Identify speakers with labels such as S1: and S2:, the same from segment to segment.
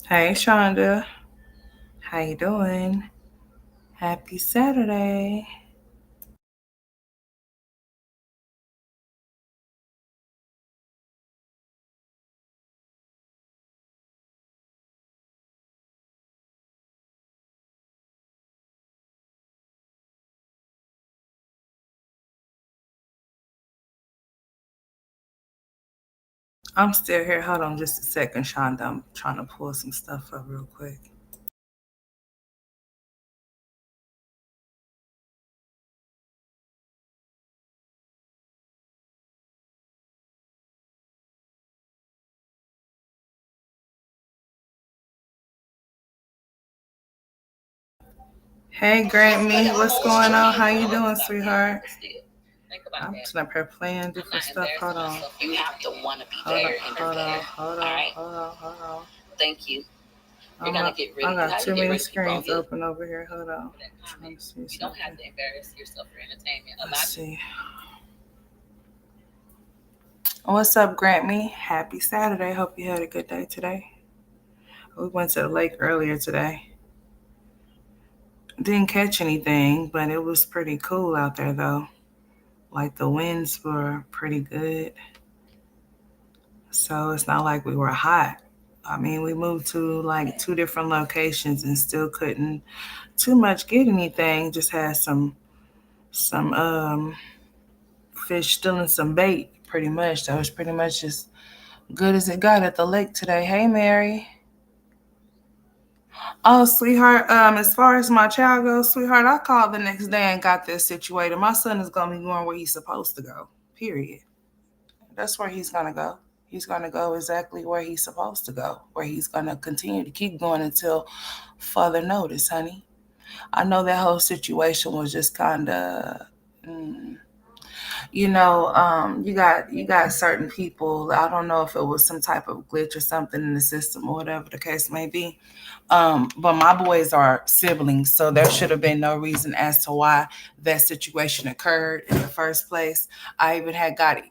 S1: Hey Shonda, how you doing? Happy Saturday. I'm still here. Hold on just a second, Shonda. I'm trying to pull some stuff up real quick. Hey Grant Me, what's going on? How you doing, sweetheart? I'm sitting up here playing different stuff. Hold on. You have to want to be better. Hold on. Thank you. You're gonna get rid of. I got too many screens open over here. Hold on. Trying to see you don't have to embarrass yourself for entertainment. Let's see. What's up, Grant Me? Happy Saturday. Hope you had a good day today. We went to the lake earlier today. Didn't catch anything, but it was pretty cool out there though. Like the winds were pretty good. So it's not like we were hot. I mean, we moved to like two different locations and still couldn't too much get anything. Just had some fish still in some bait pretty much. That was pretty much as good as it got at the lake today. Hey Mary. Oh, sweetheart, as far as my child goes, sweetheart, I called the next day and got this situated. My son is gonna be going where he's supposed to go. Period. That's where he's gonna go. He's gonna go exactly where he's supposed to go, where he's gonna continue to keep going until further notice, honey. I know that whole situation was just kinda you got certain people. I don't know if it was some type of glitch or something in the system or whatever the case may be. But my boys are siblings, so there should have been no reason as to why that situation occurred in the first place. I even had got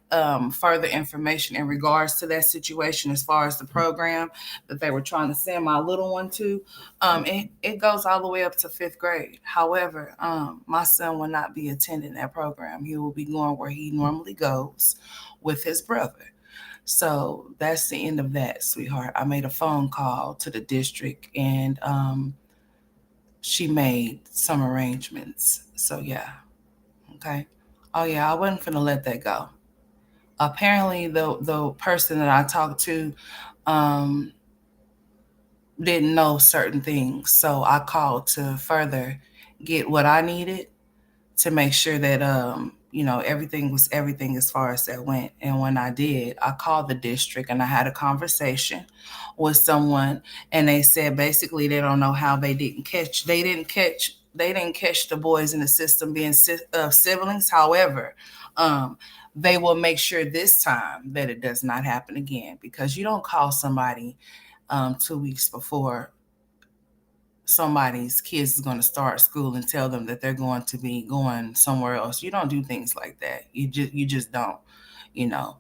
S1: further information in regards to that situation as far as the program that they were trying to send my little one to. It goes all the way up to fifth grade. However, my son will not be attending that program. He will be going where he normally goes with his brother. So that's the end of that, sweetheart. I made a phone call to the district and she made some arrangements. So yeah, okay. Oh yeah, I wasn't gonna let that go. Apparently, the person that I talked to um, didn't know certain things, so I called to further get what I needed to make sure that everything was everything as far as that went. And when I did, I called the district and I had a conversation with someone, and they said basically they don't know how they didn't catch the boys in the system being siblings. However, they will make sure this time that it does not happen again, because you don't call somebody 2 weeks before somebody's kids is going to start school and tell them that they're going to be going somewhere else. You don't do things like that. You just don't. You know,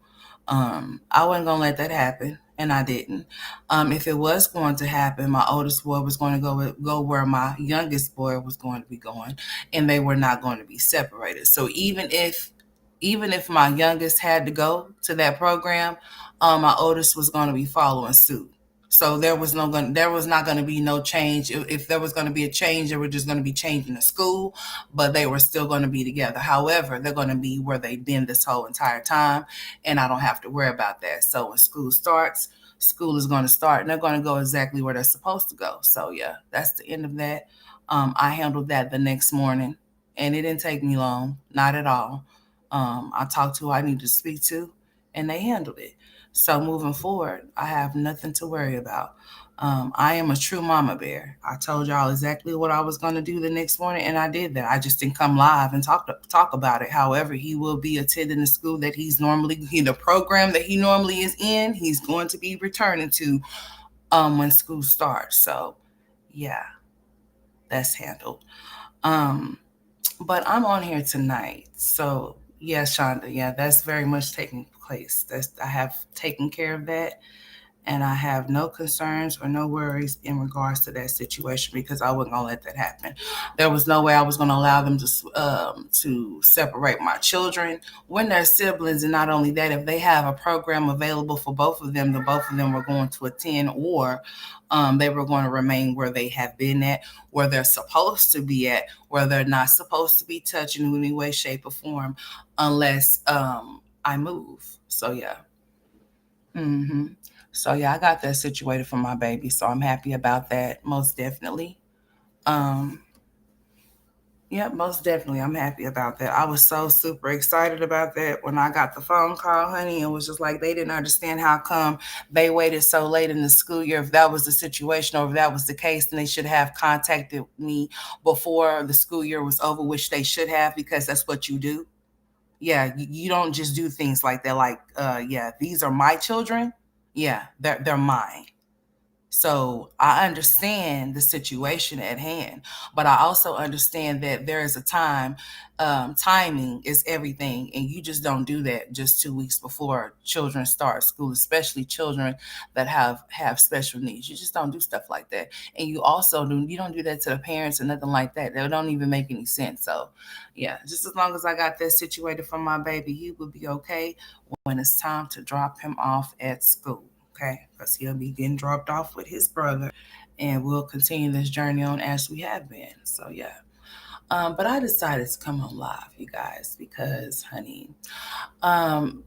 S1: I wasn't going to let that happen, and I didn't. If it was going to happen, my oldest boy was going to go where my youngest boy was going to be going, and they were not going to be separated. So even if my youngest had to go to that program, my oldest was going to be following suit. So there was not going to be no change. If there was going to be a change, they were just going to be changing the school, but they were still going to be together. However, they're going to be where they've been this whole entire time, and I don't have to worry about that. So when school starts, school is going to start, and they're going to go exactly where they're supposed to go. So yeah, that's the end of that. I handled that the next morning, and it didn't take me long, not at all. I talked to who I needed to speak to, and they handled it. So moving forward, I have nothing to worry about. I am a true mama bear. I told y'all exactly what I was going to do the next morning, and I did that. I just didn't come live and talk about it. However, he will be attending the school that the program that he normally is in. He's going to be returning to when school starts. So, yeah, that's handled. Um, but I'm on here tonight. So, yeah, Shonda, yeah, that's very much taking place. I have taken care of that. And I have no concerns or no worries in regards to that situation because I wasn't gonna let that happen. There was no way I was gonna allow them to separate my children when they're siblings. And not only that, if they have a program available for both of them, the both of them were going to attend, or they were going to remain where they have been at, where they're supposed to be at, where they're not supposed to be touched in any way, shape, or form, unless I move. So yeah. hmm So yeah, I got that situated for my baby. So I'm happy about that. Most definitely. Um, yeah, most definitely. I'm happy about that. I was so super excited about that when I got the phone call, honey. It was just like they didn't understand how come they waited so late in the school year. If that was the situation or if that was the case, then they should have contacted me before the school year was over, which they should have, because that's what you do. Yeah, you don't just do things like that. Like, yeah, these are my children. Yeah, they're mine. So I understand the situation at hand, but I also understand that there is a time. Timing is everything, and you just don't do that just 2 weeks before children start school, especially children that have special needs. You just don't do stuff like that, and you don't do that to the parents or nothing like that. That don't even make any sense. So, yeah, just as long as I got that situated for my baby, he will be okay when it's time to drop him off at school. Okay, because he'll be getting dropped off with his brother, and we'll continue this journey on as we have been. So yeah. But I decided to come on live, you guys, because honey,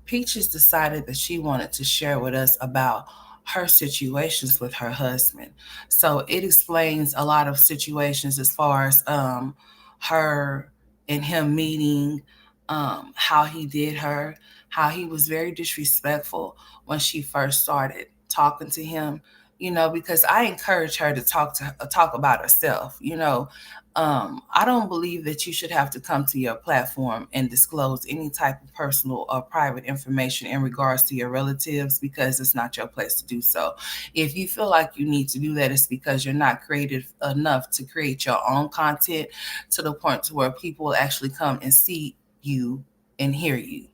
S1: Peaches decided that she wanted to share with us about her situations with her husband. So it explains a lot of situations as far as her and him meeting, how he did her, how he was very disrespectful when she first started talking to him. Because I encourage her to talk about herself. I don't believe that you should have to come to your platform and disclose any type of personal or private information in regards to your relatives, because it's not your place to do so. If you feel like you need to do that, it's because you're not creative enough to create your own content to the point to where people will actually come and see you and hear you.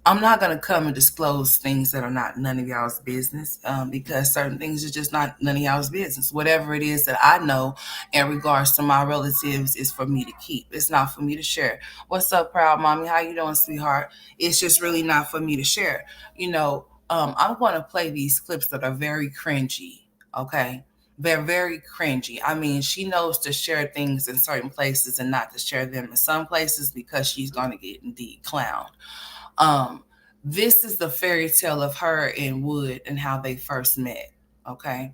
S1: I'm not gonna come and disclose things that are not none of y'all's business, because certain things are just not none of y'all's business. Whatever it is that I know in regards to my relatives is for me to keep. It's not for me to share. What's up, proud mommy? How you doing, sweetheart? It's just really not for me to share. I'm going to play these clips that are very cringy. Okay. They're very cringy. I mean, she knows to share things in certain places and not to share them in some places because she's going to get indeed clowned. Um, this is the fairy tale of her and Wood and how they first met. Okay.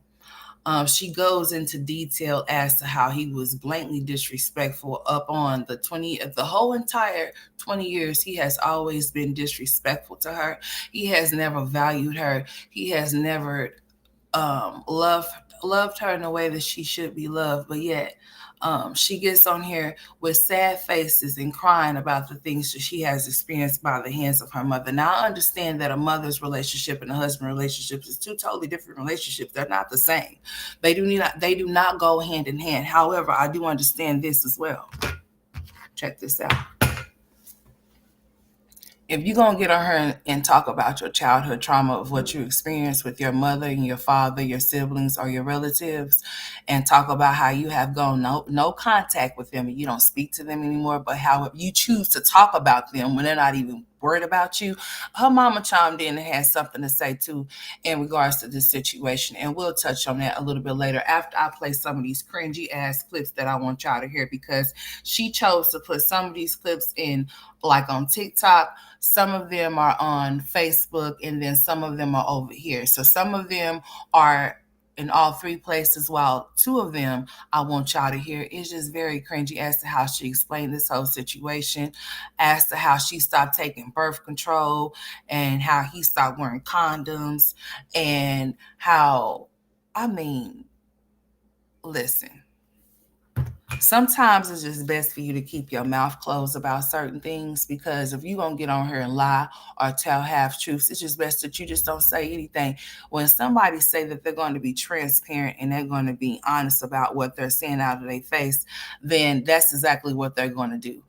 S1: She goes into detail as to how he was blatantly disrespectful up on the whole entire 20 years. He has always been disrespectful to her. He has never valued her. He has never loved her in a way that she should be loved, but yet she gets on here with sad faces and crying about the things that she has experienced by the hands of her mother. Now, I understand that a mother's relationship and a husband relationship is two totally different relationships. They're not the same. They do not go hand in hand. However, I do understand this as well. Check this out. If you're going to get on her and talk about your childhood trauma of what you experienced with your mother and your father, your siblings, or your relatives, and talk about how you have gone no contact with them and you don't speak to them anymore, but how you choose to talk about them when they're not even worried about you. Her mama chimed in and had something to say too in regards to this situation, and we'll touch on that a little bit later after I play some of these cringy ass clips that I want y'all to hear, because she chose to put some of these clips in like on TikTok. Some of them are on Facebook, and then some of them are over here. So some of them are in all three places, while two of them I want y'all to hear. It's just very cringy as to how she explained this whole situation, as to how she stopped taking birth control, and how he stopped wearing condoms, and how, I mean, listen. Sometimes it's just best for you to keep your mouth closed about certain things, because if you're going to get on here and lie or tell half truths, it's just best that you just don't say anything. When somebody say that they're going to be transparent and they're going to be honest about what they're saying out of their face, then that's exactly what they're going to do.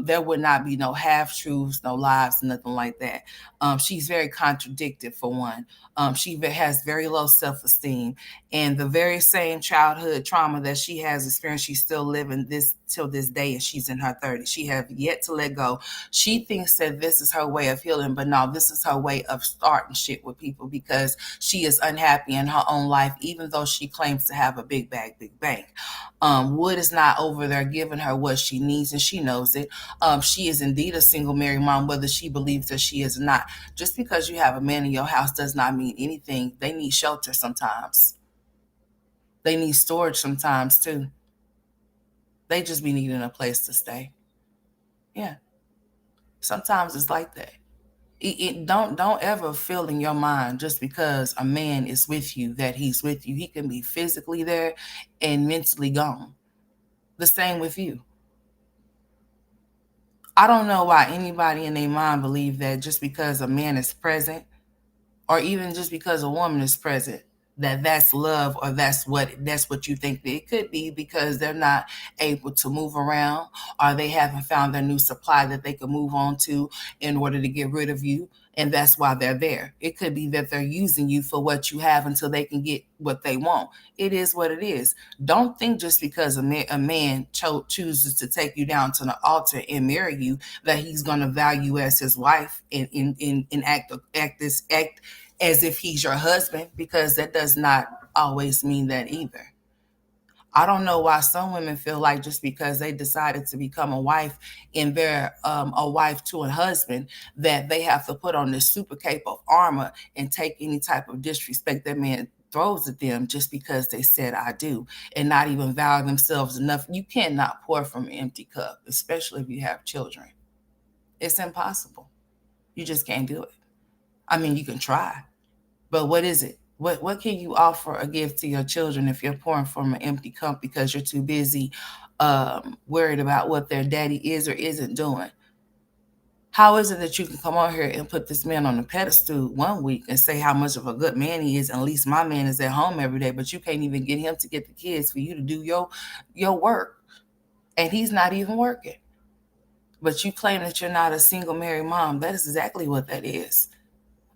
S1: There would not be no half truths, no lies, nothing like that. She's very contradicted, for one. She has very low self-esteem, and the very same childhood trauma that she has experienced, she's still living this till this day, and she's in her 30s. She have yet to let go. She thinks that this is her way of healing, but no, this is her way of starting shit with people, because she is unhappy in her own life, even though she claims to have a big bag, big bank. Wood is not over there giving her what she needs, and she knows it. She is indeed a single married mom, whether she believes that she is or not. Just because you have a man in your house does not mean anything. They need shelter sometimes. They need storage sometimes too. They just be needing a place to stay. Yeah. Sometimes it's like that. Don't ever feel in your mind, just because a man is with you, that he's with you. He can be physically there and mentally gone. The same with you. I don't know why anybody in their mind believe that just because a man is present, or even just because a woman is present, that that's love, or that's what you think. It could be because they're not able to move around, or they haven't found their new supply that they can move on to in order to get rid of you, and that's why they're there. It could be that they're using you for what you have until they can get what they want. It is what it is. Don't think just because a man chooses to take you down to the altar and marry you, that he's going to value you as his wife, and act as if he's your husband, because that does not always mean that either. I don't know why some women feel like just because they decided to become a wife, and they're a wife to a husband, that they have to put on this super cape of armor and take any type of disrespect that man throws at them, just because they said I do, and not even value themselves enough. You cannot pour from an empty cup, especially if you have children. It's impossible. You just can't do it. I mean, you can try, but what is it? What can you offer or give to your children if you're pouring from an empty cup, because you're too busy worried about what their daddy is or isn't doing? How is it that you can come on here and put this man on a pedestal one week and say how much of a good man he is, and at least my man is at home every day, but you can't even get him to get the kids for you to do your work, and he's not even working? But you claim that you're not a single married mom. That is exactly what that is.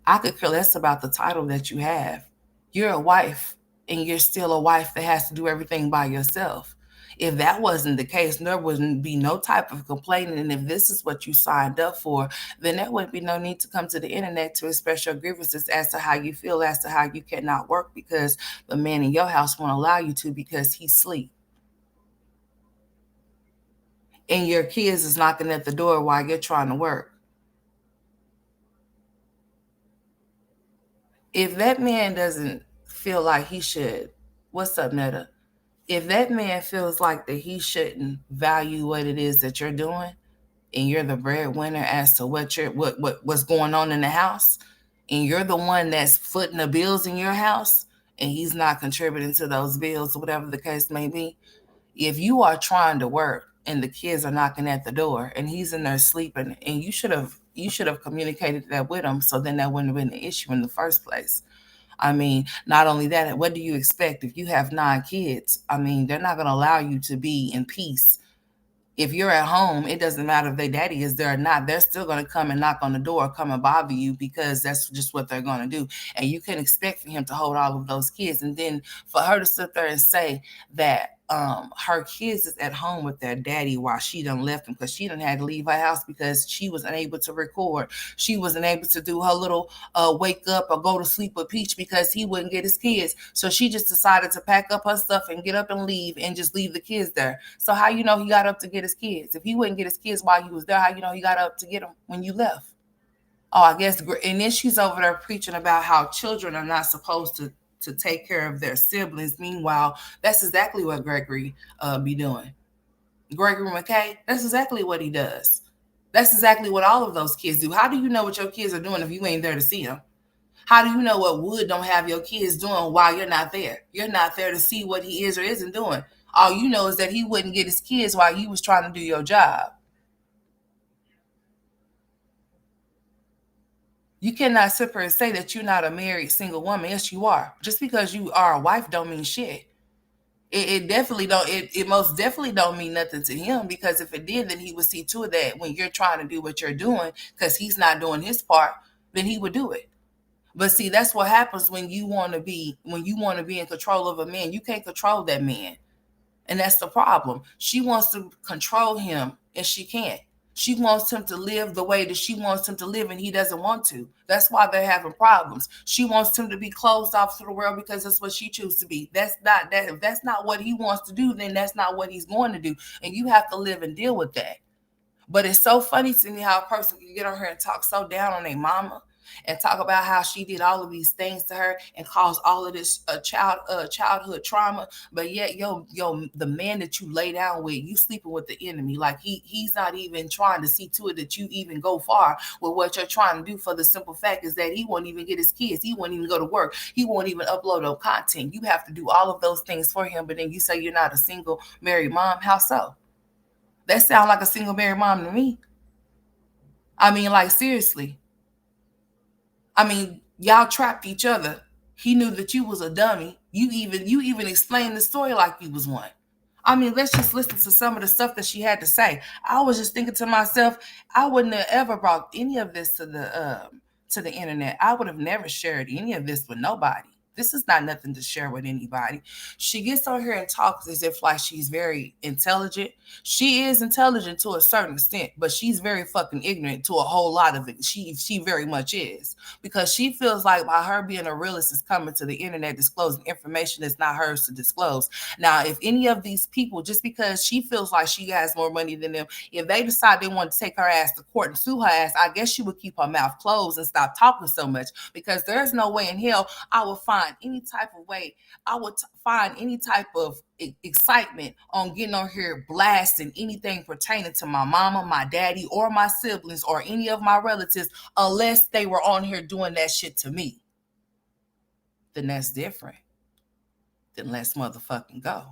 S1: I could care less about the title that you have. You're a wife, and you're still a wife that has to do everything by yourself. If that wasn't the case, there wouldn't be no type of complaining. And if this is what you signed up for, then there wouldn't be no need to come to the internet to express your grievances as to how you feel, as to how you cannot work because the man in your house won't allow you to, because he's asleep. And your kids is knocking at the door while you're trying to work. If that man doesn't feel like he should, what's up, Netta? If that man feels like that he shouldn't value what it is that you're doing, and you're the breadwinner as to what's going on in the house, and you're the one that's footing the bills in your house, and he's not contributing to those bills, whatever the case may be. If you are trying to work and the kids are knocking at the door and he's in there sleeping, and you should have communicated that with him, so then that wouldn't have been an issue in the first place. I mean, not only that, what do you expect if you have 9 kids? I mean, they're not going to allow you to be in peace. If you're at home, it doesn't matter if their daddy is there or not. They're still going to come and knock on the door, come and bother you, because that's just what they're going to do. And you can expect for him to hold all of those kids. And then for her to sit there and say that her kids is at home with their daddy while she done left him, because she done had to leave her house because she wasn't able to record. She wasn't able to do her little wake up or go to sleep with Peach because he wouldn't get his kids. So she just decided to pack up her stuff and get up and leave, and just leave the kids there. So how you know he got up to get his kids? If he wouldn't get his kids while he was there, how you know he got up to get them when you left? Oh, I guess. And then she's over there preaching about how children are not supposed to take care of their siblings. Meanwhile, that's exactly what Gregory be doing. Gregory McKay, that's exactly what he does. That's exactly what all of those kids do. How do you know what your kids are doing if you ain't there to see them? How do you know what Wood don't have your kids doing while you're not there? You're not there to see what he is or isn't doing. All you know is that he wouldn't get his kids while you was trying to do your job. You cannot sit here and say that you're not a married single woman. Yes, you are. Just because you are a wife don't mean shit. It definitely don't. It most definitely don't mean nothing to him, because if it did, then he would see to it that when you're trying to do what you're doing, because he's not doing his part, then he would do it. But see, that's what happens when you want to be in control of a man. You can't control that man. And that's the problem. She wants to control him and she can't. She wants him to live the way that she wants him to live, and he doesn't want to. That's why they're having problems. She wants him to be closed off to the world because that's what she chooses to be. That's not that. If that's not what he wants to do, then that's not what he's going to do. And you have to live and deal with that. But it's so funny to me how a person can get on her and talk so down on their mama and talk about how she did all of these things to her and caused all of this childhood trauma. But yet, the man that you lay down with, you sleeping with the enemy. Like he's not even trying to see to it that you even go far with what you're trying to do. For the simple fact is that he won't even get his kids. He won't even go to work. He won't even upload no content. You have to do all of those things for him. But then you say you're not a single married mom. How so? That sounds like a single married mom to me. I mean, like, seriously. I mean, y'all trapped each other. He knew that you was a dummy. You even explained the story like you was one. I mean, let's just listen to some of the stuff that she had to say. I was just thinking to myself, I wouldn't have ever brought any of this to the internet. I would have never shared any of this with nobody. This is not nothing to share with anybody. She gets on here and talks as if like she's very intelligent. She is intelligent to a certain extent, but she's very fucking ignorant to a whole lot of it. She very much is, because she feels like by her being a realist is coming to the internet disclosing information that's not hers to disclose. Now, if any of these people, just because she feels like she has more money than them, if they decide they want to take her ass to court and sue her ass, I guess she would keep her mouth closed and stop talking so much, because there's no way in hell I would find any type of way. I would find any type of excitement on getting on here blasting anything pertaining to my mama, my daddy, or my siblings, or any of my relatives, unless they were on here doing that shit to me. Then that's different. Then let's motherfucking go.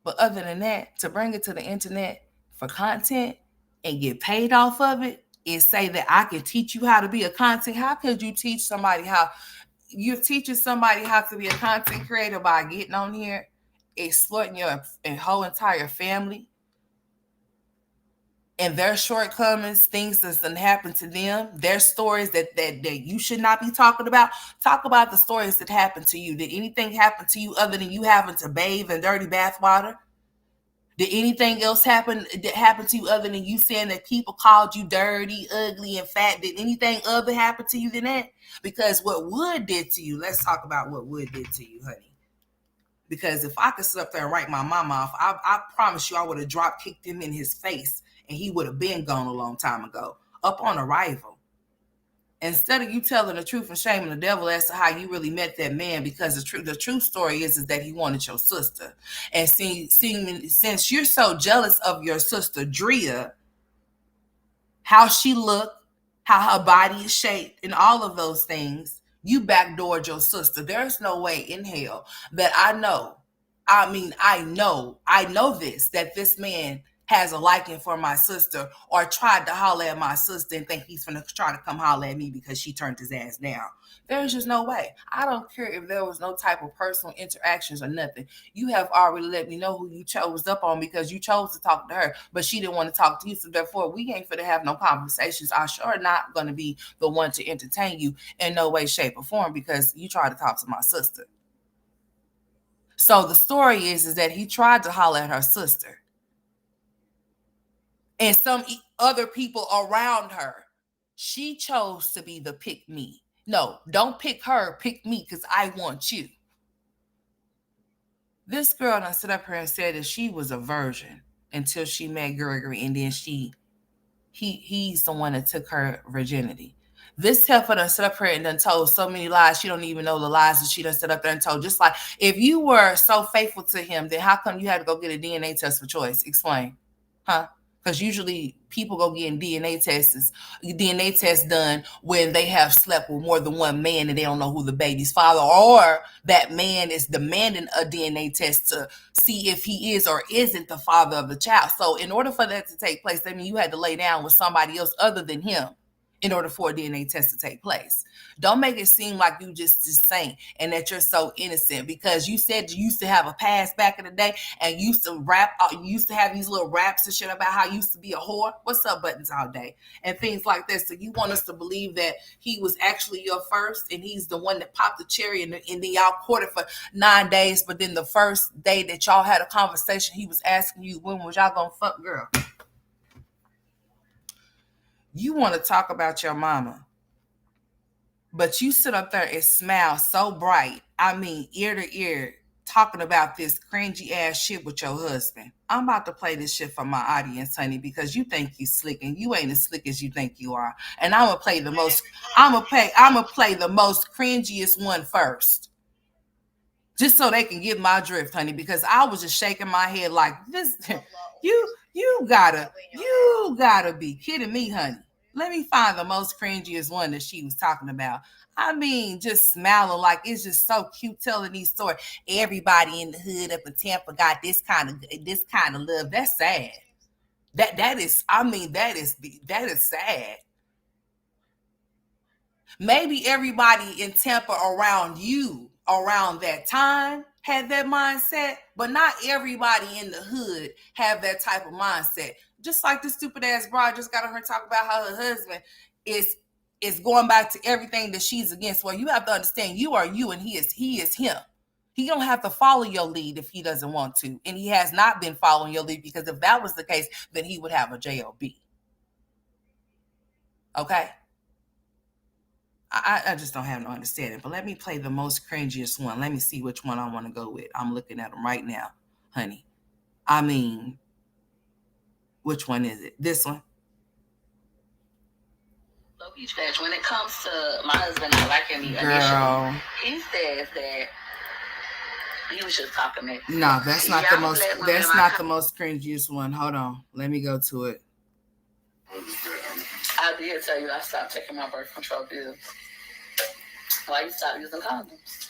S1: But other than that, to bring it to the internet for content and get paid off of it and say that I can teach you how to be a content, how could you teach somebody how? You're teaching somebody how to be a content creator by getting on here, exploiting your whole entire family and their shortcomings, things that's done happened to them, their stories that you should not be talking about. Talk about the stories that happened to you. Did anything happen to you other than you having to bathe in dirty bath water? Did anything else happen that happened to you other than you saying that people called you dirty, ugly, and fat? Did anything other happen to you than that? Because what Wood did to you, let's talk about what Wood did to you, honey. Because if I could sit up there and write my mama off, I promise you I would have drop kicked him in his face and he would have been gone a long time ago, up on arrival. Instead of you telling the truth and shaming the devil as to how you really met that man, because the true story is that he wanted your sister. And since you're so jealous of your sister Drea, how she looked, how her body is shaped, and all of those things, you backdoored your sister. There's no way in hell that I know. I know this, that this man has a liking for my sister or tried to holler at my sister and think he's gonna try to come holler at me because she turned his ass down. There's just no way. I don't care if there was no type of personal interactions or nothing. You have already let me know who you chose up on because you chose to talk to her, but she didn't want to talk to you. So therefore, we ain't finna have no conversations. I sure not gonna be the one to entertain you in no way, shape, or form because you tried to talk to my sister. So the story is that he tried to holler at her sister and some other people around her. She chose to be the pick me. No, don't pick her, pick me because I want you. This girl done stood up here and said that she was a virgin until she met Gregory, and then he's the one that took her virginity. This heifer done stood up here and done told so many lies. She don't even know the lies that she done stood up there and told. Just like, if you were so faithful to him, then how come you had to go get a DNA test for choice? Explain. Huh? Because usually people go getting DNA tests done when they have slept with more than one man and they don't know who the baby's father, or that man is demanding a DNA test to see if he is or isn't the father of the child. So in order for that to take place, I mean, you had to lay down with somebody else other than him in order for a DNA test to take place. Don't make it seem like you just saint and that you're so innocent, because you said you used to have a past back in the day and you used to rap, you used to have these little raps and shit about how you used to be a whore. What's up, buttons all day? And things like this. So you want us to believe that he was actually your first and he's the one that popped the cherry, and then y'all courted for 9 days, but then the first day that y'all had a conversation, he was asking you, when was y'all gonna fuck, girl? You want to talk about your mama, but you sit up there and smile so bright, I mean, ear to ear, talking about this cringy ass shit with your husband. I'm about to play this shit for my audience, honey, because you think you slick and you ain't as slick as you think you are. And I'm gonna play the most cringiest one first. Just so they can get my drift, honey, because I was just shaking my head like this. You gotta be kidding me, honey. Let me find the most cringiest one that she was talking about. I mean, just smiling like it's just so cute telling these stories. Everybody in the hood up in Tampa got this kind of love. That's sad. That is sad. Maybe everybody in Tampa around you around that time had that mindset, but not everybody in the hood have that type of mindset. Just like this stupid ass broad just got on her talk about how her husband is going back to everything that she's against. Well, you have to understand, you are you and he is him. He don't have to follow your lead if he doesn't want to, and he has not been following your lead, because if that was the case, then he would have a job. Okay. I just don't have no understanding. But let me play the most cringiest one. Let me see which one I want to go with. I'm looking at them right now, honey. I mean, which one is it? This one?
S2: When it comes to my husband not liking me initially, he says that he was just talking that.
S1: No, that's not the most. That's not the most cringiest one. Hold on, let me go to it.
S2: I did tell you I stopped taking my birth control pills. Why you stop using condoms?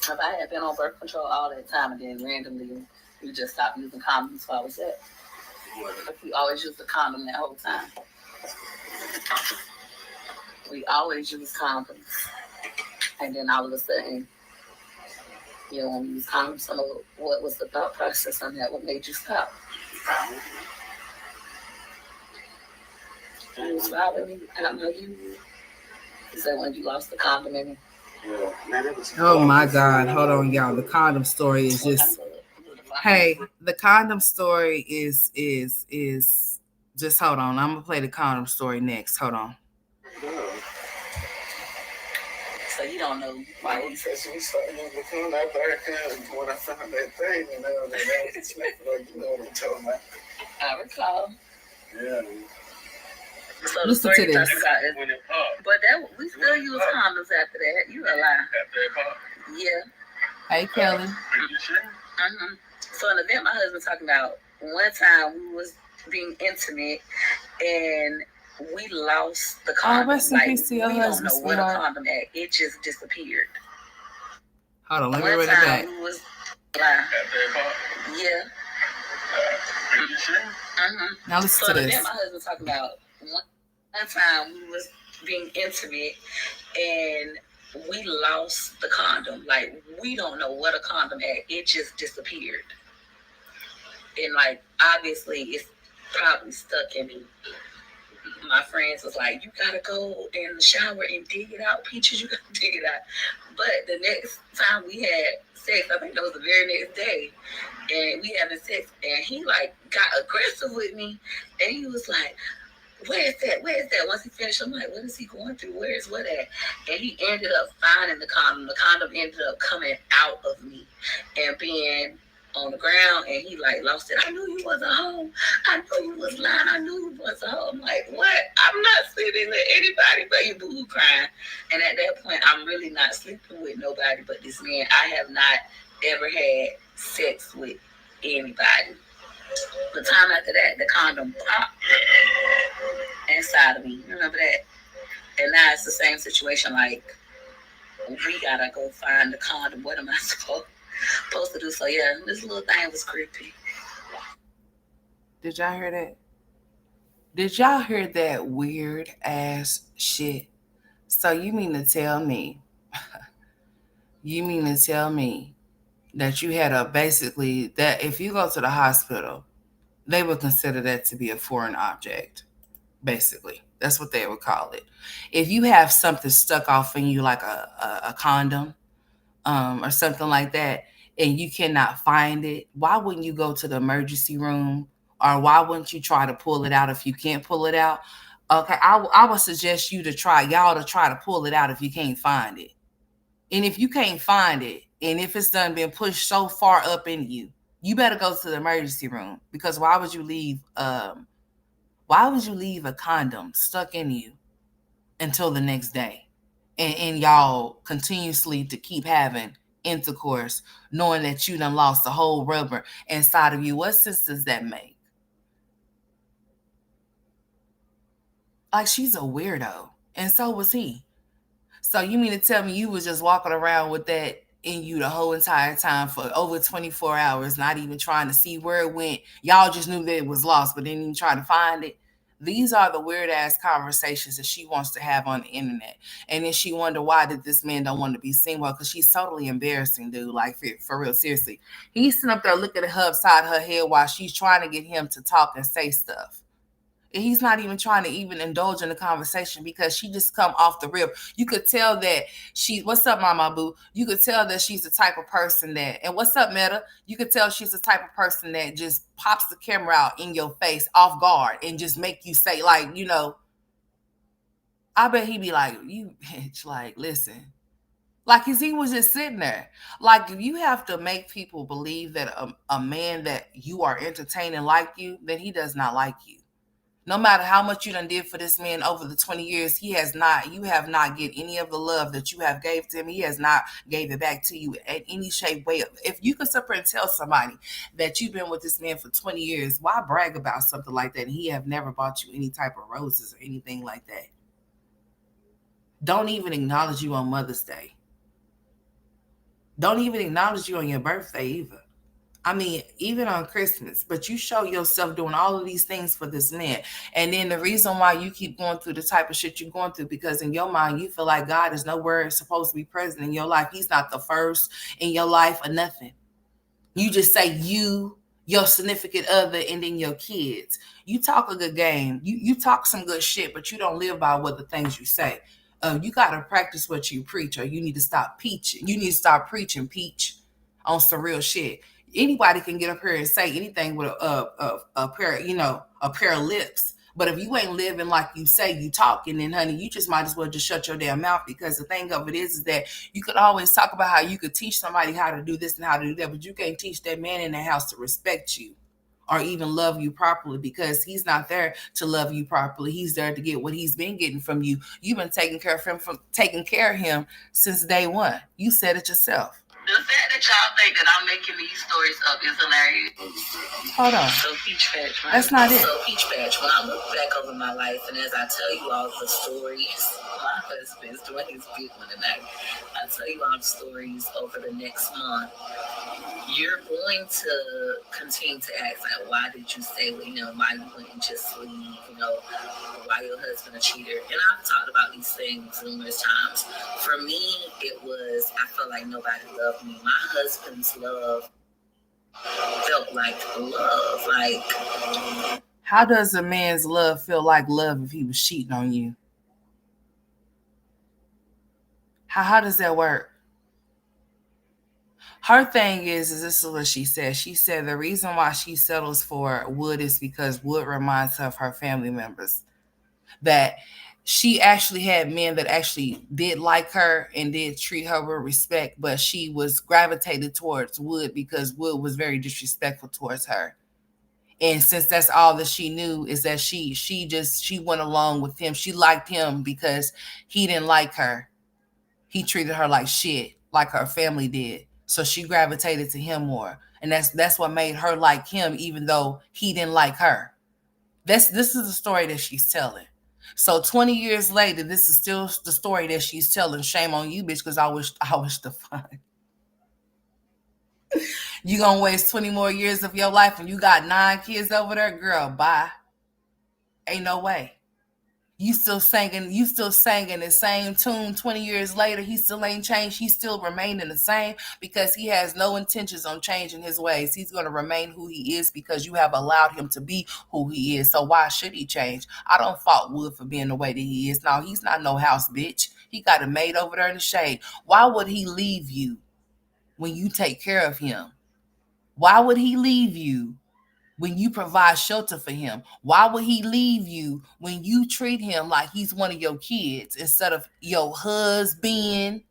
S2: If I had been on birth control all that time and then randomly you just stopped using condoms, so I was at. If we always used the condom that whole time. We always use condoms. And then all of a sudden, you don't want to use condoms. So what was the thought process on that? What made you stop? You was following me. I don't know you. Is that when you lost the condom in me?
S1: Oh my God. Hold on, y'all. The condom story is just... Hey, the condom story is just hold on. I'm going to play the condom story next. Hold on.
S2: So you don't know why he said she started using the condom after when I found that thing, and that was you know what I'm talking about. I recall. Yeah. So
S1: listen to this.
S2: But that we still use condoms after that. You a lie. After that pop? Yeah.
S1: Hey, Kelly.
S2: So in the event my husband talking about, one time we was being intimate and we lost the condom.
S1: Rest in peace to your husband,
S2: don't know where the condom at. It just disappeared.
S1: Hold on, let me read it back.
S2: We was lie. Yeah.
S1: Now listen to this.
S2: So the event my husband talking about, one time we was being intimate and we lost the condom. Like, we don't know what a condom at. It just disappeared. And like, obviously it's probably stuck in me. My friends was like, you gotta go in the shower and dig it out. Peaches, you gotta dig it out. But the next time we had sex, I think that was the very next day, and we having sex, and he like got aggressive with me, and he was like, where is that? Once he finished, I'm like, what is he going through? Where is what at? And he ended up finding the condom. The condom ended up coming out of me and being on the ground, and he like lost it. I knew you was a hoe. I knew you was lying. I knew you was a hoe. I'm like, what? I'm not sitting let anybody but you boo crying. And at that point, I'm really not sleeping with nobody but this man. I have not ever had sex with anybody. The time after that, the condom popped inside of me. Remember that? And now it's the same situation. Like, we gotta go find the condom. What am I supposed to do? So yeah, this little thing was creepy.
S1: Did y'all hear that? Did y'all hear that weird ass shit? So you mean to tell me that you had a basically that if you go to the hospital, they would consider that to be a foreign object. Basically, that's what they would call it. If you have something stuck off in you like a condom, or something like that, and you cannot find it, why wouldn't you go to the emergency room? Or why wouldn't you try to pull it out if you can't pull it out? Okay, I would suggest y'all to try to pull it out if you can't find it. And if you can't find it, and if it's done been pushed so far up in you, you better go to the emergency room because why would you leave a condom stuck in you until the next day? And y'all continuously to keep having intercourse, knowing that you done lost the whole rubber inside of you. What sense does that make? Like, she's a weirdo. And so was he. So you mean to tell me you was just walking around with that in you the whole entire time for over 24 hours, not even trying to see where it went? Y'all just knew that it was lost, but didn't even try to find it. These are the weird ass conversations that she wants to have on the internet. And then she wonder why did this man don't want to be seen? Well, because she's totally embarrassing, dude. Like, for real, seriously. He's sitting up there looking at her upside her head while she's trying to get him to talk and say stuff. And he's not even trying to even indulge in the conversation because she just come off the rip. You could tell that what's up, Mama Boo? You could tell that she's the type of person that, and what's up, Meta? You could tell she's the type of person that just pops the camera out in your face off guard and just make you say, like, I bet he'd be like, you bitch, like, listen. Like, cause he was just sitting there. Like, if you have to make people believe that a man that you are entertaining like you, then he does not like you. No matter how much you done did for this man over the 20 years, you have not get any of the love that you have gave to him. He has not gave it back to you in any shape, way. If you could sit there and tell somebody that you've been with this man for 20 years, why brag about something like that? And he have never bought you any type of roses or anything like that. Don't even acknowledge you on Mother's Day. Don't even acknowledge you on your birthday either. I mean, even on Christmas, but you show yourself doing all of these things for this man. And then the reason why you keep going through the type of shit you're going through, because in your mind, you feel like God is nowhere supposed to be present in your life. He's not the first in your life or nothing. You just say you, your significant other, and then your kids. You talk a good game. You talk some good shit, but you don't live by what the things you say. You got to practice what you preach, or you need to stop preaching. You need to stop preaching, peach, on some real shit. Anybody can get up here and say anything with a pair, a pair of lips. But if you ain't living like you say you talking, then honey, you just might as well just shut your damn mouth. Because the thing of it is that you could always talk about how you could teach somebody how to do this and how to do that, but you can't teach that man in the house to respect you or even love you properly, because he's not there to love you properly. He's there to get what he's been getting from you. You've been taking care of him since day one. You said it yourself.
S2: The fact that y'all think that I'm making these stories up is hilarious.
S1: Hold on.
S2: So Peach Patch, right?
S1: That's not it.
S2: So Peach Patch, when I look back over my life and as I tell you all the stories, my husband's doing his big one tonight. I tell you all the stories over the next month. You're going to continue to ask, like, why did you say, why you wouldn't just leave, why your husband a cheater? And I've talked about these things numerous times. For me, it was, I felt like nobody loved me. My husband's love felt like love. Like,
S1: how does a man's love feel like love if he was cheating on you? How does that work? Her thing is this is what she said. She said the reason why she settles for Wood is because Wood reminds her of her family members. That she actually had men that actually did like her and did treat her with respect, but she was gravitated towards Wood because Wood was very disrespectful towards her. And since that's all that she knew is that she went along with him. She liked him because he didn't like her. He treated her like shit, like her family did. So she gravitated to him more. And that's what made her like him, even though he didn't like her. This is the story that she's telling. So 20 years later, this is still the story that she's telling. Shame on you, bitch, because I wish to find. You gonna waste 20 more years of your life and you got 9 kids over there, girl. Bye. Ain't no way. You still singing the same tune 20 years later. He still ain't changed. He still remaining the same because he has no intentions on changing his ways. He's going to remain who he is because you have allowed him to be who he is. So why should he change? I don't fault Wood for being the way that he is. No, he's not no house bitch. He got a maid over there in the shade. Why would he leave you when you take care of him? Why would he leave you when you provide shelter for him? Why would he leave you when you treat him like he's one of your kids instead of your husband?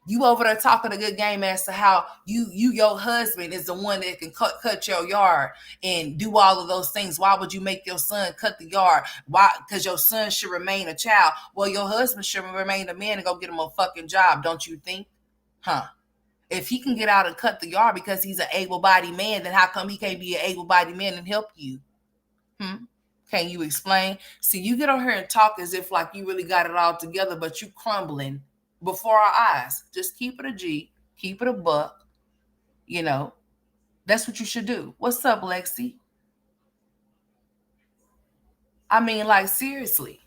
S1: You over there talking a good game as to how your husband is the one that can cut your yard and do all of those things. Why would you make your son cut the yard? Why? Because your son should remain a child. Well, your husband should remain a man and go get him a fucking job, don't you think? Huh? If he can get out and cut the yard because he's an able-bodied man, then how come he can't be an able-bodied man and help you? Can you explain? See, you get on here and talk as if like you really got it all together, but you crumbling before our eyes. Just keep it a G, keep it a buck. You know, that's what you should do. What's up, Lexi? I mean, like seriously.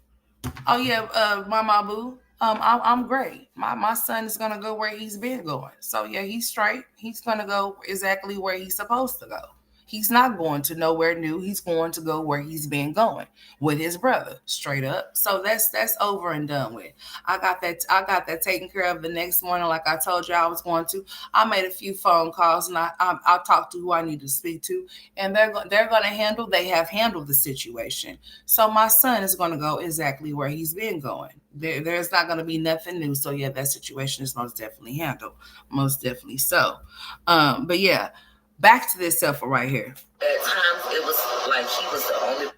S1: Oh yeah, Mama Boo. I'm great. My son is gonna go where he's been going. So yeah, he's straight. He's gonna go exactly where he's supposed to go. He's not going to nowhere new. He's going to go where he's been going with his brother, straight up. So that's over and done with. I got that taken care of the next morning, like I told you I was going to. I made a few phone calls and I talked to who I need to speak to, and they're gonna handle. They have handled the situation. So my son is going to go exactly where he's been going. There's not going to be nothing new. So yeah, that situation is most definitely handled. Most definitely so. But yeah, back to this self right here.
S2: At times it was like he was the only.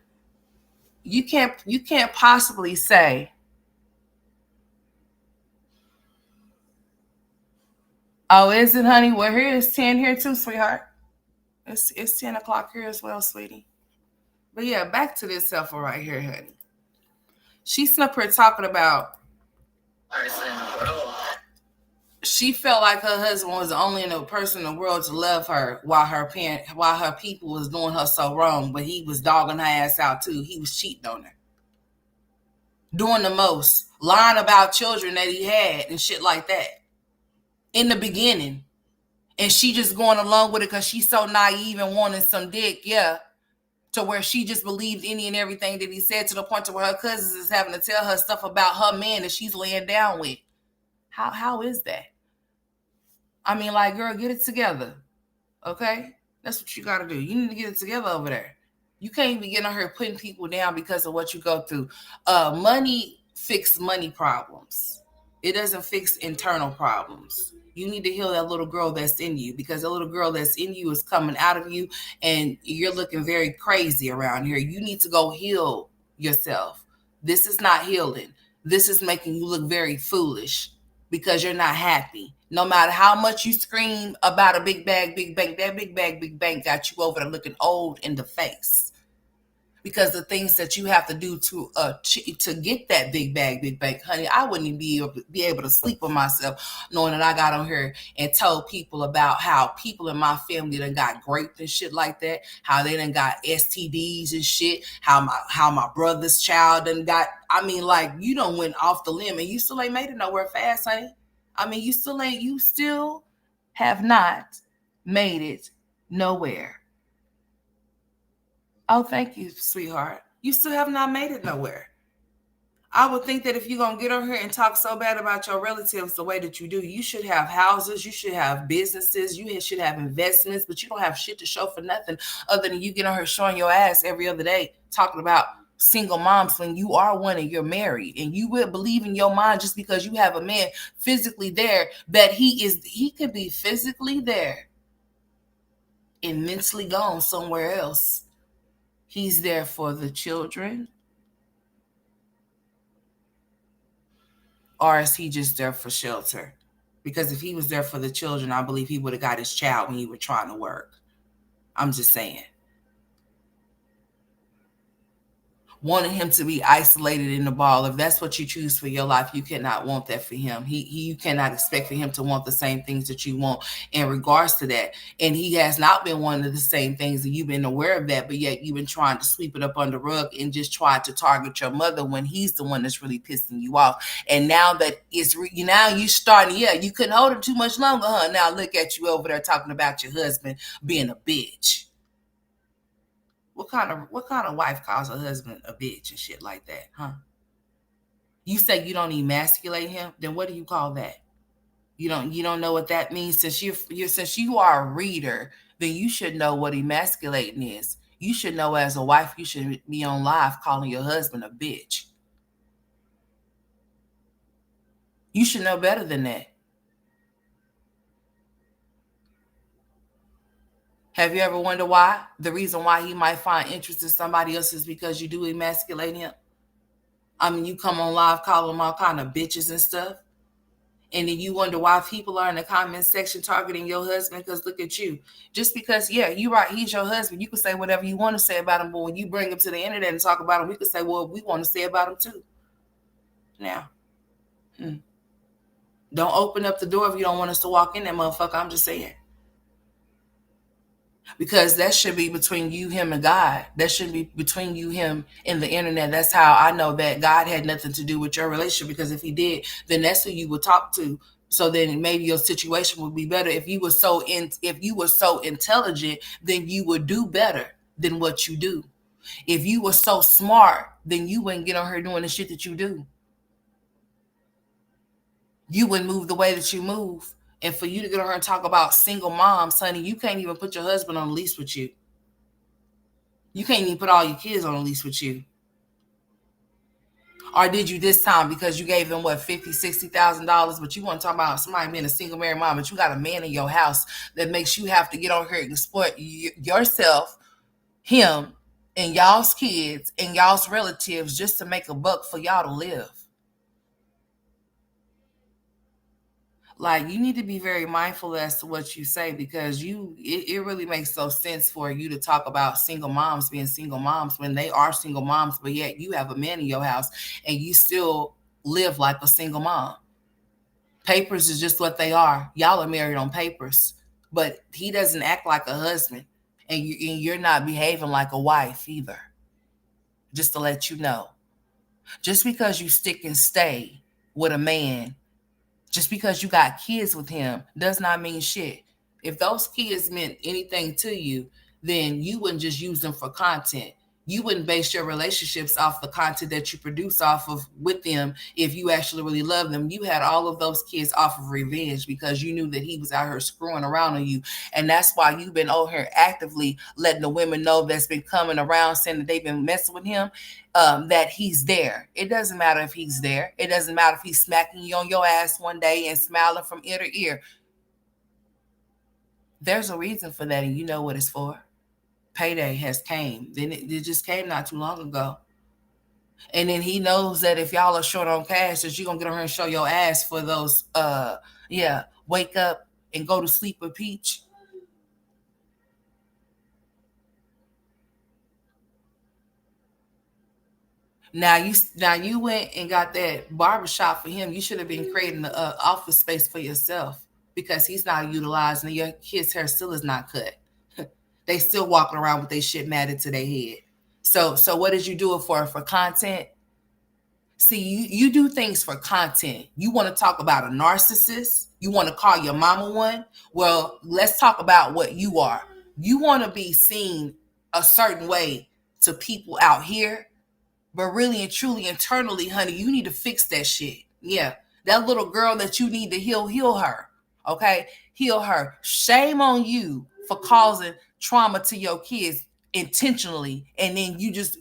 S1: You can't possibly say, oh, is it, honey? Well, here it's 10 here too, sweetheart. It's 10 o'clock here as well, sweetie. But yeah, back to this self right here, honey. She's up here talking about
S2: Person in the world.
S1: she felt like her husband was the only person in the world to love her while her people was doing her so wrong, but he was dogging her ass out too. He was cheating on her. Doing the most, lying about children that he had and shit like that in the beginning. And she just going along with it because she's so naive and wanting some dick, yeah. To where she just believed any and everything that he said, to the point to where her cousins is having to tell her stuff about her man that she's laying down with. How is that? I mean, like, girl, get it together. Okay? That's what you gotta do. You need to get it together over there. You can't even get on here putting people down because of what you go through. Money fixes money problems. It doesn't fix internal problems. You need to heal that little girl that's in you, because the little girl that's in you is coming out of you and you're looking very crazy around here. You need to go heal yourself. This is not healing. This is making you look very foolish because you're not happy. No matter how much you scream about a big bag, big bank, that big bank got you over there looking old in the face. Because the things that you have to do to get that big bag, big bank, honey, I wouldn't even be able to sleep with myself knowing that I got on here and told people about how people in my family done got raped and shit like that, how they done got STDs and shit, how my brother's child done got. I mean, like, you done went off the limb and you still ain't made it nowhere fast, honey. I mean, you still have not made it nowhere. Oh, thank you, sweetheart. You still have not made it nowhere. I would think that if you're going to get on here and talk so bad about your relatives the way that you do, you should have houses, you should have businesses, you should have investments, but you don't have shit to show for nothing other than you get on here showing your ass every other day, talking about single moms when you are one and you're married. And you would believe in your mind just because you have a man physically there that he could be physically there and mentally gone somewhere else. He's there for the children, or is he just there for shelter? Because if he was there for the children, I believe he would have got his child when he was trying to work. I'm just saying. Wanting him to be isolated in the ball. If that's what you choose for your life, you cannot want that for him. You cannot expect for him to want the same things that you want in regards to that. And he has not been one of the same things, and you've been aware of that, but yet you've been trying to sweep it up under the rug and just try to target your mother when he's the one that's really pissing you off. And now that it's now you starting, yeah, you couldn't hold it too much longer, huh? Now look at you over there talking about your husband being a bitch. What kind of wife calls her husband a bitch and shit like that, huh? You say you don't emasculate him, then what do you call that? You don't know what that means. Since you are a reader, then you should know what emasculating is. You should know as a wife you should be on live calling your husband a bitch. You should know better than that. Have you ever wondered why? The reason why he might find interest in somebody else is because you do emasculate him. I mean, you come on live calling them all kind of bitches and stuff. And then you wonder why people are in the comment section targeting your husband, because look at you. Just because, yeah, you're right, he's your husband. You can say whatever you want to say about him, but when you bring him to the internet and talk about him, we can say, well, we want to say about him too. Now, don't open up the door if you don't want us to walk in that motherfucker. I'm just saying. Because that should be between you, him, and God. That should be between you, him, and the internet. That's how I know that God had nothing to do with your relationship. Because if he did, then that's who you would talk to. So then maybe your situation would be better. If you were so intelligent, then you would do better than what you do. If you were so smart, then you wouldn't get on here doing the shit that you do. You wouldn't move the way that you move. And for you to get on her and talk about single moms, honey, you can't even put your husband on a lease with you. You can't even put all your kids on a lease with you. Or did you this time because you gave them what, $50,000, $60,000? But you want to talk about somebody being a single married mom, but you got a man in your house that makes you have to get on here and exploit yourself, him, and y'all's kids and y'all's relatives just to make a buck for y'all to live. Like, you need to be very mindful as to what you say, because it really makes no sense for you to talk about single moms being single moms when they are single moms, but yet you have a man in your house and you still live like a single mom. Papers is just what they are. Y'all are married on papers, but he doesn't act like a husband, and you're not behaving like a wife either. Just to let you know, just because you stick and stay with a man, just because you got kids with him, does not mean shit. If those kids meant anything to you, then you wouldn't just use them for content. You wouldn't base your relationships off the content that you produce off of with them. If you actually really love them, you had all of those kids off of revenge because you knew that he was out here screwing around on you. And that's why you've been over here actively letting the women know that's been coming around saying that they've been messing with him, that he's there. It doesn't matter if he's there. It doesn't matter if he's smacking you on your ass one day and smiling from ear to ear. There's a reason for that, and you know what it's for. Payday has came. Then it just came not too long ago. And then he knows that if y'all are short on cash, that you're gonna get on her and show your ass for those wake up and go to sleep with Peach. Now you went and got that barbershop for him. You should have been creating the office space for yourself, because he's not utilized and your kid's hair still is not cut. They still walking around with their shit matted to their head. So what did you do it for? For content? See, you do things for content. You want to talk about a narcissist? You want to call your mama one? Well, let's talk about what you are. You want to be seen a certain way to people out here, but really and truly internally, honey, you need to fix that shit. Yeah. That little girl that you need to heal her. Okay? Heal her. Shame on you for causing trauma to your kids intentionally. And then you just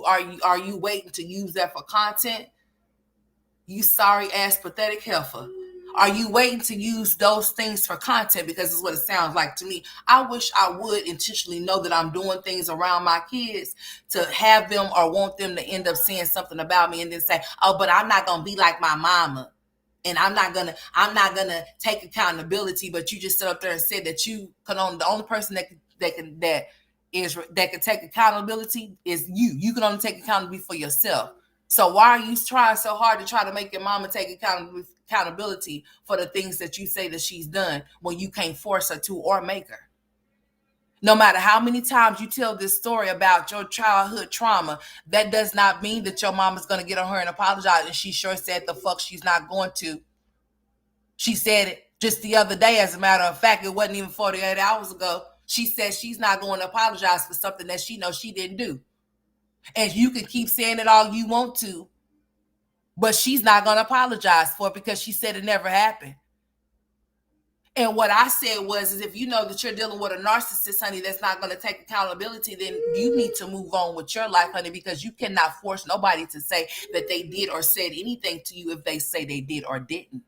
S1: are you waiting to use that for content? You sorry ass pathetic heifer. Are you waiting to use those things for content? Because it's what it sounds like to me. I wish I would intentionally know that I'm doing things around my kids to have them or want them to end up saying something about me and then say, oh, but I'm not gonna be like my mama. And I'm not gonna take accountability, but you just sit up there and said that you can only the only person that can take accountability is you. You can only take accountability for yourself. So why are you trying so hard to try to make your mama take accountability for the things that you say that she's done when you can't force her to or make her? No matter how many times you tell this story about your childhood trauma, that does not mean that your mama's going to get on her and apologize. And she sure said the fuck she's not going to. She said it just the other day. As a matter of fact, it wasn't even 48 hours ago. She said she's not going to apologize for something that she knows she didn't do. And you can keep saying it all you want to, but she's not going to apologize for it because she said it never happened. And what I said was, is if you know that you're dealing with a narcissist, honey, that's not going to take accountability, then you need to move on with your life, honey, because you cannot force nobody to say that they did or said anything to you if they say they did or didn't.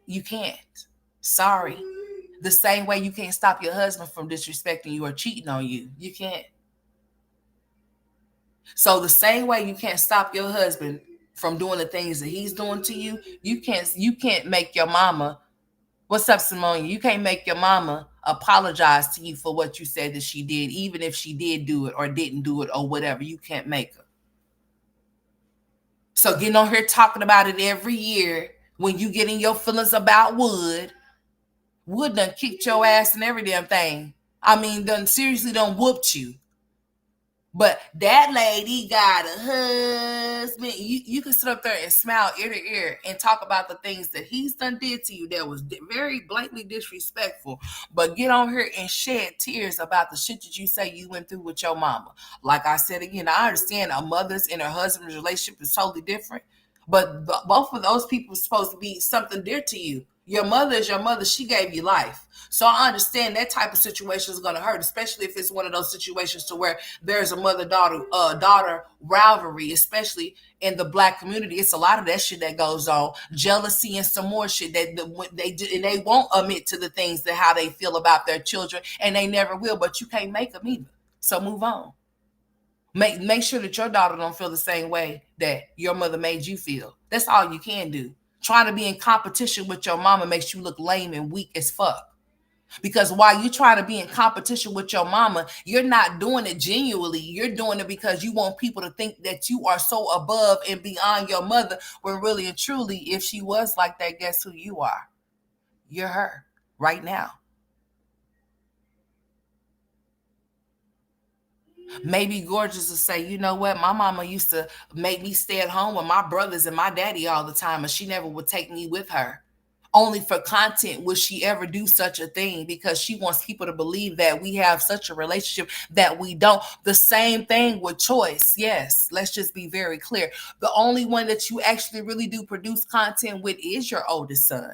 S1: You can't. Sorry. The same way you can't stop your husband from disrespecting you or cheating on you. You can't. So the same way you can't stop your husband from doing the things that he's doing to you, you can't make your mama. What's up, Simone? You can't make your mama apologize to you for what you said that she did, even if she did do it or didn't do it or whatever. You can't make her. So getting on here talking about it every year when you get in your feelings about Wood done kicked your ass and every damn thing. I mean, done seriously done whooped you. But that lady got a husband. You can sit up there and smile ear to ear and talk about the things that he's done did to you that was very blatantly disrespectful. But get on here and shed tears about the shit that you say you went through with your mama. Like I said again, I understand a mother's and her husband's relationship is totally different. But both of those people are supposed to be something dear to you. Your mother is your mother. She gave you life. So I understand that type of situation is going to hurt, especially if it's one of those situations to where there's a mother-daughter rivalry, especially in the Black community. It's a lot of that shit that goes on, jealousy and some more shit that they do, and they won't admit to the things that how they feel about their children, and they never will. But you can't make them either. So move on. Make sure that your daughter don't feel the same way that your mother made you feel. That's all you can do. Trying to be in competition with your mama makes you look lame and weak as fuck. Because while you try to be in competition with your mama, you're not doing it genuinely. You're doing it because you want people to think that you are so above and beyond your mother, when really and truly, if she was like that, guess who you are? You're her right now. Maybe Gorgeous will say, you know what? My mama used to make me stay at home with my brothers and my daddy all the time, and she never would take me with her. Only for content would she ever do such a thing, because she wants people to believe that we have such a relationship that we don't. The same thing with Choice. Yes, let's just be very clear. The only one that you actually really do produce content with is your oldest son.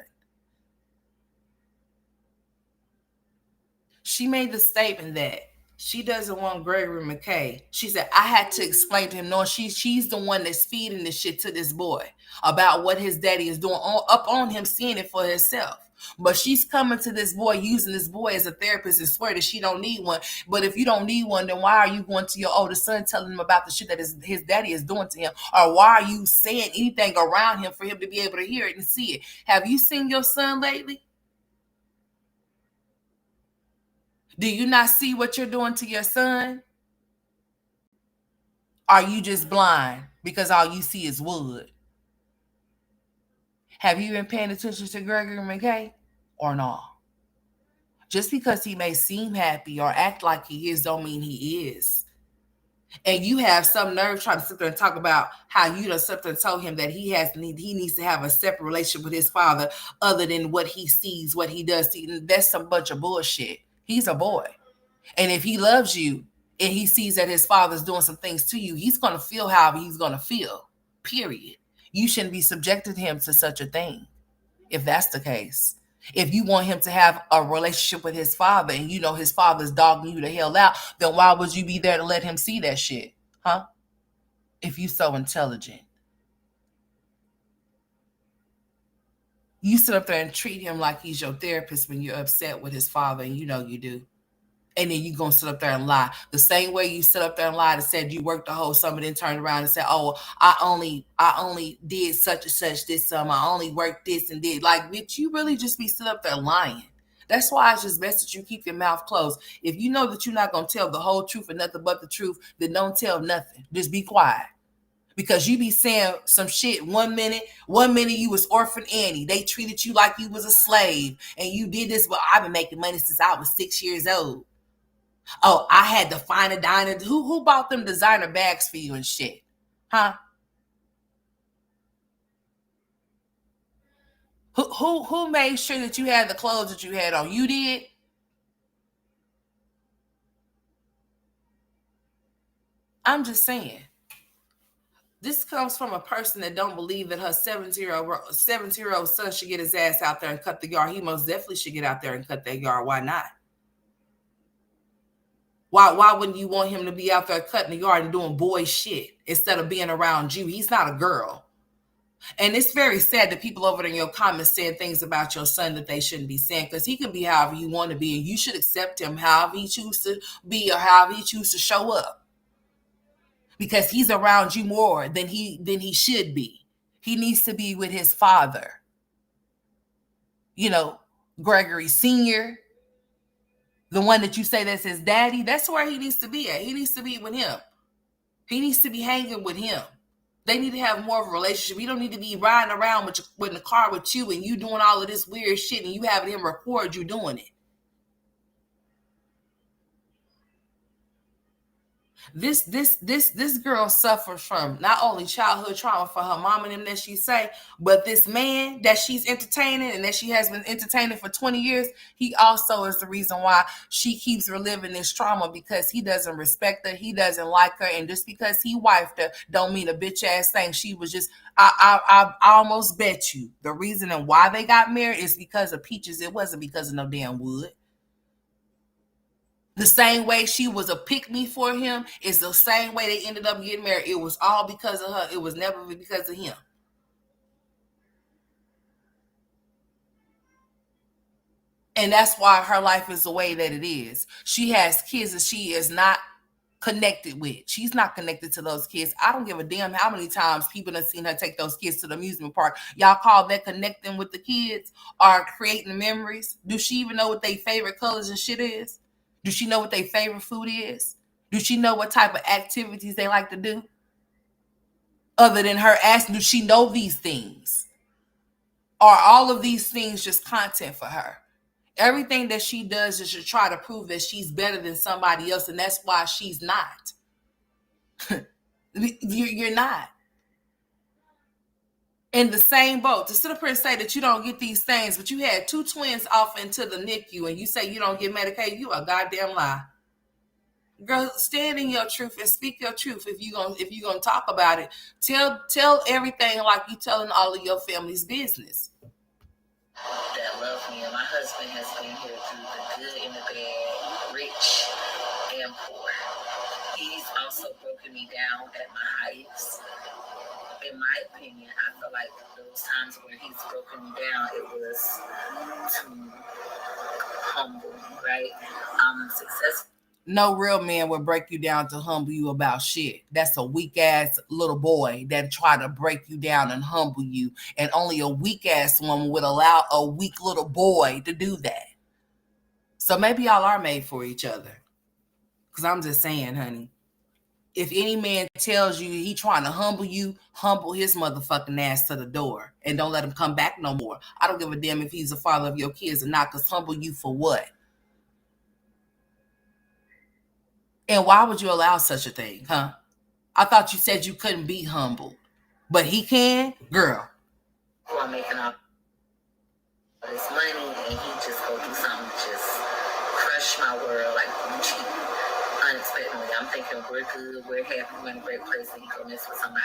S1: She made the statement that she doesn't want Gregory McKay. She said, I had to explain to him, no, she's the one that's feeding this shit to this boy about what his daddy is doing, up on him seeing it for himself. But she's coming to this boy, using this boy as a therapist, and swear that she don't need one. But if you don't need one, then why are you going to your older son telling him about the shit that his daddy is doing to him? Or why are you saying anything around him for him to be able to hear it and see it? Have you seen your son lately? Do you not see what you're doing to your son? Are you just blind because all you see is wood? Have you been paying attention to Gregory McKay or not? Just because he may seem happy or act like he is don't mean he is. And you have some nerve trying to sit there and talk about how you done sit there and told him that he needs to have a separate relationship with his father other than what he sees, what he does. That's some bunch of bullshit. He's a boy. And if he loves you and he sees that his father's doing some things to you, he's going to feel however he's going to feel, period. You shouldn't be subjecting him to such a thing if that's the case. If you want him to have a relationship with his father and you know his father's dogging you the hell out, then why would you be there to let him see that shit? Huh? If you so intelligent. You sit up there and treat him like he's your therapist when you're upset with his father, and you know you do. And then you gonna sit up there and lie. The same way you sit up there and lied and said you worked the whole summer, then turned around and said, "Oh, I only did such and such this summer. I only worked this and did." Like, bitch, you really just be sitting up there lying. That's why it's just best that you keep your mouth closed. If you know that you're not gonna tell the whole truth and nothing but the truth, then don't tell nothing. Just be quiet. Because you be saying some shit one minute you was Orphan Annie. They treated you like you was a slave and you did this, but I've been making money since I was 6 years old. Oh, I had to find a diner. Who bought them designer bags for you and shit? Huh? Who made sure that you had the clothes that you had on? You did? I'm just saying. This comes from a person that don't believe that her 17-year-old son should get his ass out there and cut the yard. He most definitely should get out there and cut that yard. Why not? Why wouldn't you want him to be out there cutting the yard and doing boy shit instead of being around you? He's not a girl. And it's very sad that people over there in your comments saying things about your son that they shouldn't be saying, because he can be however you want to be, and you should accept him however he chooses to be or however he chooses to show up. Because he's around you more than he should be. He needs to be with his father. You know, Gregory Sr., the one that you say that's his daddy, that's where he needs to be at. He needs to be with him. He needs to be hanging with him. They need to have more of a relationship. You don't need to be riding around with the car with you and you doing all of this weird shit and you having him record you doing it. This girl suffers from not only childhood trauma for her mom and them that she say, but this man that she's entertaining and that she has been entertaining for 20 years, he also is the reason why she keeps reliving this trauma, because he doesn't respect her, he doesn't like her, and just because he wifed her don't mean a bitch ass thing. She was just I almost bet you the reason and why they got married is because of peaches. It wasn't because of no damn wood. The same way she was a pick me for him, it's the same way they ended up getting married. It was all because of her. It was never because of him. And that's why her life is the way that it is. She has kids that she is not connected with. She's not connected to those kids. I don't give a damn how many times people have seen her take those kids to the amusement park. Y'all call that connecting with the kids or creating memories? Do she even know what their favorite colors and shit is? Do she know what their favorite food is? Do she know what type of activities they like to do? Other than her asking, do she know these things? Are all of these things just content for her? Everything that she does is to try to prove that she's better than somebody else, and that's why she's not. You're not in the same boat. To sit up here and say that you don't get these things, but you had two twins off into the NICU, and you say you don't get Medicaid, you a goddamn lie. Girl, stand in your truth and speak your truth. If you gonna talk about it, tell everything like you telling all of your family's business.
S2: That love me, and my husband has been here through the good and the bad, rich and poor. He's also broken me down at my highest. In my opinion, I feel like those times where he's broken me down, it was too humble, right? I'm successful.
S1: No real man would break you down to humble you about shit. That's a weak ass little boy that try to break you down and humble you. And only a weak ass woman would allow a weak little boy to do that. So maybe y'all are made for each other. Because I'm just saying, honey. If any man tells you he trying to humble you, humble his motherfucking ass to the door. And don't let him come back no more. I don't give a damn if he's the father of your kids or not. Because humble you for what? And why would you allow such a thing, huh? I thought you said you couldn't be humbled. But he can? Girl.
S2: I'm making all this money, and he just go do something to just crush my world like cheap, unexpectedly. I'm thinking we're good, we're happy, we're in a great place, and he go mess with somebody,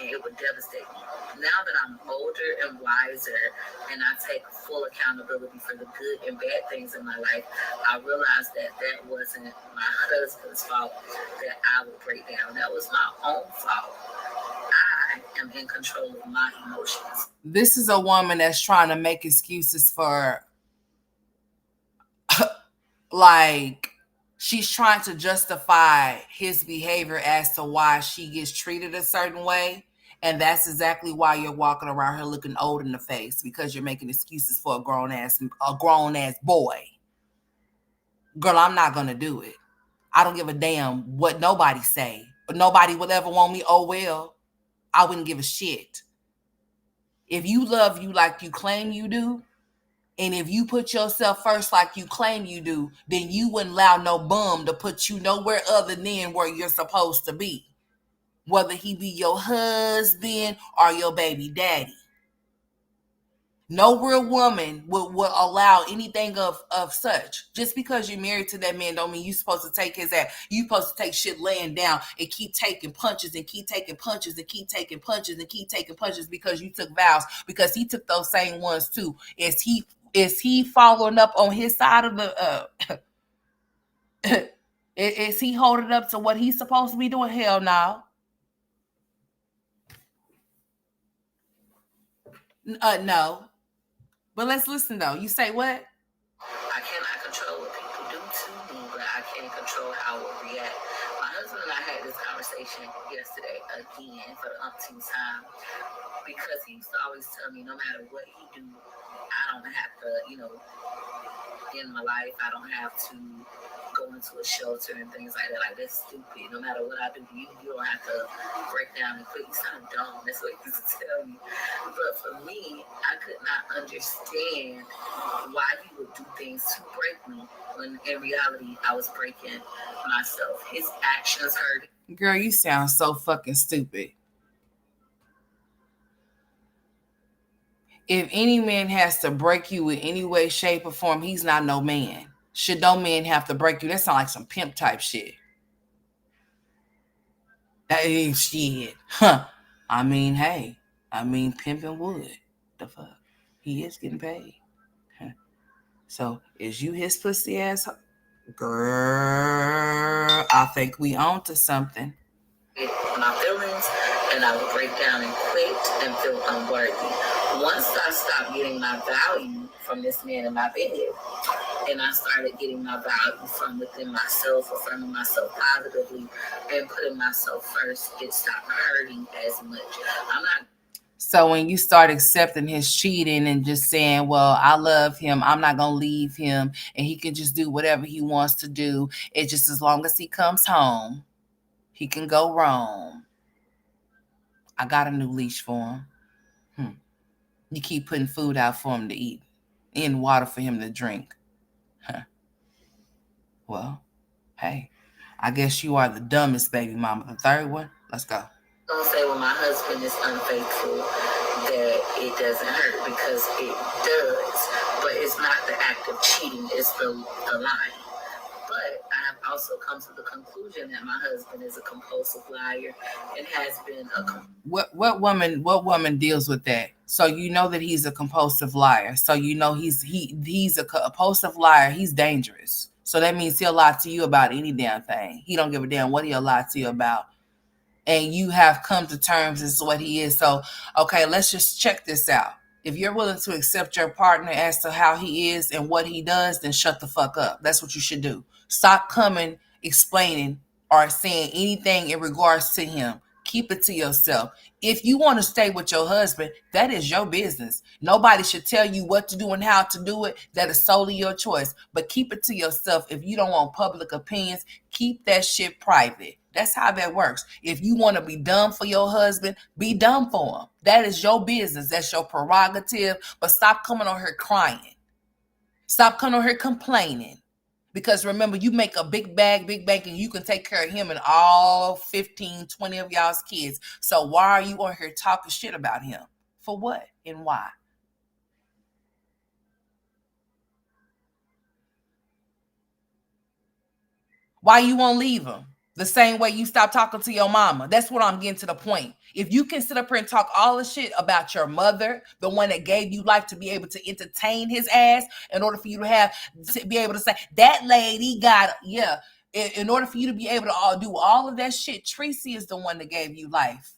S2: and it would devastate me. Now that I'm older and wiser, and I take full accountability for the good and bad things in my life, I realized that that wasn't my husband's fault that I would break down. That was my own fault. I am in control of my emotions.
S1: This is a woman that's trying to make excuses for, like, she's trying to justify his behavior as to why she gets treated a certain way. And that's exactly why you're walking around here looking old in the face, because you're making excuses for a grown ass boy. Girl, I'm not gonna do it. I don't give a damn what nobody say. But nobody will ever want me. Oh well. I wouldn't give a shit. If you love you like you claim you do, and if you put yourself first like you claim you do, then you wouldn't allow no bum to put you nowhere other than where you're supposed to be. Whether he be your husband or your baby daddy. No real woman would allow anything of such. Just because you're married to that man don't mean you're supposed to take his ass. You're supposed to take shit laying down and keep taking punches and keep taking punches and keep taking punches and keep taking punches because you took vows, because he took those same ones too. Is he following up on his side of the is he holding up to what he's supposed to be doing? Hell no. No. But let's listen though. You say what?
S2: I cannot control what people do to me, but I can control how I will react. My husband and I had this conversation yesterday again for the umpteenth time because he used to always tell me no matter what he do, I don't have to, in my life, I don't have to go into a shelter and things like that. Like, that's stupid. No matter what I do to you, you don't have to break down and quit. You sound dumb. That's what he used to tell me. But for me, I could not understand why he would do things to break me when in reality I was breaking myself. His actions hurt.
S1: Girl, you sound so fucking stupid. If any man has to break you in any way, shape, or form, he's not no man. Should no man have to break you? That sounds like some pimp type shit. That ain't shit. Huh. I mean, hey. Pimping wood. The fuck? He is getting paid. Huh. So, is you his pussy ass? Girl, I think we on to something.
S2: My feelings, and I would break down and quit and feel unworthy. Once I stopped getting my value from this man in my bed, and I started getting my value from within myself, affirming myself positively, and putting myself first, it stopped hurting as much. I'm not.
S1: So when you start accepting his cheating and just saying, well, I love him, I'm not going to leave him, and he can just do whatever he wants to do. It's just as long as he comes home, he can go roam. I got a new leash for him. You keep putting food out for him to eat and water for him to drink. Huh. Well, hey, I guess you are the dumbest baby mama. The third one, let's go.
S2: Don't say when my husband is unfaithful that it doesn't hurt, because it does. But it's not the act of cheating, it's the lying. But I have also come to the conclusion that my husband is a compulsive liar and has been a
S1: what woman deals with that? So you know that he's a compulsive liar. So you know he's a compulsive liar. He's dangerous. So that means he'll lie to you about any damn thing. He don't give a damn what he'll lie to you about. And you have come to terms as to what he is. So, okay, let's just check this out. If you're willing to accept your partner as to how he is and what he does, then shut the fuck up. That's what you should do. Stop coming, explaining, or saying anything in regards to him. Keep it to yourself. If you want to stay with your husband, that is your business. Nobody should tell you what to do and how to do it. That is solely your choice. But keep it to yourself. If you don't want public opinions, keep that shit private. That's how that works. If you want to be dumb for your husband, be dumb for him. That is your business. That's your prerogative. But stop coming on here crying. Stop coming on here complaining. Because remember, you make a big bag, and you can take care of him and all 15, 20 of y'all's kids. So why are you on here talking shit about him? For what and why? Why you won't leave him? The same way you stop talking to your mama. That's what I'm getting to the point. If you can sit up here and talk all the shit about your mother, the one that gave you life, to be able to entertain his ass, in order for you to be able to say, that lady got, yeah. In order for you to be able to do all of that shit, Tracy is the one that gave you life.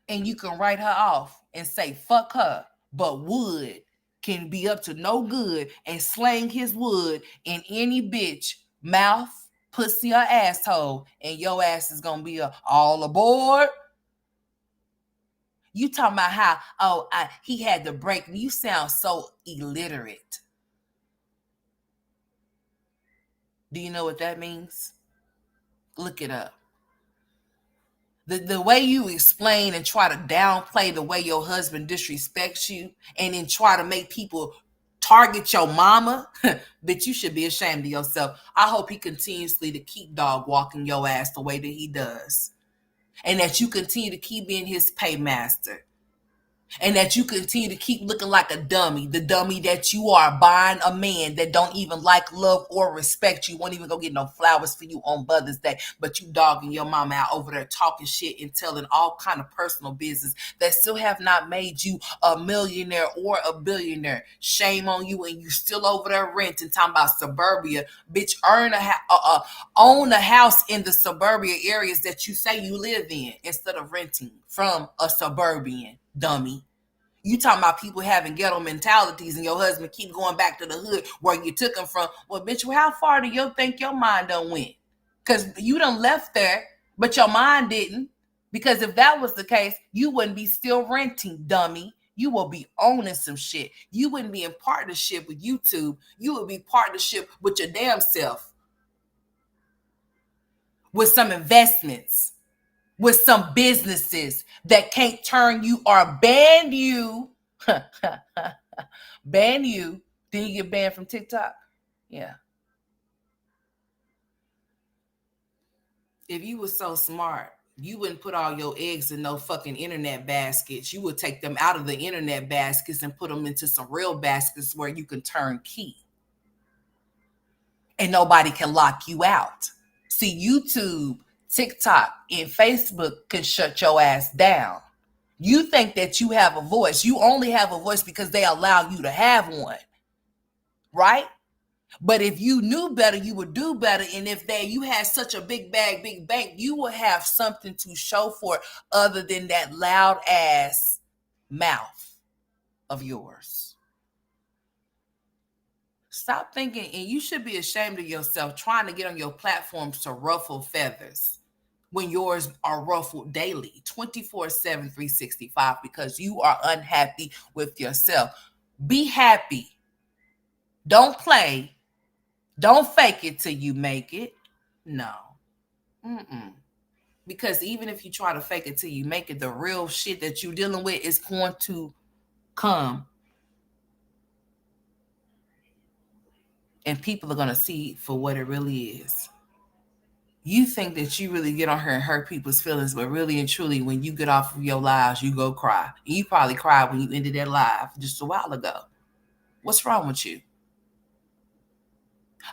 S1: and you can write her off and say fuck her, but Wood can be up to no good and slang his wood in any bitch mouth, pussy, or asshole, and your ass is gonna be all aboard. You talking about how he had to break. You sound so illiterate. Do you know what that means? Look it up. The way you explain and try to downplay the way your husband disrespects you and then try to make people target your mama, bitch, you should be ashamed of yourself. I hope he continuously to keep dog walking your ass the way that he does. And that you continue to keep being his paymaster. And that you continue to keep looking like a dummy, the dummy that you are, buying a man that don't even like, love, or respect you, won't even go get no flowers for you on Mother's Day, but you dogging your mama out over there talking shit and telling all kind of personal business that still have not made you a millionaire or a billionaire. Shame on you, and you still over there renting, talking about suburbia. Bitch, own a house in the suburbia areas that you say you live in instead of renting from a suburban, dummy. You talking about people having ghetto mentalities and your husband keep going back to the hood where you took him from. Well, bitch, how far do you think your mind done went? Because you done left there, but your mind didn't. Because if that was the case, you wouldn't be still renting, dummy. You will be owning some shit. You wouldn't be in partnership with YouTube. You would be partnership with your damn self. With some investments. With some businesses that can't turn you or ban you. Ban you. Then you get banned from TikTok. Yeah. If you were so smart, you wouldn't put all your eggs in no fucking internet baskets. You would take them out of the internet baskets and put them into some real baskets where you can turn key. And nobody can lock you out. See, YouTube, TikTok, and Facebook can shut your ass down. You think that you have a voice. You only have a voice because they allow you to have one. Right? But if you knew better, you would do better. And if you had such a big bag, big bank, you would have something to show for it other than that loud ass mouth of yours. Stop thinking, and you should be ashamed of yourself trying to get on your platforms to ruffle feathers when yours are ruffled daily, 24/7, 365, because you are unhappy with yourself. Be happy. Don't play. Don't fake it till you make it. No. Because even if you try to fake it till you make it, the real shit that you're dealing with is going to come. And people are going to see it for what it really is. You think that you really get on here and hurt people's feelings, but really and truly, when you get off of your lives, you go cry. And you probably cried when you ended that live just a while ago. What's wrong with you?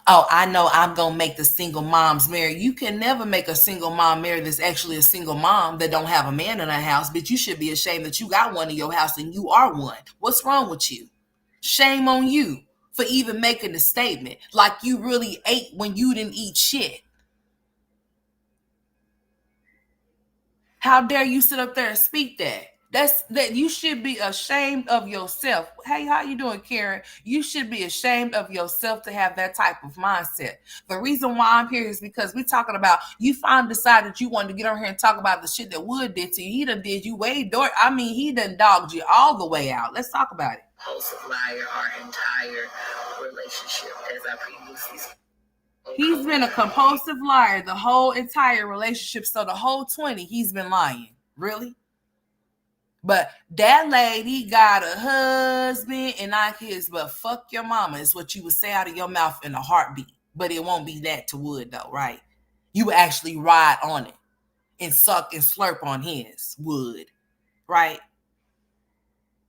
S1: Oh, I know I'm going to make the single moms marry. You can never make a single mom marry that's actually a single mom that don't have a man in her house. But you should be ashamed that you got one in your house and you are one. What's wrong with you? Shame on you for even making the statement. Like you really ate when you didn't eat shit. How dare you sit up there and speak that? That you should be ashamed of yourself. Hey, how you doing, Karen? You should be ashamed of yourself to have that type of mindset. The reason why I'm here is because we're talking about you finally decided you wanted to get on here and talk about the shit that Wood did to you. He done did you way door. I mean, he done dogged you all the way out. Let's talk about it.
S2: Compulsive liar our entire relationship, as I previously said.
S1: He's been a compulsive liar the whole entire relationship. So the whole 20, he's been lying. Really? But that lady got a husband and not his, but fuck your mama is what you would say out of your mouth in a heartbeat. But it won't be that to Wood though, right? You would actually ride on it and suck and slurp on his Wood, right?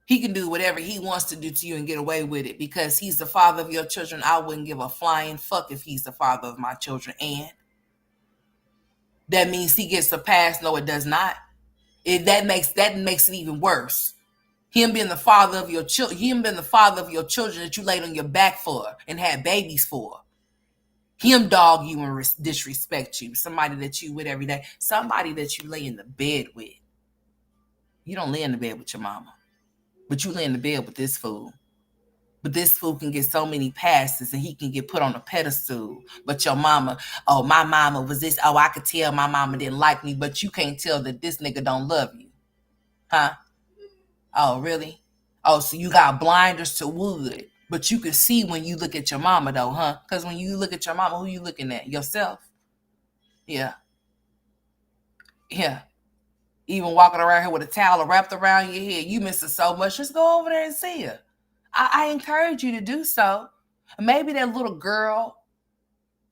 S1: He can do whatever he wants to do to you and get away with it because he's the father of your children. I wouldn't give a flying fuck if he's the father of my children. And that means he gets a pass. No, it does not. That makes it even worse. Him being the father of your children, that you laid on your back for and had babies for. Him dog you and disrespect you. Somebody that you with every day. Somebody that you lay in the bed with. You don't lay in the bed with your mama, but you lay in the bed with this fool. But this fool can get so many passes and he can get put on a pedestal. But your mama, oh, my mama was this. Oh, I could tell my mama didn't like me, but you can't tell that this nigga don't love you. Huh? Oh, really? Oh, so you got blinders to wood. But you can see when you look at your mama, though, huh? Because when you look at your mama, who you looking at? Yourself. Yeah. Yeah. Even walking around here with a towel wrapped around your head, you miss her so much. Just go over there and see her. I encourage you to do so. Maybe that little girl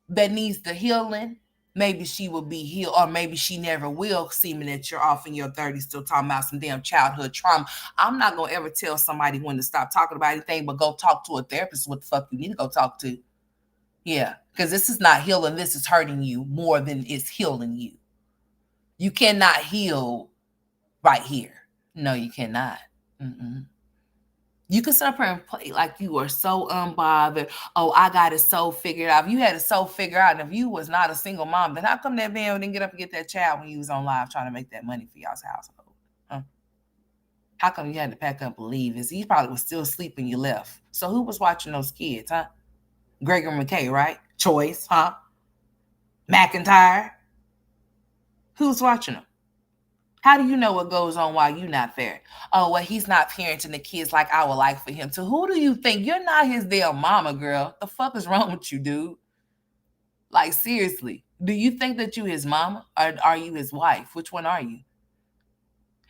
S1: that needs the healing, maybe she will be healed, or maybe she never will, seeming that you're off in your 30s still talking about some damn childhood trauma. I'm not going to ever tell somebody when to stop talking about anything, but go talk to a therapist. What the fuck you need to go talk to? Yeah, because this is not healing. This is hurting you more than it's healing you. You cannot heal right here. No, you cannot. Mm-mm. You can sit up here and play like you are so unbothered. Oh, I got it so figured out. If you had it so figured out, and if you was not a single mom, then how come that man didn't get up and get that child when you was on live trying to make that money for y'all's household? Huh? How come you had to pack up and leave? He probably was still asleep when you left. So who was watching those kids, huh? Gregory McKay, right? Choice, huh? McIntyre. Who's watching them? How do you know what goes on while you're not there? Oh, well, he's not parenting the kids like I would like for him to. Who do you think? You're not his damn mama, girl. The fuck is wrong with you, dude? Like, seriously. Do you think that you his mama or are you his wife? Which one are you?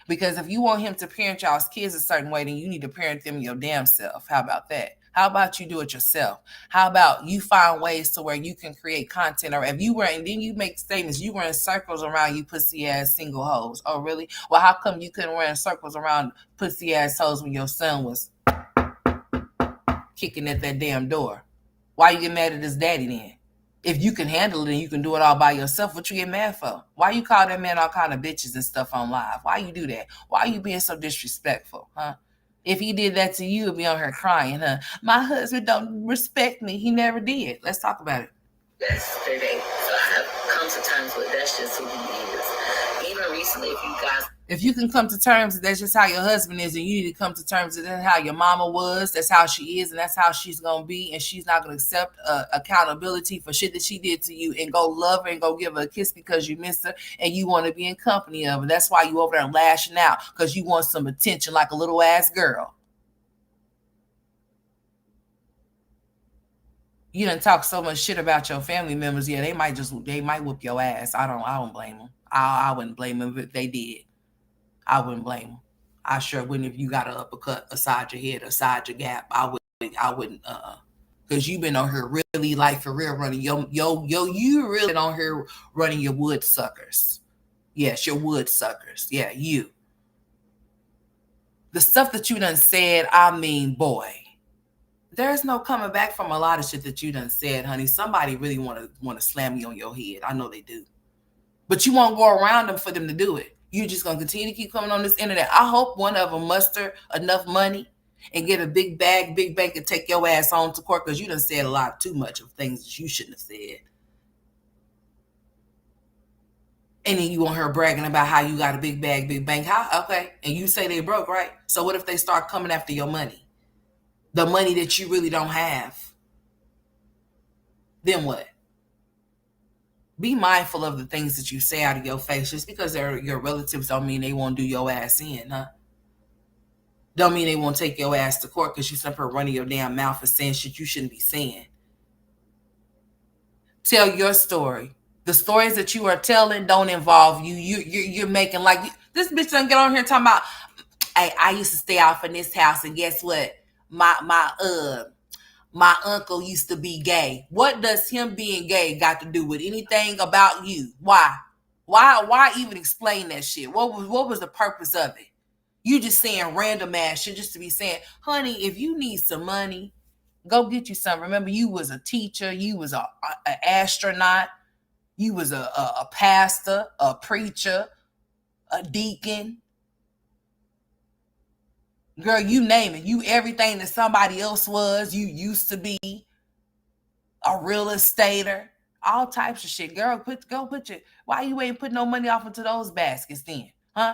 S1: Because if you want him to parent y'all's kids a certain way, then you need to parent them your damn self. How about that? How about you do it yourself? How about you find ways to where you can create content? Or if you were, and then you make statements, you were in circles around you pussy ass single hoes. Oh, really? Well, how come you couldn't run in circles around pussy ass hoes when your son was kicking at that damn door? Why you get mad at his daddy then? If you can handle it and you can do it all by yourself, what you get mad for? Why you call that man all kind of bitches and stuff on live? Why you do that? Why you being so disrespectful, huh? If he did that to you, you'd be on her crying, huh? My husband don't respect me. He never did. Let's talk about it.
S2: Yesterday, so I have come to terms with that's just who he is. Even recently,
S1: if you can come to terms that that's just how your husband is, and you need to come to terms that that's how your mama was, that's how she is, and that's how she's gonna be, and she's not gonna accept accountability for shit that she did to you, and go love her and go give her a kiss because you miss her and you want to be in company of her. That's why you over there lashing out because you want some attention like a little ass girl. You done talk so much shit about your family members. Yeah, they might whoop your ass. I don't blame them. I wouldn't blame them if they did. I wouldn't blame them. I sure wouldn't if you got an uppercut aside your head, aside your gap. I wouldn't. Because you've been on here really like for real running you really been on here running your wood suckers. Yes, your wood suckers. Yeah, you. The stuff that you done said. I mean, boy, there's no coming back from a lot of shit that you done said, honey. Somebody really want to slam you on your head. I know they do. But you won't go around them for them to do it. You're just going to continue to keep coming on this internet. I hope one of them muster enough money and get a big bag, big bank, and take your ass on to court because you done said a lot too much of things that you shouldn't have said. And then you want her bragging about how you got a big bag, big bank. How? Okay. And you say they broke, right? So what if they start coming after your money? The money that you really don't have. Then what? Be mindful of the things that you say out of your face. Just because they're your relatives don't mean they won't do your ass in, huh? Don't mean they won't take your ass to court because you simply running your damn mouth and saying shit you shouldn't be saying. Tell your story. The stories that you are telling don't involve you. You're making like this bitch doesn't get on here talking about. Hey, I used to stay off in this house, and guess what? My uncle used to be gay. What does him being gay got to do with anything about you? Why? Why even explain that shit? What was the purpose of it? You just saying random ass shit just to be saying, honey, if you need some money, go get you some. Remember, you was a teacher, you was a astronaut, you was a pastor, a preacher, a deacon. Girl, you name it. You everything that somebody else was. You used to be a real estater. All types of shit. Girl, go put your. Why you ain't put no money off into those baskets then? Huh?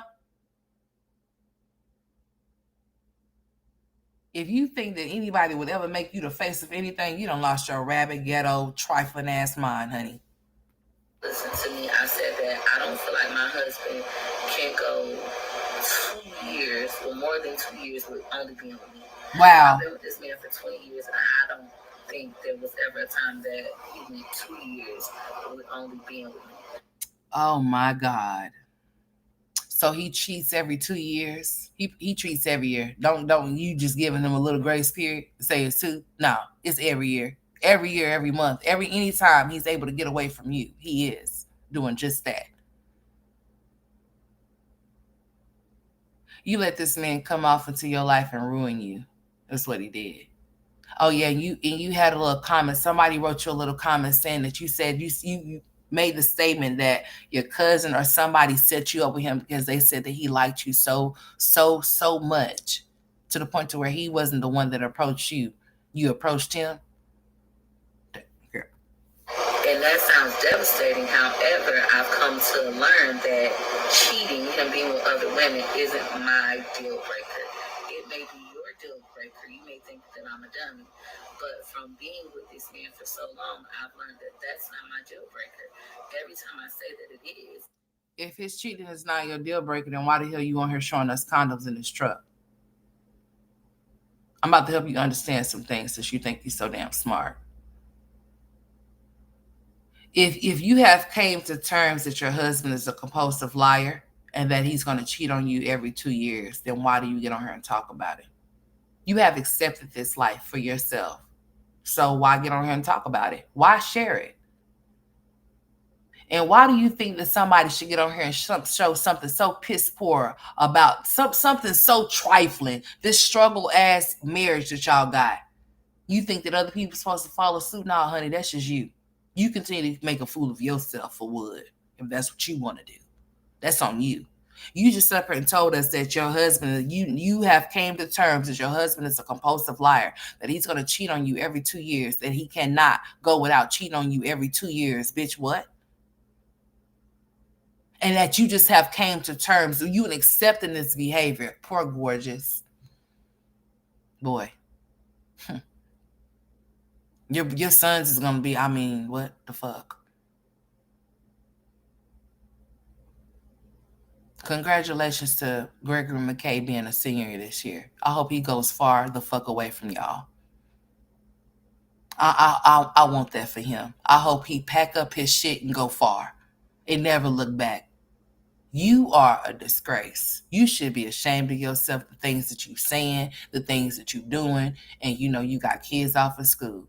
S1: If you think that anybody would ever make you the face of anything, you done lost your rabbit, ghetto, trifling ass mind, honey.
S2: Listen to me. I said that I don't feel like my husband can go 2 years or more than 2 years with only being with me. I've
S1: Wow.
S2: been with this man for 20 years, and I don't think there was ever a time that he went 2 years with only being with me.
S1: Oh my God. So he cheats every 2 years. He treats every year. Don't you just giving him a little grace period? Say it's two. No, it's every year. Every year, every month, anytime he's able to get away from you, he is doing just that. You let this man come off into your life and ruin you. That's what he did. Oh yeah, and you had a little comment. Somebody wrote you a little comment saying that you said you made the statement that your cousin or somebody set you up with him because they said that he liked you so much to the point to where he wasn't the one that approached you. You approached him.
S2: And that sounds devastating. However, I've come to learn that cheating, him being with other women, isn't my deal breaker. It may be your deal breaker. You may think that I'm a dummy. But from being with this man for so long, I've learned that that's not my deal breaker. Every time I say that it is.
S1: If his cheating is not your deal breaker, then why the hell you on here showing us condoms in his truck? I'm about to help you understand some things since you think you're so damn smart. If you have came to terms that your husband is a compulsive liar and that he's going to cheat on you every 2 years, then why do you get on here and talk about it? You have accepted this life for yourself. So why get on here and talk about it? Why share it? And why do you think that somebody should get on here and show something so piss poor about something so trifling, this struggle ass marriage that y'all got? You think that other people supposed to follow suit? No, honey, that's just you. You continue to make a fool of yourself for wood, if that's what you want to do. That's on you. You just up here and told us that your husband, you have came to terms that your husband is a compulsive liar, that he's going to cheat on you every 2 years, that he cannot go without cheating on you every 2 years. Bitch, what? And that you just have came to terms, you accepting this behavior. Poor gorgeous boy. Your sons is gonna be. I mean, what the fuck? Congratulations to Gregory McKay being a senior this year. I hope he goes far the fuck away from y'all. I want that for him. I hope he pack up his shit and go far and never look back. You are a disgrace. You should be ashamed of yourself, the things that you saying, the things that you doing, and you know you got kids off of school.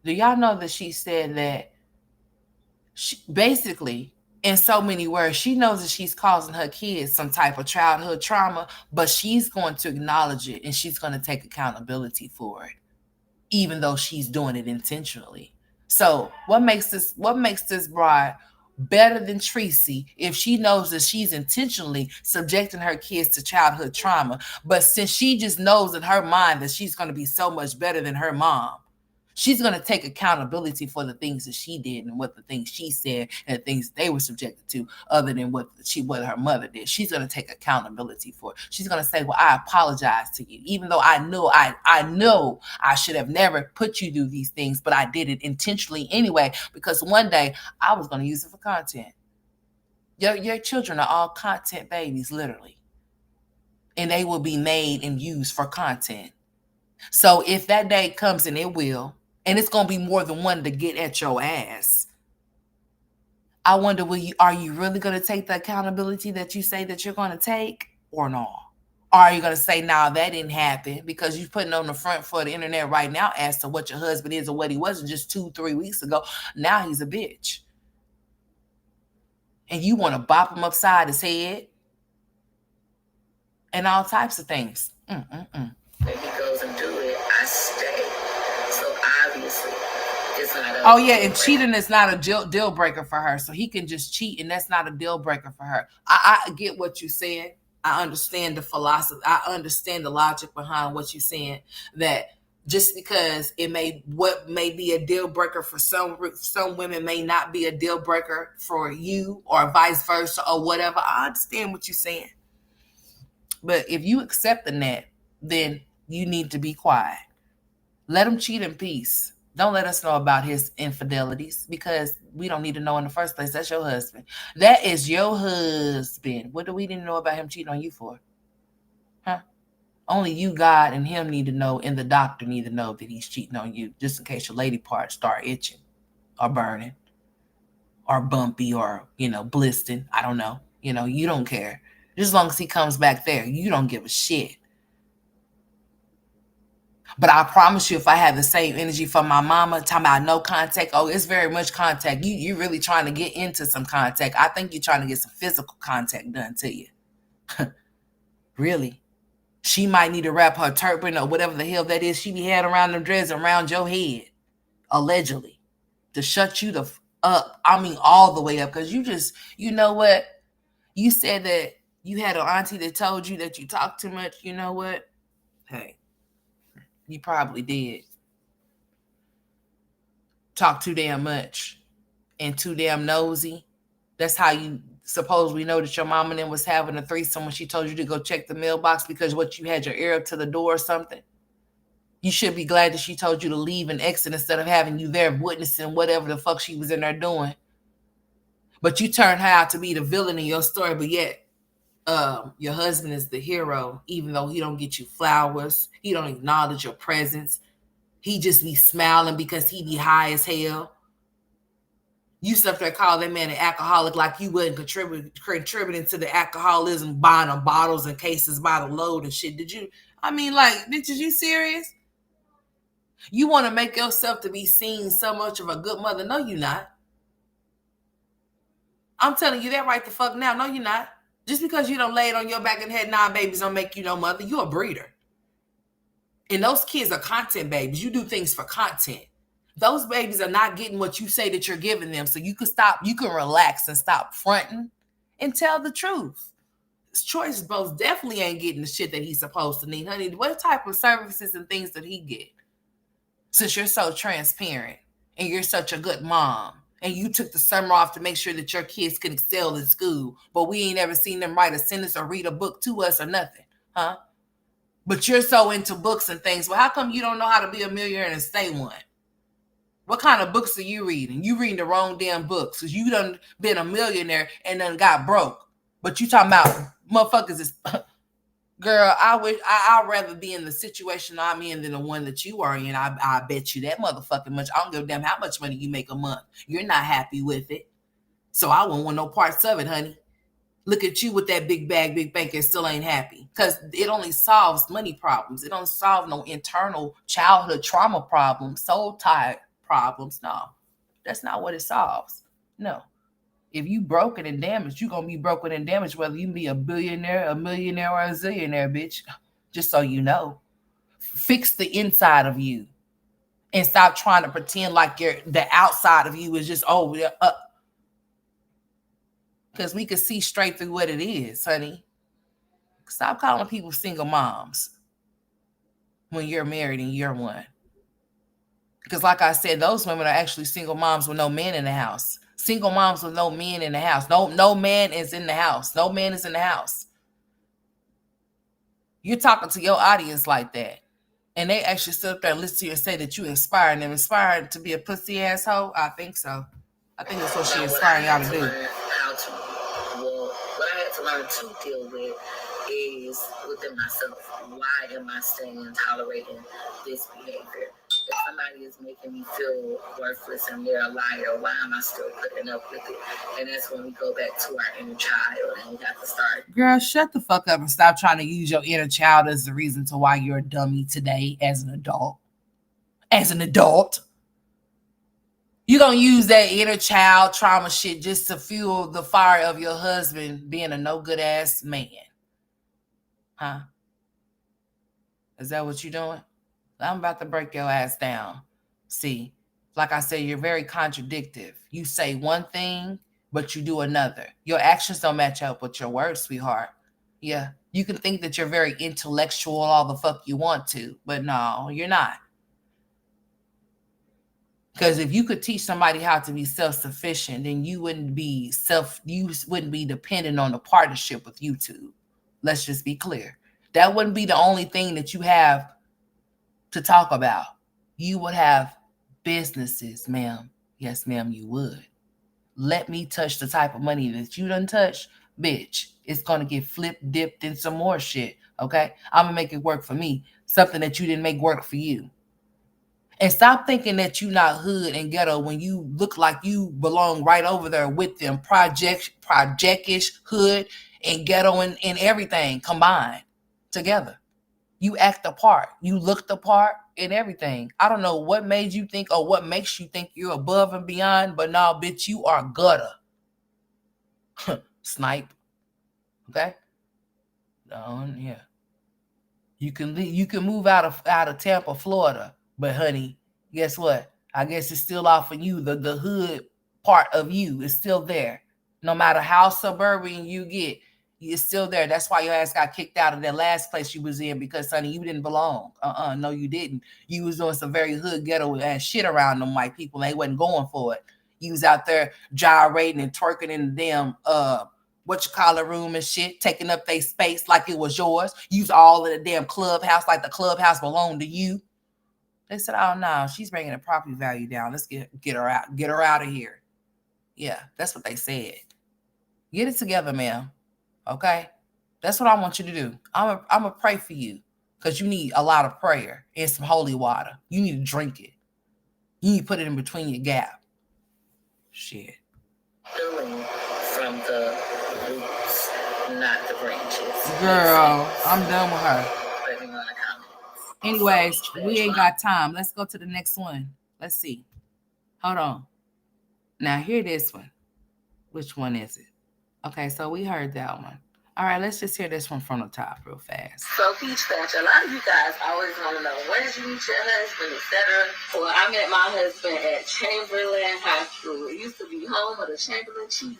S1: Do y'all know that she said that she, basically, in so many words, she knows that she's causing her kids some type of childhood trauma, but she's going to acknowledge it and she's going to take accountability for it, even though she's doing it intentionally. So what makes this bride better than Tracy if she knows that she's intentionally subjecting her kids to childhood trauma, but since she just knows in her mind that she's going to be so much better than her mom, she's going to take accountability for the things that she did and what the things she said and the things they were subjected to, other than what her mother did. She's going to take accountability for it. She's going to say, well, I apologize to you, even though I know I should have never put you through these things, but I did it intentionally anyway, because one day I was going to use it for content. Your children are all content babies, literally, and they will be made and used for content. So if that day comes, and it will, and it's gonna be more than one to get at your ass, I wonder, are you really gonna take the accountability that you say that you're gonna take, or not? Or are you gonna say, nah, that didn't happen, because you're putting on the front for the internet right now as to what your husband is or what he wasn't just 2-3 weeks ago. Now he's a bitch. And you wanna bop him upside his head and all types of things.
S2: When he goes and do it, I stay. So obviously, it's not a
S1: Oh yeah, and
S2: deal breaker.
S1: cheating is not a deal breaker for her. So he can just cheat, and that's not a deal breaker for her. I get what you're saying. I understand the philosophy. I understand the logic behind what you're saying. That just because it may what may be a deal breaker for some women may not be a deal breaker for you, or vice versa, or whatever. I understand what you're saying, but if you accepting that, then you need to be quiet. Let him cheat in peace. Don't let us know about his infidelities, because we don't need to know in the first place. That's your husband. That is your husband. What do we need to know about him cheating on you for? Huh? Only you, God, and him need to know, and the doctor need to know that he's cheating on you, just in case your lady parts start itching or burning or bumpy or, blistering. I don't know. You don't care. Just as long as he comes back there, you don't give a shit. But I promise you, if I had the same energy for my mama, talking about no contact, oh, it's very much contact. You really trying to get into some contact. I think you're trying to get some physical contact done to you. Really. She might need to wrap her turban or whatever the hell that is she be had around them dreads around your head, allegedly, to shut you the up. I mean, all the way up. Because you know what? You said that you had an auntie that told you that you talk too much. You know what? Hey, you probably did talk too damn much and too damn nosy. That's how you suppose we know that your mom and them was having a threesome when she told you to go check the mailbox because what you had your ear up to the door or something. You should be glad that she told you to leave and exit instead of having you there witnessing whatever the fuck she was in there doing. But you turned her out to be the villain in your story, but yet your husband is the hero, even though he don't get you flowers, he don't acknowledge your presence. He just be smiling because he be high as hell. You sit up there call that man an alcoholic like you wasn't contributing to the alcoholism, buying them bottles and cases by the load and shit. Did you? I mean, like, bitches, you serious? You want to make yourself to be seen so much of a good mother? No, you not. I'm telling you that right the fuck now. No, you're not. Just because you don't lay it on your back and had 9 babies don't make you no mother. You a breeder. And those kids are content babies. You do things for content. Those babies are not getting what you say that you're giving them. So you can stop, you can relax and stop fronting and tell the truth. Choice most definitely ain't getting the shit that he's supposed to need. Honey, what type of services and things did he get? Since you're so transparent and you're such a good mom and you took the summer off to make sure that your kids can excel in school, but we ain't ever seen them write a sentence or read a book to us or nothing, huh? But you're so into books and things. Well, how come you don't know how to be a millionaire and stay one? What kind of books are you reading? You reading the wrong damn books because you done been a millionaire and done got broke. But you talking about motherfuckers is girl, I'd rather be in the situation I'm in than the one that you are in. I bet you that motherfucking much. I don't give a damn how much money you make a month. You're not happy with it. So I won't want no parts of it, honey. Look at you with that big bag, big bank, and still ain't happy. Because it only solves money problems. It don't solve no internal childhood trauma problems, soul tie problems. No, that's not what it solves. No. If you broken and damaged, you're gonna be broken and damaged, whether you be a billionaire, a millionaire, or a zillionaire, bitch. Just so you know. Fix the inside of you. And stop trying to pretend like the outside of you is just, oh, because we can see straight through what it is, honey. Stop calling people single moms when you're married and you're one. Because, like I said, those women are actually single moms with no man in the house. Single moms with no men in the house. No man is in the house. No man is in the house. You're talking to your audience like that. And they actually sit up there and listen to you and say that you inspiring them. Inspired to be a pussy asshole? I think so. I think that's what she inspiring y'all to do.
S2: What I had to learn to deal with is within myself. Why am I staying and tolerating this behavior? If somebody is making me feel worthless and they're a liar, why am I still putting up with it? And that's when we go back to our inner child and we have to start.
S1: Girl, shut the fuck up and stop trying to use your inner child as the reason to why you're a dummy today as an adult. As an adult. You're going to use that inner child trauma shit just to fuel the fire of your husband being a no good ass man. Huh? Is that what you're doing? I'm about to break your ass down. See, like I said, you're very contradictive. You say one thing, but you do another. Your actions don't match up with your words, sweetheart. Yeah, you can think that you're very intellectual all the fuck you want to, but no, you're not. Because if you could teach somebody how to be self-sufficient, then you wouldn't be dependent on the partnership with YouTube. Let's just be clear. That wouldn't be the only thing that you have to talk about. You would have businesses, ma'am. Yes, ma'am, you would. Let me touch the type of money that you done touch, bitch. It's gonna get flipped, dipped in some more shit. Okay? I'm gonna make it work for me. Something that you didn't make work for you. And stop thinking that you not hood and ghetto when you look like you belong right over there with them. Projectish hood and ghetto and everything combined together. You act the part. You look the part and everything. I don't know what made you think or what makes you think you're above and beyond, but no, bitch, you are gutter. Snipe. Okay? Yeah. You can move out of Tampa, Florida, but honey, guess what? I guess it's still off of you. The hood part of you is still there. No matter how suburban you get, it's still there. That's why your ass got kicked out of that last place you was in because honey, you didn't belong. No, you didn't. You was doing some very hood ghetto ass shit around them white people. And they wasn't going for it. You was out there gyrating and twerking in the damn what you call a room and shit, taking up their space like it was yours. Use all of the damn clubhouse like the clubhouse belonged to you. They said, "Oh no, she's bringing the property value down. Let's get her out. Get her out of here." Yeah, that's what they said. Get it together, ma'am. Okay, that's what I want you to do. I'm a pray for you because you need a lot of prayer and some holy water. You need to drink it. You need to put it in between your gap. Shit.
S2: Healing from the roots, not the branches.
S1: Girl, I'm done with her. Anyways, we ain't got time. Let's go to the next one. Let's see. Hold on. Now, hear this one. Which one is it? Okay, so we heard that one. All right, let's just hear this one from the top real fast.
S2: So, Peach Thatcher, a lot of you guys always want to know, where did you meet your husband, etc. Well, I met my husband at Chamberlain High School. It used to be home of the Chamberlain Chiefs.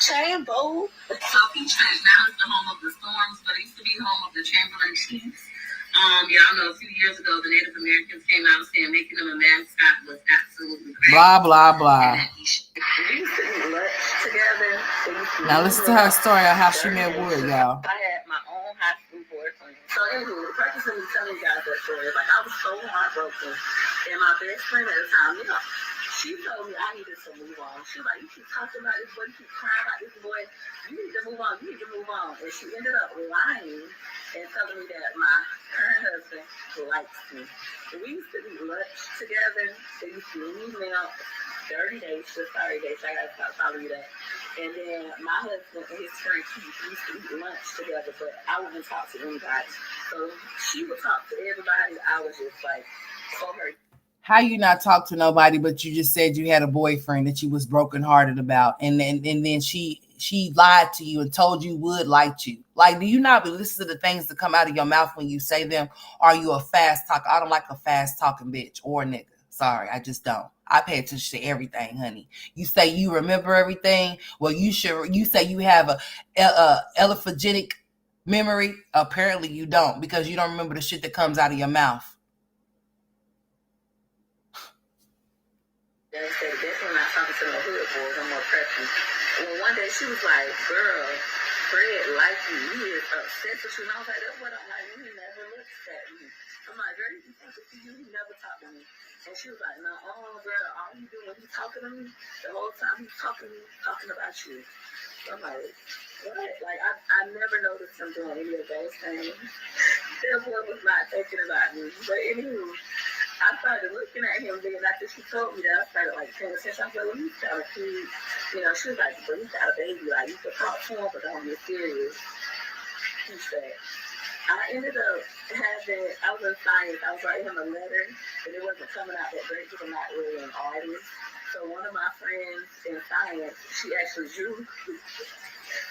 S2: Chambo. So, Peach Thatcher now is the home of the Storms, but it used to be home of the Chamberlain Chiefs. Y'all know a few years ago, the Native Americans came out saying making them a mascot was absolutely crazy.
S1: Blah, blah, blah.
S2: We used to eat lunch together.
S1: Now listen to her story on how she met Wood, y'all.
S2: I had my own high school boyfriend. So anyway, the purpose of me telling you guys that story is like I was so heartbroken. And my best friend at the time, she told me I needed to move on. She was like, you keep talking about this boy, you keep crying about this boy. You need to move on. You need to move on. And she ended up lying and telling me that my current husband likes me. We used to eat lunch together. They used to email 30 days, just 30 days. I got to follow you that. And then my husband and his friend Keith used to eat lunch together, but I wouldn't talk to anybody. So she would talk to everybody. I was just like, so her.
S1: How you not talk to nobody, but you just said you had a boyfriend that you was brokenhearted about, and then she lied to you and told you Wood liked you. Like, do you not listen to the things that come out of your mouth when you say them? Are you a fast talker? I don't like a fast talking bitch or nigga. Sorry, I just don't. I pay attention to everything, honey. You say you remember everything. Well, you should. You say you have a elephagenic memory. Apparently, you don't because you don't remember the shit that comes out of your mouth.
S2: They said, definitely not talking to no hood boys. I'm more preppy. Well, one day she was like, girl, Fred like you. He is obsessed with you. And I was like, that's what I'm like. He never looks at me. I'm like, girl, he talking to you. He never talked to me. And she was like, no, girl, all you do when he's talking to me, the whole time he's talking to me, talking about you. So I'm like, what? Like, I never noticed him doing any of those things. That boy was not thinking about me. But anywho, I started looking at him then after she told me that. I started like paying attention. I said, well, he's got a kid. She was like, but he's got a baby. Like, you can talk to him, but don't get serious. He said, I ended up I was in science. I was writing him a letter, and it wasn't coming out that great because I'm not really an artist. So one of my friends in science, she actually drew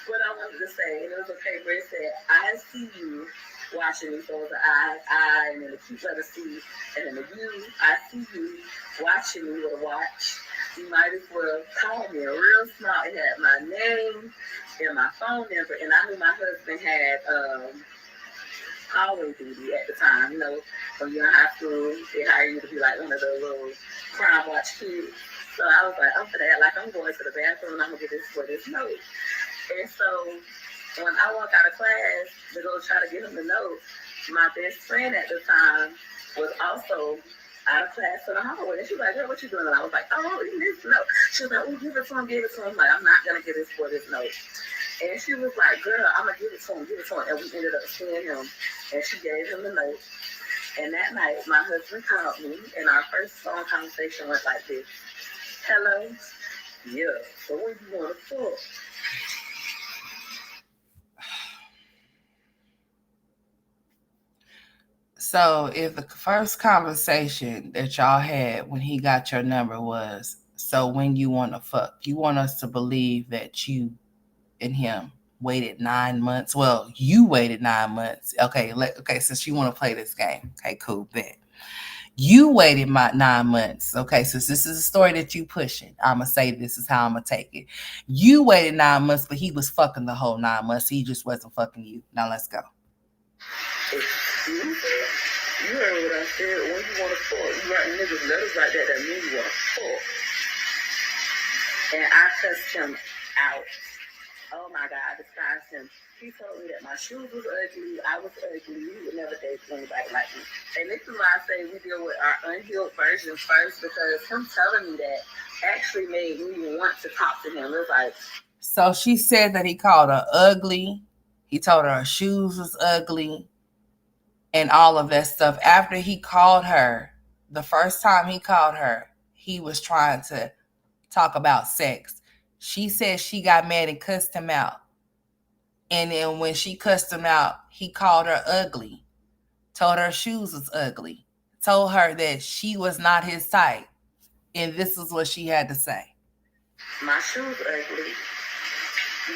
S2: what I wanted to say. And it was a paper. It said, I see you watching me. So it was an I, and then the cute letter C, and then the U, I see you watching me with a watch. You might as well call me. A real small. It had my name and my phone number, and I knew my husband had hallway duty at the time. When you're in high school, they hire you to be like one of the little crime watch kids. So I was like, I'm for that. Like, I'm going to the bathroom and I'm going to get this for this note. And so when I walk out of class to go try to get him the note, my best friend at the time was also out of class in the hallway. And she was like, girl, what you doing? And I was like, oh, he needs the note. She was like, oh, give it to him, give it to him. I'm like, I'm not going to get this for this note. And she was like, girl, I'm going to give it to him, give it to him. And we ended up seeing him. And she gave him the note. And that night, my husband called me, and our first phone conversation went like this. Hello? Yeah. So what do you want to for?
S1: So if the first conversation that y'all had when he got your number was, so when you want to fuck, you want us to believe that you and him waited 9 months. Well, you waited 9 months. Okay, okay, since you want to play this game. Okay, cool, bet. You waited my 9 months. Okay, since this is a story that you pushing, I'ma say this is how I'm gonna take it. You waited 9 months, but he was fucking the whole 9 months. He just wasn't fucking you. Now let's go.
S2: You heard what I said. When you want to fuck, you write niggas letters like that. That means you want to fuck. And I cussed him out. Oh my God, I despised him. He told me that my shoes was ugly, I was ugly, he would never date anybody like me. And this is why I say we deal with our unhealed versions first, because him telling me that actually made me want to talk to him. It was like,
S1: so she said that he called her ugly. He told her shoes was ugly and all of that stuff. After he called her, the first time he called her, he was trying to talk about sex. She said she got mad and cussed him out. And then when she cussed him out, he called her ugly, told her shoes was ugly, told her that she was not his type. And this is what she had to say.
S2: My shoes ugly.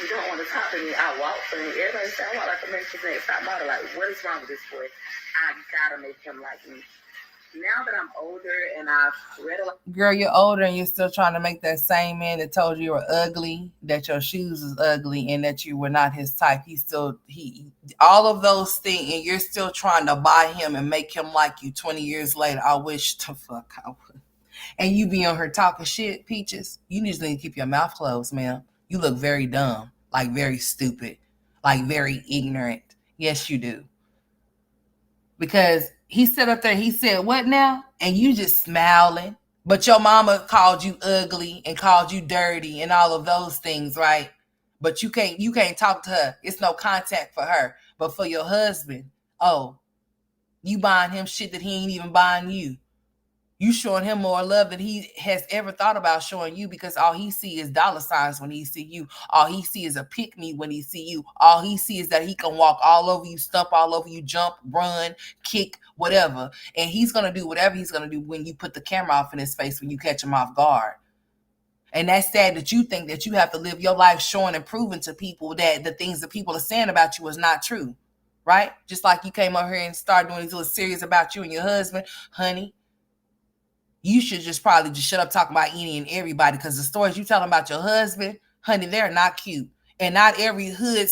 S2: You don't want to talk to me. I walk for me. Everybody say I walk like a Memphis next top model. Like, what is wrong with this boy? I gotta make him like me. Now that I'm older and I've read a lot.
S1: Girl, you're older and you're still trying to make that same man that told you were ugly, that your shoes is ugly, and that you were not his type. He all of those things, and you're still trying to buy him and make him like you 20 years later. I wish to fuck I would. And you be on her talking shit, Peaches. You just need to keep your mouth closed, ma'am. You look very dumb, like very stupid, like very ignorant. Yes, you do. Because he sat up there, he said, what now? And you just smiling. But your mama called you ugly and called you dirty and all of those things, right? But you can't talk to her. It's no contact for her. But for your husband, oh, you buying him shit that he ain't even buying you. You showing him more love than he has ever thought about showing you, because all he see is dollar signs when he see you. All he see is a pick me when he see you. All he see is that he can walk all over you, stump all over you, jump, run, kick, whatever. And he's going to do whatever he's going to do when you put the camera off in his face, when you catch him off guard. And that's sad that you think that you have to live your life showing and proving to people that the things that people are saying about you is not true. Right? Just like you came over here and started doing these little series about you and your husband, honey. You should just probably just shut up talking about any and everybody, because the stories you telling about your husband, honey, they're not cute. And not every hood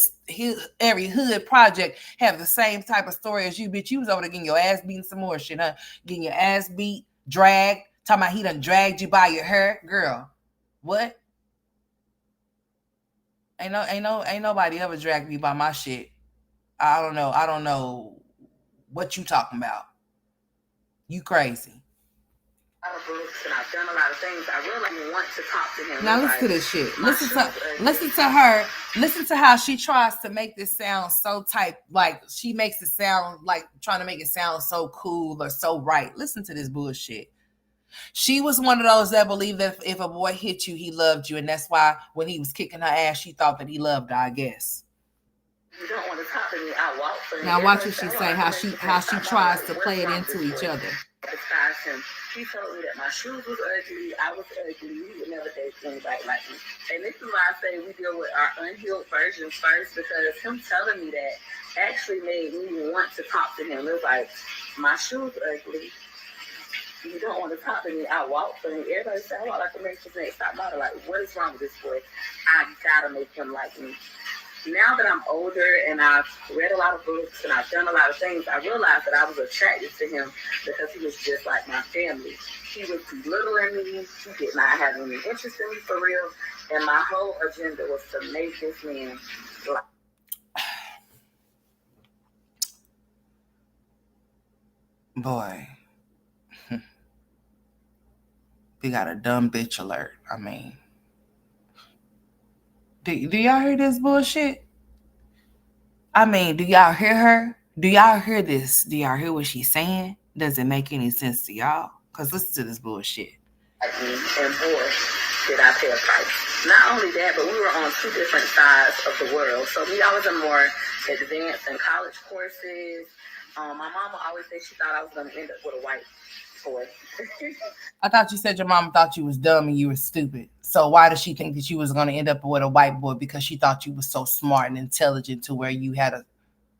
S1: project have the same type of story as you. Bitch, you was over there getting your ass beaten some more shit, huh? Getting your ass beat, dragged, talking about he done dragged you by your hair. Girl, what? Ain't nobody ever dragged me by my shit. I don't know what you talking about. You crazy.
S2: A lot of books and I've done a lot of things. I really want to talk to him.
S1: Now listen to this shit. Listen to her. Listen to how she tries to make this sound so tight. Like she makes it sound like trying to make it sound so cool or so right. Listen to this bullshit. She was one of those that believed that if a boy hit you, he loved you, and that's why when he was kicking her ass, she thought that he loved her, I guess.
S2: You don't want to talk to me. I walk for you.
S1: Now watch what she say. How she tries to play it into each other.
S2: Despise him. He told me that my shoes was ugly, I was ugly, he would never date anybody like me. And this is why I say we deal with our unhealed versions first, because him telling me that actually made me want to talk to him. It was like, my shoes ugly. You don't want to talk to me. I walk for him. Everybody say I walk like a Memphis next top model. Like, what is wrong with this boy? I gotta make him like me. Now that I'm older and I've read a lot of books and I've done a lot of things, I realized that I was attracted to him because he was just like my family. He was belittling me. He did not have any interest in me for real. And my whole agenda was to make this man like.
S1: Boy, we got a dumb bitch alert. I mean, do y'all hear this bullshit? I mean, do y'all hear her? Do y'all hear this? Do y'all hear what she's saying? Does it make any sense to y'all? Because listen to this bullshit.
S2: Me, and boy, did I pay a price. Not only that, but we were on two different sides of the world. So me, I was in more advanced and college courses. My mama always said she thought I was going to end up with a white boy.
S1: I thought you said your mom thought you was dumb and you were stupid. So why does she think that you was going to end up with a white boy? Because she thought you was so smart and intelligent to where you had a...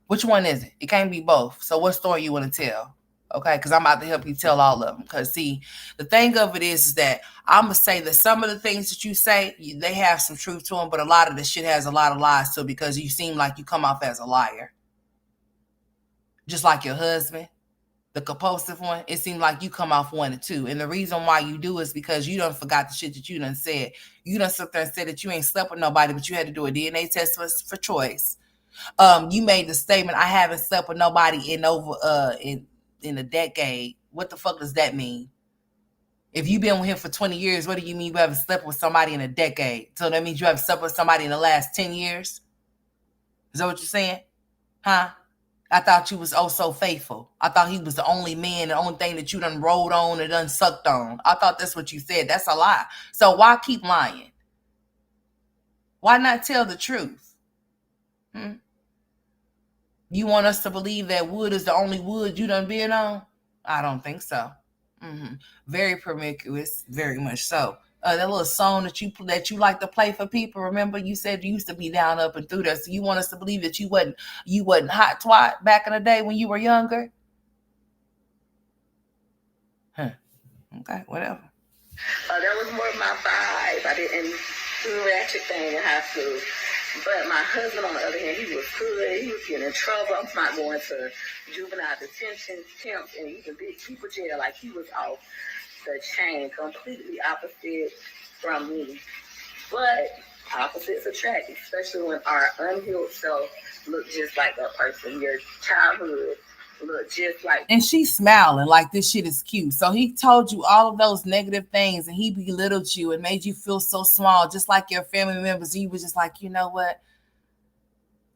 S1: Which one is it? It can't be both. So what story you want to tell? Okay, because I'm about to help you tell all of them. Because see, the thing of it is that I'm gonna say that some of the things that you say, they have some truth to them, but a lot of the shit has a lot of lies to it because you seem like you come off as a liar, just like your husband, the compulsive one. It seemed like you come off one and two, and the reason why you do is because you done forgot the shit that you done said. You done sit there and said that you ain't slept with nobody, but you had to do a DNA test for choice. You made the statement, I haven't slept with nobody in over in a decade. What the fuck does that mean? If you've been with him for 20 years, what do you mean you haven't slept with somebody in a decade? So that means you haven't slept with somebody in the last 10 years? Is that what you're saying? Huh? I thought you was oh so faithful. I thought he was the only man, the only thing that you done rolled on and done sucked on. I thought that's what you said. That's a lie. So why keep lying? Why not tell the truth? Hmm? You want us to believe that wood is the only wood you done been on? I don't think so. Very promiscuous, very much so. That little song that you like to play for people. Remember, you said you used to be down up and through there. So you want us to believe that you wasn't hot twat back in the day when you were younger? Huh. Okay, whatever.
S2: That was more my vibe. I didn't do ratchet thing in high school. But my husband, on the other hand, he was good. He was getting in trouble. I'm not going to juvenile detention camps and even big people jail. Like, he was off the chain, completely opposite from me. But opposites attract, especially when our unhealed self look just like a person. Your childhood look just like.
S1: And she's smiling like this shit is cute. So he told you all of those negative things and he belittled you and made you feel so small, just like your family members. And you was just like, you know what?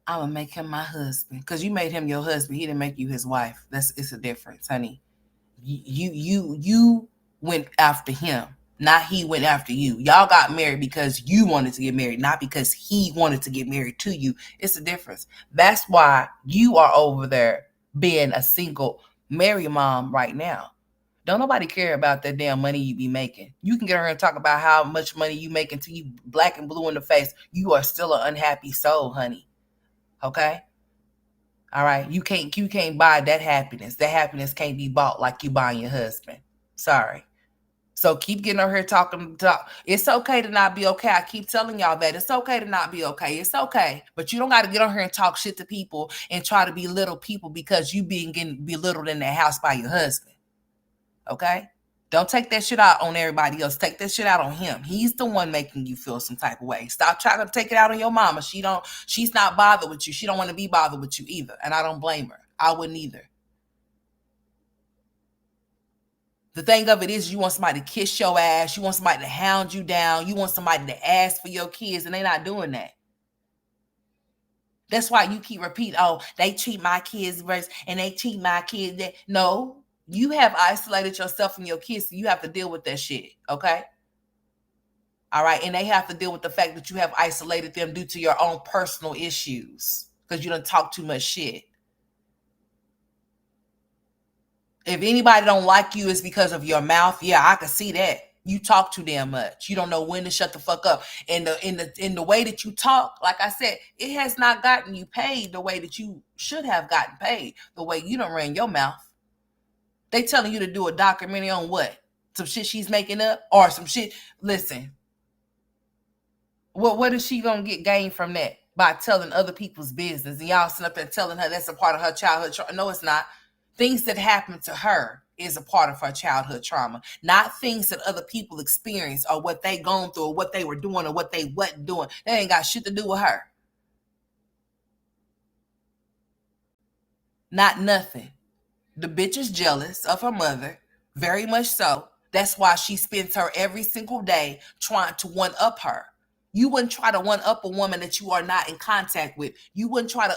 S1: I'm gonna make him my husband. Because you made him your husband. He didn't make you his wife. It's a difference, honey. You went after him, not he went after you. Y'all got married because you wanted to get married, not because he wanted to get married to you. It's a difference. That's why you are over there being a single married mom right now. Don't nobody care about that damn money you be making. You can get her and talk about how much money you make until you black and blue in the face. You are still an unhappy soul, honey. Okay? All right, you can't buy that happiness. That happiness can't be bought like you buying your husband. Sorry. So keep getting on here talking. It's okay to not be okay. I keep telling y'all that it's okay to not be okay. It's okay, but you don't got to get on here and talk shit to people and try to belittle people because you being getting belittled in that house by your husband. Okay. Don't take that shit out on everybody else. Take that shit out on him. He's the one making you feel some type of way. Stop trying to take it out on your mama. She's not bothered with you. She don't want to be bothered with you either. And I don't blame her. I wouldn't either. The thing of it is you want somebody to kiss your ass. You want somebody to hound you down. You want somebody to ask for your kids, and they're not doing that. That's why you keep repeating, oh, they treat my kids worse and they treat my kids. No, you have isolated yourself from your kids, so you have to deal with that shit, okay? All right, and they have to deal with the fact that you have isolated them due to your own personal issues because you don't talk too much shit. If anybody don't like you, it's because of your mouth. Yeah, I can see that. You talk too damn much. You don't know when to shut the fuck up. And in the way that you talk, like I said, it has not gotten you paid the way that you should have gotten paid. The way you don't ran your mouth. They telling you to do a documentary on what? Some shit she's making up or some shit. Listen, what is she gonna get gain from that? by telling other people's business. And y'all sitting up there telling her that's a part of her childhood trauma. No, it's not. Things that happened to her is a part of her childhood trauma, not things that other people experience or what they gone through or what they were doing or what they wasn't doing. That ain't got shit to do with her. Not nothing. The bitch is jealous of her mother, very much so. That's why she spends her every single day trying to one up her. You wouldn't try to one up a woman that you are not in contact with. You wouldn't try to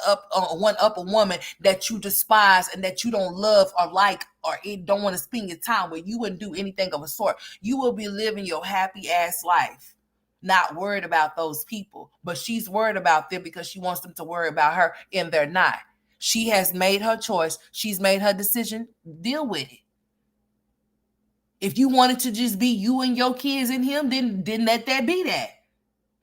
S1: one up a woman that you despise and that you don't love or like or don't want to spend your time with. You wouldn't do anything of a sort. You will be living your happy ass life, not worried about those people. But she's worried about them because she wants them to worry about her, and they're not. She has made her choice. She's made her decision. Deal with it. If you wanted to just be you and your kids and him, then let that be that.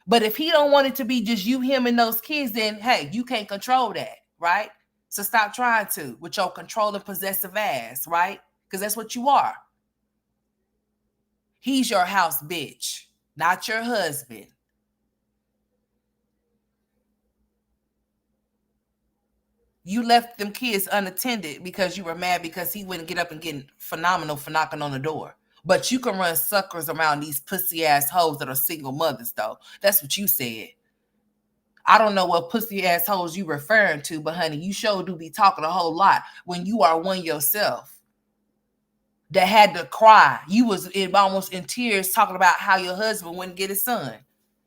S1: But if he don't want it to be just you, him, and those kids, then hey, you can't control that, right? So stop trying to with your controlling, possessive ass, right? Because that's what you are. He's your house bitch, not your husband. You left them kids unattended because you were mad because he wouldn't get up and get phenomenal for knocking on the door. But you can run suckers around these pussy ass hoes that are single mothers, though. That's what you said. I don't know what pussy ass hoes you referring to, but honey, you sure do be talking a whole lot when you are one yourself that had to cry. You was almost in tears talking about how your husband wouldn't get his son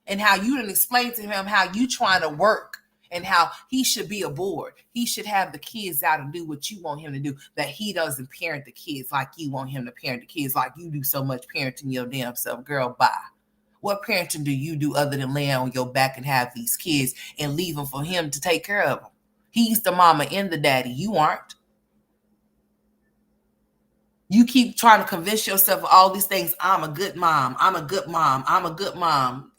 S1: and how you didn't explain to him how you trying to work and how he should be aboard. He should have the kids out and do what you want him to do, that he doesn't parent the kids like you want him to parent the kids, like you do so much parenting your damn self. Girl, bye. What parenting do you do other than lay on your back and have these kids and leave them for him to take care of them? He's the mama and the daddy. You aren't. You keep trying to convince yourself of all these things. I'm a good mom. I'm a good mom. I'm a good mom.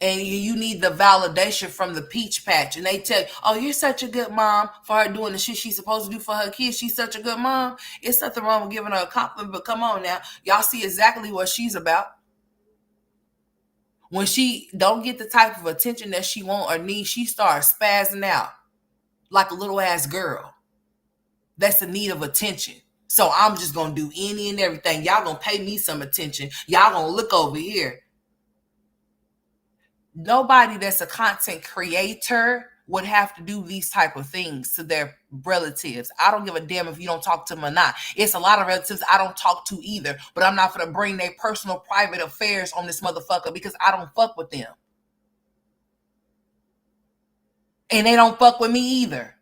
S1: And you need the validation from the peach patch. And they tell you, oh, you're such a good mom for her doing the shit she's supposed to do for her kids. She's such a good mom. It's nothing wrong with giving her a compliment, but come on now. Y'all see exactly what she's about. When she don't get the type of attention that she want or need, she starts spazzing out like a little ass girl that's in need of attention. So I'm just going to do any and everything. Y'all going to pay me some attention. Y'all going to look over here. Nobody that's a content creator would have to do these type of things to their relatives. I don't give a damn if you don't talk to them or not. It's a lot of relatives I don't talk to either, but I'm not going to bring their personal private affairs on this motherfucker because I don't fuck with them. And they don't fuck with me either.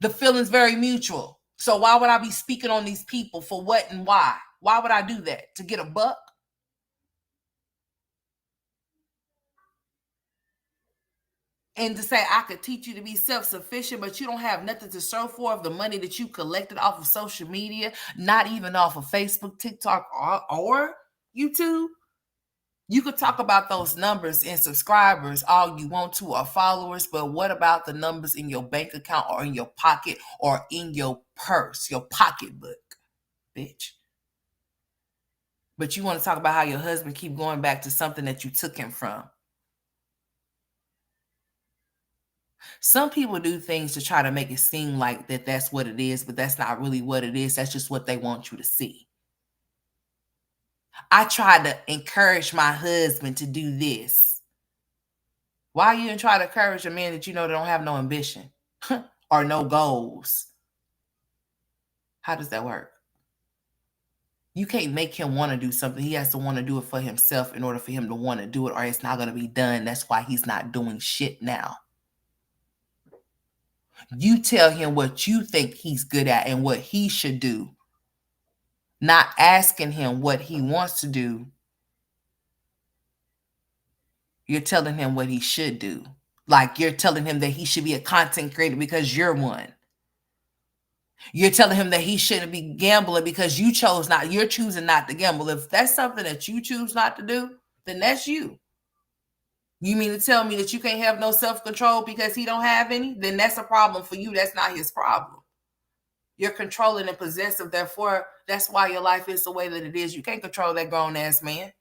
S1: The feeling's very mutual. So why would I be speaking on these people for what and why? Why would I do that? To get a buck? And to say I could teach you to be self-sufficient, but you don't have nothing to show for of the money that you collected off of social media, not even off of Facebook, TikTok, or YouTube? You could talk about those numbers in subscribers all you want to or followers, but what about the numbers in your bank account or in your pocket or in your purse, your pocketbook, bitch? But you want to talk about how your husband keep going back to something that you took him from. Some people do things to try to make it seem like that's what it is, but that's not really what it is. That's just what they want you to see. I tried to encourage my husband to do this. Why you try to encourage a man that you know don't have no ambition or no goals? How does that work? You can't make him want to do something. He has to want to do it for himself in order for him to want to do it, or it's not going to be done. That's why he's not doing shit now. You tell him what you think he's good at and what he should do, not asking him what he wants to do. You're telling him what he should do. Like you're telling him that he should be a content creator because you're one. You're telling him that he shouldn't be gambling because you're choosing not to gamble. If that's something that you choose not to do, then that's you. You mean to tell me that you can't have no self-control because he don't have any? Then that's a problem for you. That's not his problem. You're controlling and possessive. Therefore, that's why your life is the way that it is. You can't control that grown-ass man.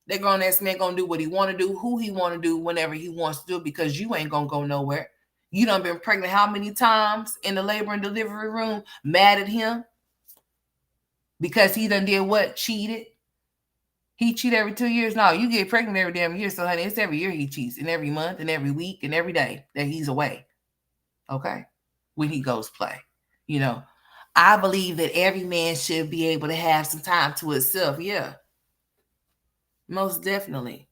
S1: That grown ass man gonna do what he want to do, who he want to do, whenever he wants to do it, because you ain't gonna go nowhere. You done been pregnant how many times in the labor and delivery room, mad at him because he done did what? Cheated. He cheat every 2 years. No, you get pregnant every damn year. So honey, it's every year he cheats, and every month, and every week, and every day that he's away. Okay, when he goes play, you know. I believe that every man should be able to have some time to himself. Yeah, most definitely.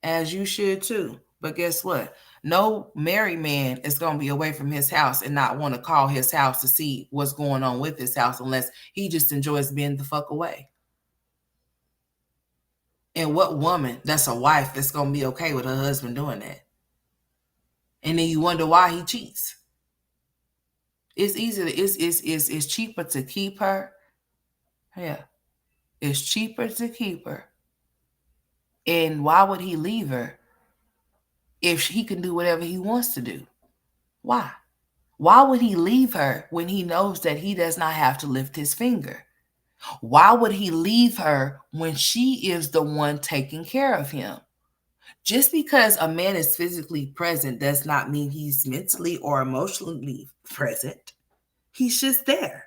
S1: As you should too. But guess what? No married man is going to be away from his house and not want to call his house to see what's going on with his house unless he just enjoys being the fuck away. And what woman that's a wife that's going to be okay with her husband doing that? And then you wonder why he cheats. It's easy. It's cheaper to keep her. Yeah, it's cheaper to keep her. And why would he leave her if he can do whatever he wants to do? Why? Why would he leave her when he knows that he does not have to lift his finger? Why would he leave her when she is the one taking care of him? Just because a man is physically present does not mean he's mentally or emotionally present. He's just there,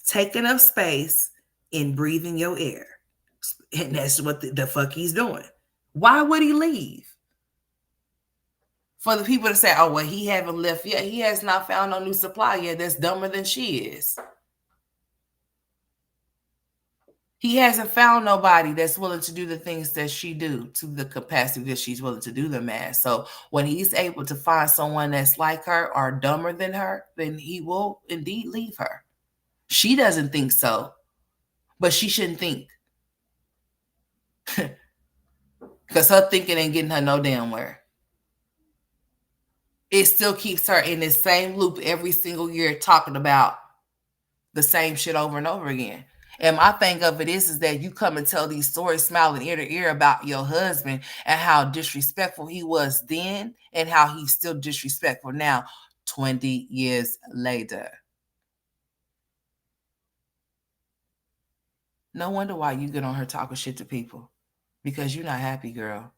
S1: taking up space and breathing your air. And that's what the fuck he's doing. Why would he leave? For the people to say, oh, well, he haven't left yet. He has not found no new supply yet. That's dumber than she is. He hasn't found nobody that's willing to do the things that she do to the capacity that she's willing to do them at. So when he's able to find someone that's like her or dumber than her, then he will indeed leave her. She doesn't think so, but she shouldn't think. Because her thinking ain't getting her no damn where. It still keeps her in this same loop every single year talking about the same shit over and over again. And my thing of it is that you come and tell these stories smiling ear to ear about your husband and how disrespectful he was then and how he's still disrespectful now, 20 years later. No wonder why you get on her talking shit to people. Because you're not happy, girl.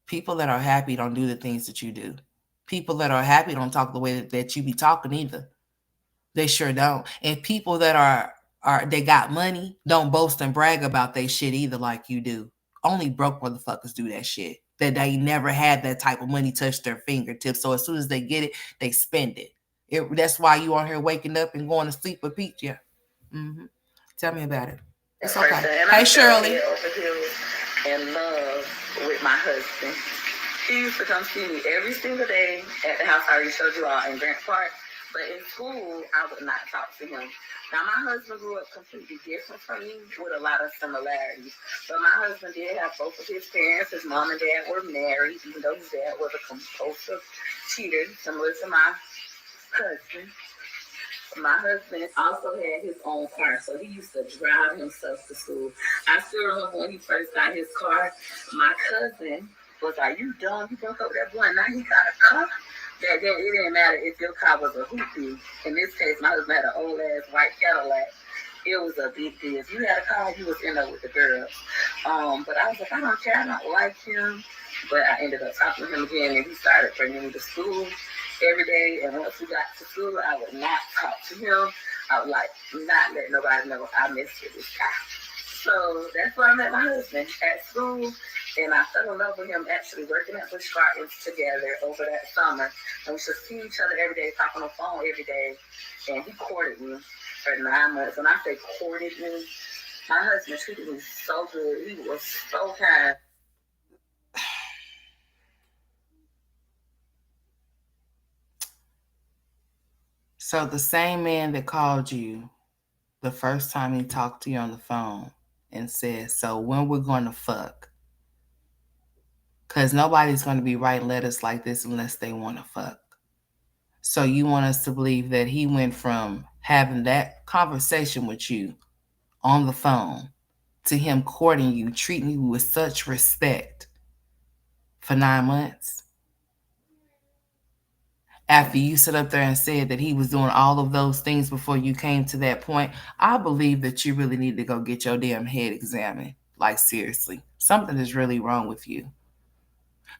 S1: People that are happy don't do the things that you do. People that are happy don't talk the way that you be talking either. They sure don't. And people that are they got money don't boast and brag about they shit either like you do. Only broke motherfuckers do that shit. That they never had that type of money touch their fingertips. So as soon as they get it, they spend it. That's why you on here waking up and going to sleep with Peach. Yeah. Mm-hmm. Tell me about it. It's okay. Hey, Shirley.
S2: Over here in love with my husband. He used to come see me every single day at the house I already showed you all in Grant Park. But in school, I would not talk to him. Now, my husband grew up completely different from me with a lot of similarities. But my husband did have both of his parents. His mom and dad were married, even though his dad was a compulsive cheater, similar to my husband. My husband also had his own car, so he used to drive himself to school. I still remember when he first got his car, my cousin was like, "You dumb, you broke up with that boy, now he got a car." That then it didn't matter if your car was a hoopty. In this case, my husband had an old ass white Cadillac. It was a big deal. If you had a car, you was in there with the girls. But I was like, I don't care, I don't like him. But I ended up talking to him again, and he started bringing me to school every day. And once we got to school, I would not talk to him. I would like not let nobody know I messed with this guy. So that's where I met my husband at school. And I fell in love with him actually working at Bush Gardens together over that summer. And we should see each other every day, talk on the phone every day. And he courted me for 9 months. When I say courted me, my husband treated me so good. He was so kind.
S1: So the same man that called you the first time he talked to you on the phone and said, so when we're going to fuck? Because nobody's going to be writing letters like this unless they want to fuck. So you want us to believe that he went from having that conversation with you on the phone to him courting you, treating you with such respect for 9 months? After you sit up there and said that he was doing all of those things before you came to that point, I believe that you really need to go get your damn head examined. Like seriously, something is really wrong with you.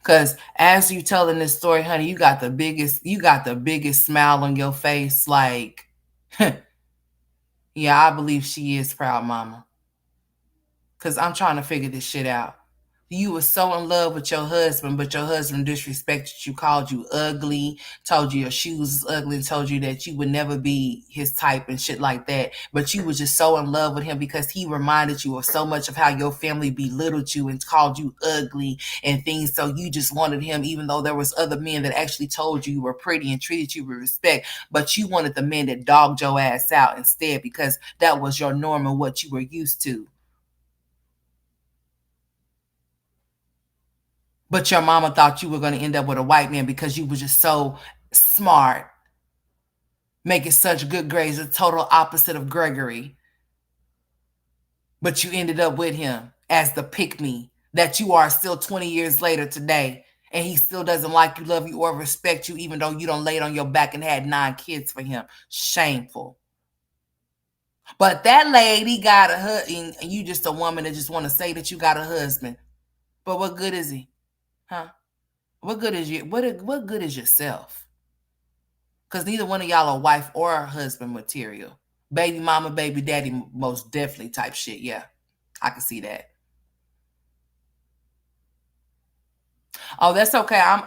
S1: Cause as you telling this story, honey, you got the biggest smile on your face. Like, yeah, I believe she is proud, mama. Cause I'm trying to figure this shit out. You were so in love with your husband, but your husband disrespected you, called you ugly, told you your shoes was ugly, and told you that you would never be his type and shit like that. But you was just so in love with him because he reminded you of so much of how your family belittled you and called you ugly and things. So you just wanted him, even though there was other men that actually told you you were pretty and treated you with respect. But you wanted the men that dogged your ass out instead because that was your norm and what you were used to. But your mama thought you were going to end up with a white man because you were just so smart, making such good grades, a total opposite of Gregory. But you ended up with him as the pick me that you are still 20 years later today. And he still doesn't like you, love you, or respect you, even though you don't laid on your back and had 9 kids for him. Shameful. But that lady got a husband, and you just a woman that just want to say that you got a husband. But what good is he? Huh? What good is you? What good is yourself? Because neither one of y'all are wife or husband material. Baby mama, baby daddy, most definitely type shit. Yeah, I can see that. Oh, that's okay. I'm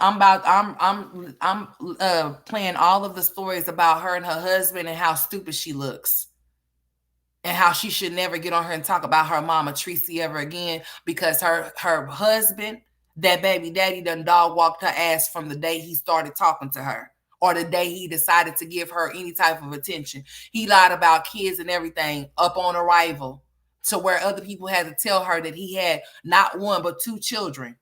S1: playing all of the stories about her and her husband and how stupid she looks. And how she should never get on her and talk about her mama Tracy ever again because her husband, that baby daddy, done dog walked her ass from the day he started talking to her or the day he decided to give her any type of attention. He lied about kids and everything up on arrival to where other people had to tell her that he had not one but 2 children.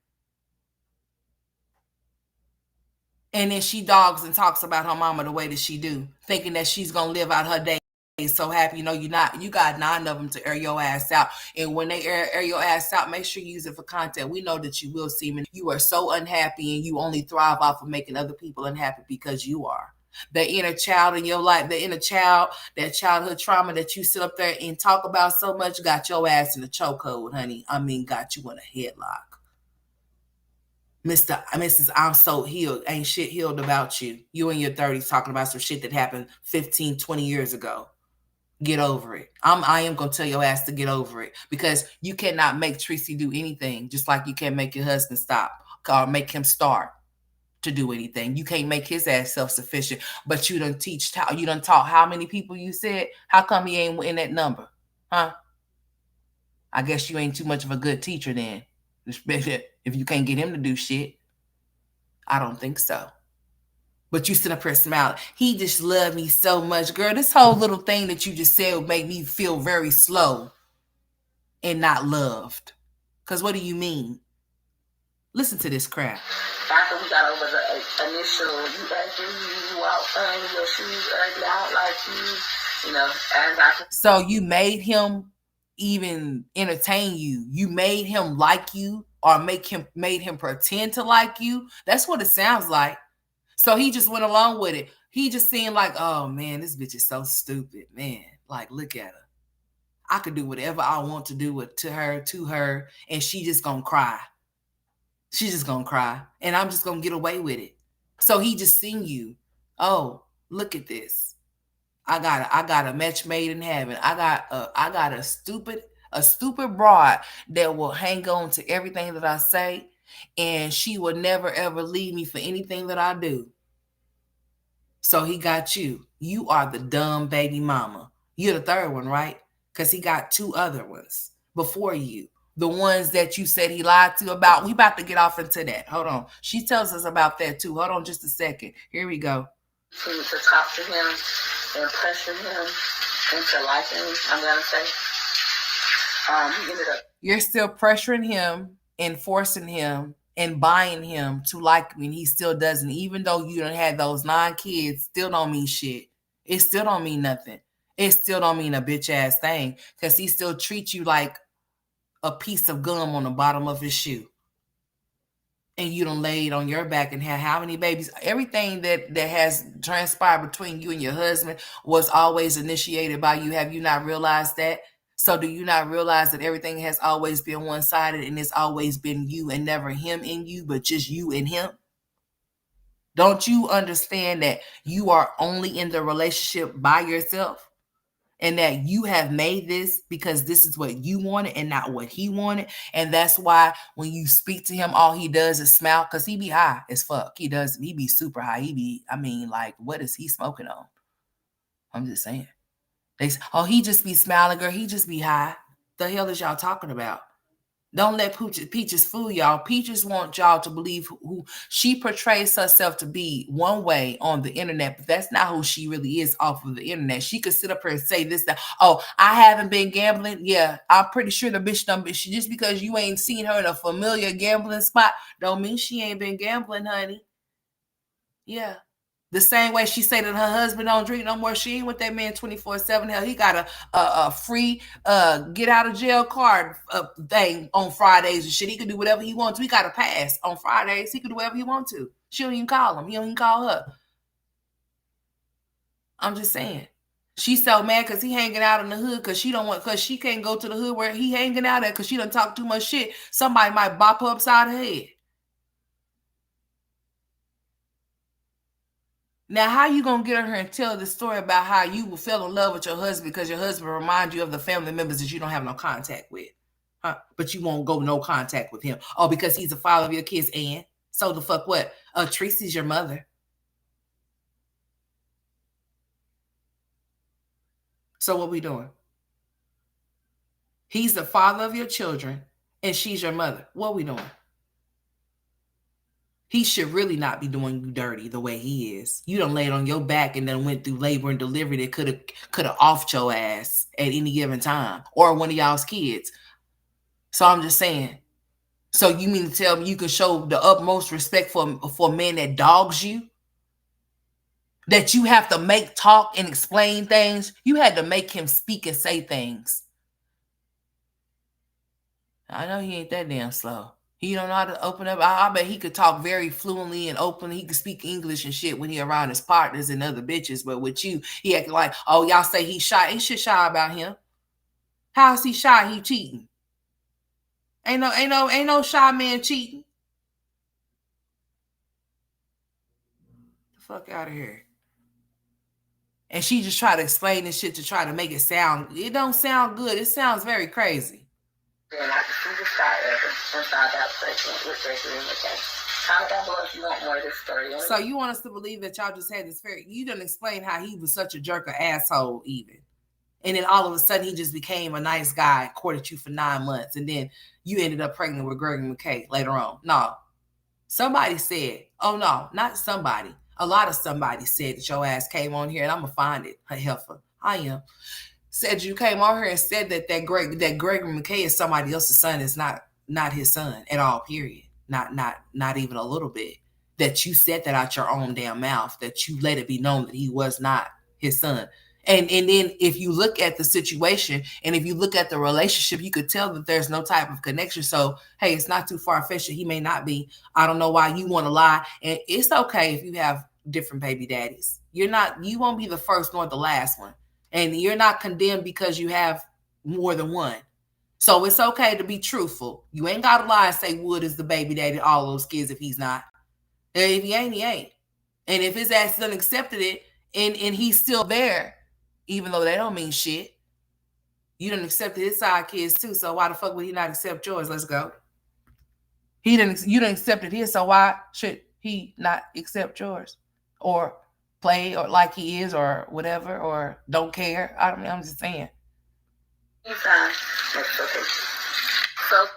S1: And then she dogs and talks about her mama the way that she do, thinking that she's gonna live out her days so happy. You know, you're not. You got 9 of them to air your ass out, and when they air your ass out, make sure you use it for content. We know that you will see me. You are so unhappy, and you only thrive off of making other people unhappy because you are. The inner child in your life, the inner child, that childhood trauma that you sit up there and talk about so much, got your ass in a chokehold, honey. I mean, got you in a headlock. Mrs. I'm so healed. Ain't shit healed about you. You in your 30s talking about some shit that happened 15, 20 years ago. Get over it. I am gonna tell your ass to get over it because you cannot make Tracy do anything, just like you can't make your husband stop or make him start to do anything. You can't make his ass self-sufficient, but you done taught how many people you said? How come he ain't in that number? Huh? I guess you ain't too much of a good teacher then. If you can't get him to do shit. I don't think so. But you sit up here smiling. He just loved me so much. Girl, this whole little thing that you just said would make me feel very slow and not loved. Because what do you mean? Listen to this crap.
S2: After we got over the initial, you ugly, you out ugly, your shoes ugly, I don't like you, as I could.
S1: So you made him even entertain you. You made him like you or made him pretend to like you. That's what it sounds like. So he just went along with it. He just seemed like, oh man, this bitch is so stupid, man. Like, look at her. I could do whatever I want to do to her, and she just gonna cry. She's just gonna cry, and I'm just gonna get away with it. So he just seen you. Oh, look at this. I got a match made in heaven. I got a stupid broad that will hang on to everything that I say, and she will never ever leave me for anything that I do. So he got you. You are the dumb baby mama. You're the third one, right? Because he got 2 other ones before you. The ones that you said he lied to about. We about to get off into that. Hold on. She tells us about that too. Hold on just a second. Here we go.
S2: To talk to him and pressure him into liking me, I'm going to say. He ended up.
S1: You're still pressuring him and forcing him and buying him to like me, and he still doesn't. Even though you done had those 9 kids, still don't mean shit. It still don't mean nothing. It still don't mean a bitch ass thing because he still treats you like a piece of gum on the bottom of his shoe. And you done laid on your back and had how many babies? Everything that has transpired between you and your husband was always initiated by you. Have you not realized that? So do you not realize that everything has always been one-sided and it's always been you and never him in you, but just you and him? Don't you understand that you are only in the relationship by yourself? And that you have made this because this is what you wanted and not what he wanted. And that's why when you speak to him, all he does is smile, because he be high as fuck. He be super high. Like, what is he smoking on? I'm just saying. He just be smiling, girl. He just be high. The hell is y'all talking about? Don't let Peaches fool y'all. Peaches want y'all to believe who she portrays herself to be one way on the internet, but that's not who she really is off of the internet. She could sit up here and say this, that, oh, I haven't been gambling. Yeah, I'm pretty sure the bitch done, just because you ain't seen her in a familiar gambling spot, don't mean she ain't been gambling, honey. Yeah. The same way she said that her husband don't drink no more. She ain't with that man 24/7. Hell, he got a free get out of jail card thing on Fridays and shit. He can do whatever he wants to. He got a pass on Fridays. He can do whatever he wants to. She don't even call him. He don't even call her. I'm just saying. She's so mad because he hanging out in the hood because she can't go to the hood where he hanging out at because she done talk too much shit. Somebody might bop her upside her head. Now, how you gonna get her and tell the story about how you fell in love with your husband because your husband reminds you of the family members that you don't have no contact with? Huh? But you won't go no contact with him. Oh, because he's the father of your kids, and so the fuck what? Tracy's your mother. So what we doing? He's the father of your children, and she's your mother. What we doing? He should really not be doing you dirty the way he is. You done laid on your back and then went through labor and delivery that could have offed your ass at any given time, or one of y'all's kids. So I'm just saying. So you mean to tell me you can show the utmost respect for a man that dogs you? That you have to make talk and explain things? You had to make him speak and say things. I know he ain't that damn slow. He don't know how to open up. I bet he could talk very fluently and openly. He could speak English and shit when he around his partners and other bitches. But with you, he acting like, oh, y'all say he's shy. Ain't shit shy about him. How is he shy? He cheating. Ain't no shy man cheating. The fuck out of here. And she just try to explain this shit to try to make it sound. It don't sound good. It sounds very crazy.
S2: And I just got once I got pregnant with Gregory and McKay. Comment down below if you want more of this story.
S1: So you want us to believe that y'all just had this very, you didn't explain how he was such a jerk or asshole even. And then all of a sudden he just became a nice guy, courted you for 9 months. And then you ended up pregnant with Gregory McKay later on. No. Somebody said, oh no, not somebody. A lot of somebody said that your ass came on here, and I'm going to find it, a heifer. I am. Said you came on here and said that Gregory McKay is somebody else's son. Is not his son at all, period. Not even a little bit. That you said that out your own damn mouth, that you let it be known that he was not his son. And then if you look at the situation and if you look at the relationship, you could tell that there's no type of connection. So, hey, it's not too far-fetched. He may not be. I don't know why you want to lie. And it's okay if you have different baby daddies. You won't be the first nor the last one. And you're not condemned because you have more than one. So it's okay to be truthful. You ain't got to lie and say Wood is the baby daddy of all those kids if he's not. And if he ain't, he ain't. And if his ass done accepted it and he's still there, even though they don't mean shit, you done accepted his side kids too. So why the fuck would he not accept yours? Let's go. You done accepted his, so why should he not accept yours? Or play or like he is or whatever, or don't care. I'm just saying.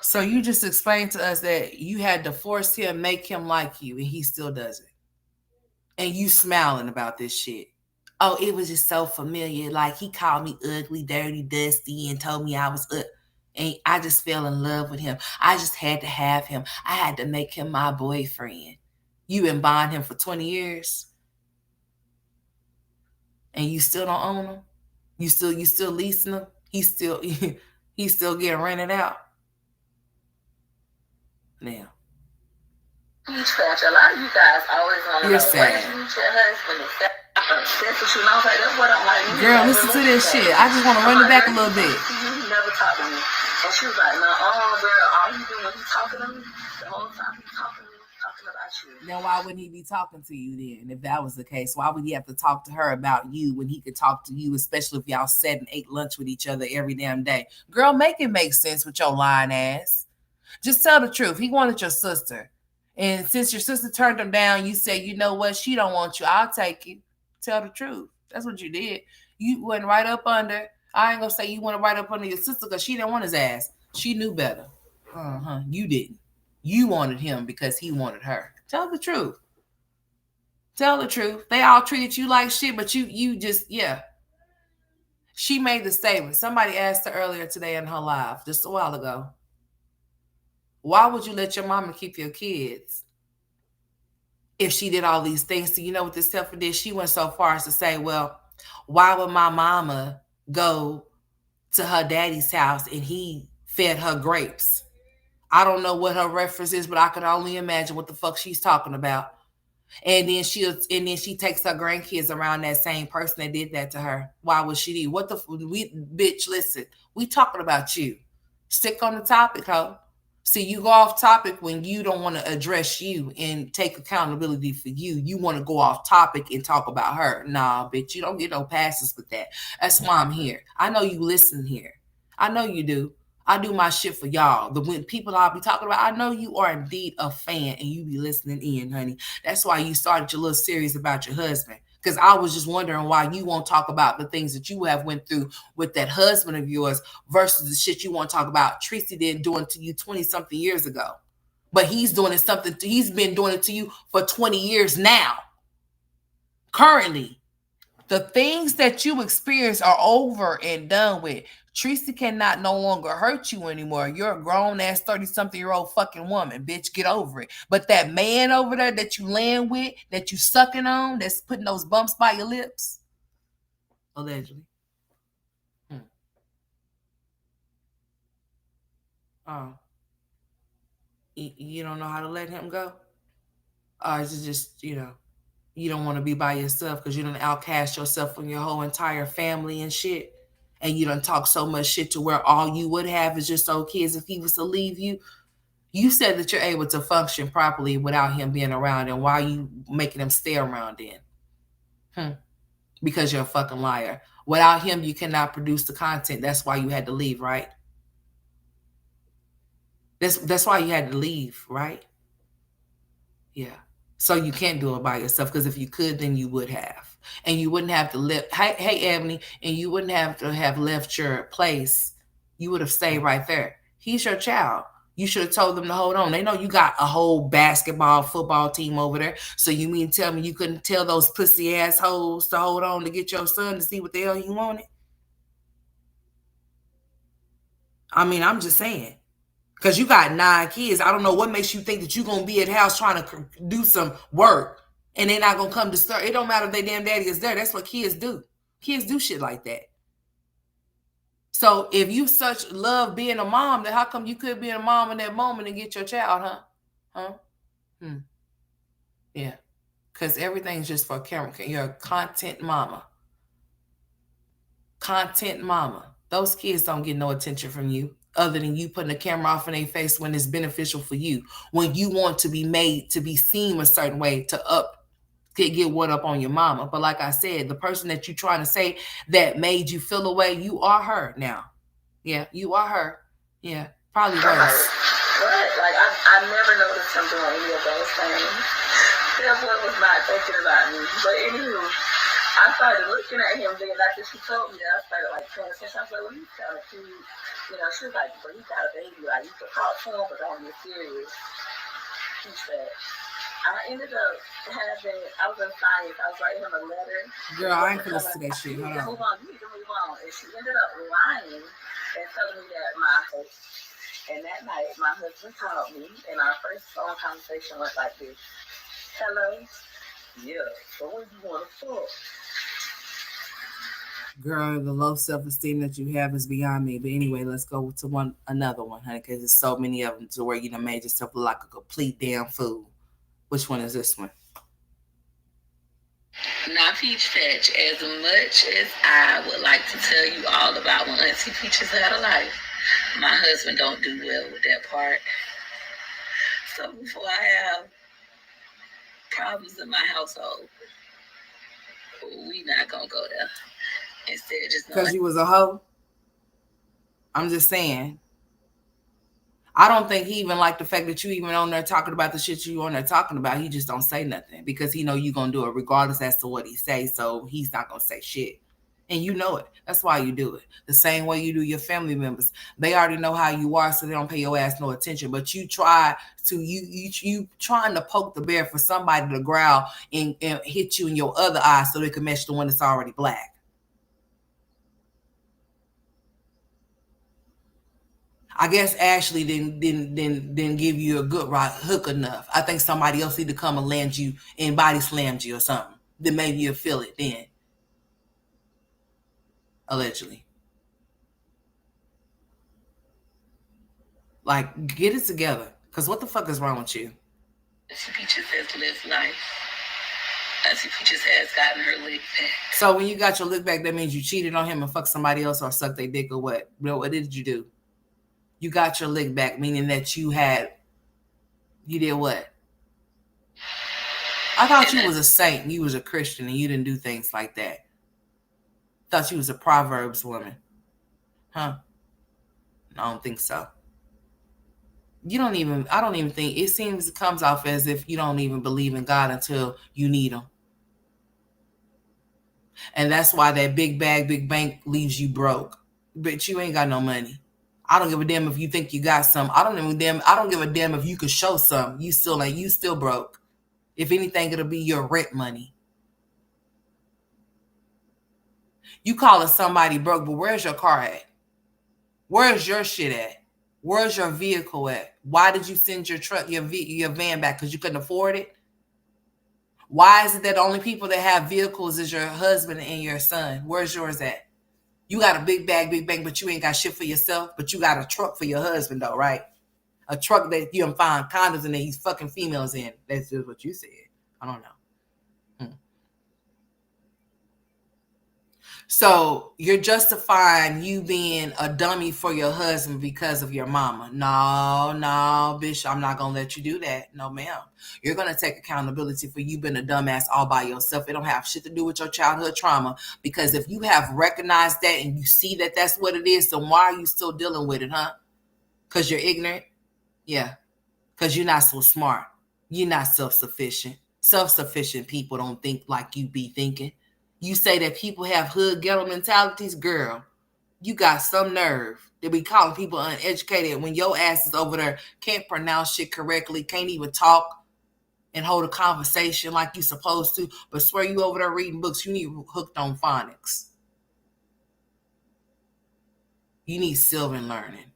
S1: So you just explained to us that you had to force him, make him like you, and he still doesn't. And you smiling about this shit. Oh, it was just so familiar. Like he called me ugly, dirty, dusty, and told me I was and I just fell in love with him. I just had to have him. I had to make him my boyfriend. You been buying him for 20 years. And you still don't own him? You still leasing him? He's still getting rented out. Now.
S2: A lot of you guys always want to know where did you meet your husband?
S1: Girl, listen to this shit. I just want to run it back a little bit.
S2: never talk to me. And she was like, no, girl, all you doing when he talking to me, the whole time he talking to me, talking about you.
S1: Then why wouldn't he be talking to you then? If that was the case, why would he have to talk to her about you when he could talk to you, especially if y'all sat and ate lunch with each other every damn day? Girl, make it make sense with your lying ass. Just tell the truth. He wanted your sister. And since your sister turned him down, you say, you know what? She don't want you. I'll take you. Tell the truth. That's what you did. You went right up under. I ain't gonna say you went right up under your sister because she didn't want his ass. She knew better. You didn't. You wanted him because he wanted her. Tell the truth. Tell the truth. They all treated you like shit, but you just, yeah. She made the statement. Somebody asked her earlier today in her live, just a while ago, why would you let your mama keep your kids if she did all these things? So you know what this heifer did? She went so far as to say, well, why would my mama go to her daddy's house and he fed her grapes? I don't know what her reference is, but I can only imagine what the fuck she's talking about. And then she takes her grandkids around that same person that did that to her. Why would she do? What the bitch? Listen, we talking about you. Stick on the topic, ho. See, you go off topic when you don't want to address you and take accountability for you. You want to go off topic and talk about her. Nah, bitch, you don't get no passes with that. That's why I'm here. I know you listen here. I know you do. I do my shit for y'all. The when people I'll be talking about, I know you are indeed a fan and you be listening in, honey. That's why you started your little series about your husband. Because I was just wondering why you won't talk about the things that you have went through with that husband of yours versus the shit you want to talk about Tracy did doing to you 20 something years ago. But he's doing it something, he's been doing it to you for 20 years now. Currently. The things that you experience are over and done with. Tracy cannot no longer hurt you anymore. You're a grown ass 30-something-year-old fucking woman. Bitch, get over it. But that man over there that you laying with, that you sucking on, that's putting those bumps by your lips, allegedly. Oh, you don't know how to let him go? Or is it just, you don't want to be by yourself because you don't outcast yourself from your whole entire family and shit? And you don't talk so much shit to where all you would have is just old kids if he was to leave you. You said that you're able to function properly without him being around, and why are you making him stay around then? Because you're a fucking liar. Without him, you cannot produce the content. That's why you had to leave, right? That's why you had to leave, right? Yeah. So you can't do it by yourself, because if you could, then you would have. And you wouldn't have to live. Hey, Ebony, and you wouldn't have to have left your place. You would have stayed right there. He's your child. You should have told them to hold on. They know you got a whole basketball, football team over there. So you mean tell me you couldn't tell those pussy assholes to hold on to get your son to see what the hell he wanted? I mean, I'm just saying. Because you got 9 kids. I don't know what makes you think that you're going to be at the house trying to do some work and they're not going to come to start. It don't matter if their damn daddy is there. That's what kids do. Kids do shit like that. So if you such love being a mom, then how come you could be a mom in that moment and get your child, huh? Yeah. Because everything's just for camera. You're a content mama. Content mama. Those kids don't get no attention from you other than you putting the camera off in their face when it's beneficial for you. When you want to be made to be seen a certain way to get what up on your mama. But like I said, the person that you trying to say that made you feel away, you are her now. Yeah, you are her. Yeah, probably worse.
S2: But like I never noticed him doing any of those things. That boy was not thinking about me. But anywho, I started looking at him then after she told me that. I started like paying attention. I was like, well, he's kind of cute. She was like, but he got a baby. Like, you could talk to him, but don't get serious. He said, I ended up I was in science. I was writing him a letter.
S1: Girl, I ain't gonna listen to that shit. Hold on.
S2: Move on. You need to move on. And she ended up lying and telling me that and that night, my husband called me, and our first phone conversation went like this. Hello? Yeah. So when you want to talk?
S1: Girl, the low self-esteem that you have is beyond me. But anyway, let's go to another one, honey, because there's so many of them to where you done made yourself look like a complete damn fool. Which one is this one?
S2: Now, Peach Fetch, as much as I would like to tell you all about when Auntie Peaches had a life, my husband don't do well with that part. So before I have problems in my household, we not gonna go there. Instead, just
S1: Because
S2: knowing.
S1: you was a hoe? I'm just saying. I don't think he even liked the fact that you even on there talking about the shit you on there talking about. He just don't say nothing because he know you gonna do it regardless as to what he say. So he's not gonna say shit, and you know it. That's why you do it the same way you do your family members. They already know how you are, so they don't pay your ass no attention. But you try to you trying to poke the bear for somebody to growl and hit you in your other eye so they can match the one that's already black. I guess Ashley didn't give you a good right hook enough. I think somebody else need to come and land you and body slammed you or something. Then maybe you'll feel it then. Allegedly. Like, get it together. Cause what the fuck is wrong with you?
S2: Auntie Peaches has lived life. Auntie Peaches has gotten her lick back.
S1: So when you got your lick back, that means you cheated on him and fucked somebody else or sucked their dick or what? What did you do? You got your lick back, meaning that you did what? I thought you was a saint and you was a Christian and you didn't do things like that. Thought you was a Proverbs woman. Huh? I don't think so. I don't even think, it comes off as if you don't even believe in God until you need him. And that's why that big bag, big bank leaves you broke. But you ain't got no money. I don't give a damn if you think you got some. I don't give a damn if you could show some. You still broke. If anything, it'll be your rent money. You calling somebody broke, but where's your car at? Where's your shit at? Where's your vehicle at? Why did you send your van back? Because you couldn't afford it? Why is it that the only people that have vehicles is your husband and your son? Where's yours at? You got a big bag, big bank, but you ain't got shit for yourself. But you got a truck for your husband, though, right? A truck that you can find condoms in that he's fucking females in. That's just what you said. I don't know. So you're justifying you being a dummy for your husband because of your mama. No, bitch, I'm not going to let you do that. No, ma'am. You're going to take accountability for you being a dumbass all by yourself. It don't have shit to do with your childhood trauma, because if you have recognized that and you see that that's what it is, then why are you still dealing with it, huh? Because you're ignorant? Yeah. Because you're not so smart. You're not self-sufficient. Self-sufficient people don't think like you be thinking. You say that people have hood ghetto mentalities, girl. You got some nerve. They be calling people uneducated when your ass is over there, can't pronounce shit correctly, can't even talk and hold a conversation like you supposed to, but swear you over there reading books. You need hooked on phonics. You need Sylvan learning.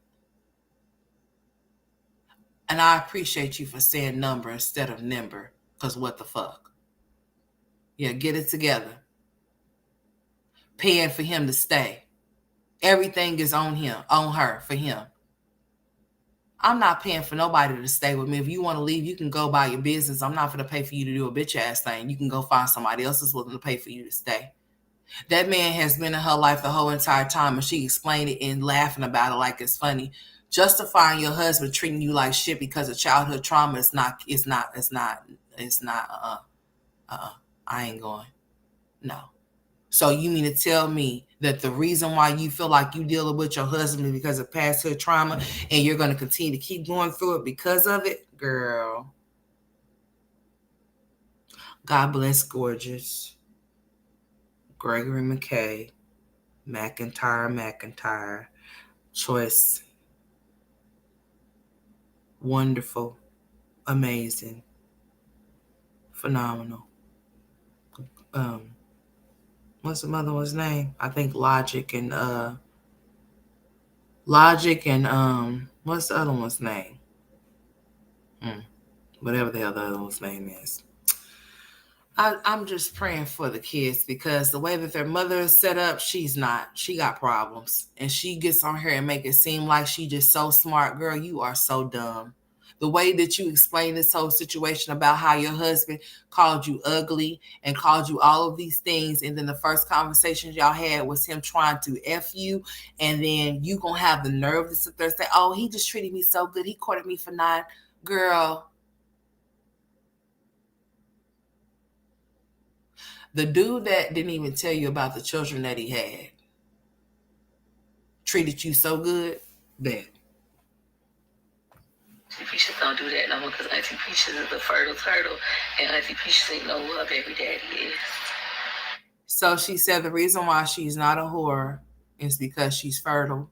S1: And I appreciate you for saying number instead of nimber, because what the fuck? Yeah, get it together. Paying for him to stay. Everything is on him, on her, for him. I'm not paying for nobody to stay with me. If you want to leave, you can go by your business. I'm not going to pay for you to do a bitch ass thing. You can go find somebody else that's willing to pay for you to stay. That man has been in her life the whole entire time, and she explained it and laughing about it like it's funny. Justifying your husband treating you like shit because of childhood trauma is not. I ain't going. No. So you mean to tell me that the reason why you feel like you dealing with your husband is because of past trauma, and you're going to continue to keep going through it because of it? Girl. God bless gorgeous. Gregory McKay. McIntyre. Choice. Wonderful. Amazing. Phenomenal. What's the mother one's name? I think Logic and what's the other one's name? Whatever the hell the other one's name is. I'm just praying for the kids, because the way that their mother is set up, she's not. She got problems. And she gets on here and make it seem like she just so smart. Girl, you are so dumb. The way that you explain this whole situation about how your husband called you ugly and called you all of these things, and then the first conversations y'all had was him trying to F you, and then you gonna have the nerve to sit there and say, oh, he just treated me so good. He courted me for 9. Girl, the dude that didn't even tell you about the children that he had treated you so good that
S2: Auntie Peaches don't do that no more because Auntie Peaches is a fertile turtle, and Auntie Peaches ain't know who her baby daddy is.
S1: so she said the reason why she's not a whore is because she's fertile,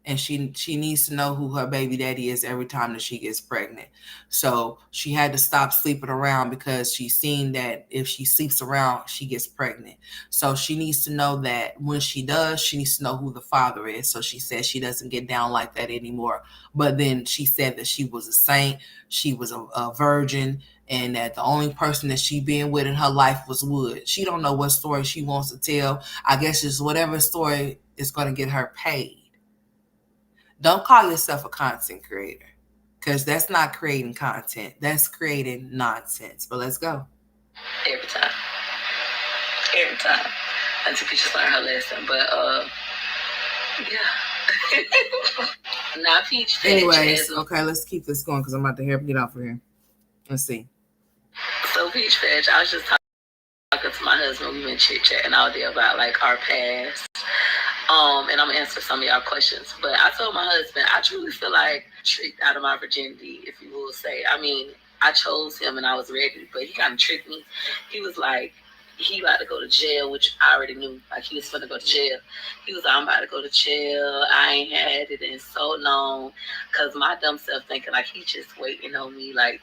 S1: and she needs to know who her baby daddy is every time that she gets pregnant. So she had to stop sleeping around because she's seen that if she sleeps around, she gets pregnant. So she needs to know that when she does, she needs to know who the father is. So she said she doesn't get down like that anymore. But then she said that she was a saint, she was a virgin, and that the only person that she been with in her life was Wood. She don't know what story she wants to tell. I guess it's whatever story is going to get her paid. Don't call yourself a content creator, because that's not creating content. That's creating nonsense. But let's go.
S2: Every time. Every time. Auntie Peaches learned her lesson. But, yeah. Now, Peach Fetch.
S1: Anyways, okay, let's keep this going because I'm about to get off of here. Let's see.
S2: So, Peach Fetch, I was just talking to my husband. We've been chit chatting all day about like our past. And I'm gonna answer some of y'all questions. But I told my husband, I truly feel like tricked out of my virginity, if you will say. I mean, I chose him and I was ready, but he kind of tricked me. He was like, he about to go to jail, which I already knew. Like he was gonna go to jail. He was like, I'm about to go to jail. I ain't had it in so long, cause my dumb self thinking like he's just waiting on me, like.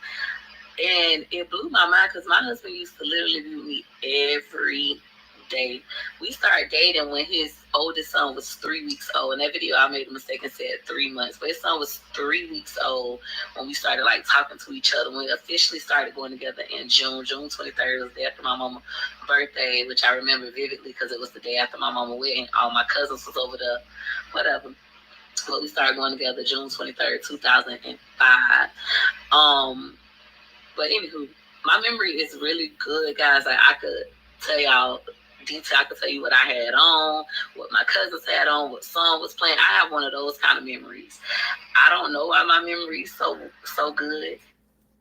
S2: And it blew my mind because my husband used to literally be with me every day. We started dating when his oldest son was 3 weeks old. In that video, I made a mistake and said 3 months, but his son was 3 weeks old when we started like talking to each other. When we officially started going together in June. June 23rd was the day after my mama's birthday, which I remember vividly because it was the day after my mama's wedding. All my cousins was over there, whatever. But we started going together June 23rd, 2005. But anywho, my memory is really good, guys. Like I could tell y'all detail. I could tell you what I had on, what my cousins had on, what song was playing. I have one of those kind of memories. I don't know why my memory is so good.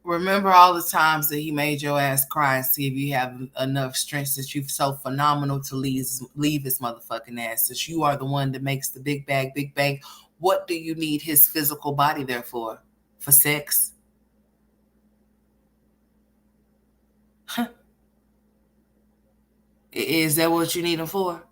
S1: Remember all the times that he made your ass cry and see if you have enough strength that you're so phenomenal to leave his motherfucking ass. Since you are the one that makes the big bang. What do you need his physical body there for? For sex? Is that what you need him for?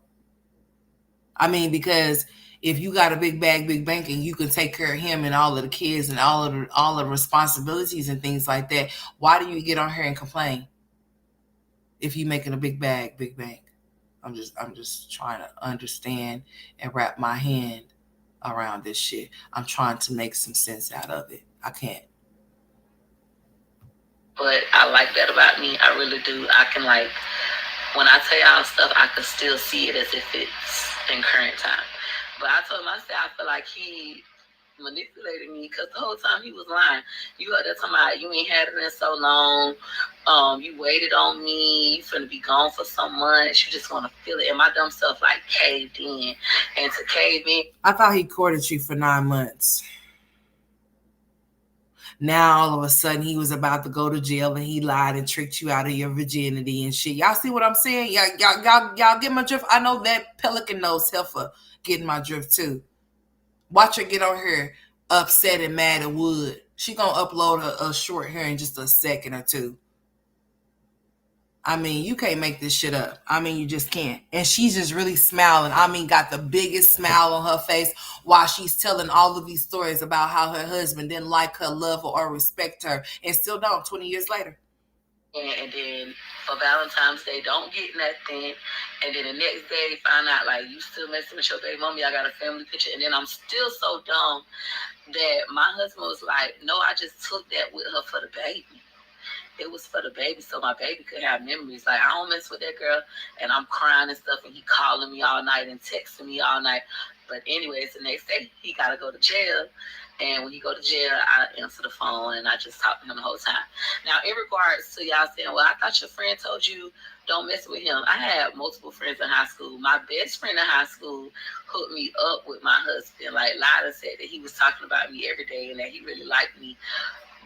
S1: I mean, because if you got a big bank, and you can take care of him and all of the kids and all of the responsibilities and things like that, why do you get on here and complain if you making a big bank? I'm just trying to understand and wrap my hand around this shit. I'm trying to make some sense out of it. I can't.
S2: But I like that about me. I really do. I can like when I tell y'all stuff, I can still see it as if it's in current time. But I told myself I feel like he manipulated me because the whole time he was lying. You heard that talking about you ain't had it in so long. You waited on me. You finna be gone for so much. You just want to feel it. And my dumb self like caved in. And to cave in,
S1: I thought he courted you for 9 months. Now all of a sudden he was about to go to jail and he lied and tricked you out of your virginity and shit. Y'all see what I'm saying? Y'all get my drift. I know that pelican nose heifer getting my drift too. Watch her get on here upset and mad at Wood. She gonna upload a short here in just a second or two. I mean, you can't make this shit up. I mean, you just can't. And she's just really smiling. I mean, got the biggest smile on her face while she's telling all of these stories about how her husband didn't like her, love her, or respect her, and still don't 20 years later.
S2: And then for Valentine's Day, don't get nothing. And then the next day, find out like you still messing with your baby mommy. I got a family picture. And then I'm still so dumb that my husband was like, no, I just took that with her for the baby. It was for the baby, so my baby could have memories. Like I don't mess with that girl, and I'm crying and stuff, and he calling me all night and texting me all night. But anyways, the next day he gotta go to jail, And when he go to jail, I answer the phone and I just talk to him the whole time. Now, in regards to y'all saying, well, I thought your friend told you don't mess with him. I had multiple friends in high school. My best friend in high school hooked me up with my husband. Like Lila said that he was talking about me every day and that he really liked me.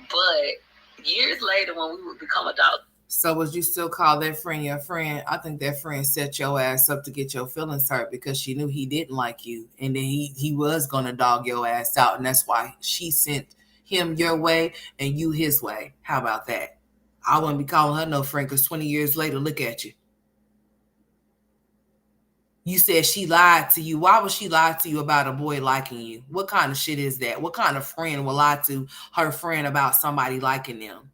S2: But years later, when we would become adults.
S1: So would you still call that friend your friend? I think that friend set your ass up to get your feelings hurt because she knew he didn't like you, and then he was gonna dog your ass out, and that's why she sent him your way and you his way. How about that? I wouldn't be calling her no friend because 20 years later, look at you. You said she lied to you. Why would she lie to you about a boy liking you? What kind of shit is that? What kind of friend will lie to her friend about somebody liking them?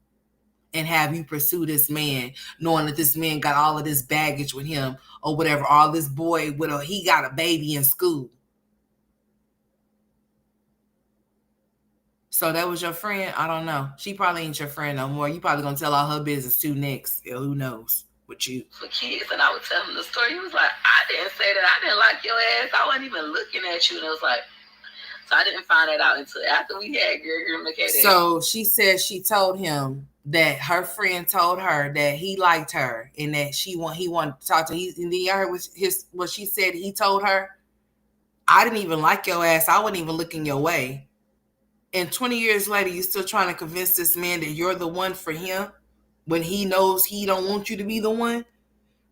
S1: And have you pursue this man knowing that this man got all of this baggage with him or whatever, all this boy with he got a baby in school. So that was your friend? I don't know. She probably ain't your friend no more. You probably gonna tell all her business too next. Yeah, who knows with you.
S2: For kids, and I would tell him the story. He was like, I didn't say that. I didn't like your ass. I wasn't even looking at you. And it was like, so I didn't find that out until after we had Gregory McKay.
S1: So she said she told him that her friend told her that he liked her and that he wanted to talk to her. And then you heard what she said he told her? I didn't even like your ass. I wasn't even looking your way. And 20 years later, you're still trying to convince this man that you're the one for him when he knows he don't want you to be the one?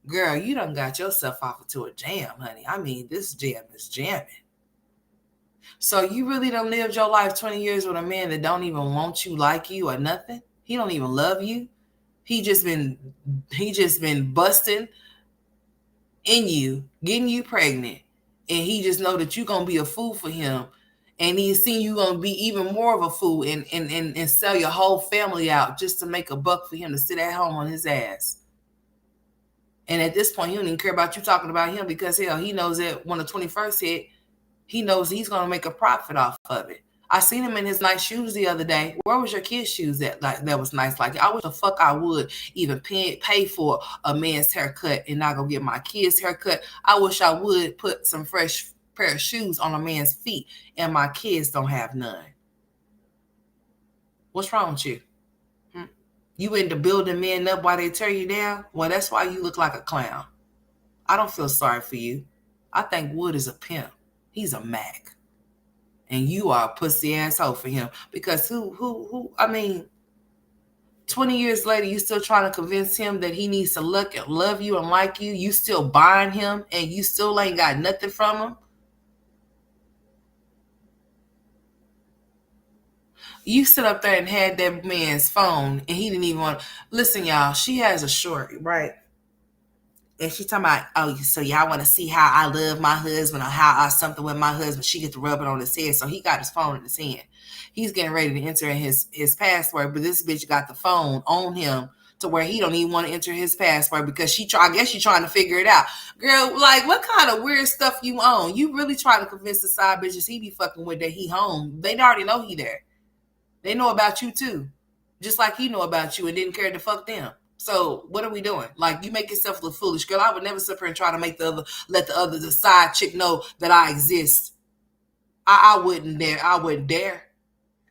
S1: Girl, you done got yourself off into a jam, honey. I mean, this jam is jamming. So you really done lived your life 20 years with a man that don't even want you, like you, or nothing? He don't even love you. He just been busting in you, getting you pregnant, and he just know that you gonna be a fool for him. And he's seen you gonna be even more of a fool and sell your whole family out just to make a buck for him to sit at home on his ass. And at this point, he don't even care about you talking about him because hell, he knows that when the 21st hit, he knows he's gonna make a profit off of it. I seen him in his nice shoes the other day. Where was your kids' shoes that was nice? Like I wish the fuck I would even pay for a man's haircut and not go get my kids' haircut. I wish I would put some fresh pair of shoes on a man's feet, and my kids don't have none. What's wrong with you? You into building men up while they tear you down? Well, that's why you look like a clown. I don't feel sorry for you. I think Wood is a pimp. He's a Mac. And you are a pussy asshole for him. Because I mean, 20 years later, you still trying to convince him that he needs to look and love you and like you. You still buying him and you still ain't got nothing from him. You sit up there and had that man's phone and he didn't even want to. Listen, y'all, she has a short, right? And she talking about, oh, so y'all want to see how I love my husband or how I something with my husband. She gets to rub it on his head. So he got his phone in his hand. He's getting ready to enter in his password, but this bitch got the phone on him to where he don't even want to enter his password because I guess she's trying to figure it out. Girl, like what kind of weird stuff you own? You really try to convince the side bitches he be fucking with that he home. They already know he there. They know about you too. Just like he know about you and didn't care to fuck them. So what are we doing? Like you make yourself look foolish, girl. I would never sit here and try to let the side chick know that I exist. I wouldn't dare. I wouldn't dare.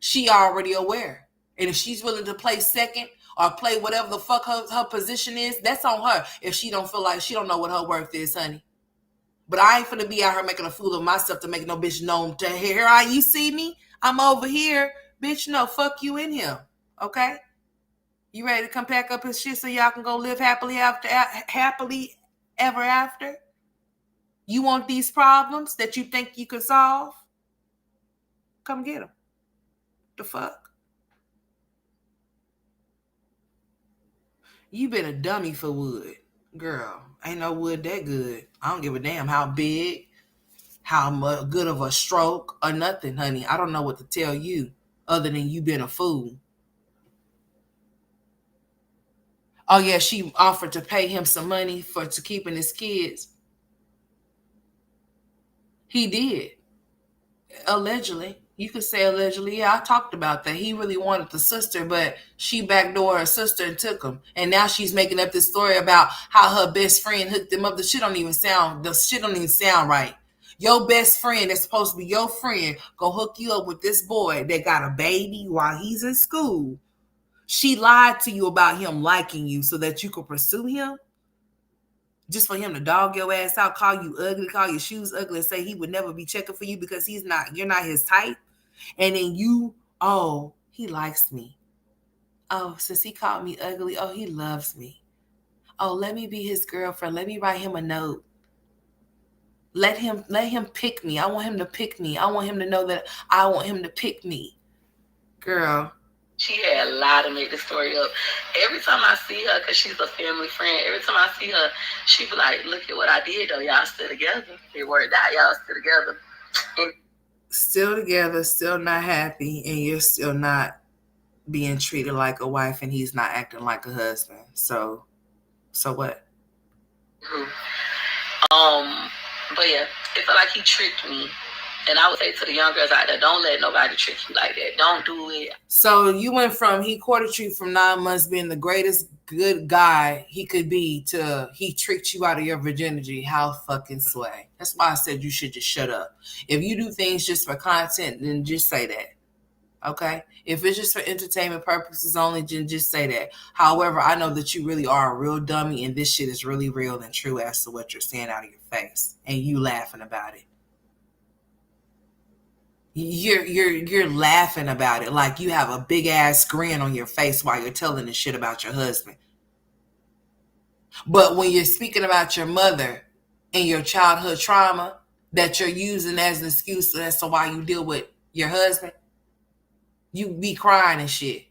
S1: She already aware, and if she's willing to play second or play whatever the fuck her position is, that's on her. If she don't feel like she don't know what her worth is, honey. But I ain't finna be out here making a fool of myself to make no bitch know to here. You see me? I'm over here, bitch. No, fuck you in here. Okay. You ready to come pack up his shit so y'all can go live happily ever after? You want these problems that you think you can solve? Come get them. The fuck? You been a dummy for Wood. Girl, ain't no Wood that good. I don't give a damn how big, how good of a stroke or nothing, honey. I don't know what to tell you other than you been a fool. Oh yeah, she offered to pay him some money to keeping his kids. He did. Allegedly. You could say allegedly. Yeah, I talked about that. He really wanted the sister, but she backdoored her sister and took him. And now she's making up this story about how her best friend hooked him up. The shit don't even sound right. Your best friend that's supposed to be your friend go hook you up with this boy that got a baby while he's in school. She lied to you about him liking you so that you could pursue him, just for him to dog your ass out, call you ugly, call your shoes ugly, and say he would never be checking for you because you're not his type. And then you, oh, he likes me. Oh, since he called me ugly, oh, he loves me. Oh, let me be his girlfriend. Let me write him a note. Let him pick me. I want him to pick me. I want him to know that I want him to pick me. Girl.
S2: She had a lot to make the story up. Every time I see her, because she's a family friend, every time I see her, she be like, look at what I did, though. Y'all still together. It worked out. Y'all still together. And
S1: still together, still not happy, and you're still not being treated like a wife, and he's not acting like a husband. So what?
S2: But yeah, it felt like he tricked me. And I would say to the young girls out there, don't let nobody trick you like that. Don't do it.
S1: So you went from he courted you from 9 months being the greatest good guy he could be to he tricked you out of your virginity. How fucking sway. That's why I said you should just shut up. If you do things just for content, then just say that. Okay? If it's just for entertainment purposes only, then just say that. However, I know that you really are a real dummy and this shit is really real and true as to what you're saying out of your face. And you laughing about it. You're laughing about it like you have a big ass grin on your face while you're telling the shit about your husband. But when you're speaking about your mother and your childhood trauma that you're using as an excuse as to why you deal with your husband, you be crying and shit.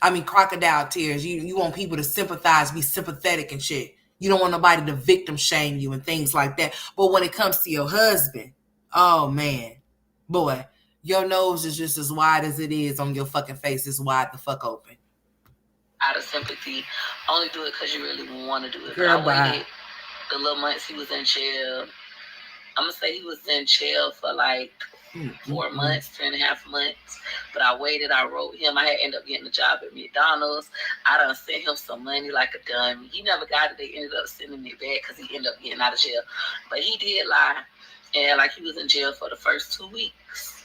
S1: I mean, crocodile tears. You want people to sympathize, be sympathetic and shit. You don't want nobody to victim shame you and things like that. But when it comes to your husband, oh man, boy, your nose is just as wide as it is on your fucking face. It's wide the fuck open.
S2: Out of sympathy, only do it because you really want to do it.
S1: Girl,
S2: I waited the little months he was in jail. I'm gonna say he was in jail for like 4 months, 3.5 months. But I waited. I wrote him. I had ended up getting a job at McDonald's. I done sent him some money like a dummy. He never got it. They ended up sending it back because he ended up getting out of jail. But he did lie, and like he was in jail for the first 2 weeks.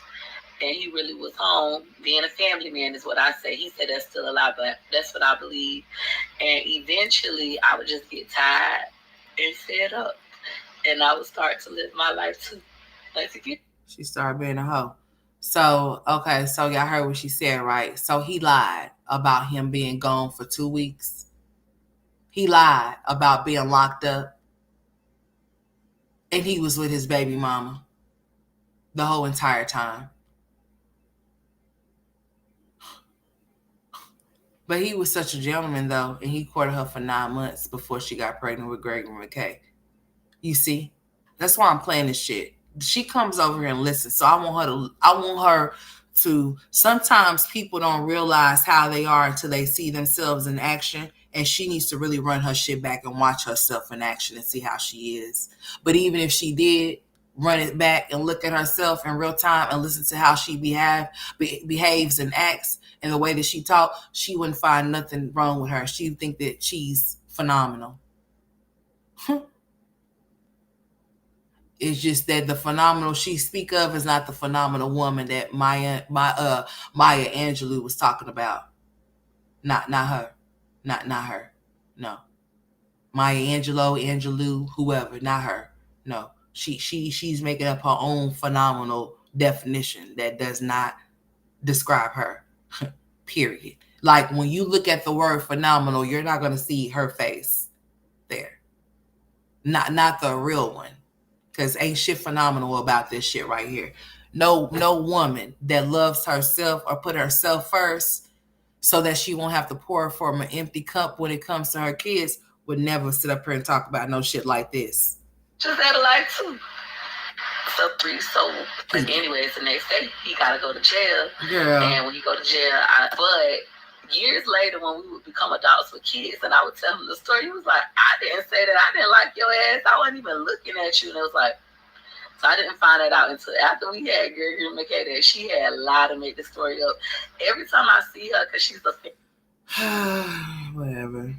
S2: And he really was home being a family man is what I say. He said that's still a lie, but that's what I believe. And eventually I would just get tired and fed up. And I would start to live my life too. Like again.
S1: She started being a hoe. So, okay, so y'all heard what she said, right? So he lied about him being gone for 2 weeks. He lied about being locked up. And he was with his baby mama the whole entire time. But he was such a gentleman, though, and he courted her for 9 months before she got pregnant with Gregory McKay. You see? That's why I'm playing this shit. She comes over here and listens. So I want her to, sometimes people don't realize how they are until they see themselves in action. And she needs to really run her shit back and watch herself in action and see how she is. But even if she did run it back and look at herself in real time and listen to how she behaves and acts and the way that she talks, she wouldn't find nothing wrong with her. She'd think that she's phenomenal. It's just that the phenomenal she speak of is not the phenomenal woman that Maya Angelou was talking about. Not her. Not her. No. Maya Angelou, whoever, not her. No. She's making up her own phenomenal definition that does not describe her. Period. Like when you look at the word phenomenal, you're not gonna see her face there. Not the real one. Because ain't shit phenomenal about this shit right here. No woman that loves herself or put herself first so that she won't have to pour from an empty cup when it comes to her kids would never sit up here and talk about no shit like this.
S2: Just had a life too. So but anyways, the next day he gotta go to jail.
S1: Girl.
S2: And when he go to jail, but years later when we would become adults with kids and I would tell him the story, he was like, I didn't say that. I didn't like your ass. I wasn't even looking at you. And it was like, so I didn't find that out until after we had Gregory McKay that she had a lot to make the story up. Every time I see her, because she's a
S1: whatever.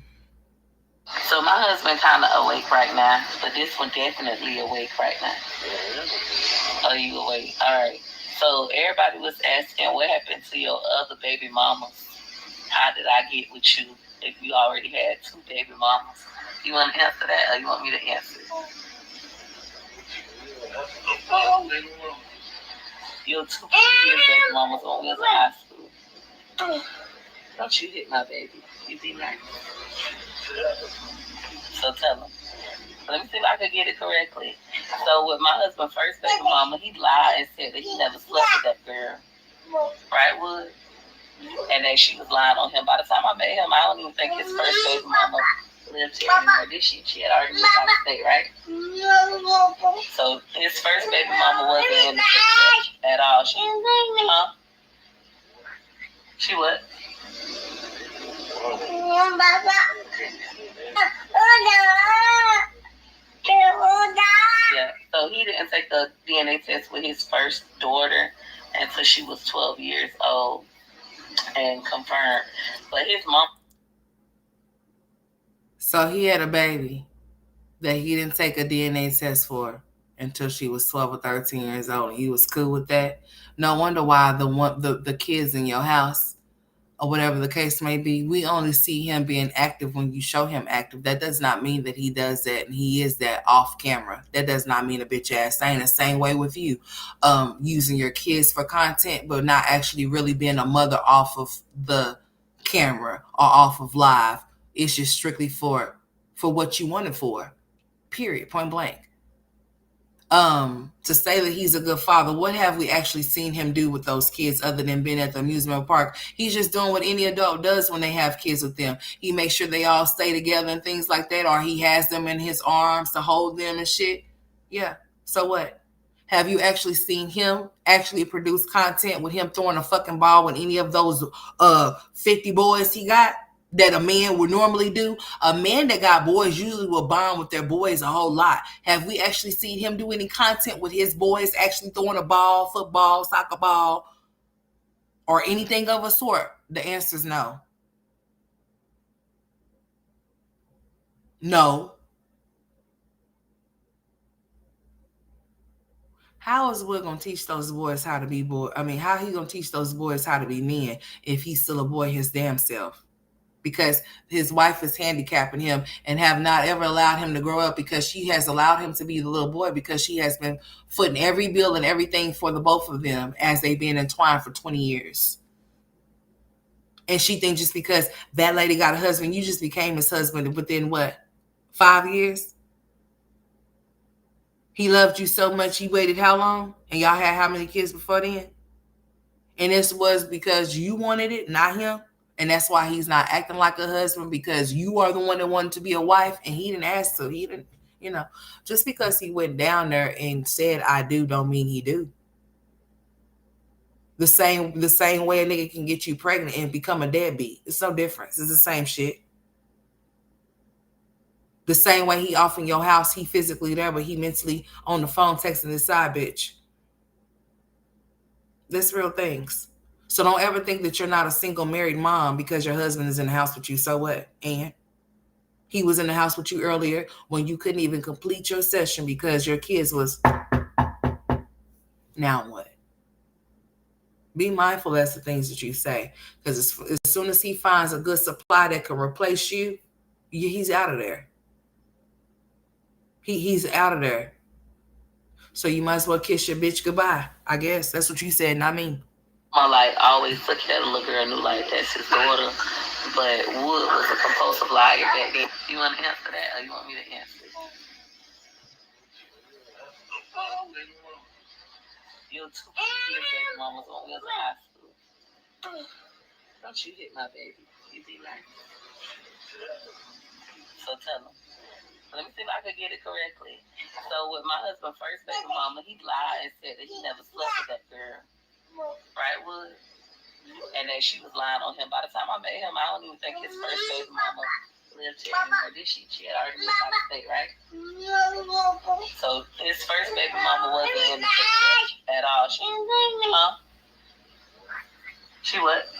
S2: So my husband kind of awake right now, but this one definitely awake right now. Are you awake? All right. So everybody was asking what happened to your other baby mamas. How did I get with you if you already had two baby mamas? You want to answer that, or you want me to answer? Your two previous baby mamas when we was in high school. Don't you hit my baby? You be nice. So tell him. Let me see if I can get it correctly. So with my husband's first baby mama, he lied and said that he never slept with that girl. Right, Wood? And that she was lying on him. By the time I met him, I don't even think his first baby mama lived here anymore. Did she? She had already moved out of state, right? So his first baby mama wasn't in the picture at all. She, huh? She what? Yeah, so he didn't take the DNA test with his first daughter until she was 12 years old and confirmed. But his mom.
S1: So he had a baby that he didn't take a DNA test for until she was 12 or 13 years old. He was cool with that. No wonder why the kids in your house or whatever the case may be, we only see him being active when you show him active. That does not mean that he does that and he is that off camera. That does not mean a bitch ass thing. The same way with you, using your kids for content, but not actually really being a mother off of the camera or off of live. It's just strictly for what you want it for. Period. Point blank. To say that he's a good father, what have we actually seen him do with those kids other than being at the amusement park? He's just doing what any adult does when they have kids with them. He makes sure they all stay together and things like that, or he has them in his arms to hold them and shit. Yeah. So what? Have you actually seen him actually produce content with him throwing a fucking ball with any of those 50 boys he got? That a man would normally do. A man that got boys usually will bond with their boys a whole lot. Have we actually seen him do any content with his boys actually throwing a ball, football, soccer ball, or anything of a sort? The answer is no. No. How is Will gonna teach those boys how to be boys? I mean, how he gonna teach those boys how to be men if he's still a boy his damn self? Because his wife is handicapping him and have not ever allowed him to grow up, because she has allowed him to be the little boy, because she has been footing every bill and everything for the both of them as they've been entwined for 20 years. And she thinks just because that lady got a husband, you just became his husband within what, 5 years? He loved you so much, he waited how long? And y'all had how many kids before then? And this was because you wanted it, not him. And that's why he's not acting like a husband, because you are the one that wanted to be a wife and he didn't ask to. He didn't, just because he went down there and said I do don't mean he do. The same way a nigga can get you pregnant and become a deadbeat. It's no difference. It's the same shit. The same way he off in your house, he physically there, but he mentally on the phone texting his side bitch. That's real things. So don't ever think that you're not a single married mom because your husband is in the house with you. So what? And he was in the house with you earlier when you couldn't even complete your session because your kids was. Now what? Be mindful as the things that you say, because as soon as he finds a good supply that can replace you, he's out of there. He's out of there. So you might as well kiss your bitch goodbye. I guess that's what you said, not me.
S2: Like always looking at a little girl, knew like that's his daughter, but Wood was a compulsive liar back then. You want to answer that, or you want me to answer it? Your two previous baby mamas when we was in high school. Don't you hit my baby? You be nice. So tell him. Let me see if I can get it correctly. So with my husband's first baby mama, he lied and said that he never slept with that girl. Right, Wood? And that she was lying on him. By the time I met him, I don't even think his first baby mama lived here anymore. Did she? She had already moved out of state, right? So his first baby mama wasn't in the picture at all. She, huh? She what?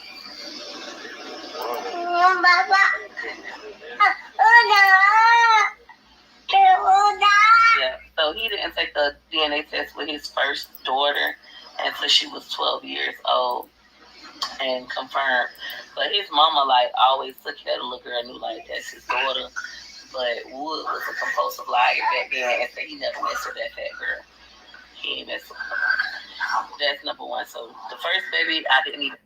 S2: DNA test with his first daughter until she was 12 years old and confirmed. But his mama like always took care of the little girl, knew like that's his daughter. But Wood was a compulsive liar back then and said he never messed with that fat girl. He ain't messed with her. That's number one. So the first baby I didn't even.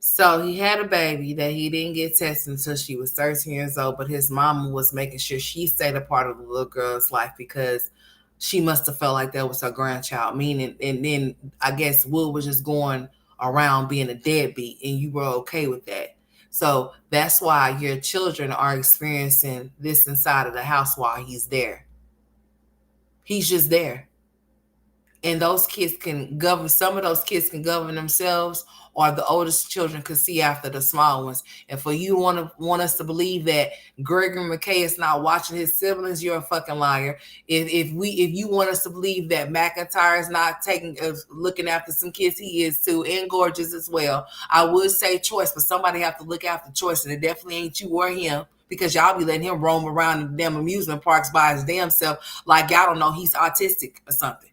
S1: So he had a baby that he didn't get tested until she was 13 years old, but his mama was making sure she stayed a part of the little girl's life because she must have felt like that was her grandchild. Meaning, and then I guess Wood was just going around being a deadbeat, and you were okay with that. So that's why your children are experiencing this inside of the house while he's there. He's just there. And those kids can govern, some of those kids can govern themselves, or the oldest children could see after the small ones. And for you want us to believe that Gregory McKay is not watching his siblings, you're a fucking liar. If you want us to believe that McIntyre is not taking looking after some kids, he is too, and Gorgeous as well. I would say Choice, but somebody have to look after Choice, and it definitely ain't you or him, because y'all be letting him roam around in the damn amusement parks by his damn self like y'all don't know he's autistic or something.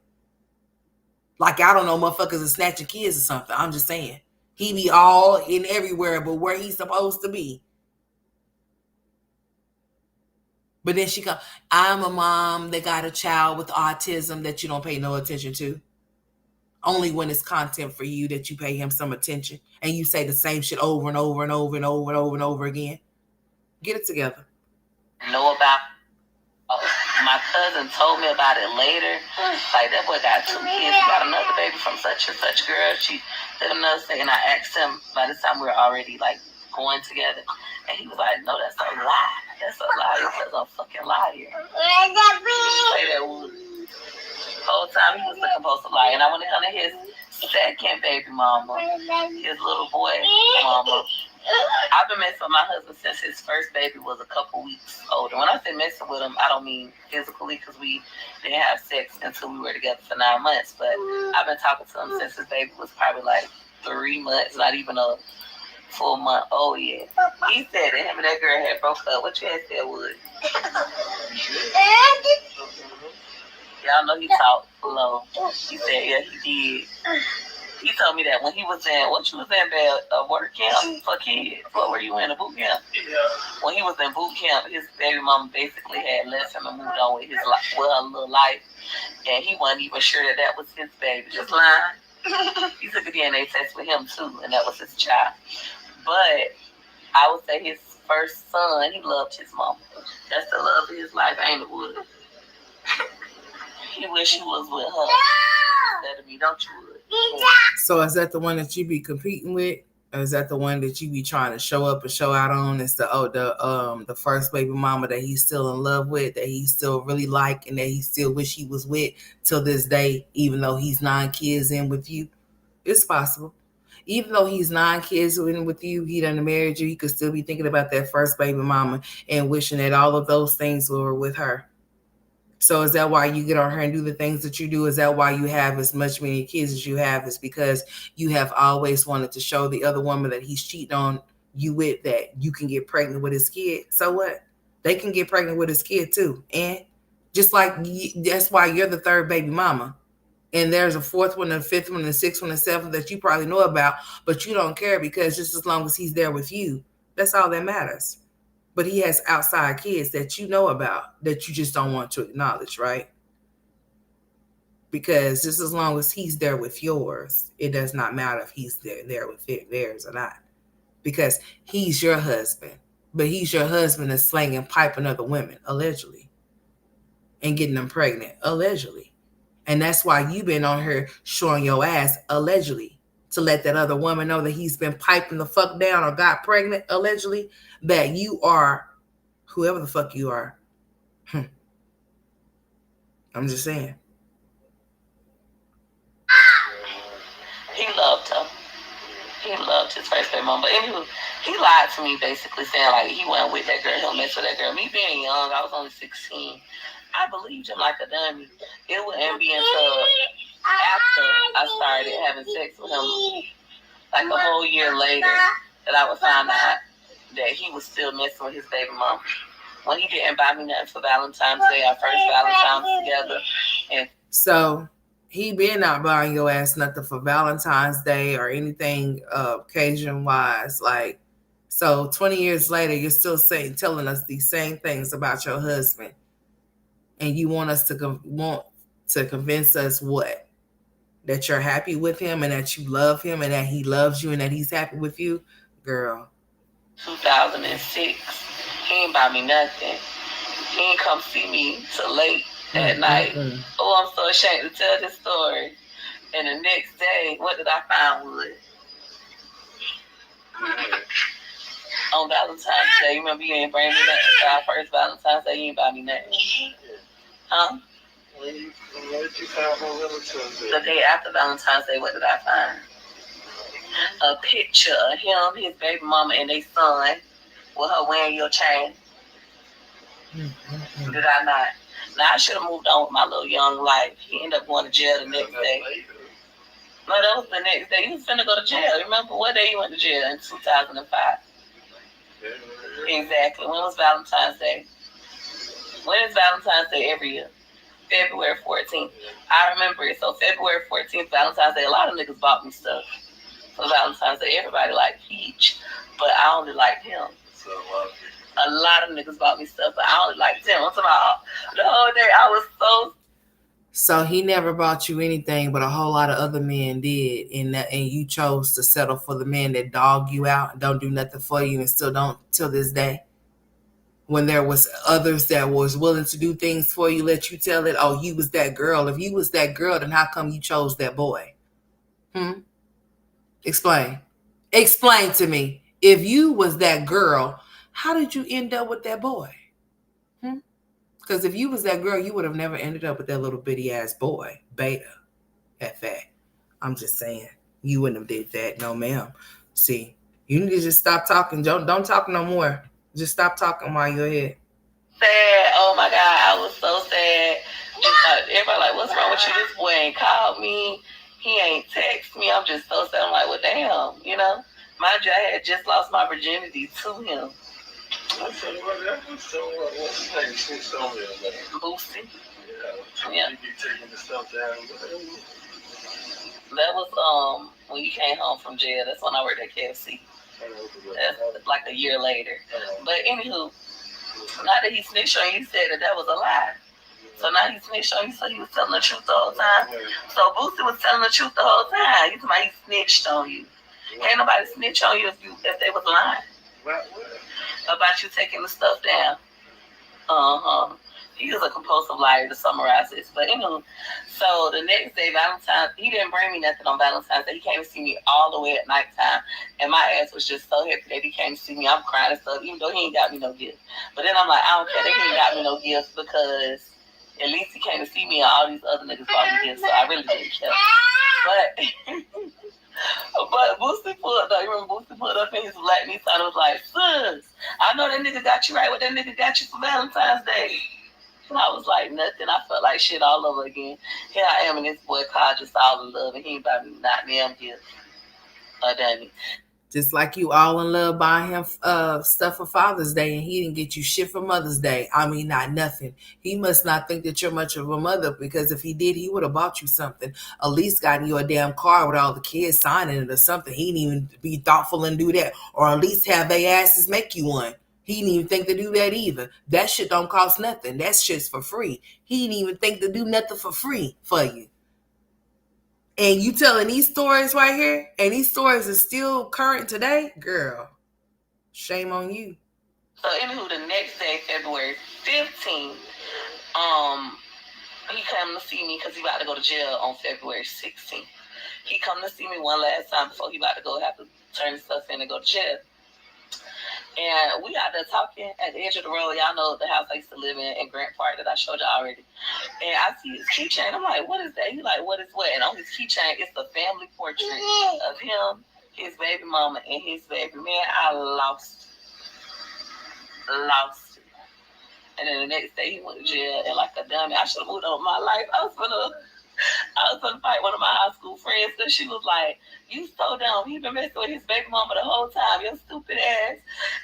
S1: Like I don't know, motherfuckers are snatching kids or something. I'm just saying. He be all in everywhere but where he's supposed to be. But then she come, I'm a mom that got a child with autism that you don't pay no attention to. Only when it's content for you that you pay him some attention. And you say the same shit over and over and over and over and over and over again. Get it together.
S2: Know about. My cousin told me about it later. Like, that boy got 2 kids. He got another baby from such and such girl. She lived another state. And I asked him by this time we were already like going together. And he was like, no, that's a lie. That's a lie. That's a fucking liar. Say that word. The whole time he was the compulsive liar. And I went to come to his second baby mama, his little boy mama. I've been messing with my husband since his first baby was a couple weeks older. When I say messing with him, I don't mean physically, because we didn't have sex until we were together for 9 months. But I've been talking to him since his baby was probably like 3 months, not even a full month old yet. He said that him and that girl had broke up. What you had said, Wood? Y'all know he talked low. He said, yeah, he did. He told me that when he was in, what you was in, work camp for kids. What were you in, a boot camp? Yeah. When he was in boot camp, his baby mama basically had left him and moved on with his life, with her little life. And he wasn't even sure that that was his baby. Just lying. He took a DNA test with him too, and that was his child. But I would say his first son, he loved his mama. That's the love of his life, ain't it, Wood? He wish he was with her instead of me, don't you, Wood?
S1: So is that the one that you be competing with? Or is that the one that you be trying to show up and show out on? It's the first baby mama that he's still in love with, that he still really like, and that he still wish he was with till this day, even though he's 9 kids in with you. It's possible. Even though he's 9 kids in with you, he done married you, he could still be thinking about that first baby mama and wishing that all of those things were with her. So is that why you get on her and do the things that you do? Is that why you have as many kids as you have? Is because you have always wanted to show the other woman that he's cheating on you with that you can get pregnant with his kid? So what? They can get pregnant with his kid too. And just like that's why you're the 3rd baby mama. And there's a 4th one, a 5th one, a 6th one, a 7th that you probably know about, but you don't care because just as long as he's there with you, that's all that matters. But he has outside kids that you know about that you just don't want to acknowledge, right? Because just as long as he's there with yours, it does not matter if he's there with theirs or not. Because he's your husband. But he's your husband that's slanging pipe on other women, allegedly. And getting them pregnant, allegedly. And that's why you've been on her showing your ass, allegedly. To let that other woman know that he's been piping the fuck down or got pregnant, allegedly, that you are whoever the fuck you are. I'm just saying.
S2: He loved her. He loved his first baby mama. But he lied to me, basically saying like he went with that girl, he'll mess with that girl. Me being young, I was only 16. I believed him like a dummy. It wouldn't be until after I started having sex with him, like a whole year later, that I would find out that he was still messing with his baby mama. When he didn't buy me nothing for Valentine's Day, our first Valentine's together. And
S1: so he been not buying your ass nothing for Valentine's Day or anything occasion wise. Like, so 20 years later, you're still telling us these same things about your husband, and you want us to convince us what? That you're happy with him and that you love him and that he loves you and that he's happy with you, girl.
S2: 2006, he ain't buy me nothing. He ain't come see me till late at night. Oh, I'm so ashamed to tell this story. And the next day, what did I find, Wood? On Valentine's Day, you remember you ain't bring me nothing for our first Valentine's Day, you ain't buy me nothing. Huh? When you found on Valentine's Day? The day after Valentine's Day, what did I find? A picture of him, his baby mama, and their son with her wearing your chain. Did I not? Now, I should have moved on with my little young life. He ended up going to jail the next day. No, that was the next day. He was finna go to jail. Remember what day he went to jail? In 2005. Exactly. When was Valentine's Day? When is Valentine's Day every year? February 14th. I remember it. So February 14th, Valentine's Day, a lot of niggas bought me stuff for Valentine's Day. Everybody liked Peach, but I only liked him. A lot of niggas bought me stuff, but I only liked him. I'm talking about the whole day. I was so
S1: he never bought you anything, but a whole lot of other men did, and you chose to settle for the man that dog you out, don't do nothing for you, and still don't till this day. When there was others that was willing to do things for you, let you tell it, oh, you was that girl. If you was that girl, then how come you chose that boy? Explain. Explain to me. If you was that girl, how did you end up with that boy? Because if you was that girl, you would have never ended up with that little bitty ass boy, Beta, at that. I'm just saying, you wouldn't have did that, no ma'am. See, you need to just stop talking. Don't talk no more. Just stop talking while you're here.
S2: Sad. Oh my God, I was so sad. Just everybody like, what's wrong with you? This boy ain't called me. He ain't text me. I'm just so sad. I'm like, well, damn, you know. Mind you, I had just lost my virginity to him. I said, that was so, what's his name? Snitched on me. Boosie. Yeah. You be taking the stuff down. That was when you came home from jail. That's when I worked at KFC. That's like a year later. But anywho, now that he snitched on you, he said that was a lie. So now he snitched on you, so he was telling the truth the whole time. So Boosie was telling the truth the whole time. You talking about he snitched on you. Ain't nobody snitch on you if they was lying about you taking the stuff down. He was a compulsive liar, to summarize this. But anyway, so the next day, Valentine's, he didn't bring me nothing on Valentine's Day. He came to see me all the way at nighttime, and my ass was just so happy that he came to see me. I'm crying and stuff, even though he ain't got me no gift. But then I'm like, I don't care that he ain't got me no gifts, because at least he came to see me, and all these other niggas bought me gifts, so I really didn't care. But Boosie pulled up. You remember Boosie pulled up in his black Nissan and was like, sis, I know that nigga got you right. What that nigga got you for Valentine's Day? And I was like, nothing. I felt like shit all over again. Here I am in this boy car just all in love, and he ain't about me not damn gift. Dummy.
S1: Just like you all in love buying him stuff for Father's Day, and he didn't get you shit for Mother's Day. I mean, not nothing. He must not think that you're much of a mother, because if he did, he would have bought you something. At least gotten you a damn car with all the kids signing it or something. He didn't even be thoughtful and do that, or at least have their asses make you one. He didn't even think to do that either. That shit don't cost nothing. That shit's for free. He didn't even think to do nothing for free for you. And you telling these stories right here, and these stories are still current today, girl, shame on you.
S2: So anywho, the next day, February 15th, he come to see me because he about to go to jail on February 16th. He come to see me one last time before he about to go have to turn his stuff in and go to jail. And we out there talking at the edge of the road. Y'all know the house I used to live in Grant Park that I showed y'all already. And I see his keychain. I'm like, what is that? He's like, what is what? And on his keychain, it's the family portrait of him, his baby mama, and his baby. Man, I lost it. And then the next day, he went to jail. And like a dummy, I should have moved on with my life. I was gonna fight one of my high school friends, because she was like, you so dumb. He been messing with his baby mama the whole time, your stupid ass.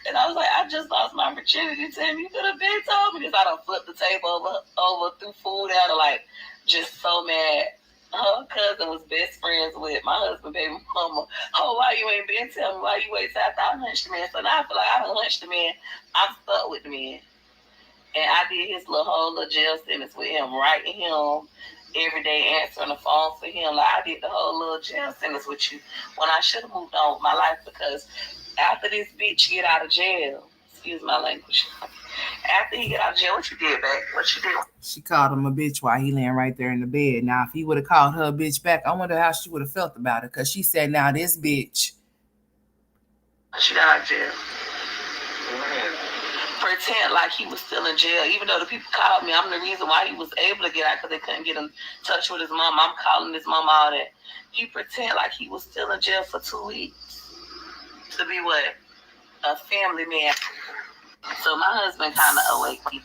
S2: And I was like, I just lost my virginity to him. You could have been told me this. I done flipped the table over, threw food out, like, just so mad. her cousin was best friends with my husband, baby mama. Oh, why you ain't been telling me? Why you wait till after I hunched the man? So now I feel like I done hunched the man. I'm stuck with the man. And I did his little whole little jail sentence with him, writing him every day, answering the phone for him. Like I did the whole little jail sentence with you when I should have moved on with my life because after this bitch get out of jail, excuse my language. After he get out of jail, what you did, babe? What you did?
S1: She called him a bitch while he laying right there in the bed. Now, if he would have called her a bitch back, I wonder how she would have felt about it. Because she said, now this bitch.
S2: She got out of jail. Pretend like he was still in jail, even though the people called me. I'm the reason why he was able to get out because they couldn't get in touch with his mom. I'm calling his mom all that. He pretend like he was still in jail for 2 weeks to be what? A family man. So my husband kind of awake me.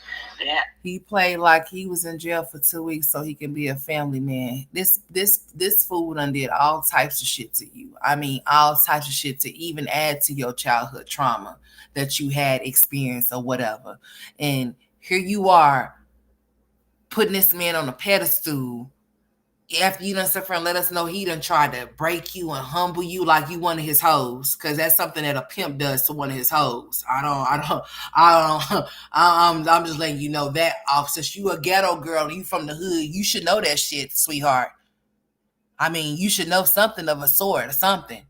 S1: He played like he was in jail for 2 weeks so he can be a family man. This fool done did all types of shit to you. I mean, all types of shit to even add to your childhood trauma that you had experienced or whatever. And here you are putting this man on a pedestal after you done suffer and let us know he done tried to break you and humble you like you one of his hoes, because that's something that a pimp does to one of his hoes. I'm just letting you know that off. Since you a ghetto girl and you from the hood, you should know that shit, sweetheart. I mean, you should know something of a sort or something.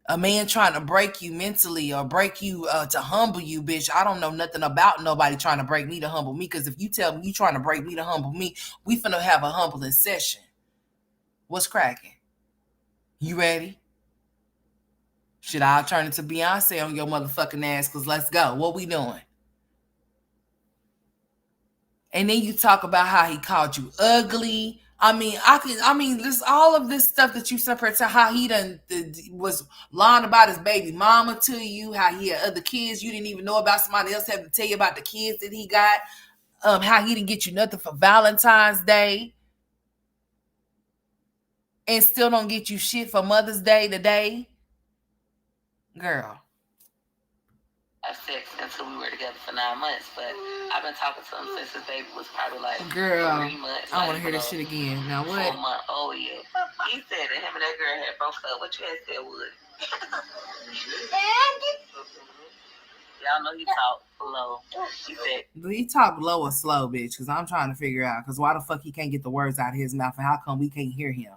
S1: A man trying to break you mentally or break you to humble you, bitch. I don't know nothing about nobody trying to break me to humble me, because if you tell me you trying to break me to humble me, we finna have a humbling session. What's cracking? You ready? Should I turn it to Beyonce on your motherfucking ass? Cause let's go. What we doing? And then you talk about how he called you ugly. This all of this stuff that you separate to how he done was lying about his baby mama to you, how he had other kids you didn't even know about. Somebody else had to tell you about the kids that he got. How he didn't get you nothing for Valentine's Day, and still don't get you shit for Mother's Day today, girl.
S2: Sex until we were together for 9 months, but I've been talking to him since his baby was probably like
S1: Girl,
S2: 3 months.
S1: I want to hear this shit again. Now what?
S2: 4 months. Oh yeah. He said that him and that girl had broke up. What you had said would? Y'all know he talk low. He said.
S1: Do he talk low or slow, bitch? Because I'm trying to figure out. Because why the fuck he can't get the words out of his mouth, and how come we can't hear him?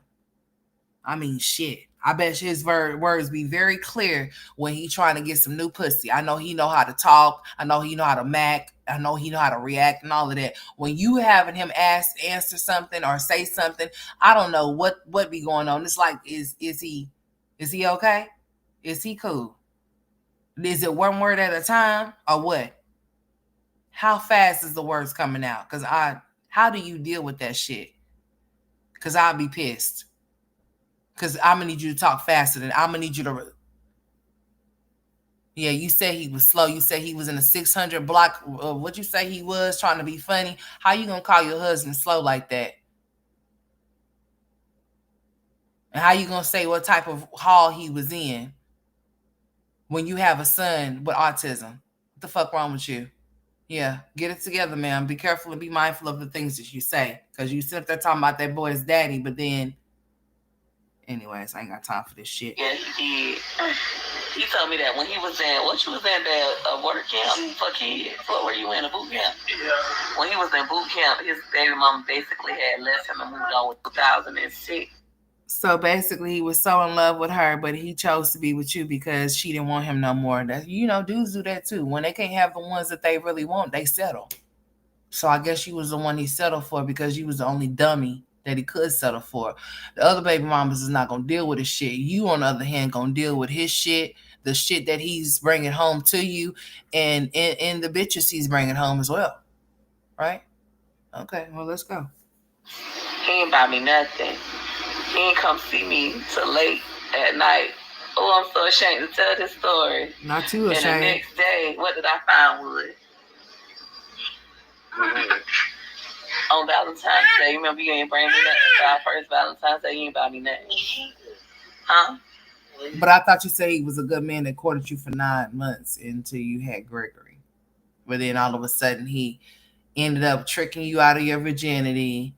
S1: I mean, shit. I bet his words be very clear when he trying to get some new pussy. I know he know how to talk. I know he know how to mac. I know he know how to react and all of that. When you having him answer something or say something, I don't know what be going on. It's like, is he okay? Is he cool? Is it one word at a time or what? How fast is the words coming out? How do you deal with that shit? Because I'll be pissed. Because I'm going to need you to talk faster than I'm going to need you to. Yeah, you said he was slow. You said he was in a 600 block. What you say he was trying to be funny? How you going to call your husband slow like that? And how you going to say what type of hall he was in when you have a son with autism? What the fuck wrong with you? Yeah, get it together, man. Be careful and be mindful of the things that you say. Because you sit there talking about that boy's daddy, but then... Anyways, I ain't got time for this shit.
S2: Yeah, he did. He told me that when he was in... What you was in that work camp for kids? What were you in, a boot camp? Yeah. When he was in boot camp, his baby mama basically had left him and moved on with 2006.
S1: So basically, he was so in love with her, but he chose to be with you because she didn't want him no more. That, dudes do that too. When they can't have the ones that they really want, they settle. So I guess you was the one he settled for because you was the only dummy that he could settle for. The other baby mamas is not gonna deal with his shit. You, on the other hand, gonna deal with his shit, the shit that he's bringing home to you, and the bitches he's bringing home as well. Right? Okay. Well, let's go.
S2: He ain't buy me nothing. He ain't come see me till late at night. Oh, I'm so ashamed to tell this story.
S1: Not too ashamed.
S2: And the next day, what did I find, Wood? On Valentine's Day, remember you ain't bring me nothing for our first Valentine's Day, you ain't buy me nothing. Huh?
S1: But I thought you said he was a good man that courted you for 9 months until you had Gregory. But then all of a sudden he ended up tricking you out of your virginity.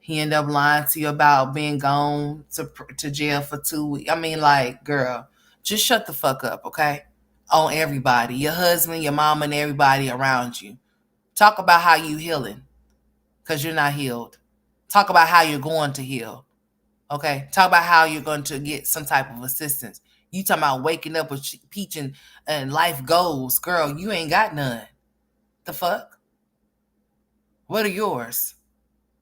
S1: He ended up lying to you about being gone to jail for 2 weeks. I mean, like, girl, just shut the fuck up, okay? On everybody, your husband, your mom, and everybody around you. Talk about how you healing, because you're not healed. Talk about how you're going to heal, okay? Talk about how you're going to get some type of assistance. You talking about waking up with peach and life goals. Girl, you ain't got none. The fuck? What are yours?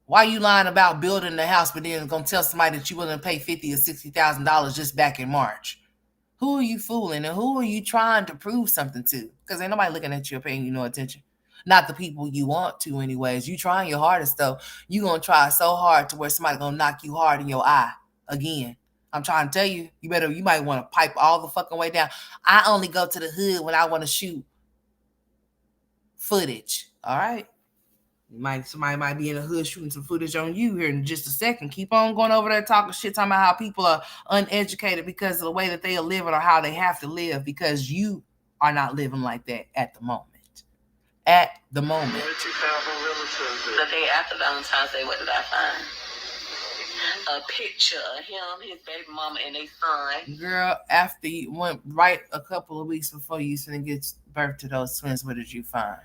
S1: Why you lying about building the house, but then gonna tell somebody that you willing to pay $50,000 or $60,000 just back in March? Who are you fooling, and who are you trying to prove something to? Because ain't nobody looking at you or paying you no attention. Not the people you want to, anyways. You trying your hardest though. You gonna try so hard to where somebody gonna knock you hard in your eye again. I'm trying to tell you, you might want to pipe all the fucking way down. I only go to the hood when I want to shoot footage. All right. Somebody might be in the hood shooting some footage on you here in just a second. Keep on going over there talking shit, talking about how people are uneducated because of the way that they are living or how they have to live, because you are not living like that at the moment. At the moment.
S2: The day after Valentine's Day, what did I find? A picture of him, his baby mama, and their son.
S1: Girl, after you went right a couple of weeks before you was gonna give birth to those twins, what did you find?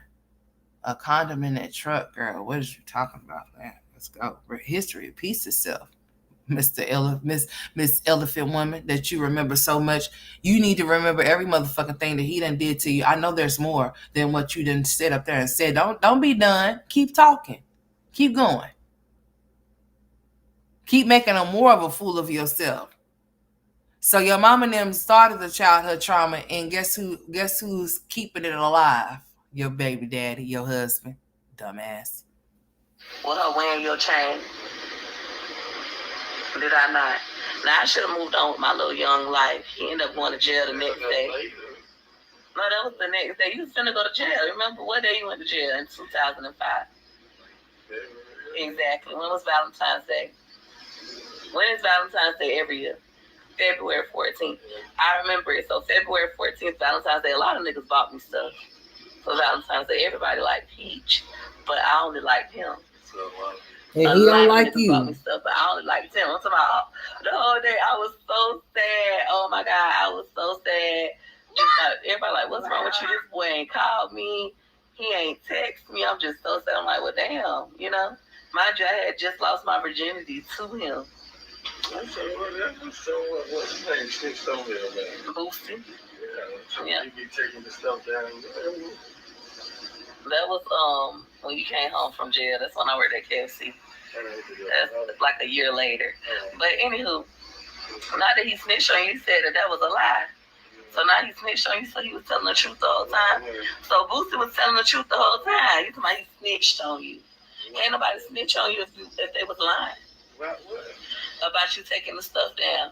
S1: A condom in that truck, girl. What is you talking about, man? Let's go. History repeats itself. Miss Elephant Woman that you remember so much. You need to remember every motherfucking thing that he done did to you. I know there's more than what you done sit up there and said. Don't be done. Keep talking. Keep going. Keep making a more of a fool of yourself. So your mom and them started the childhood trauma, and guess who's keeping it alive? Your baby daddy, your husband. Dumbass.
S2: With her wearing your chain. Did I not? Now I should have moved on with my little young life. He ended up going to jail the next day. No, that was the next day. You was finna go to jail. Remember what day you went to jail? In 2005. Exactly. When was Valentine's Day? When is Valentine's Day every year? February 14th. I remember it. So February 14th, Valentine's Day, a lot of niggas bought me stuff. So Valentine's Day, everybody liked Peach, but I only liked him.
S1: And he don't like you.
S2: Bought me stuff, but I only liked him. I'm talking about the whole day. I was so sad. Oh my God, I was so sad. Everybody like, what's wrong with you? This boy ain't called me. He ain't text me. I'm just so sad. I'm like, well, damn, you know. Mind you, I had just lost my virginity to him. So what's his name? Snitched on there, man. Boosty. Yeah. You be taking the stuff down. That was when you came home from jail. That's when I worked at KFC. That's like a year later. But anywho, now that he snitched on you, he said that was a lie. So now he snitched on you, so he was telling the truth the whole time. So Boosty was telling the truth the whole time. You talking about he snitched on you. Ain't nobody snitch on you if they was lying. About you taking the stuff down.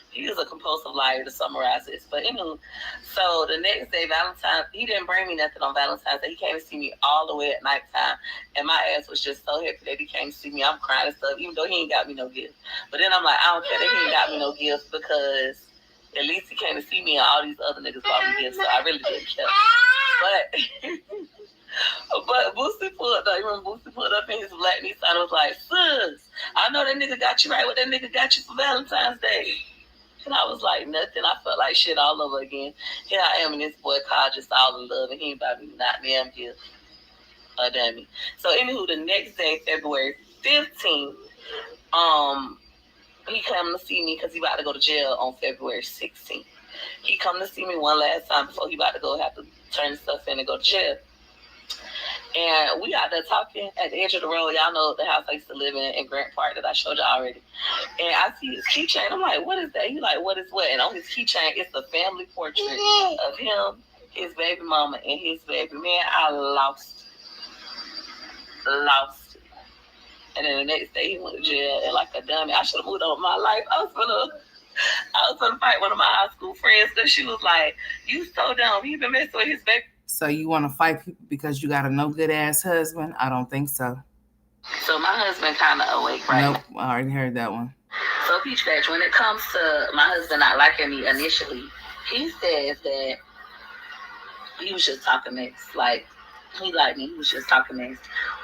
S2: He was a compulsive liar, to summarize this. But anyway, so the next day, Valentine's, he didn't bring me nothing on Valentine's Day. He came to see me all the way at nighttime. And my ass was just so happy that he came to see me. I'm crying and stuff, even though he ain't got me no gift. But then I'm like, I don't care that he ain't got me no gifts, because at least he came to see me and all these other niggas bought me gifts. So I really didn't care. But Boosie pulled up. You remember Boosie pulled up in his black Nissan and was like, sis, I know that nigga got you right. What that nigga got you for Valentine's Day? And I was like, nothing. I felt like shit all over again. Here I am in this boy car just all in love, and he ain't about me not damn gift. A dummy. So anywho, the next day, February 15th, he come to see me because he about to go to jail on February 16th. He come to see me one last time before he about to go have to turn stuff in and go to jail. And we out there talking at the edge of the road. Y'all know the house I used to live in Grant Park that I showed y'all already. And I see his keychain. I'm like, what is that? He like, what is what? And on his keychain, it's a family portrait of him, his baby mama, and his baby. Man, I lost it. And then the next day, he went to jail. And like a dummy, I should have moved on with my life. I was gonna fight one of my high school friends because she was like, you so dumb. He been messing with his baby.
S1: So you want to fight people because you got a no good ass husband? I don't think so.
S2: So my husband kind of awake, right?
S1: Nope, I already heard that one.
S2: So Peach Patch, when it comes to my husband not liking me initially, he says that he was just talking mess. Like, He liked me. He was just talking mess.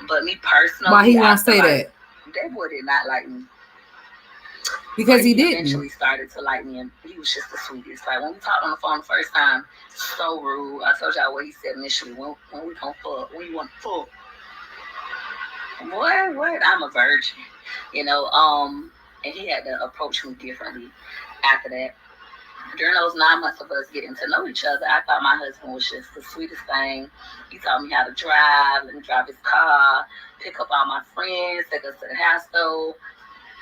S2: But me
S1: Why
S2: personally,
S1: he
S2: I
S1: won't
S2: feel
S1: say
S2: like
S1: that?
S2: that boy did not like me.
S1: Because
S2: But
S1: he
S2: he
S1: didn't.
S2: eventually started to like me, and he was just the sweetest. Like when we talked on the phone the first time, so rude. I told y'all what he said initially. When we gonna fuck? When you want to fuck? What? I'm a virgin, you know. And he had to approach me differently after that. During those 9 months of us getting to know each other, I thought my husband was just the sweetest thing. He taught me how to drive, let me drive his car, pick up all my friends, take us to the house store,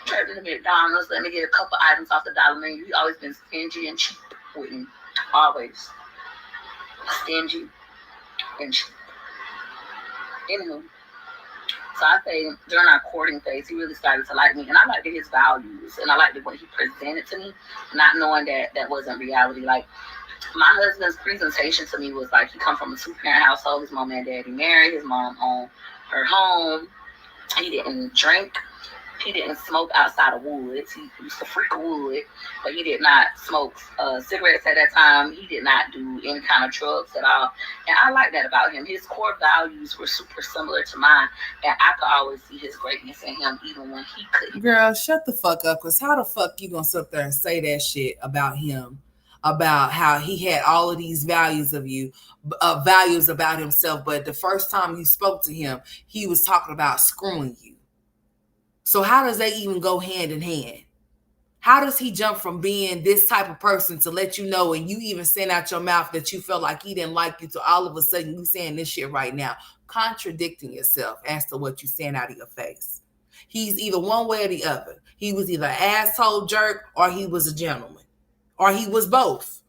S2: take me to McDonald's, let me get a couple items off the dollar menu. He always been stingy and cheap with me. Always stingy and cheap. Anywho, so I say during our courting phase, he really started to like me, and I liked his values, and I liked what he presented to me, not knowing that that wasn't reality. Like my husband's presentation to me was like he come from a two-parent household. His mom and daddy married. His mom owned her home. He didn't drink. He didn't smoke outside of woods. He used to freak wood, but he did not smoke cigarettes at that time. He did not do any kind of drugs at all. And I like that about him. His core values were super similar to mine, and I could always see his greatness in him even when he couldn't.
S1: Girl, shut the fuck up. Because how the fuck you gonna sit there and say that shit about him? About how he had all of these values of you, values about himself. But the first time you spoke to him, he was talking about screwing you. So how does that even go hand in hand? How does he jump from being this type of person to let you know, and you even send out your mouth that you felt like he didn't like you, to all of a sudden you saying this shit right now, contradicting yourself as to what you saying out of your face? He's either one way or the other. He was either an asshole jerk or he was a gentleman, or he was both.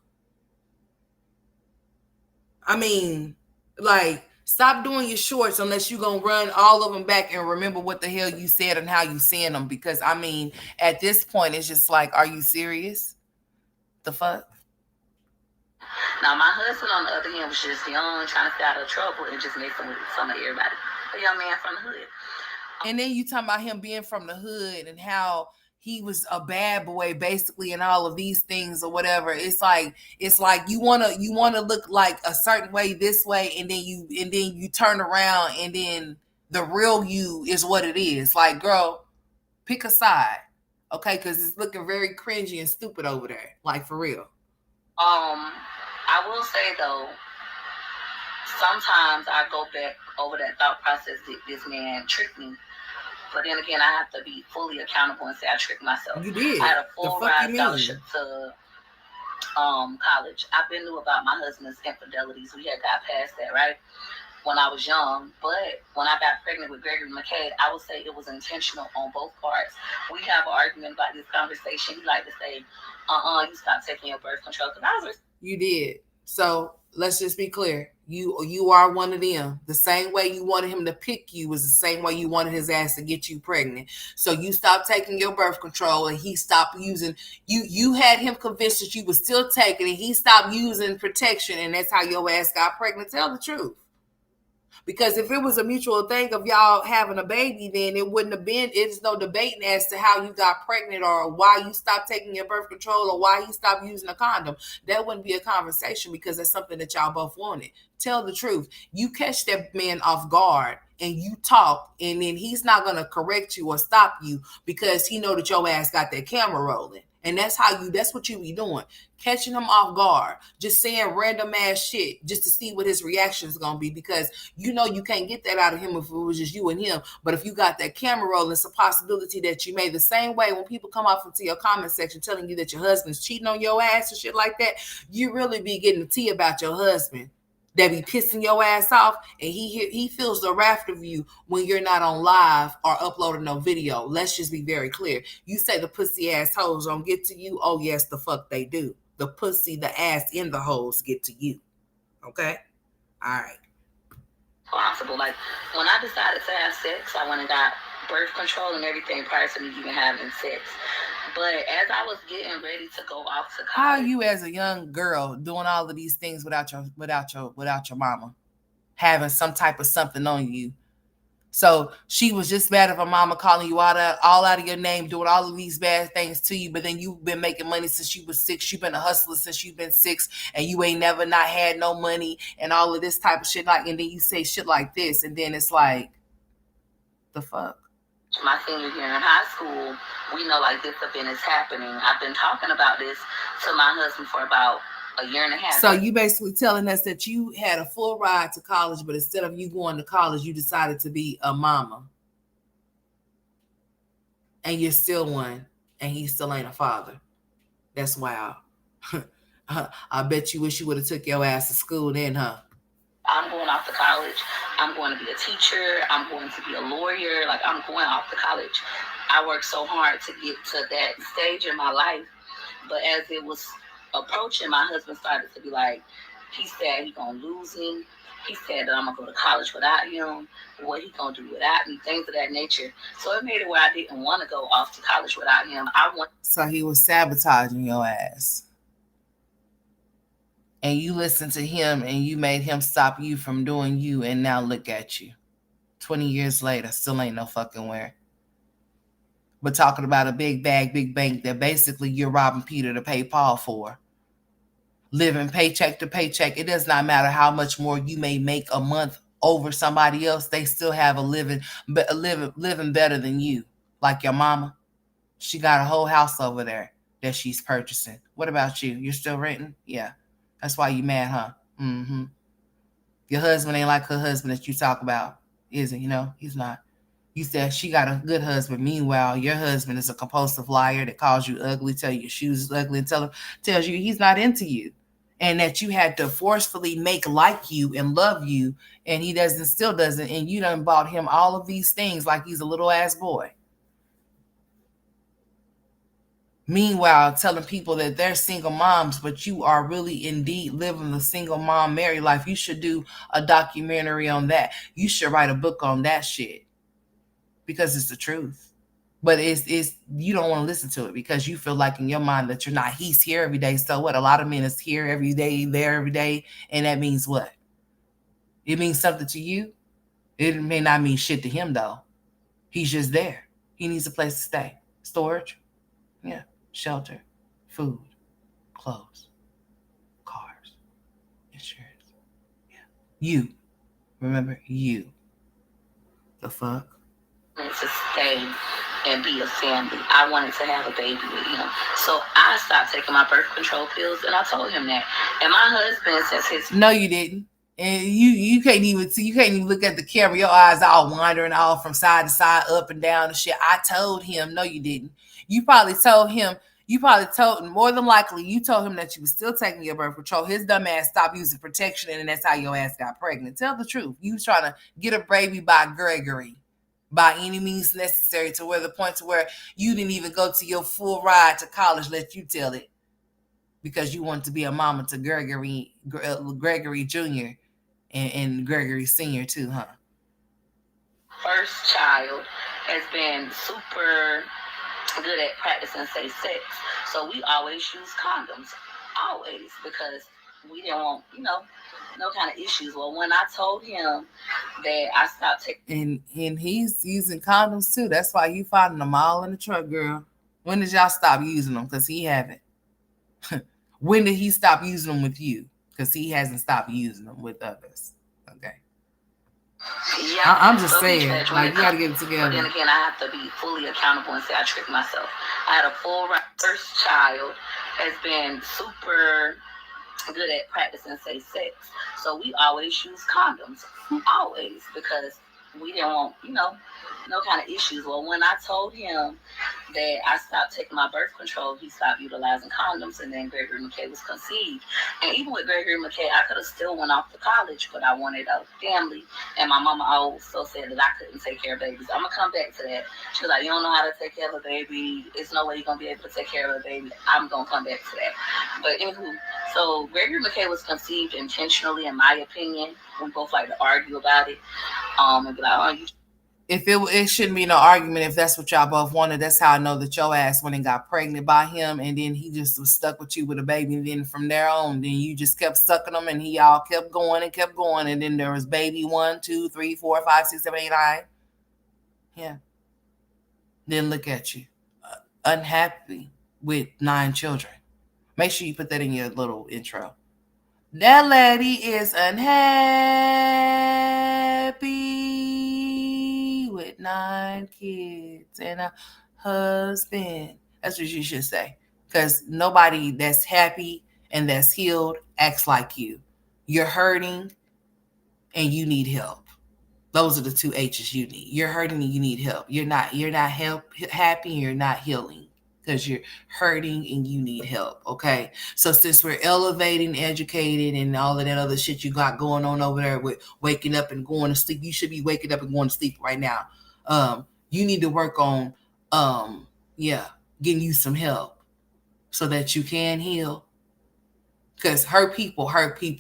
S1: I mean, like, stop doing your shorts unless you're gonna run all of them back and remember what the hell you said and how you saying them. Because I mean, at this point, it's just like, are you serious? The fuck?
S2: Now, my husband, on the other hand, was just young, trying to stay out of trouble, and just messing with some of everybody. A young man from the hood.
S1: And then you talking about him being from the hood and how he was a bad boy basically and all of these things or whatever. It's like you wanna look like a certain way this way, and then you turn around and then the real you is what it is. Like, girl, pick a side. Okay, because it's looking very cringy and stupid over there. Like, for real.
S2: I will say though, sometimes I go back over that thought process that this man tricked me. But then again, I have to be fully accountable and say I tricked myself.
S1: You
S2: I
S1: did.
S2: had a
S1: The
S2: full
S1: fuck you
S2: ride
S1: mean?
S2: scholarship to college. I've been knew about my husband's infidelities. We had got past that, right? When I was young. But when I got pregnant with Gregory McKay, I would say it was intentional on both parts. We have an argument about this conversation. He like to say, you stop taking your birth control. Because I was.
S1: You did. So let's just be clear. You are one of them. The same way you wanted him to pick you was the same way you wanted his ass to get you pregnant. So you stopped taking your birth control and he stopped using you. You had him convinced that you was still taking it. He stopped using protection, and that's how your ass got pregnant. Tell the truth. Because if it was a mutual thing of y'all having a baby, then it wouldn't have been, it's no debating as to how you got pregnant or why you stopped taking your birth control or why you stopped using a condom. That wouldn't be a conversation because that's something that y'all both wanted. Tell the truth. You catch that man off guard and you talk, and then he's not going to correct you or stop you because he know that your ass got that camera rolling. And that's what you be doing. Catching him off guard, just saying random ass shit just to see what his reaction is going to be, because you know you can't get that out of him if it was just you and him. But if you got that camera roll, it's a possibility that you may, the same way when people come off into your comment section telling you that your husband's cheating on your ass and shit like that, you really be getting the tea about your husband that be pissing your ass off, and he feels the wrath of you when you're not on live or uploading no video. Let's just be very clear. You say the pussy ass hoes don't get to you. Oh yes, the fuck they do. The pussy, the ass in the hoes get to you. Okay? All right.
S2: Possible. Like when I decided to have sex, I went and got birth control and everything prior to me even having sex. But as I was getting ready to go off to
S1: How are
S2: college,
S1: you as a young girl doing all of these things without your mama having some type of something on you So she was just mad at her mama calling you all out of your name, doing all of these bad things to you. But then you've been making money since you was 6. You've been a hustler since you've been 6, and you ain't never not had no money and all of this type of shit. Like, and then you say shit like this, and then it's like, the fuck.
S2: My senior year in high school, we know like this event is happening. I've been talking about this to my husband for about a year and a half.
S1: So you basically telling us that you had a full ride to college, but instead of you going to college, you decided to be a mama. And you're still one, and he still ain't a father. That's wild. I bet you wish you would have took your ass to school then, huh?
S2: I'm going off to college. I'm going to be a teacher. I'm going to be a lawyer. Like, I'm going off to college. I worked so hard to get to that stage in my life. But as it was approaching, my husband started to be like, he said he gonna lose me. He said that I'm gonna go to college without him. What he gonna do without me? Things of that nature. So it made it where I didn't want to go off to college without him.
S1: So he was sabotaging your ass. And you listened to him and you made him stop you from doing you, and now look at you. 20 years later, still ain't no fucking where. But talking about a big bag, big bank that basically you're robbing Peter to pay Paul for. Living paycheck to paycheck. It does not matter how much more you may make a month over somebody else. They still have a living better than you. Like your mama. She got a whole house over there that she's purchasing. What about you? You're still renting? Yeah. That's why you mad, huh? Mm-hmm. Your husband ain't like her husband that you talk about, is it? He's not. You said she got a good husband. Meanwhile, your husband is a compulsive liar that calls you ugly, tell you your shoes is ugly, and tells you he's not into you. And that you had to forcefully make like you and love you, and he still doesn't, and you done bought him all of these things like he's a little ass boy. Meanwhile, telling people that they're single moms, but you are really indeed living the single mom married life. You should do a documentary on that. You should write a book on that shit, because it's the truth. But it's you don't want to listen to it because you feel like in your mind that you're not. He's here every day. So what? A lot of men is here every day, there every day, and that means what? It means something to you. It may not mean shit to him though. He's just there. He needs a place to stay. Storage, yeah. Shelter, food, clothes, cars, insurance. Yeah. You. Remember, you. The fuck?
S2: To stay and be a family. I wanted to have a baby with him. So I stopped taking my birth control pills, and I told him that. And my husband, since his...
S1: No, you didn't. And you can't even see, you can't even look at the camera. Your eyes all wandering all from side to side, up and down and shit. I told him. No, you didn't. You probably told him. More than likely, you told him that you was still taking your birth control. His dumb ass stopped using protection, and that's how your ass got pregnant. Tell the truth. You was trying to get a baby by Gregory by any means necessary, to where the point to where you didn't even go to your full ride to college. Let you tell it, because you wanted to be a mama to Gregory Jr. and Gregory Sr. too, huh?
S2: First child has been super good at practicing safe sex. So we always use condoms. Always. Because we didn't want, no kind of issues. Well, when I told him that I stopped taking...
S1: And he's using condoms too. That's why you finding them all in the truck, girl. When did y'all stop using them? Because he haven't. When did he stop using them with you? Because he hasn't stopped using them with others. Okay.
S2: Yeah,
S1: I'm just saying, like, you gotta get it together.
S2: But then again, I have to be fully accountable and say I tricked myself. I had a full first child has been super good at practicing safe sex. So we always use condoms. Always. Because we didn't want, no kind of issues. Well, when I told him that I stopped taking my birth control, he stopped utilizing condoms, and then Gregory McKay was conceived. And even with Gregory McKay, I could have still went off to college, but I wanted a family. And my mama also said that I couldn't take care of babies. I'm going to come back to that. She was like, you don't know how to take care of a baby. There's no way you're going to be able to take care of a baby. I'm going to come back to that. But anywho, so Gregory McKay was conceived intentionally, in my opinion. We both like to argue about it. And be like, oh, you...
S1: If it shouldn't be no argument if that's what y'all both wanted. That's how I know that your ass went and got pregnant by him, and then he just was stuck with you with a baby. And then from there on, then you just kept sucking him, and he all kept going, and then there was baby 1, 2, 3, 4, 5, 6, 7, 8, 9. Yeah. Then look at you, unhappy with 9 children. Make sure you put that in your little intro. That lady is unhappy with 9 kids and a husband. That's what you should say. Because nobody that's happy and that's healed acts like you. You're hurting and you need help. Those are the two H's you need. You're hurting and you need help. You're not happy and you're not healing because you're hurting and you need help. Okay. So since we're elevating, educated, and all of that other shit you got going on over there with waking up and going to sleep, you should be waking up and going to sleep right now. You need to work on yeah, getting you some help so that you can heal. Because hurt people,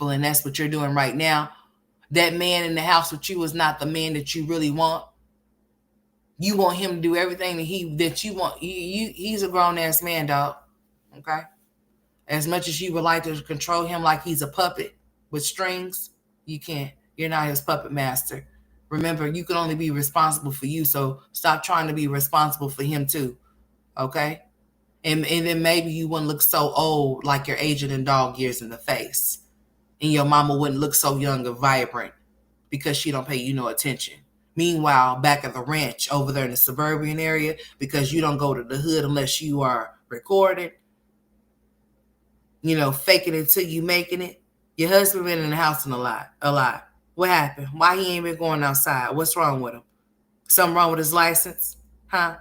S1: and that's what you're doing right now. That man in the house with you is not the man that you really want. You want him to do everything that you want. He's a grown ass man, dog. Okay. As much as you would like to control him like he's a puppet with strings, you can't. You're not his puppet master. Remember, you can only be responsible for you. So stop trying to be responsible for him too. Okay. And then maybe you wouldn't look so old like you're aging in dog years in the face, and your mama wouldn't look so young and vibrant because she don't pay you no attention. Meanwhile, back at the ranch over there in the suburban area, because you don't go to the hood unless you are recorded, faking it till you making it. Your husband been in the house a lot. What happened? Why he ain't been going outside? What's wrong with him? Something wrong with his license? Huh?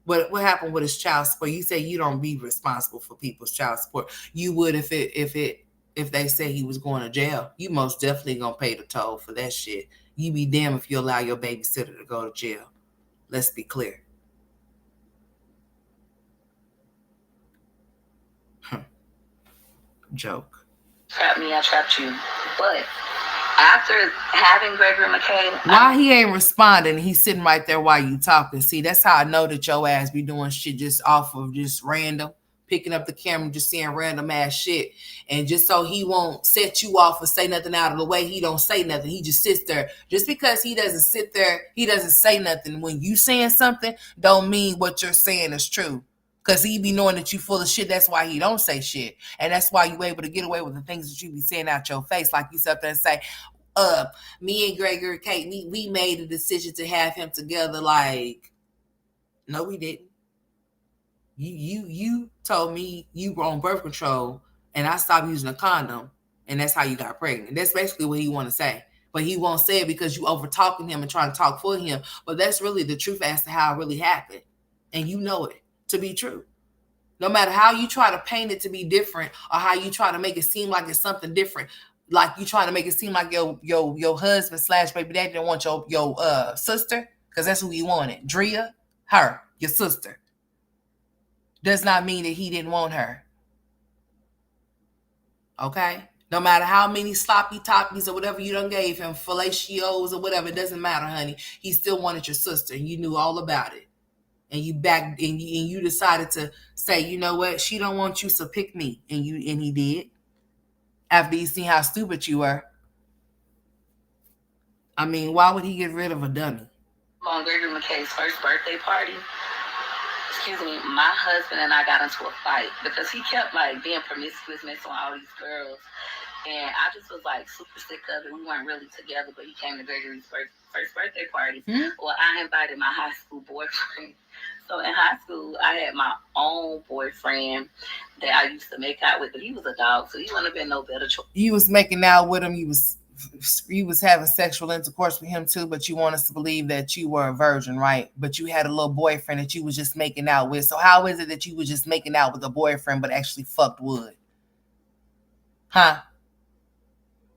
S1: What happened with his child support? You say you don't be responsible for people's child support. You would if they say he was going to jail. You most definitely gonna pay the toll for that shit. You be damned if you allow your babysitter to go to jail. Let's be clear. Joke.
S2: Trap me, I trapped you. But after having Gregory McKay,
S1: why he ain't responding? He's sitting right there while you talking. See, that's how I know that your ass be doing shit just off of just random, picking up the camera, just seeing random ass shit, and just so he won't set you off or say nothing out of the way, he don't say nothing. He just sits there. Just because he doesn't sit there, he doesn't say nothing. When you saying something, don't mean what you're saying is true. Cause he be knowing that you full of shit. That's why he don't say shit, and that's why you able to get away with the things that you be saying out your face, like you sit up there and say, uh, me and Gregory Kate, we made a decision to have him together. Like, no, we didn't. You told me you were on birth control, and I stopped using a condom, and that's how you got pregnant. That's basically what he want to say, but he won't say it because you over talking him and trying to talk for him. But that's really the truth as to how it really happened, and you know it to be true. No matter how you try to paint it to be different or how you try to make it seem like it's something different, like you trying to make it seem like your husband slash baby daddy didn't want your sister, because that's who he wanted. Drea, her, your sister. Does not mean that he didn't want her. Okay? No matter how many sloppy toppies or whatever you done gave him, fellatios or whatever, it doesn't matter, honey. He still wanted your sister, and you knew all about it. And you back and you decided to say, you know what, she don't want you, so pick me. And he did. After he seen how stupid you were. I mean, why would he get rid of a dummy?
S2: On Gregory McKay's first birthday party, excuse me, my husband and I got into a fight because he kept like being promiscuous, messing with all these girls. And I just was like super sick of it. We weren't really together, but he came to Gregory's first birthday party. Well, I invited my high school boyfriend. So in high school, I had my own boyfriend that I used to make out with, but he was a dog, so he wouldn't have been no better choice.
S1: You was making out with him. You was having sexual intercourse with him too, but you want us to believe that you were a virgin, right? But you had a little boyfriend that you was just making out with. So how is it that you was just making out with a boyfriend but actually fucked wood? Huh?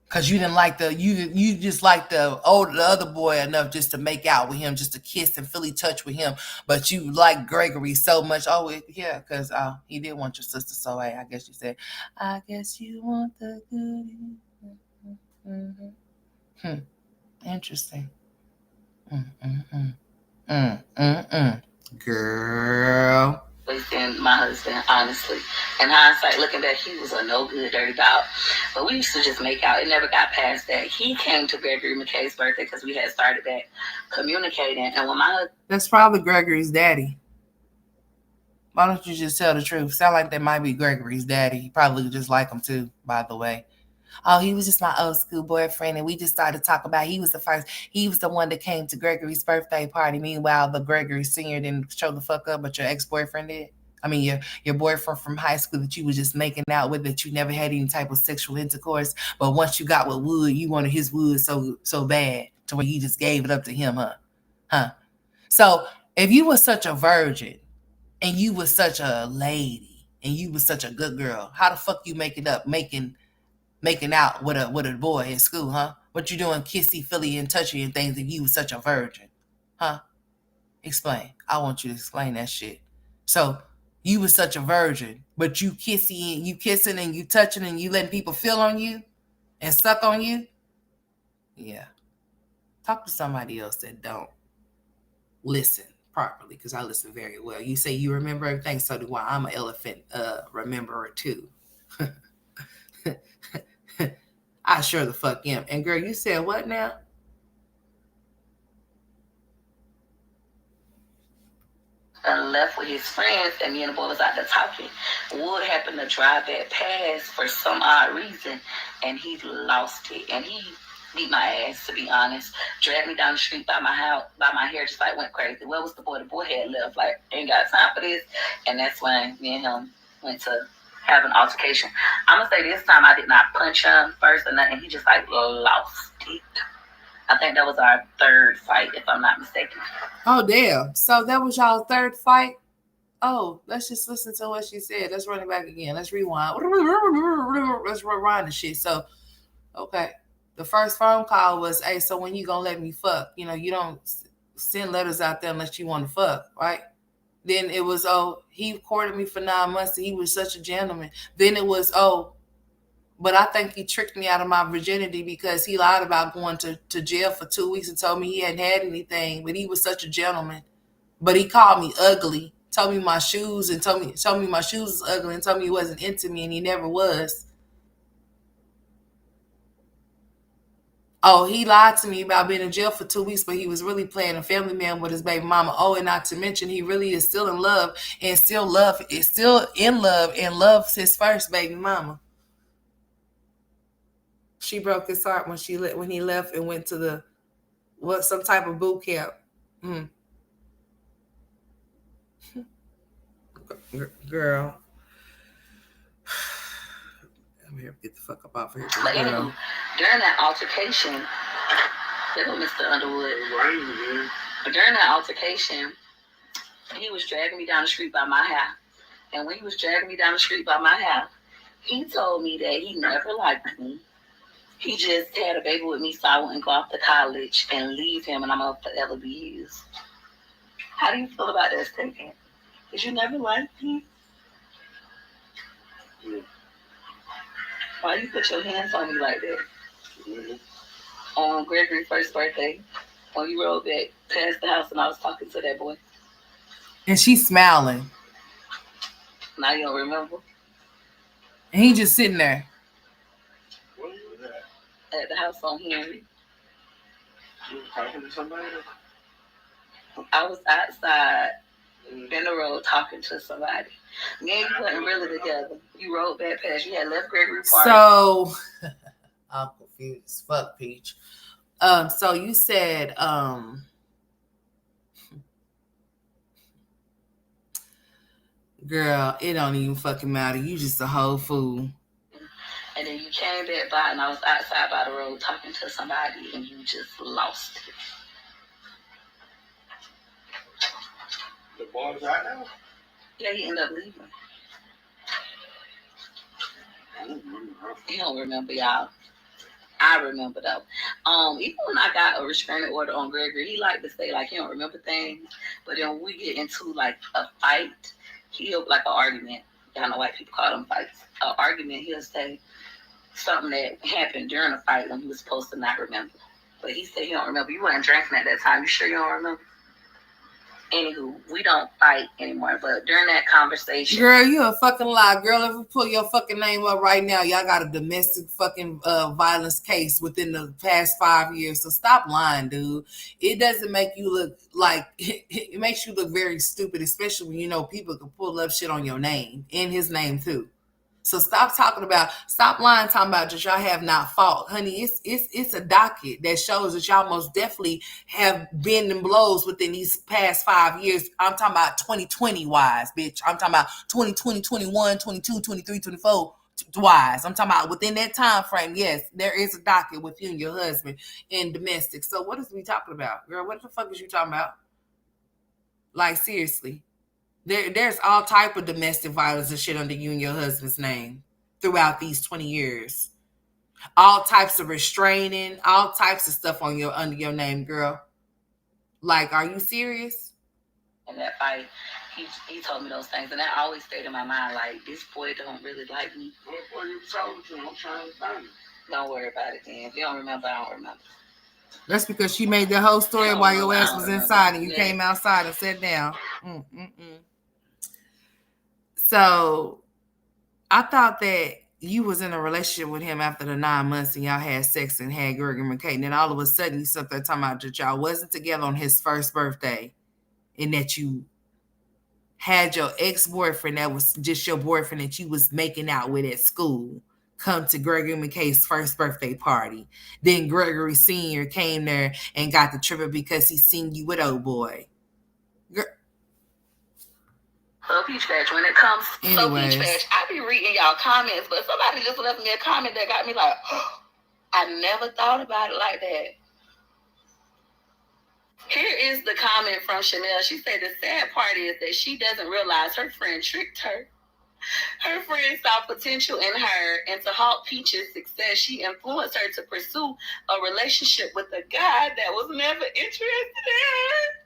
S1: Cause you didn't like you just like the other boy enough just to make out with him, just to kiss and fully touch with him, but you like Gregory so much. Oh yeah, cause he did want your sister. So hey, I guess you said, I guess you want the goodie. Interesting. Girl.
S2: wasting my husband, honestly. In hindsight, looking back, he was a no good, dirty dog. But we used to just make out. It never got past that. He came to Gregory McKay's birthday because we had started back communicating. And when my husband.
S1: That's probably Gregory's daddy. Why don't you just tell the truth? Sound like that might be Gregory's daddy. You probably just like him too, by the way. Oh, he was just my old school boyfriend, and we just started to talk about he was the first. He was the one that came to Gregory's birthday party. Meanwhile, the Gregory senior didn't show the fuck up, but your ex boyfriend did. I mean, your boyfriend from high school that you was just making out with, that you never had any type of sexual intercourse. But once you got with Wood, you wanted his Wood so bad to where you just gave it up to him, huh? Huh? So if you were such a virgin and you was such a lady and you was such a good girl, how the fuck you make it up making out with a boy in school, huh? What you doing kissy, filly, and touchy and things if you was such a virgin? Huh? Explain. I want you to explain that shit. So you was such a virgin, but you kissy and you kissing and you touching and you letting people feel on you and suck on you? Yeah. Talk to somebody else that don't listen properly, because I listen very well. You say you remember everything, so do I. I'm an elephant rememberer too. I sure the fuck am. And girl, you said what now?
S2: Left with his friends, and me and the boy was out there talking. Wood happened to drive that past for some odd reason, and he lost it. And he beat my ass, to be honest. Dragged me down the street by my house, by my hair, just like went crazy. Where was the boy? The boy had left. Like, ain't got time for this. And that's when me and him went to have an altercation. I'm gonna say this time I did not punch him first or nothing. He just like lost it. I think that was our third fight, if I'm not mistaken.
S1: Oh damn. So that was y'all third fight? Oh, let's just listen to what she said. Let's run it back again. Let's rewind. Let's rewind the shit. So, okay. The first phone call was, hey, so when you gonna let me fuck? You know, you don't send letters out there unless you want to fuck, right? Then it was, oh, he courted me for 9 months and he was such a gentleman. Then it was, oh, but I think he tricked me out of my virginity because he lied about going to jail for 2 weeks and told me he hadn't had anything, but he was such a gentleman. But he called me ugly, told me my shoes and told me my shoes was ugly and told me he wasn't into me and he never was. Oh, he lied to me about being in jail for 2 weeks, but he was really playing a family man with his baby mama. Oh, and not to mention he really is still in love and still in love and loves his first baby mama. She broke his heart when he left and went to some type of boot camp. Mm. Girl, I'm here. Get the fuck up off here,
S2: But
S1: girl.
S2: anyway, during that altercation, there go Mr. Underwood. But during that altercation, he was dragging me down the street by my house. And when he was dragging me down the street by my house, he told me that he never liked me. He just had a baby with me, so I wouldn't go off to college and leave him, and I'm gonna forever be his. How do you feel about that statement? Because you never liked me. Why you put your hands on me like that? On Gregory's first birthday, when you rode back past the house and I was talking to that boy.
S1: And she's smiling.
S2: Now you don't remember?
S1: And he just sitting there.
S2: Where you was at the house on Henry. You was talking to somebody? I was outside in the road talking to somebody. Me and you wasn't really together. You rode back past. You had left Gregory Park.
S1: So I'm confused. Fuck Peach. So you said girl, it don't even fucking matter. You just a whole fool.
S2: And then you came back by and I was outside by the road talking to somebody and you just lost it. The boy's right now? Yeah, he ended up leaving. He don't remember, y'all. I remember though. Even when I got a restraining order on Gregory, he liked to say like he don't remember things. But then when we get into like a fight, he'll like an argument. Y'all know white people call them fights. An argument, he'll say something that happened during a fight when he was supposed to not remember. But he said he don't remember. You weren't drinking at that time. You sure you don't remember? Anywho, we don't fight anymore. But during that conversation,
S1: girl, you a fucking lie, girl. If we pull your fucking name up right now, y'all got a domestic fucking violence case within the past 5 years. So stop lying, dude. It doesn't make you look like it makes you look very stupid, especially when you know people can pull up shit on your name and his name too. So stop lying, talking about that y'all have not fought, honey. It's a docket that shows that y'all most definitely have been in blows within these past 5 years. I'm talking about 2020 wise, bitch. I'm talking about 2020, 21, 22, 23, 24 wise. I'm talking about within that time frame. Yes, there is a docket with you and your husband in domestic. So what is we talking about, girl? What the fuck is you talking about? Like seriously. There's all type of domestic violence and shit under you and your husband's name throughout these 20 years. All types of restraining, all types of stuff on your under your name, girl. Like, are you serious?
S2: In that fight, he told me those things, and that always stayed in my mind. Like, this boy don't really like me. What boy you talking to? I'm trying to find him. Don't worry about it, then. If you don't remember, I don't remember.
S1: That's because she made the whole story while your ass was inside and you came outside and sat down. So I thought that you was in a relationship with him after the 9 months and y'all had sex and had Gregory McKay. And then all of a sudden you sat there talking about that y'all wasn't together on his first birthday and that you had your ex-boyfriend that was just your boyfriend that you was making out with at school come to Gregory McKay's first birthday party. Then Gregory Sr. came there and got the trip because he seen you with old boy.
S2: So Peach Patch, when it comes to Peach Patch, I be reading y'all comments, but somebody just left me a comment that got me like, oh, I never thought about it like that. Here is the comment from Chanel. She said the sad part is that she doesn't realize her friend tricked her. Her friend saw potential in her, and to halt Peach's success, she influenced her to pursue a relationship with a guy that was never interested in her.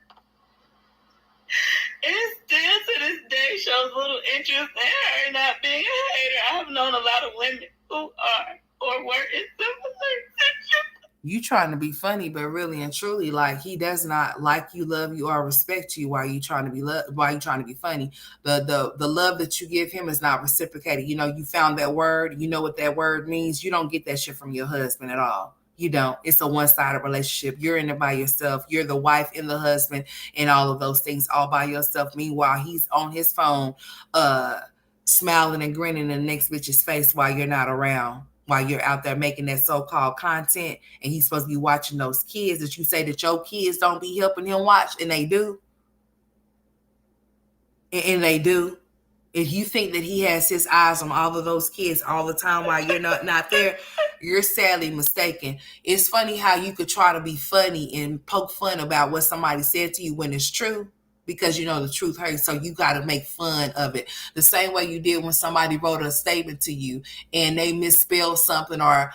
S2: And still to this day shows little interest in her, not being a hater. I've known a lot of women who are or were in similar situations.
S1: You trying to be funny, but really and truly, like, he does not like you, love you, or respect you while you trying to be while you trying to be funny. The love that you give him is not reciprocated. You know, you found that word. You know what that word means. You don't get that shit from your husband at all. You don't. It's a one-sided relationship. You're in it by yourself. You're the wife and the husband and all of those things all by yourself. Meanwhile, he's on his phone, smiling and grinning in the next bitch's face while you're not around, while you're out there making that so-called content, and he's supposed to be watching those kids that you say that your kids don't be helping him watch, and they do. And they do. If you think that he has his eyes on all of those kids all the time while you're not there, you're sadly mistaken. It's funny how you could try to be funny and poke fun about what somebody said to you when it's true, because you know the truth hurts, so you got to make fun of it. The same way you did when somebody wrote a statement to you and they misspelled something or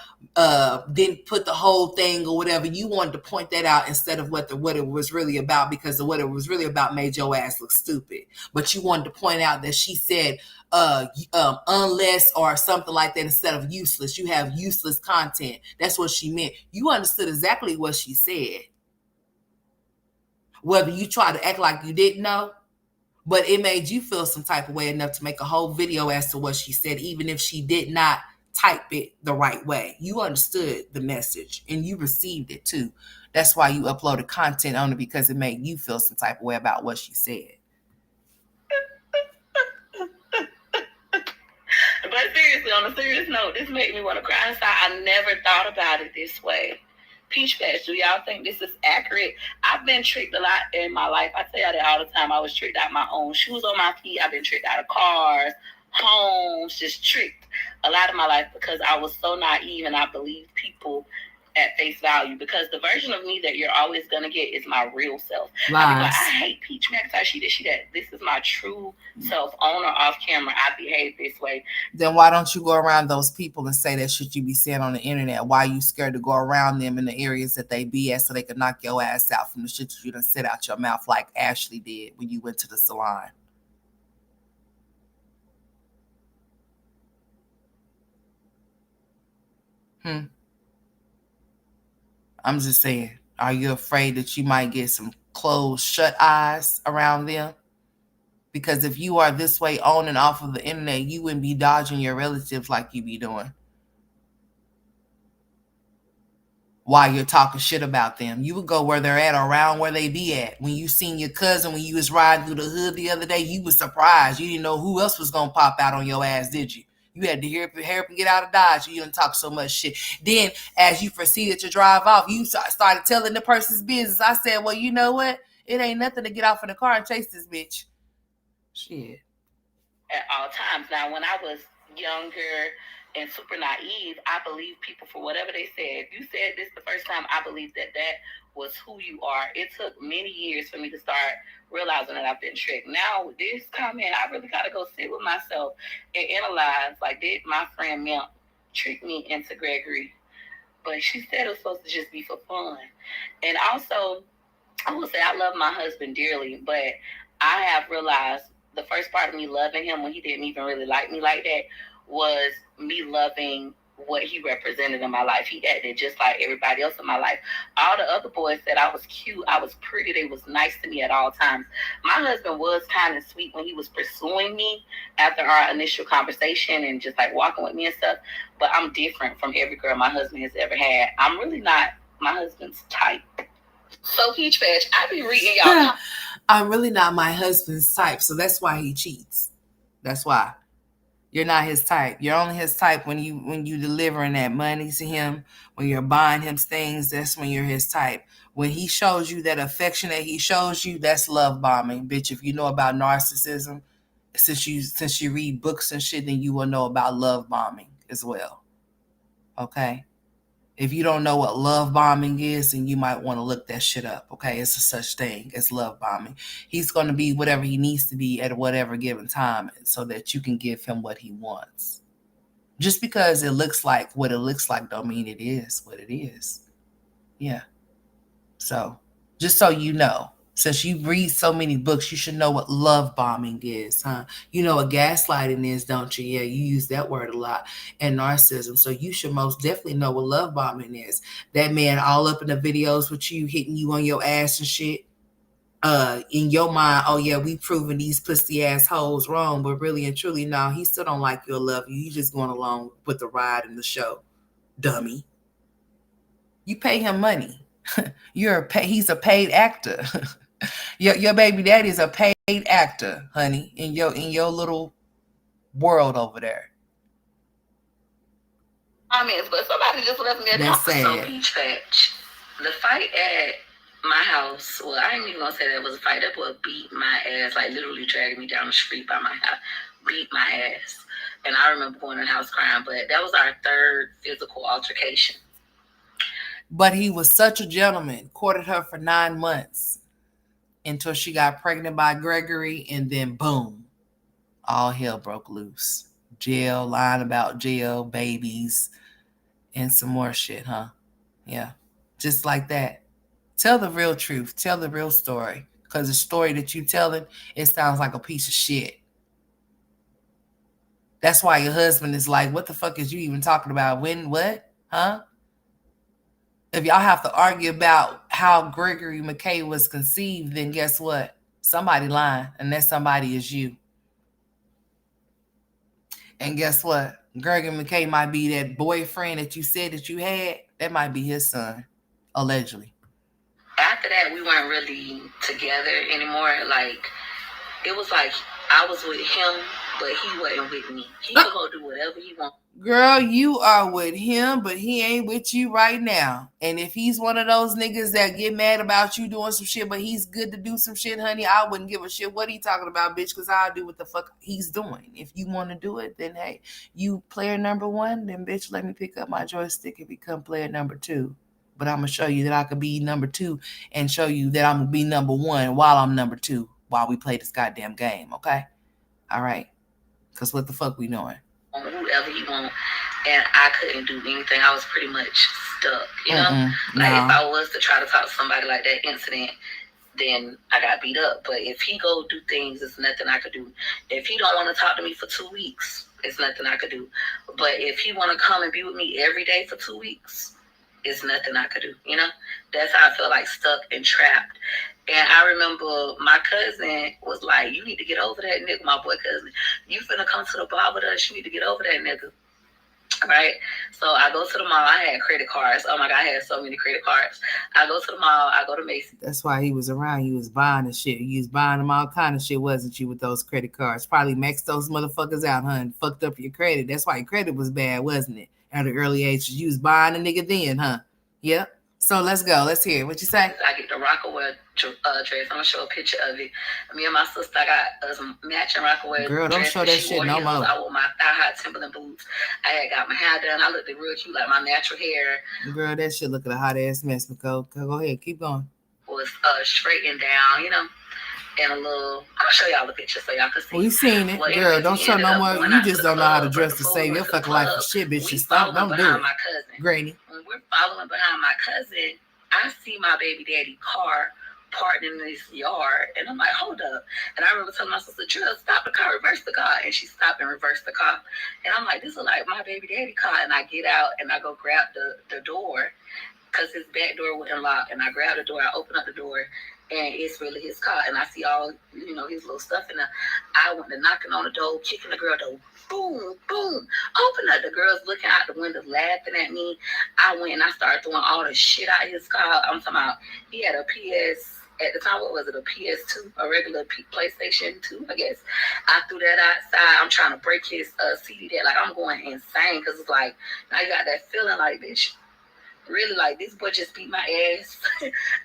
S1: didn't put the whole thing or whatever. You wanted to point that out instead of what it was really about, because what it was really about made your ass look stupid. But you wanted to point out that she said unless or something like that instead of useless. You have useless content. That's what she meant. You understood exactly what she said. Whether you try to act like you didn't know, but it made you feel some type of way enough to make a whole video as to what she said, even if she did not type it the right way. You understood the message and you received it too. That's why you uploaded content on it, because it made you feel some type of way about what she said.
S2: But seriously, on a serious note, this made me want to cry inside. I never thought about it this way. Peach Patch, do y'all think this is accurate? I've been tricked a lot in my life. I tell y'all that all the time. I was tricked out of my own shoes on my feet. I've been tricked out of cars, homes, just tricked a lot of my life because I was so naive and I believed people at face value, because the version of me that you're always going to get is my real self. I hate Peach Max, she that. This is my true self, on or off camera. I behave this way.
S1: Then why don't you go around those people and say that shit you be saying on the internet? Why are you scared to go around them in the areas that they be at so they can knock your ass out from the shit that you done said out your mouth like Ashley did when you went to the salon? I'm just saying, are you afraid that you might get some closed, shut eyes around them. Because if you are this way on and off of the internet, you wouldn't be dodging your relatives like you be doing while you're talking shit about them. You would go where they're at, around where they be at. When you seen your cousin when you was riding through the hood the other day, you was surprised. You didn't know who else was gonna pop out on your ass, did you? You had to hurry up and get out of Dodge. You didn't talk so much shit. Then, as you proceeded to drive off, you started telling the person's business. I said, well, you know what? It ain't nothing to get off in the car and chase this bitch. Shit.
S2: At all times. Now, when I was younger and super naive, I believed people for whatever they said. If you said this the first time, I believed that that was who you are. It took many years for me to start realizing that I've been tricked. Now, with this comment, I really got to go sit with myself and analyze, like, did my friend Milk trick me into Gregory? But she said it was supposed to just be for fun. And also, I will say I love my husband dearly, but I have realized the first part of me loving him when he didn't even really like me like that was me loving what he represented in my life. He acted just like everybody else in my life. All the other boys said I was cute, I was pretty, they was nice to me at all times. My husband was kind of sweet when he was pursuing me after our initial conversation and just like walking with me and stuff. But I'm different from every girl my husband has ever had. I'm really not my husband's type. So Peach Patch, I be reading y'all.
S1: I'm really not my husband's type, so that's why he cheats. That's why. You're not his type. You're only his type when you delivering that money to him, when you're buying him things, that's when you're his type. When he shows you that affection that he shows you, that's love bombing. Bitch, if you know about narcissism, since you read books and shit, then you will know about love bombing as well. Okay? If you don't know what love bombing is, then you might want to look that shit up. Okay, it's a such thing as love bombing. He's going to be whatever he needs to be at whatever given time so that you can give him what he wants. Just because it looks like what it looks like don't mean it is what it is. Yeah. So, just so you know, since you read so many books, you should know what love bombing is, huh? You know what gaslighting is, don't you? Yeah, you use that word a lot. And narcissism. So you should most definitely know what love bombing is. That man all up in the videos with you, hitting you on your ass and shit. In your mind, oh yeah, we proving these pussy ass hoes wrong, but really and truly, no, he still don't like you or love you. He's just going along with the ride and the show, dummy. You pay him money. He's a paid actor. Your baby daddy is a paid actor, honey, in your little world over there.
S2: Comments, but somebody just left me a
S1: That's
S2: comment. So
S1: sad.
S2: Peach Patch, the fight at my house. Well, I ain't even gonna say that was a fight. That boy beat my ass, like literally dragging me down the street by my house, beat my ass. And I remember going in the house crying. But that was our third physical altercation.
S1: But he was such a gentleman. Courted her for 9 months until she got pregnant by Gregory, and then boom, all hell broke loose. Jail, lying about jail, babies, and some more shit, huh? Yeah. Just like that. Tell the real truth. Tell the real story. Because the story that you telling, it sounds like a piece of shit. That's why your husband is like, what the fuck is you even talking about? When, what? Huh? If y'all have to argue about how Gregory McKay was conceived, then guess what? Somebody lying, and that somebody is you. And guess what? Gregory McKay might be that boyfriend that you said that you had. That might be his son, allegedly.
S2: After that, we weren't really together anymore. Like, it was like I was with him, but he wasn't with me. He could go do whatever he wants.
S1: Girl, you are with him, but he ain't with you right now. And if he's one of those niggas that get mad about you doing some shit, but he's good to do some shit, honey, I wouldn't give a shit what he talking about, bitch, because I'll do what the fuck he's doing. If you want to do it, then hey, you player number one, then bitch, let me pick up my joystick and become player number two. But I'm going to show you that I could be number two and show you that I'm going to be number one while I'm number two while we play this goddamn game, okay? All right? Because what the fuck we doing?
S2: Whoever he want, and I couldn't do anything. I was pretty much stuck, you know. Like
S1: No.
S2: if I was to try to talk to somebody like that incident, then I got beat up. But if he go do things, it's nothing I could do. If he don't want to talk to me for 2 weeks, it's nothing I could do. But if he want to come and be with me every day for 2 weeks, it's nothing I could do. That's how I feel like stuck and trapped. And I remember my cousin was like, "You need to get over that nigga, my boy cousin. You finna come to the bar with us. You need to get over that nigga." Right? So I go to the mall. I had credit cards. Oh my God, I had so many credit cards. I go to the mall. I go to Macy's.
S1: That's why he was around. You was buying the shit. You was buying them all kind of shit, wasn't you, with those credit cards? Probably maxed those motherfuckers out, huh? And fucked up your credit. That's why your credit was bad, wasn't it? At an early age, you was buying a nigga then, huh? Yep. So let's go. Let's hear it. What you say?
S2: I get the Rockaway dress. I'm gonna show a picture of it. Me and my sister got some matching Rockaway.
S1: Girl, don't show that shit no more.
S2: I wore my thigh-high Timberland boots. I had got my hair done. I looked real cute, like my natural hair.
S1: Girl, that shit look like a hot ass mess, Nicole. Go ahead, keep going.
S2: Was straightened down, and a little. I'll show y'all the picture so y'all can see.
S1: We seen it, well, girl. Don't show no more. You just don't know how to dress to save your fucking life for shit, bitch. You stop. Don't do it,
S2: my cousin.
S1: Granny.
S2: When we're following behind my cousin, I see my baby daddy car parked in this yard, and I'm like, hold up. And I remember telling my sister, Trill, stop the car, reverse the car. And she stopped and reversed the car. And I'm like, this is like my baby daddy car. And I get out and I go grab the door because his back door wouldn't lock. And I grab the door, I open up the door, and it's really his car. And I see all, his little stuff in there. I went to knocking on the door, kicking the girl door. Boom, boom. Open up. The girl's looking out the window, laughing at me. I went and I started throwing all the shit out his car. I'm talking about, he had a PS. At the time, what was it? A PS2, a regular PlayStation 2, I guess. I threw that outside. I'm trying to break his CD deck. Like, I'm going insane because it's like, I got that feeling like, bitch, really, like, this boy just beat my ass.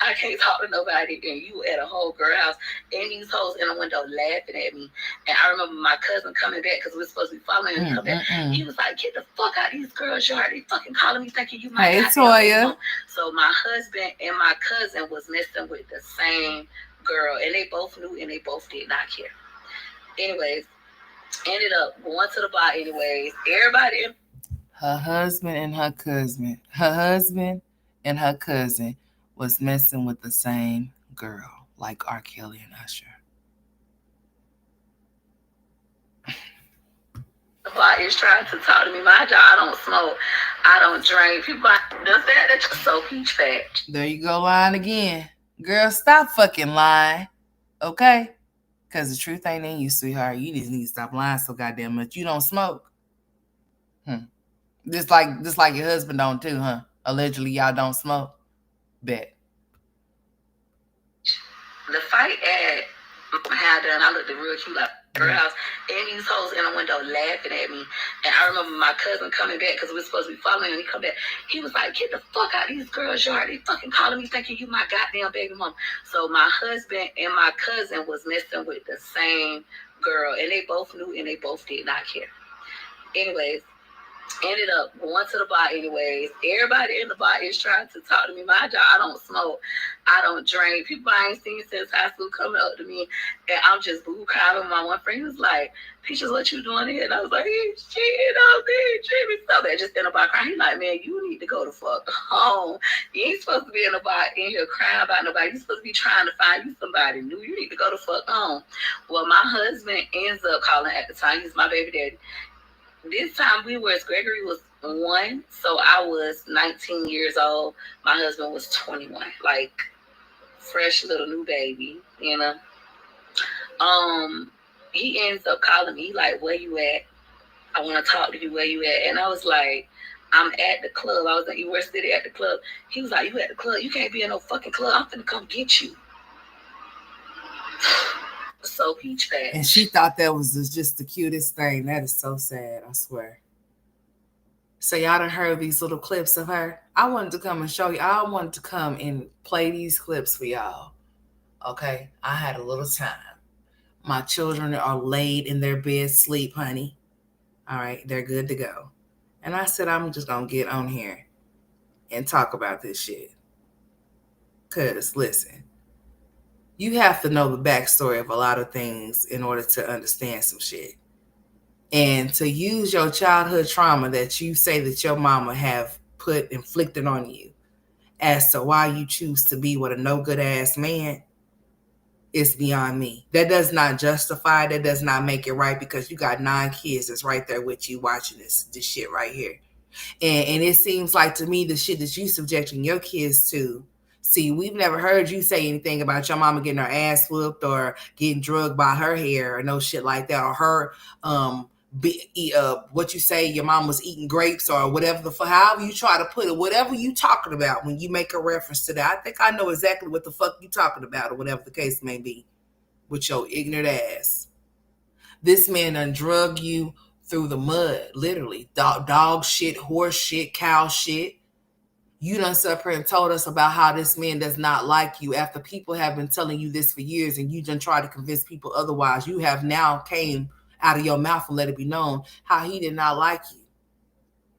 S2: I can't talk to nobody. And you at a whole girl house, and these hoes in the window laughing at me. And I remember my cousin coming back because we were supposed to be following him. He was like, get the fuck out of these girls' yard. They fucking calling me thinking you might.
S1: Hey, Toya.
S2: So my husband and my cousin was messing with the same girl. And they both knew and they both did not care. Anyways, ended up going to the bar anyways. Everybody in
S1: her husband and her cousin was messing with the same girl, like R. Kelly and Usher.
S2: The bar is trying to talk to me. My job, I don't smoke. I don't drink. People like, the fact that you're so peach fat.
S1: There you go, lying again. Girl, stop fucking lying. Okay? Because the truth ain't in you, sweetheart. You just need to stop lying so goddamn much. You don't smoke. Just like your husband don't too, huh? Allegedly, y'all don't smoke. Bet.
S2: The fight at my hair done, I looked real cute like her house, and these hoes in the window laughing at me. And I remember my cousin coming back because we were supposed to be following him. He come back. He was like, get the fuck out of these girls' yard. They fucking calling me thinking you my goddamn baby mom. So my husband and my cousin was messing with the same girl. And they both knew and they both did not care. Anyways, ended up going to the bar anyways. Everybody in the bar is trying to talk to me. My job, I don't smoke. I don't drink. People I ain't seen since high school coming up to me. And I'm just boo crying. My one friend was like, Peaches, what you doing here? And I was like, he's cheating on me. Treat me so bad. Just in the bar crying. He's like, man, you need to go the fuck home. You ain't supposed to be in the bar in here crying about nobody. You're supposed to be trying to find you somebody new. You need to go the fuck home. Well, my husband ends up calling at the time. He's my baby daddy. This time Gregory was 1, so I was 19 years old. My husband was 21, like fresh little new baby, He ends up calling me like, where you at? I want to talk to you. Where you at? And I was like, I'm at the club. I was in University City at the club. He was like, you at the club? You can't be in no fucking club. I'm finna come get you. So peach fat.
S1: And she thought that was just the cutest thing. That is so sad, I swear. So y'all done heard these little clips of her. I wanted to come and show you. I wanted to come and play these clips for y'all. Okay? I had a little time. My children are laid in their bed sleep, honey. All right? They're good to go. And I said, I'm just going to get on here and talk about this shit. Because, listen. You have to know the backstory of a lot of things in order to understand some shit. And to use your childhood trauma that you say that your mama have inflicted on you as to why you choose to be with a no good ass man is beyond me. That does not justify, that does not make it right, because you got 9 kids that's right there with you watching this shit right here. And it seems like to me the shit that you subjecting your kids to. See, we've never heard you say anything about your mama getting her ass whooped or getting drugged by her hair or no shit like that, or her what you say your mom was eating grapes or whatever the fuck, however you try to put it, whatever you talking about when you make a reference to that. I think I know exactly what the fuck you talking about or whatever the case may be with your ignorant ass. This man done drug you through the mud, literally. Dog shit, horse shit, cow shit. You done sat here and told us about how this man does not like you after people have been telling you this for years, and you done tried to convince people otherwise. You have now came out of your mouth and let it be known how he did not like you.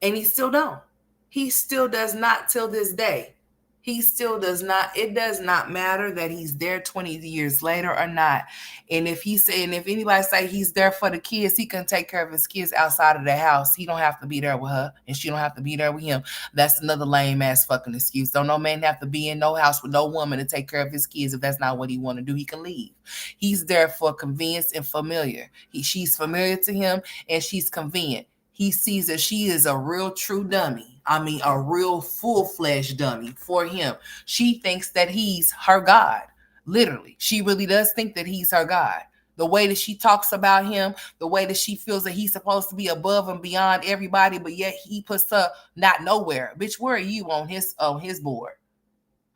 S1: And he still don't. He still does not till this day. He still does not. It does not matter that he's there 20 years later or not. And if he's saying, if anybody say he's there for the kids, he can take care of his kids outside of the house. He don't have to be there with her, and she don't have to be there with him. That's another lame ass fucking excuse. Don't no man have to be in no house with no woman to take care of his kids. If that's not what he want to do, he can leave. He's there for convenience and familiar. She's familiar to him, and she's convenient. He sees that she is a real true dummy. I mean, a real full-fledged dummy for him. She thinks that he's her God. Literally. She really does think that he's her God. The way that she talks about him, the way that she feels that he's supposed to be above and beyond everybody, but yet he puts her not nowhere. Bitch, where are you on his board?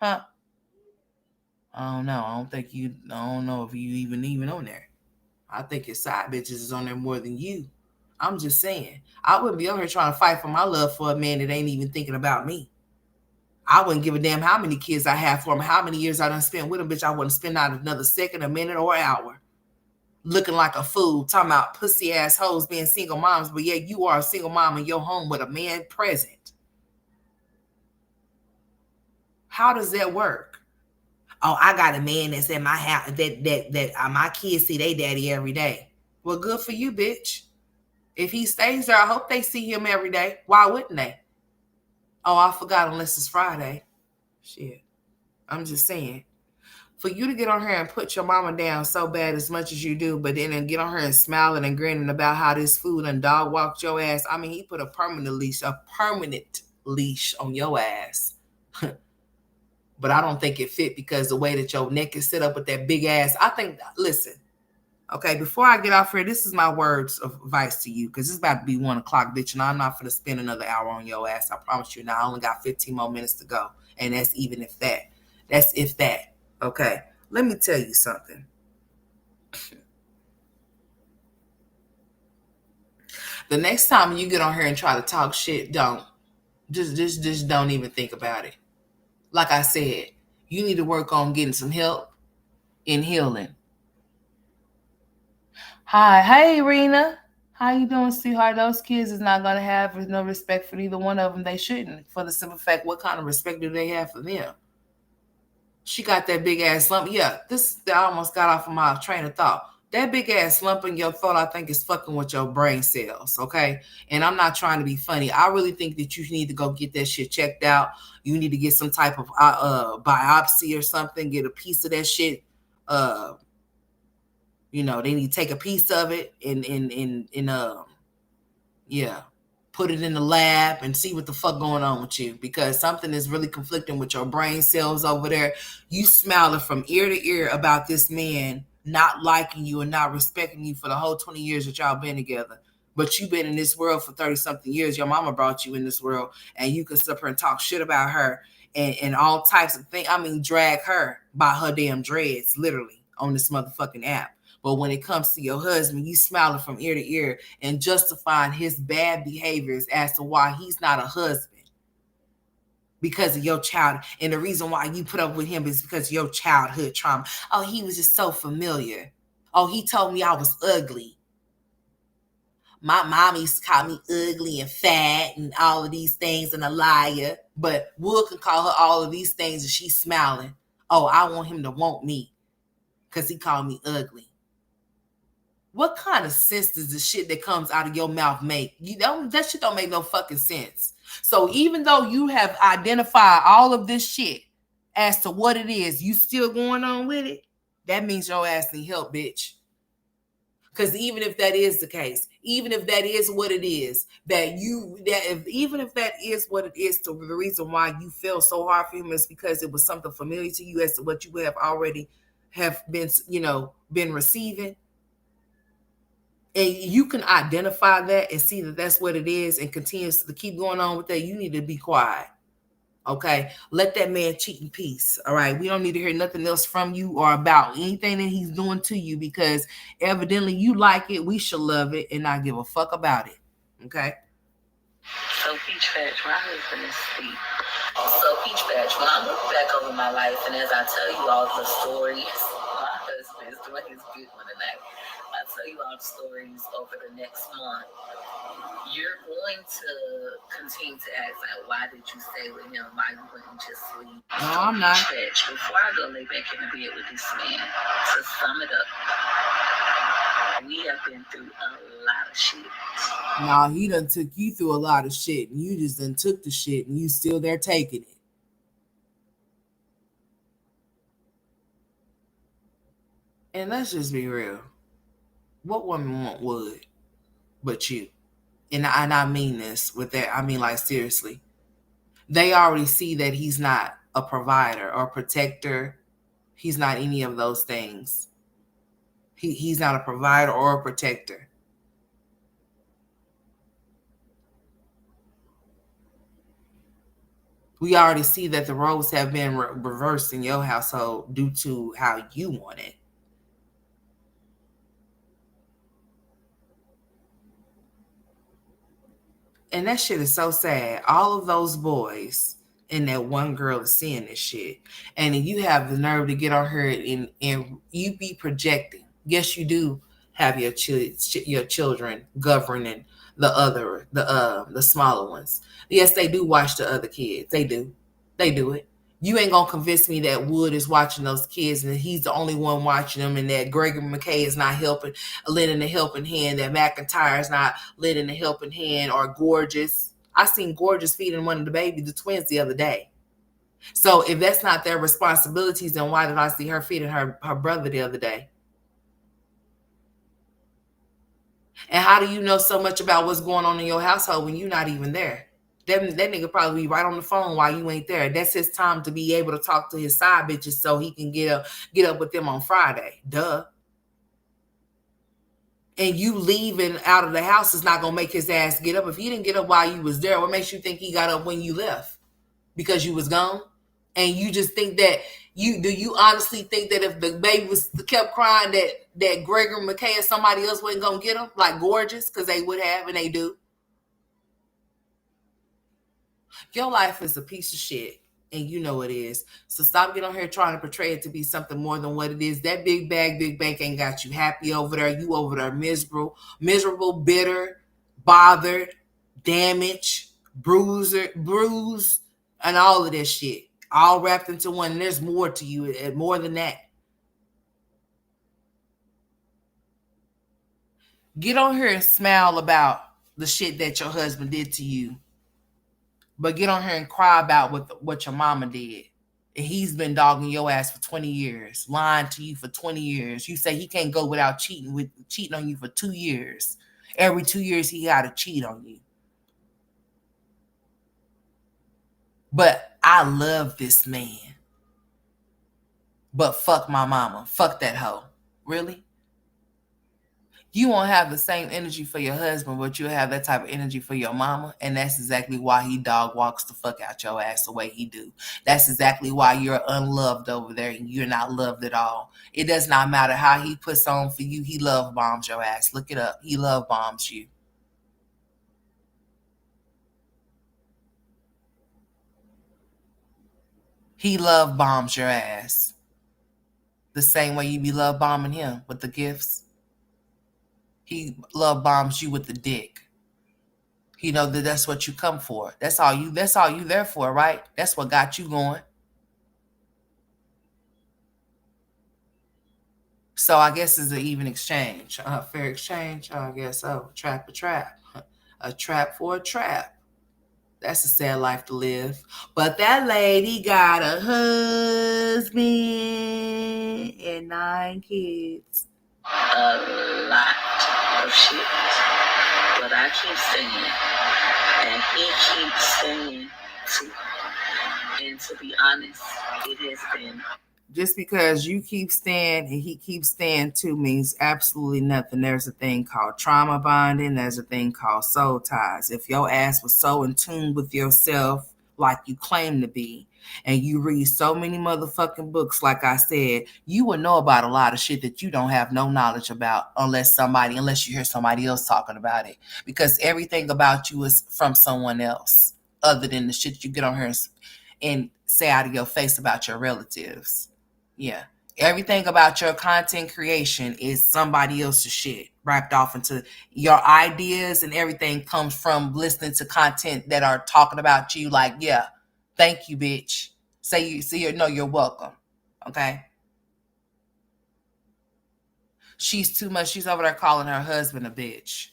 S1: Huh? I don't know. I don't know if you even on there. I think his side bitches is on there more than you. I'm just saying. I wouldn't be over here trying to fight for my love for a man that ain't even thinking about me. I wouldn't give a damn how many kids I have for him, how many years I done spent with him, bitch. I wouldn't spend out another second, a minute, or an hour looking like a fool, talking about pussy ass hoes being single moms, but yet you are a single mom in your home with a man present. How does that work? Oh, I got a man that's in my house that my kids see their daddy every day. Well, good for you, bitch. If he stays there, I hope they see him every day. Why wouldn't they? Oh, I forgot, unless it's Friday. Shit. I'm just saying. For you to get on here and put your mama down so bad as much as you do, but then get on her and smiling and grinning about how this food and dog walked your ass. I mean, he put a permanent leash on your ass. But I don't think it fit because the way that your neck is set up with that big ass. I think, listen. Okay, before I get off here, this is my words of advice to you, because it's about to be 1 o'clock, bitch, and I'm not going to spend another hour on your ass. I promise you. Now, I only got 15 more minutes to go, and that's even if that. That's if that. Okay, let me tell you something. The next time you get on here and try to talk shit, don't. Just don't even think about it. Like I said, you need to work on getting some help in healing. Hi, hey, Rena. How you doing, sweetheart? Those kids is not gonna have no respect for either one of them. They shouldn't. For the simple fact, what kind of respect do they have for them? She got that big ass lump. Yeah, I almost got off of my train of thought. That big ass lump in your throat, I think, is fucking with your brain cells. Okay, and I'm not trying to be funny. I really think that you need to go get that shit checked out. You need to get some type of biopsy or something. Get a piece of that shit. They need to take a piece of it and yeah, put it in the lab and see what the fuck going on with you, because something is really conflicting with your brain cells over there. You smiling from ear to ear about this man not liking you and not respecting you for the whole 20 years that y'all been together. But you've been in this world for 30 something years. Your mama brought you in this world, and you can sit up here and talk shit about her and all types of things. I mean, drag her by her damn dreads, literally, on this motherfucking app. But when it comes to your husband, you smiling from ear to ear and justifying his bad behaviors as to why he's not a husband because of your child. And the reason why you put up with him is because of your childhood trauma. Oh, he was just so familiar. Oh, he told me I was ugly. My mom used to call me ugly and fat and all of these things and a liar. But Wood can call her all of these things and she's smiling. Oh, I want him to want me because he called me ugly. What kind of sense does the shit that comes out of your mouth make? That shit don't make no fucking sense. So even though you have identified all of this shit as to what it is, you still going on with it? That means your ass need help, bitch. Because even if that is the case, even if that is what it is, even if that is what it is, to the reason why you feel so hard for him is because it was something familiar to you as to what you have already have been, been receiving, and you can identify that and see that that's what it is, and continues to keep going on with that. You need to be quiet. Okay, let that man cheat in peace. All right, we don't need to hear nothing else from you or about anything that he's doing to you, because evidently you like it. We should love it and not give a fuck about it. Okay.
S2: So Peach Fetch, my husband is Steve. So Peach Fetch, when I look back over my life and as I tell you all the stories, my husband is doing his big one tonight. I tell you all the stories over the next month. You're going to continue to ask, like, why did you stay with him? Why you wouldn't just leave?
S1: No, I'm not.
S2: Fetch, before I go lay back in the bed with this man, to sum it up, we have been through a lot of shit.
S1: Nah, he done took you through a lot of shit, and you just done took the shit, and you still there taking it. And let's just be real. What woman want wood but you? And I mean this with that. I mean, like, seriously. They already see that he's not a provider or protector. He's not any of those things. He's not a provider or a protector. We already see that the roles have been reversed in your household due to how you want it. And that shit is so sad. All of those boys and that one girl is seeing this shit. And then you have the nerve to get on her and you be projecting. Yes, you do have your children governing the smaller ones. Yes, they do watch the other kids. They do. They do it. You ain't gonna convince me that Wood is watching those kids and he's the only one watching them, and that Gregory McKay is not helping, lending a helping hand, that McIntyre is not lending a helping hand, or Gorgeous. I seen Gorgeous feeding one of the twins the other day. So if that's not their responsibilities, then why did I see her feeding her brother the other day? And how do you know so much about what's going on in your household when you're not even there? That nigga probably be right on the phone while you ain't there. That's his time to be able to talk to his side bitches so he can get up with them on Friday. Duh. And you leaving out of the house is not gonna make his ass get up. If he didn't get up while you was there, what makes you think he got up when you left? Because you was gone? And you just think that you honestly think that if the baby was kept crying that Gregory McKay or somebody else wasn't gonna get him, like Gorgeous, because they would have, and they do. Your life is a piece of shit, and you know it is. So stop getting on here trying to portray it to be something more than what it is. That big bank ain't got you happy over there. You over there miserable, bitter, bothered, damaged, bruised, and all of this shit. All wrapped into one. And there's more to you, more than that. Get on here and smile about the shit that your husband did to you, but get on here and cry about what your mama did. And he's been dogging your ass for 20 years, lying to you for 20 years. You say he can't go without cheating on you for 2 years. Every 2 years he got to cheat on you. But I love this man. But fuck my mama. Fuck that hoe. Really? You won't have the same energy for your husband, but you'll have that type of energy for your mama. And that's exactly why he dog walks the fuck out your ass the way he do. That's exactly why you're unloved over there and you're not loved at all. It does not matter how he puts on for you. He love bombs your ass. Look it up. He love bombs you. He love bombs your ass. The same way you be love bombing him with the gifts. He love bombs you with the dick. You know that's what you come for. That's all you there for, right? That's what got you going. So I guess it's an even exchange. Fair exchange. I guess so. Trap a trap. A trap for a trap. That's a sad life to live. But that lady got a husband and 9 kids.
S2: a lot of shit. But I keep saying, and he keeps saying too. And to be honest, it has been.
S1: Just because you keep staying and he keeps staying too means absolutely nothing. There's a thing called trauma bonding. There's a thing called soul ties. If your ass was so in tune with yourself like you claim to be, and you read so many motherfucking books, like I said, you would know about a lot of shit that you don't have no knowledge about unless you hear somebody else talking about it. Because everything about you is from someone else other than the shit you get on here and say out of your face about your relatives. Yeah. Everything about your content creation is somebody else's shit wrapped off into your ideas, and everything comes from listening to content that are talking about you like, yeah, thank you, bitch. Say you see, no, you're welcome. Okay. She's too much. She's over there calling her husband a bitch.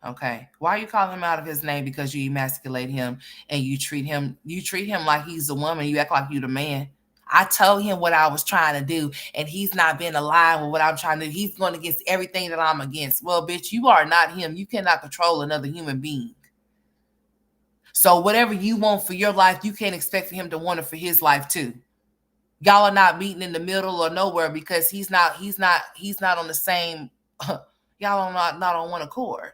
S1: Okay. Why are you calling him out of his name? Because you emasculate him and you treat him like he's a woman. You act like you the man. I told him what I was trying to do, and he's not been aligned with what I'm trying to do. He's going against everything that I'm against. Well, bitch, you are not him. You cannot control another human being. So whatever you want for your life, you can't expect for him to want it for his life too. Y'all are not meeting in the middle or nowhere because he's not on the same y'all are not on one accord.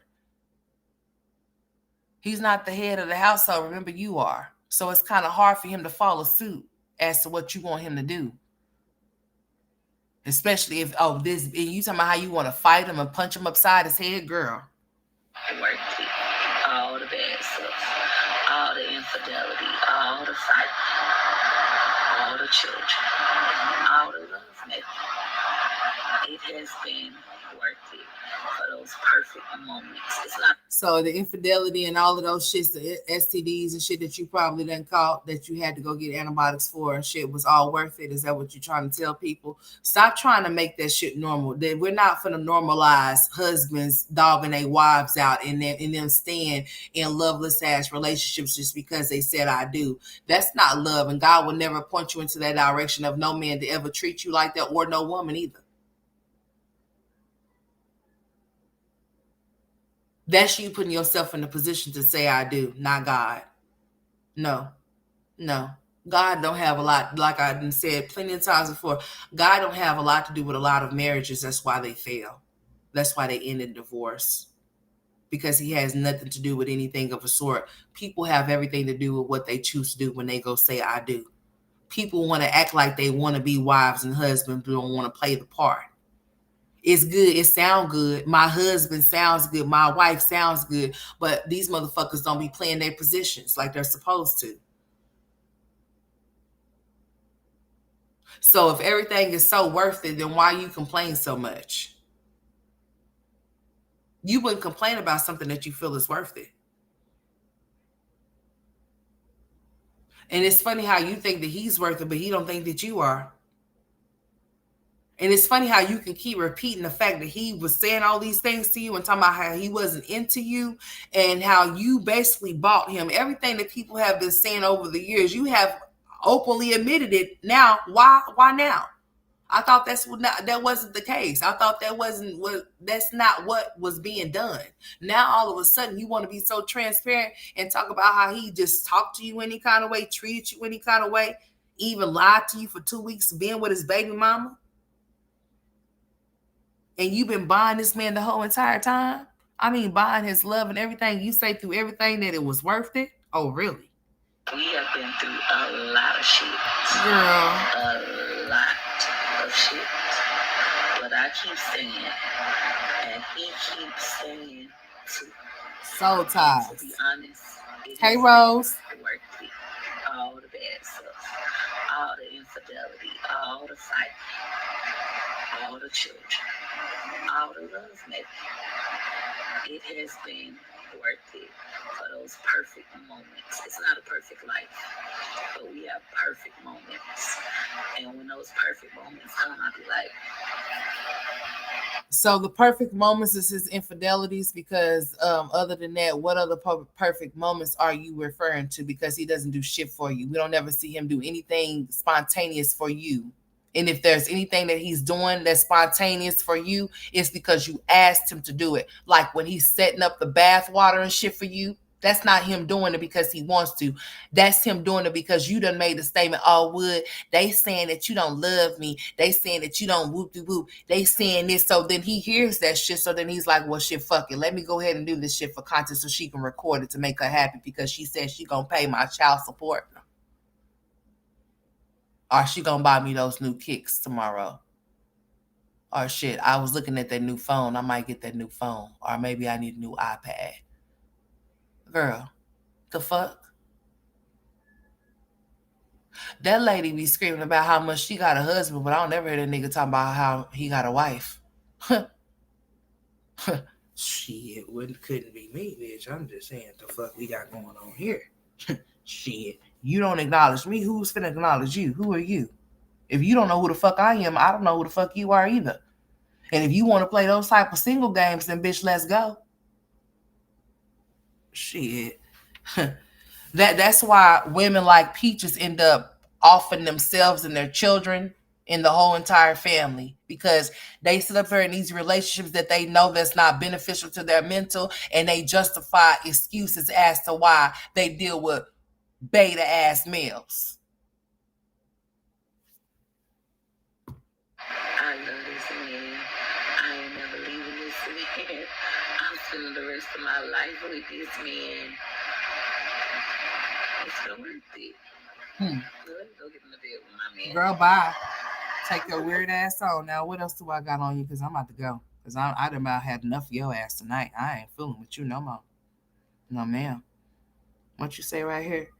S1: He's not the head of the household. Remember, you are. So it's kind of hard for him to follow suit as to what you want him to do. Especially if, this, and you talking about how you want to fight him and punch him upside his head, girl.
S2: Work it. All the bad stuff, all the infidelity, all the fight, all the children, all the love making. It has been worth it for those perfect moments. It's not.
S1: So the infidelity and all of those shits, the STDs and shit that you probably done caught that you had to go get antibiotics for and shit was all worth it. Is that what you're trying to tell people? Stop trying to make that shit normal. That we're not gonna normalize husbands dogging their wives out and them staying in loveless ass relationships just because they said I do. That's not love, and God will never point you into that direction of no man to ever treat you like that, or no woman either. That's you putting yourself in a position to say I do, not God. No, no. God don't have a lot, like I done said plenty of times before, God don't have a lot to do with a lot of marriages. That's why they fail. That's why they end in divorce. Because he has nothing to do with anything of a sort. People have everything to do with what they choose to do when they go say I do. People want to act like they want to be wives and husbands, but don't want to play the part. It's good. It sounds good. My husband sounds good. My wife sounds good. But these motherfuckers don't be playing their positions like they're supposed to. So if everything is so worth it, then why you complain so much? You wouldn't complain about something that you feel is worth it. And it's funny how you think that he's worth it, but he don't think that you are. And it's funny how you can keep repeating the fact that he was saying all these things to you and talking about how he wasn't into you and how you basically bought him. Everything that people have been saying over the years, you have openly admitted it now. Why? Why now? I thought that wasn't the case. I thought that's not what was being done. Now all of a sudden you want to be so transparent and talk about how he just talked to you any kind of way, treated you any kind of way, even lied to you for 2 weeks being with his baby mama. And you've been buying this man the whole entire time? I mean, buying his love and everything. You say through everything that it was worth it? Oh, really?
S2: We have been through a lot of shit.
S1: Girl.
S2: A lot of shit. But I keep saying, and he keeps saying too.
S1: Soul ties.
S2: To be honest,
S1: hey, Rose.
S2: Worth it. All the bad stuff, all the infidelity, all the fight, all the children, all the love making. It has been worth it for those perfect moments. It's not a perfect life, but we have perfect moments. And when those perfect moments come, I'll be like.
S1: So the perfect moments is his infidelities, because other than that, what other perfect moments are you referring to? Because he doesn't do shit for you. We don't ever see him do anything spontaneous for you And if there's anything that he's doing that's spontaneous for you, it's because you asked him to do it. Like when he's setting up the bath water and shit for you, that's not him doing it because he wants to. That's him doing it because you done made a statement. Oh, Wood, they saying that you don't love me. They saying that you don't whoop de whoop. They saying this. So then he hears that shit. So then he's like, well, shit, fuck it. Let me go ahead and do this shit for content so she can record it to make her happy because she said she gonna pay my child support. Or she gonna buy me those new kicks tomorrow. Or shit, I was looking at that new phone. I might get that new phone. Or maybe I need a new iPad. Girl, the fuck? That lady be screaming about how much she got a husband, but I don't never hear that nigga talking about how he got a wife. Shit, couldn't be me, bitch. I'm just saying the fuck we got going on here. Shit, you don't acknowledge me. Who's finna acknowledge you? Who are you? If you don't know who the fuck I am, I don't know who the fuck you are either. And if you want to play those type of single games, then bitch, let's go. Shit. That's why women like Peaches end up offing themselves and their children and the whole entire family because they sit up there in these relationships that they know that's not beneficial to their mental, and they justify excuses as to why they deal with beta ass males.
S2: I love this man. I ain't never leaving this man. I'm spending the rest of my life with this man. It's so worth it. Let me go get in the bed with my man.
S1: Girl, bye. Take your weird ass on. Now, what else do I got on you? Because I'm about to go. Because I done about had enough of your ass tonight. I ain't fooling with you no more. No, ma'am. What you say right here?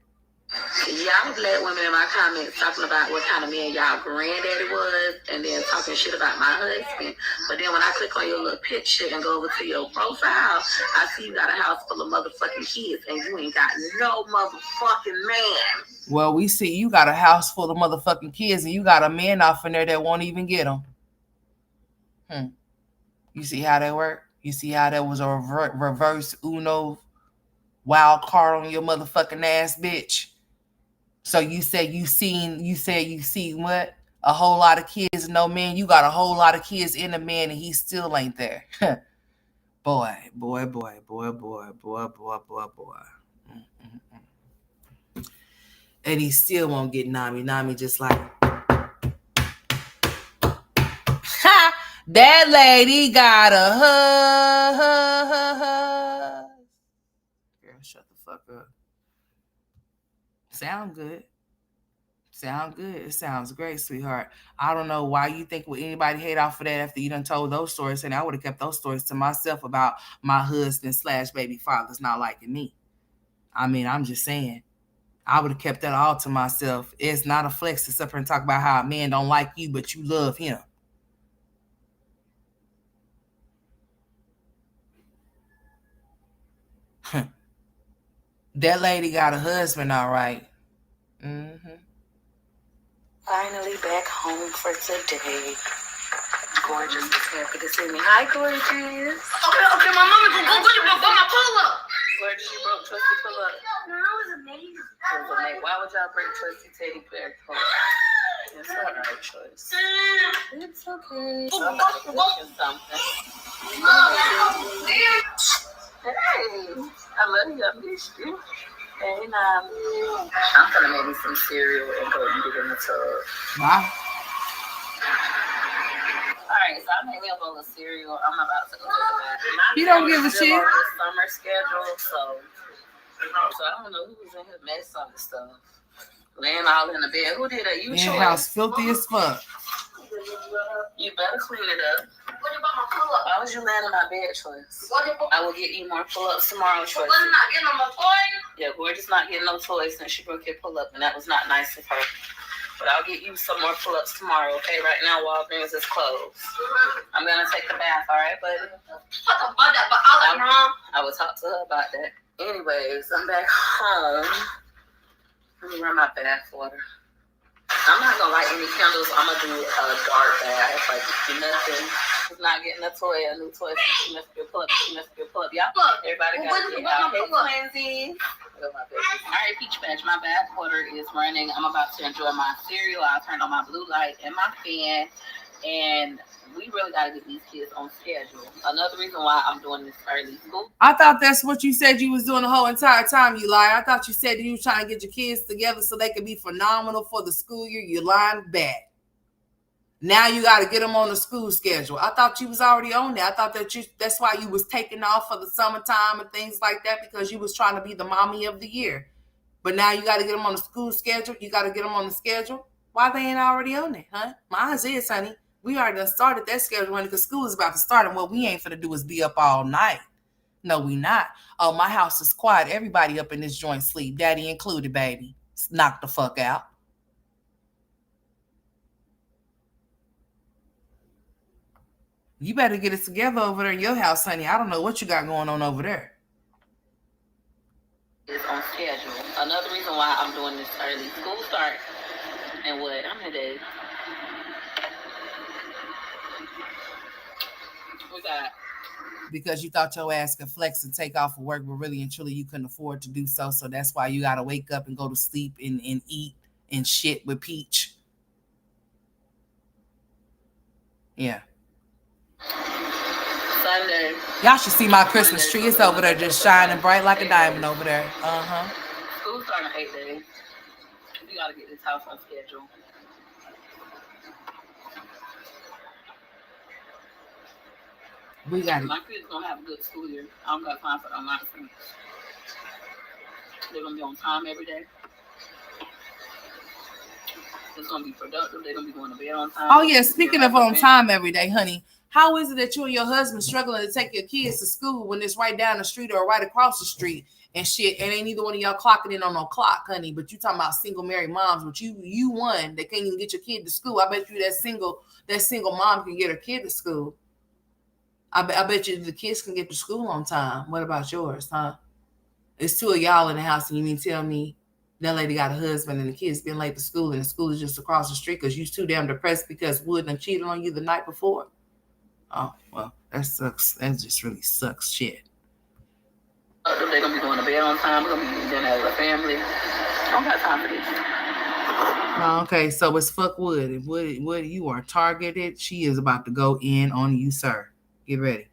S2: Y'all black women in my comments talking about what kind of man y'all granddaddy was and then talking shit about my husband. But then when I click on your little picture and go over to your profile, I see you got a house full of motherfucking kids and you ain't got no motherfucking man.
S1: Well, we see you got a house full of motherfucking kids and you got a man off in there that won't even get them. You see how that worked? You see how that was a reverse Uno wild card on your motherfucking ass, bitch? So you said you seen what? A whole lot of kids and no man. You got a whole lot of kids in a man and he still ain't there. Boy. And he still won't get Nami. Nami just like, ha! That lady got a hug. Girl, shut the fuck up. Sound good. It sounds great, sweetheart. I don't know why you think would anybody hate off of that after you done told those stories, and I would have kept those stories to myself about my husband / baby father's not liking me. I mean, I'm just saying. I would have kept that all to myself. It's not a flex to sit up here and talk about how a man don't like you, but you love him. That lady got a husband, all right.
S2: Finally back home for today. Gorgeous is happy to see me. Hi, Gorgeous. Okay, my mama go my pull-up. Gorgeous, you broke Trusty pull-up. No, it was amazing. It was amazing. Why would y'all break Trusty teddy bear pull-up? It's all right, Choice. It's okay. I'm about to cook you something. Hey, I love you. I missed you. Hey, I'm gonna make me some cereal and go eat it in the tub.
S1: Wow.
S2: Alright, so I made me a bowl of cereal. I'm about to go to the bathroom.
S1: You don't give a shit.
S2: On the summer schedule, so I don't know who was in here messing up stuff. Laying all in the bed. Who did that? You
S1: Choice. Your house filthy as fuck.
S2: You better clean it up. What about my pull-up? Why was you laying in my bed, Choice? I will get you more pull-ups tomorrow, Choice. I'm not getting no toys? Yeah, we're just not getting no toys since she broke your pull-up, and that was not nice of her. But I'll get you some more pull-ups tomorrow, okay? Right now, Walgreens is closed. I'm going to take a bath, all right, buddy? I will talk to her about that. Anyways, I'm back home. Let me run my bath water. I'm not going to light any candles. I'm going to do a dark bath, like nothing is not getting a toy, a new toy. She must be a pup. She must be a pup. Y'all, everybody got to get out. Hey, twinsies. All right, Peach Patch, my bath water is running. I'm about to enjoy my cereal. I turned on my blue light and my fan, and we really got to get these kids on schedule. Another reason why I'm doing this early school.
S1: I thought that's what you said you was doing the whole entire time, you lied. I thought you said you were trying to get your kids together so they could be phenomenal for the school year. You lying back. Now you got to get them on the school schedule. I thought you was already on there. I thought that's why you was taking off for the summertime and things like that, because you was trying to be the mommy of the year. But now you got to get them on the school schedule. You got to get them on the schedule. Why they ain't already on there, huh? Mine is, honey. We already done started that schedule, honey, because school is about to start, and what we ain't finna do is be up all night. No, we not. Oh, my house is quiet. Everybody up in this joint sleep. Daddy included, baby. Knock the fuck out. You better get it together over there in your house, honey. I don't know what you got going on over there.
S2: It's on schedule. Another reason why I'm doing this early school start and what I'm today. We got.
S1: Because you thought your ass could flex and take off of work, but really and truly you couldn't afford to do so. So that's why you got to wake up and go to sleep and eat and shit with Peach. Yeah.
S2: Sunday.
S1: Y'all should see my Christmas tree. It's over there just shining bright like a diamond over there. Uh-huh.
S2: School starting in 8 days. We got to get this house on schedule.
S1: We got it.
S2: My kids going to have a good school year. I don't got time for them nonsense. They're going to be on time every day. It's going to be productive. They're going to be going to bed on time.
S1: Oh, yeah. Speaking of on time every day, honey, how is it that you and your husband struggling to take your kids to school when it's right down the street or right across the street and shit, and ain't neither one of y'all clocking in on no clock, honey? But you talking about single married moms, but you one that can't even get your kid to school. I bet you that single mom can get her kid to school. I bet you the kids can get to school on time. What about yours, huh? It's two of y'all in the house, and you mean tell me that lady got a husband and the kids been late to school and the school is just across the street because you too damn depressed because Wood done cheated on you the night before? Oh, well, that sucks. That just really sucks shit.
S2: They're going to be going to bed on time. We're going to be eating dinner as a family. I don't have time for this.
S1: Oh, okay, so it's fuck Wood. If Wood, you are targeted, she is about to go in on you, sir. Get ready.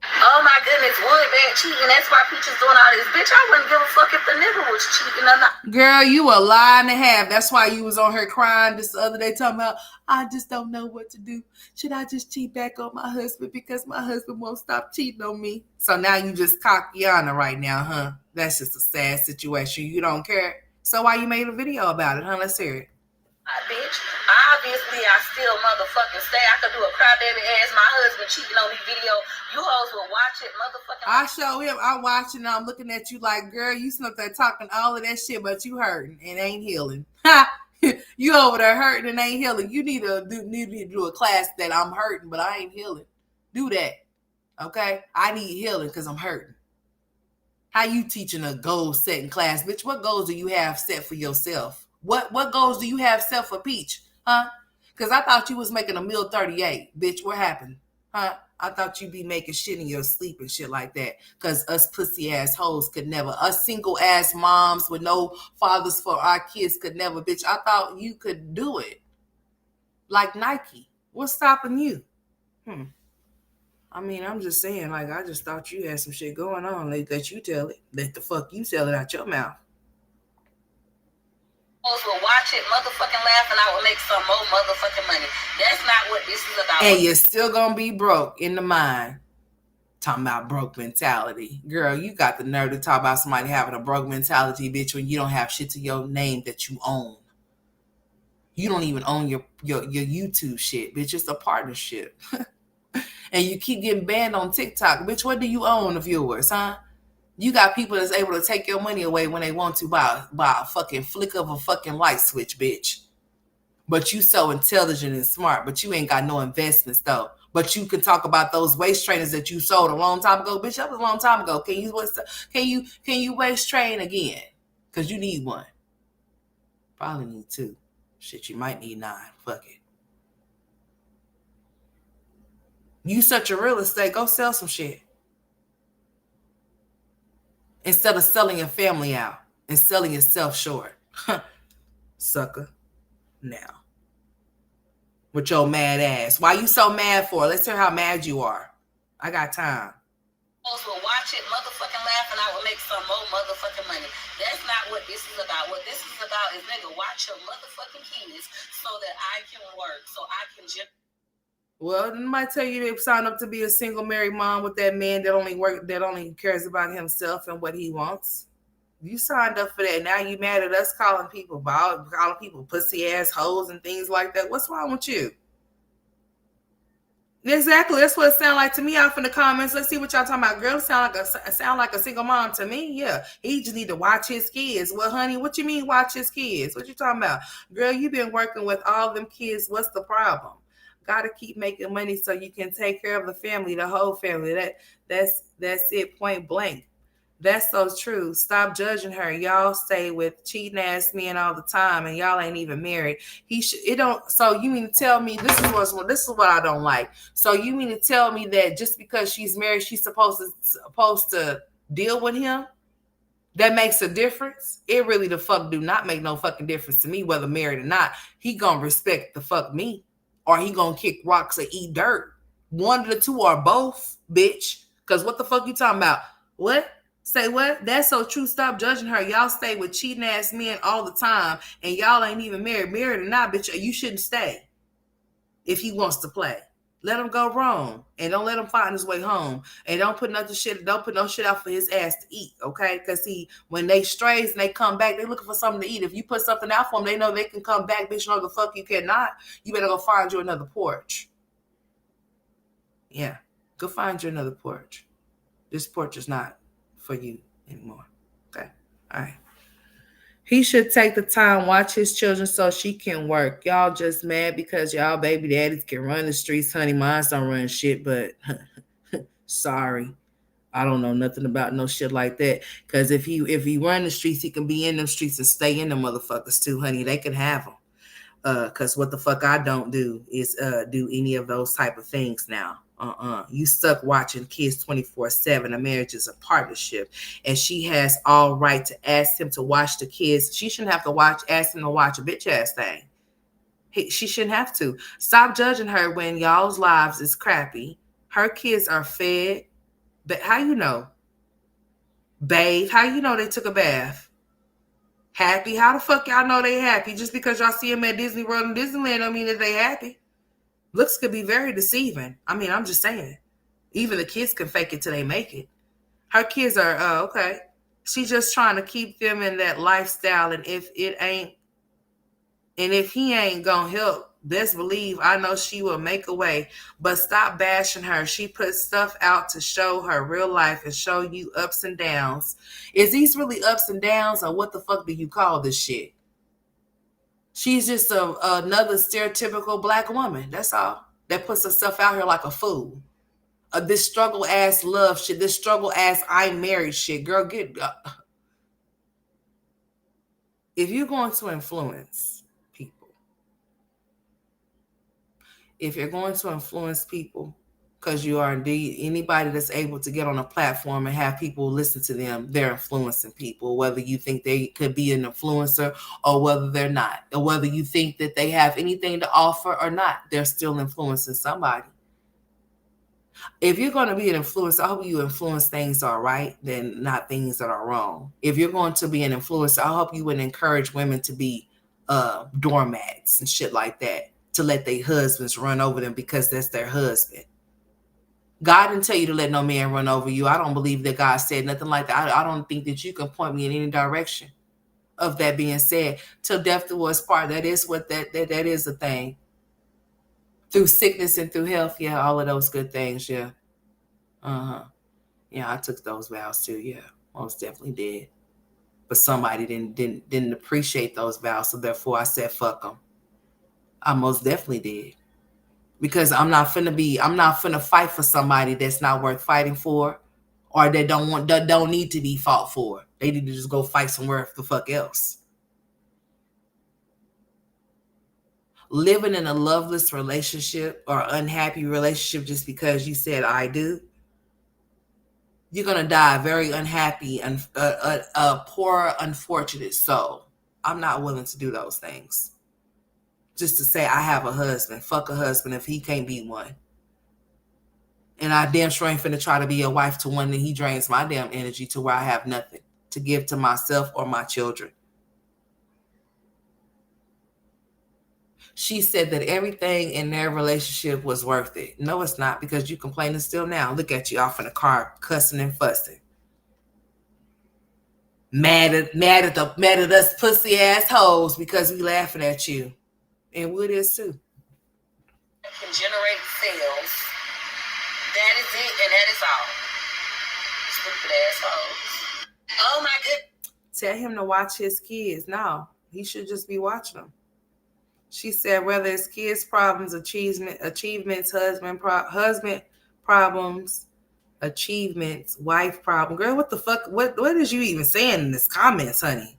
S2: Oh my goodness, Wood been cheating. That's why Peach is doing all this. Bitch, I wouldn't give a fuck if the nigga was cheating or not.
S1: Girl, you a lie and a half. That's why you was on her crying this other day talking about, I just don't know what to do. Should I just cheat back on my husband because my husband won't stop cheating on me? So now you just cock Yana right now, huh? That's just a sad situation. You don't care. So why you made a video about it, huh? Let's hear it.
S2: Bitch, obviously I still motherfucking stay. I could do a crybaby ass my husband cheating on the video. You hoes will watch it, motherfucking.
S1: I show him, I watching and I'm looking at you like, girl, you snuck there talking all of that shit, but you hurting and ain't healing. You over there hurting and ain't healing. You need to do a class that I'm hurting, but I ain't healing. Do that. Okay? I need healing because I'm hurting. How you teaching a goal setting class? Bitch, what goals do you have set for yourself? What goals do you have set for Peach? Huh? Because I thought you was making a meal 38. Bitch, what happened? Huh? I thought you'd be making shit in your sleep and shit like that. Because us pussy ass hoes could never. Us single ass moms with no fathers for our kids could never. Bitch, I thought you could do it. Like Nike. What's stopping you? I mean, I'm just saying, like, I just thought you had some shit going on. Let you tell it. Let the fuck you tell it out your mouth.
S2: Will watch it, motherfucking laugh, and I will make some more motherfucking money. That's not what this is about.
S1: And you're still gonna be broke in the mind. Talking about broke mentality. Girl, you got the nerve to talk about somebody having a broke mentality, bitch, when you don't have shit to your name that you own. You don't even own your YouTube shit, bitch. It's a partnership. And you keep getting banned on TikTok. Bitch, what do you own of yours, huh? You got people that's able to take your money away when they want to by a fucking flick of a fucking light switch, bitch. But you so intelligent and smart, but you ain't got no investments though. But you can talk about those waist trainers that you sold a long time ago, bitch. That was a long time ago. Can you waist train again? Cause you need one. Probably need 2. Shit, you might need 9. Fuck it. You such a real estate, go sell some shit instead of selling your family out and selling yourself short. Sucker. Now, with your mad ass. Why you so mad for? Let's hear how mad you are. I got time.
S2: Will watch it, motherfucking laugh, and I will make some more motherfucking money. That's not what this is about. What this is about is, nigga, watch your motherfucking penis so that I can work, so I can just.
S1: Well, it might tell you to sign up to be a single married mom with that man that only cares about himself and what he wants. You signed up for that. Now you mad at us calling people pussy ass hoes and things like that. What's wrong with you? Exactly. That's what it sounds like to me out from the comments. Let's see what y'all talking about. Girl, sound like a single mom to me. Yeah. He just need to watch his kids. Well, honey, what you mean watch his kids? What you talking about? Girl, you been working with all them kids. What's the problem? Gotta keep making money so you can take care of the family, the whole family. That's it, point blank. That's so true. Stop judging her. Y'all stay with cheating ass men all the time, and y'all ain't even married. It don't. So you mean to tell me this is what I don't like. So you mean to tell me that just because she's married, she's supposed to deal with him? That makes a difference? It really the fuck do not make no fucking difference to me whether married or not. He gonna respect the fuck me, or he gonna kick rocks or eat dirt. One of the two or both, bitch. Cause what the fuck you talking about? What? Say what? That's so true. Stop judging her. Y'all stay with cheating ass men all the time, and y'all ain't even married. Married or not, bitch, you shouldn't stay if he wants to play. Let him go wrong, and don't let him find his way home. And don't put no shit out for his ass to eat, okay? Because when they strays and they come back, they looking for something to eat. If you put something out for them, they know they can come back. Bitch, no, the fuck you cannot. You better go find you another porch. Yeah, go find you another porch. This porch is not for you anymore. Okay. All right. He should take the time, watch his children so she can work. Y'all just mad because y'all baby daddies can run the streets, honey. Mine don't run shit, but sorry. I don't know nothing about no shit like that. Cause if he run the streets, he can be in them streets and stay in them motherfuckers too, honey. They can have them. Cause what the fuck I don't do is do any of those type of things now. You stuck watching kids 24/7. A marriage is a partnership, and she has all right to ask him to watch the kids. She shouldn't have to ask him to watch a bitch ass thing. She shouldn't have to. Stop judging her when y'all's lives is crappy. Her kids are fed. But how you know? Bathe. How you know they took a bath? Happy? How the fuck y'all know they happy? Just because y'all see them at Disney World and Disneyland don't mean that they happy. Looks could be very deceiving. I mean, I'm just saying. Even the kids can fake it till they make it. Her kids are, okay. She's just trying to keep them in that lifestyle. And if he ain't gonna help, best believe I know she will make a way. But stop bashing her. She puts stuff out to show her real life and show you ups and downs. Is these really ups and downs, or what the fuck do you call this shit? She's just another stereotypical black woman. That's all. That puts herself out here like a fool. This struggle ass love shit. This struggle ass I'm married shit. Girl, if you're going to influence people, because you are indeed anybody that's able to get on a platform and have people listen to them, they're influencing people, whether you think they could be an influencer or whether they're not, or whether you think that they have anything to offer or not, they're still influencing somebody. If you're going to be an influencer, I hope you influence things that are right, then not things that are wrong. If you're going to be an influencer, I hope you would encourage women to be doormats and shit like that, to let their husbands run over them because that's their husband. God didn't tell you to let no man run over you. I don't believe that God said nothing like that. I don't think that you can point me in any direction of that being said. Till death do us part. That is what that is a thing. Through sickness and through health, yeah, all of those good things, yeah. Yeah, I took those vows too, yeah. Most definitely did. But somebody didn't appreciate those vows, so therefore I said fuck them. I most definitely did. Because I'm not finna fight for somebody that's not worth fighting for, or that don't need to be fought for. They need to just go fight somewhere the fuck else. living in a loveless relationship or unhappy relationship just because you said I do, you're going to die a very unhappy and a poor, unfortunate soul. I'm not willing to do those things. Just to say I have a husband. Fuck a husband if he can't be one. And I damn sure ain't finna try to be a wife to one that he drains my damn energy to where I have nothing to give to myself or my children. She said that everything in their relationship was worth it. No, it's not, because you complaining still now. Look at you off in the car cussing and fussing. Mad at us pussy ass hoes because we laughing at you. And Wood is too.
S2: Can generate sales. That is it, and that is all. Stupid assholes. Oh my goodness.
S1: Tell him to watch his kids. No, he should just be watching them. She said whether it's kids' problems, achievements, husband problems, achievements, wife problem. Girl, what the fuck? What is you even saying in this comments, honey?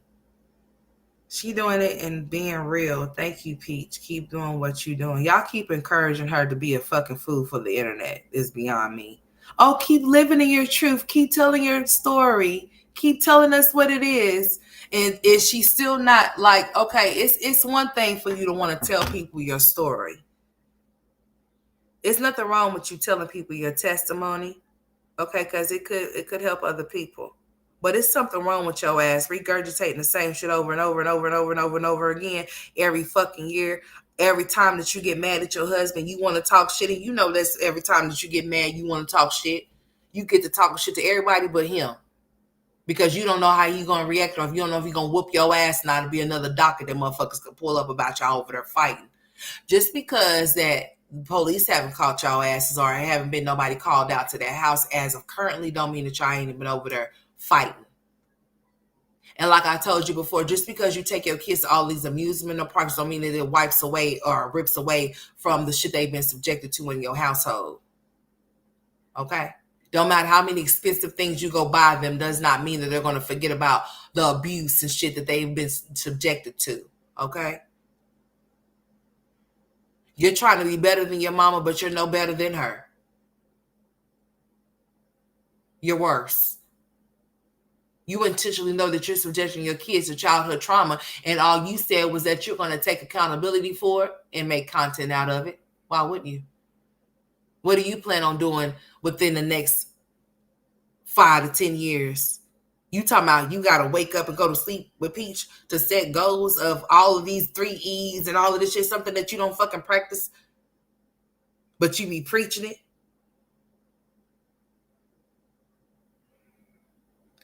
S1: She doing it and being real. Thank you, Peach. Keep doing what you doing. Y'all keep encouraging her to be a fucking fool for the internet. It's beyond me. Oh, keep living in your truth. Keep telling your story. Keep telling us what it is. And is she still not like, okay, it's one thing for you to want to tell people your story. There's nothing wrong with you telling people your testimony, okay, because it could help other people. But it's something wrong with your ass regurgitating the same shit over and over and over and over and over and over again every fucking year. Every time that you get mad at your husband, you want to talk shit. And you know that's every time that you get mad, you want to talk shit. You get to talk shit to everybody but him. Because you don't know how he's going to react, or if you don't know if he's going to whoop your ass, and it'll be another docket that motherfuckers could pull up about y'all over there fighting. Just because that police haven't caught y'all asses or haven't been nobody called out to that house as of currently don't mean that y'all ain't been over there fighting. And like I told you before, just because you take your kids to all these amusement parks don't mean that it wipes away or rips away from the shit they've been subjected to in your household. Okay? Don't matter how many expensive things you go buy them does not mean that they're going to forget about the abuse and shit that they've been subjected to. Okay? You're trying to be better than your mama, but you're no better than her. You're worse. You intentionally know that you're subjecting your kids to childhood trauma, and all you said was that you're going to take accountability for it and make content out of it. Why wouldn't you? What do you plan on doing within the next 5 to 10 years? You talking about you got to wake up and go to sleep with Peach to set goals of all of these 3 E's and all of this shit, something that you don't fucking practice, but you be preaching it?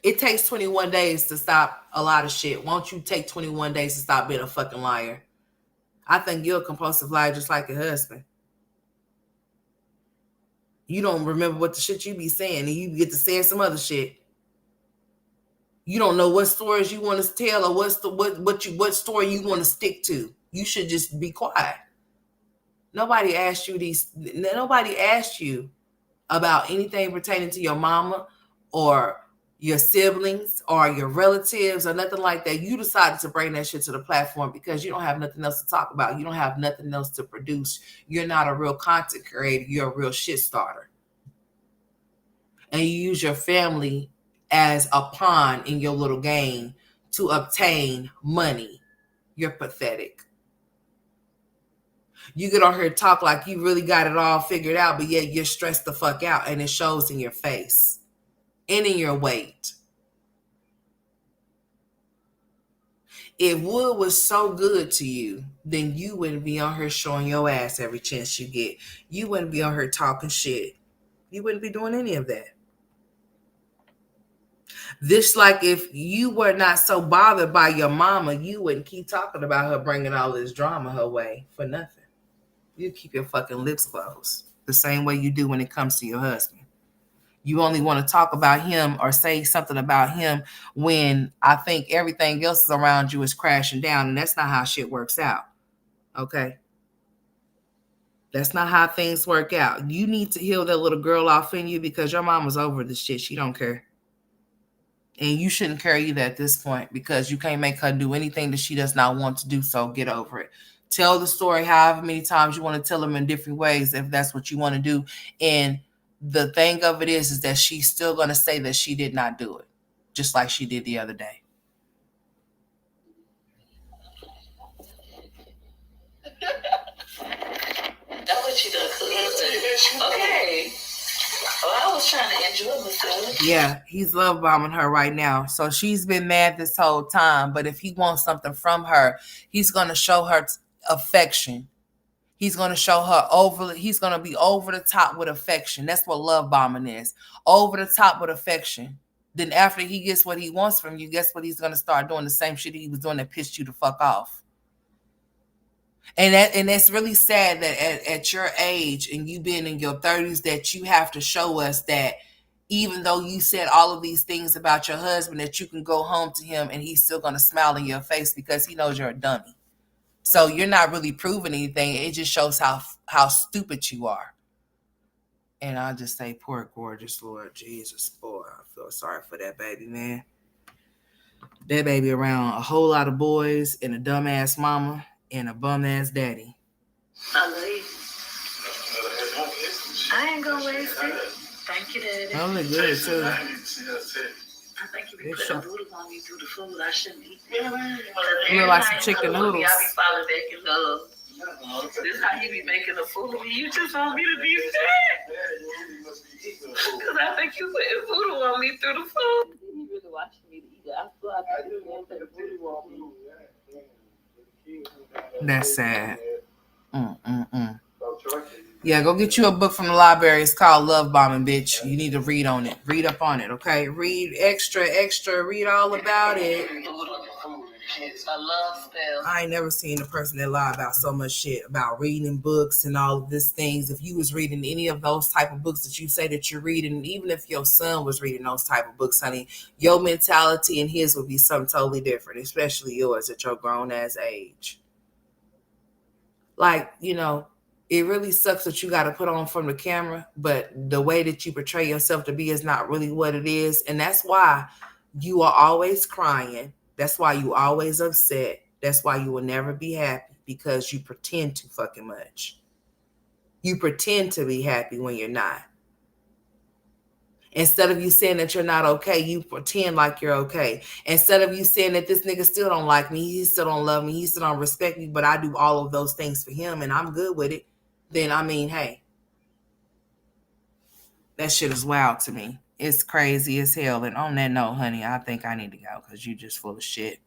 S1: It takes 21 days to stop a lot of shit. Won't you take 21 days to stop being a fucking liar? I think you're a compulsive liar just like your husband. You don't remember what the shit you be saying, and you get to saying some other shit. You don't know what stories you want to tell or what story you want to stick to. You should just be quiet. Nobody asked you about anything pertaining to your mama or your siblings or your relatives or nothing like that. You decided to bring that shit to the platform because you don't have nothing else to talk about. You don't have nothing else to produce. You're not a real content creator. You're a real shit starter. And you use your family as a pawn in your little game to obtain money. You're pathetic. You get on here and talk like you really got it all figured out, but yet you're stressed the fuck out, and it shows in your face and in your weight. If Wood was so good to you, then you wouldn't be on her showing your ass every chance you get. You wouldn't be on her talking shit. You wouldn't be doing any of that. This, like, if you were not so bothered by your mama, you wouldn't keep talking about her bringing all this drama her way for nothing. You keep your fucking lips closed the same way you do when it comes to your husband. You only want to talk about him or say something about him when I think everything else around you is crashing down, and that's not how shit works out. Okay? That's not how things work out. You need to heal that little girl off in you because your mama's over this shit. She don't care. And you shouldn't care either at this point because you can't make her do anything that she does not want to do, so get over it. Tell the story however many times you want to tell them in different ways if that's what you want to do. And the thing of it is that she's still going to say that she did not do it, just like she did the other day.
S2: That's what she does. Okay. Well, I was trying to enjoy myself.
S1: Yeah, he's love bombing her right now. So she's been mad this whole time. But if he wants something from her, he's going to show her affection. He's going to show her he's going to be over the top with affection. That's what love bombing is. Over the top with affection. Then after he gets what he wants from you, guess what he's going to start doing? The same shit he was doing that pissed you the fuck off. And that's really sad that at your age and you being in your 30s that you have to show us that even though you said all of these things about your husband, that you can go home to him and he's still going to smile in your face because he knows you're a dummy. So you're not really proving anything. It just shows how stupid you are. And I'll just say, poor gorgeous Lord Jesus, boy, I feel sorry for that baby, man. That baby around a whole lot of boys and a dumbass mama and a bum ass daddy.
S2: I love you. I ain't gonna waste it. Thank you, Daddy.
S1: That look good too.
S2: I think you be putting noodles on me through the food I shouldn't eat.
S1: You look like some chicken noodles.
S2: I be falling back in love. This is how you be making the food. You just want me to be fat. Because I think you putting voodoo on me through the food. You really watching me to eat it. I feel like you want to put voodoo on me.
S1: That's sad. Yeah, go get you a book from the library. It's called Love Bombing, bitch. You need to read on it. Read up on it, okay? Read extra, read all about it.
S2: I love spells.
S1: I ain't never seen a person that lie about so much shit about reading books and all of these things. If you was reading any of those type of books that you say that you're reading, even if your son was reading those type of books, honey, your mentality and his would be something totally different, especially yours at your grown ass age. Like, it really sucks that you got to put on from the camera, but the way that you portray yourself to be is not really what it is. And that's why you are always crying. That's why you always upset. That's why you will never be happy, because you pretend too fucking much. You pretend to be happy when you're not. Instead of you saying that you're not okay, you pretend like you're okay. Instead of you saying that this nigga still don't like me, he still don't love me, he still don't respect me, but I do all of those things for him and I'm good with it, then hey, that shit is wild to me. It's crazy as hell. And on that note, honey, I think I need to go because you just full of shit.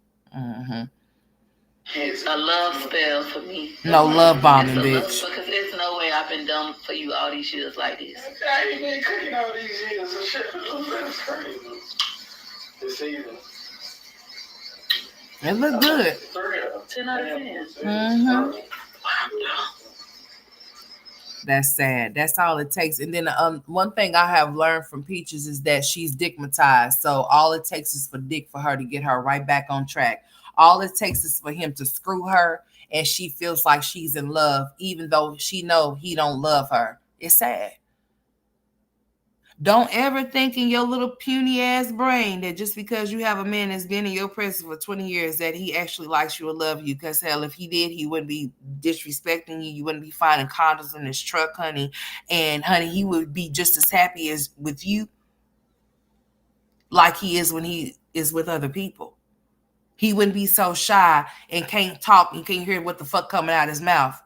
S2: It's a love spell for me.
S1: No love bombing, bitch.
S2: Because there's no way I've been done for you all these years like this. I ain't been cooking all these years. So shit, that's crazy. This season.
S1: It look good.
S2: 10 out of 10.
S1: That's sad. That's all it takes. And then one thing I have learned from Peaches is that she's dickmatized. So all it takes is for Dick for her to get her right back on track. All it takes is for him to screw her and she feels like she's in love, even though she know he don't love her. It's sad. Don't ever think in your little puny ass brain that just because you have a man that's been in your presence for 20 years that he actually likes you or love you. Because hell, if he did, he wouldn't be disrespecting you. You wouldn't be finding condoms in his truck, honey. And honey, he would be just as happy as with you like he is when he is with other people. He wouldn't be so shy and can't talk and can't hear what the fuck coming out of his mouth.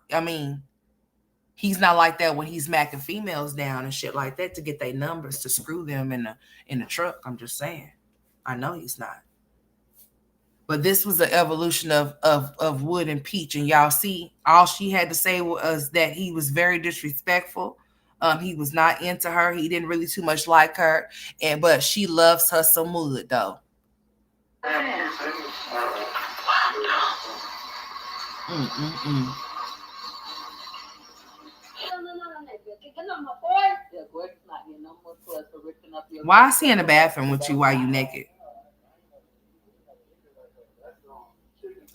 S1: He's not like that when he's macking females down and shit like that to get their numbers to screw them in the truck. I'm just saying. I know he's not. But this was the evolution of Wood and Peach. And y'all see, all she had to say was that he was very disrespectful. He was not into her. He didn't really too much like her. But she loves her some Wood, though. Why is he in the bathroom with you while you naked?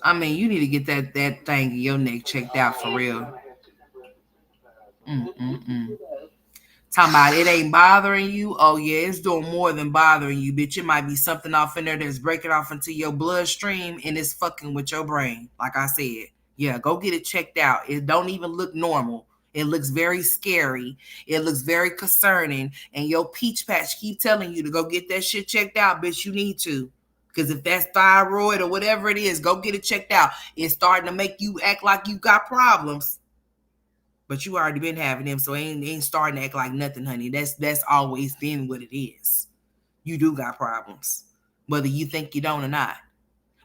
S1: You need to get that thing in your neck checked out for real. Talking about it ain't bothering you. Oh yeah, it's doing more than bothering you, bitch. It might be something off in there that's breaking off into your bloodstream and it's fucking with your brain. Like I said, Yeah, go get it checked out. It don't even look normal. It looks very scary. It looks very concerning. And your peach patch keep telling you to go get that shit checked out, bitch. You need to. Because if that's thyroid or whatever it is, go get it checked out. It's starting to make you act like you got problems. But you already been having them, so ain't starting to act like nothing, honey. That's always been what it is. You do got problems. Whether you think you don't or not.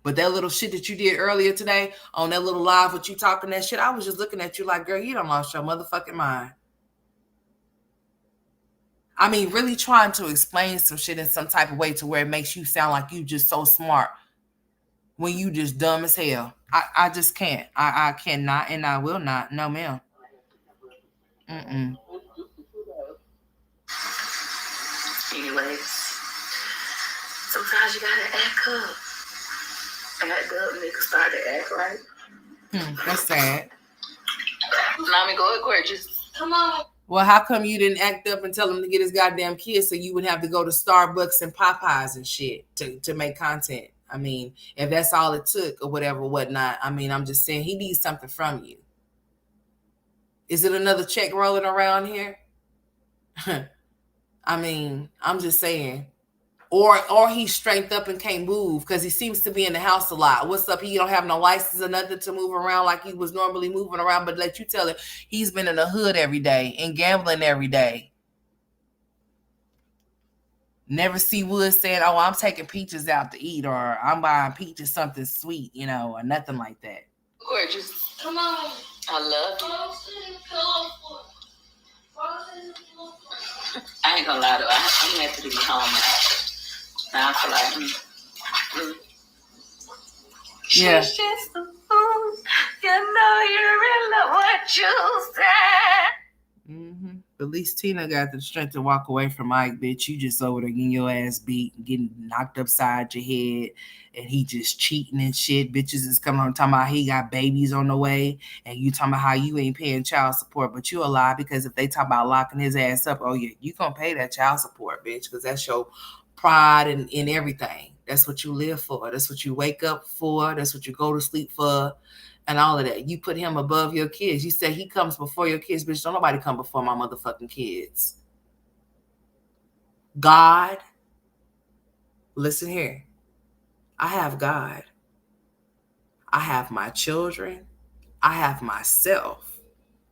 S1: But that little shit that you did earlier today on that little live with you talking that shit, I was just looking at you like, girl, you done lost your motherfucking mind. I mean, really trying to explain some shit in some type of way to where it makes you sound like you just so smart when you just dumb as hell. I just can't. I cannot and I will not. No, ma'am. Mm-mm.
S2: Anyways, sometimes you gotta act up. Act up, niggas start to act right.
S1: That's sad.
S2: Let me go, gorgeous. Come on.
S1: Well, how come you didn't act up and tell him to get his goddamn kids so you would have to go to Starbucks and Popeyes and shit to make content? I mean, if that's all it took or whatever, whatnot, I mean, I'm just saying he needs something from you. Is it another check rolling around here? I mean, I'm just saying. Or he's strength up and can't move because he seems to be in the house a lot. What's up? He don't have no license or nothing to move around like he was normally moving around. But let you tell it, he's been in the hood every day and gambling every day. Never see Wood saying, "Oh, I'm taking peaches out to eat," or "I'm buying peaches something sweet," or nothing like that.
S2: Gorgeous. Come on. I love you. I ain't gonna lie though. I'm happy to be home now. Now I feel like,
S1: yeah.
S2: She's just a fool. You know you really what you said.
S1: Mm-hmm. At least Tina got the strength to walk away from Mike, bitch. You just over there getting your ass beat and getting knocked upside your head, and he just cheating and shit. Bitches is coming on talking about he got babies on the way, and you talking about how you ain't paying child support, but you a lie because if they talk about locking his ass up, oh yeah, you gonna pay that child support, bitch, because that's your pride and in everything. That's what you live for. That's what you wake up for. That's what you go to sleep for. And all of that. You put him above your kids. You say he comes before your kids, bitch. Don't nobody come before my motherfucking kids. God, listen here. I have God. I have my children. I have myself.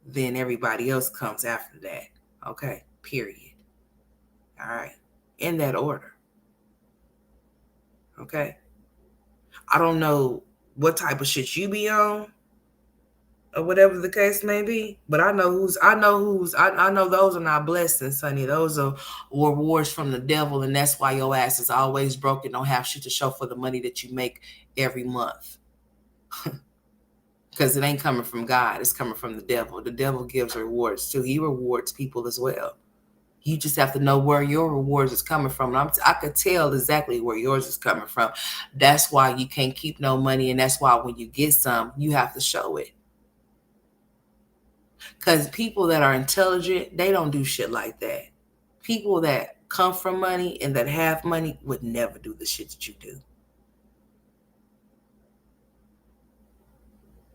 S1: Then everybody else comes after that. Okay? Period. All right? In that order. Okay? I don't know what type of shit you be on, or whatever the case may be. But I know those are not blessings, honey. Those are rewards from the devil, and that's why your ass is always broke and don't have shit to show for the money that you make every month. Because it ain't coming from God, it's coming from the devil. The devil gives rewards too. He rewards people as well. You just have to know where your rewards is coming from. And I could tell exactly where yours is coming from. That's why you can't keep no money, and that's why when you get some, you have to show it. Because people that are intelligent, they don't do shit like that. People that come from money and that have money would never do the shit that you do.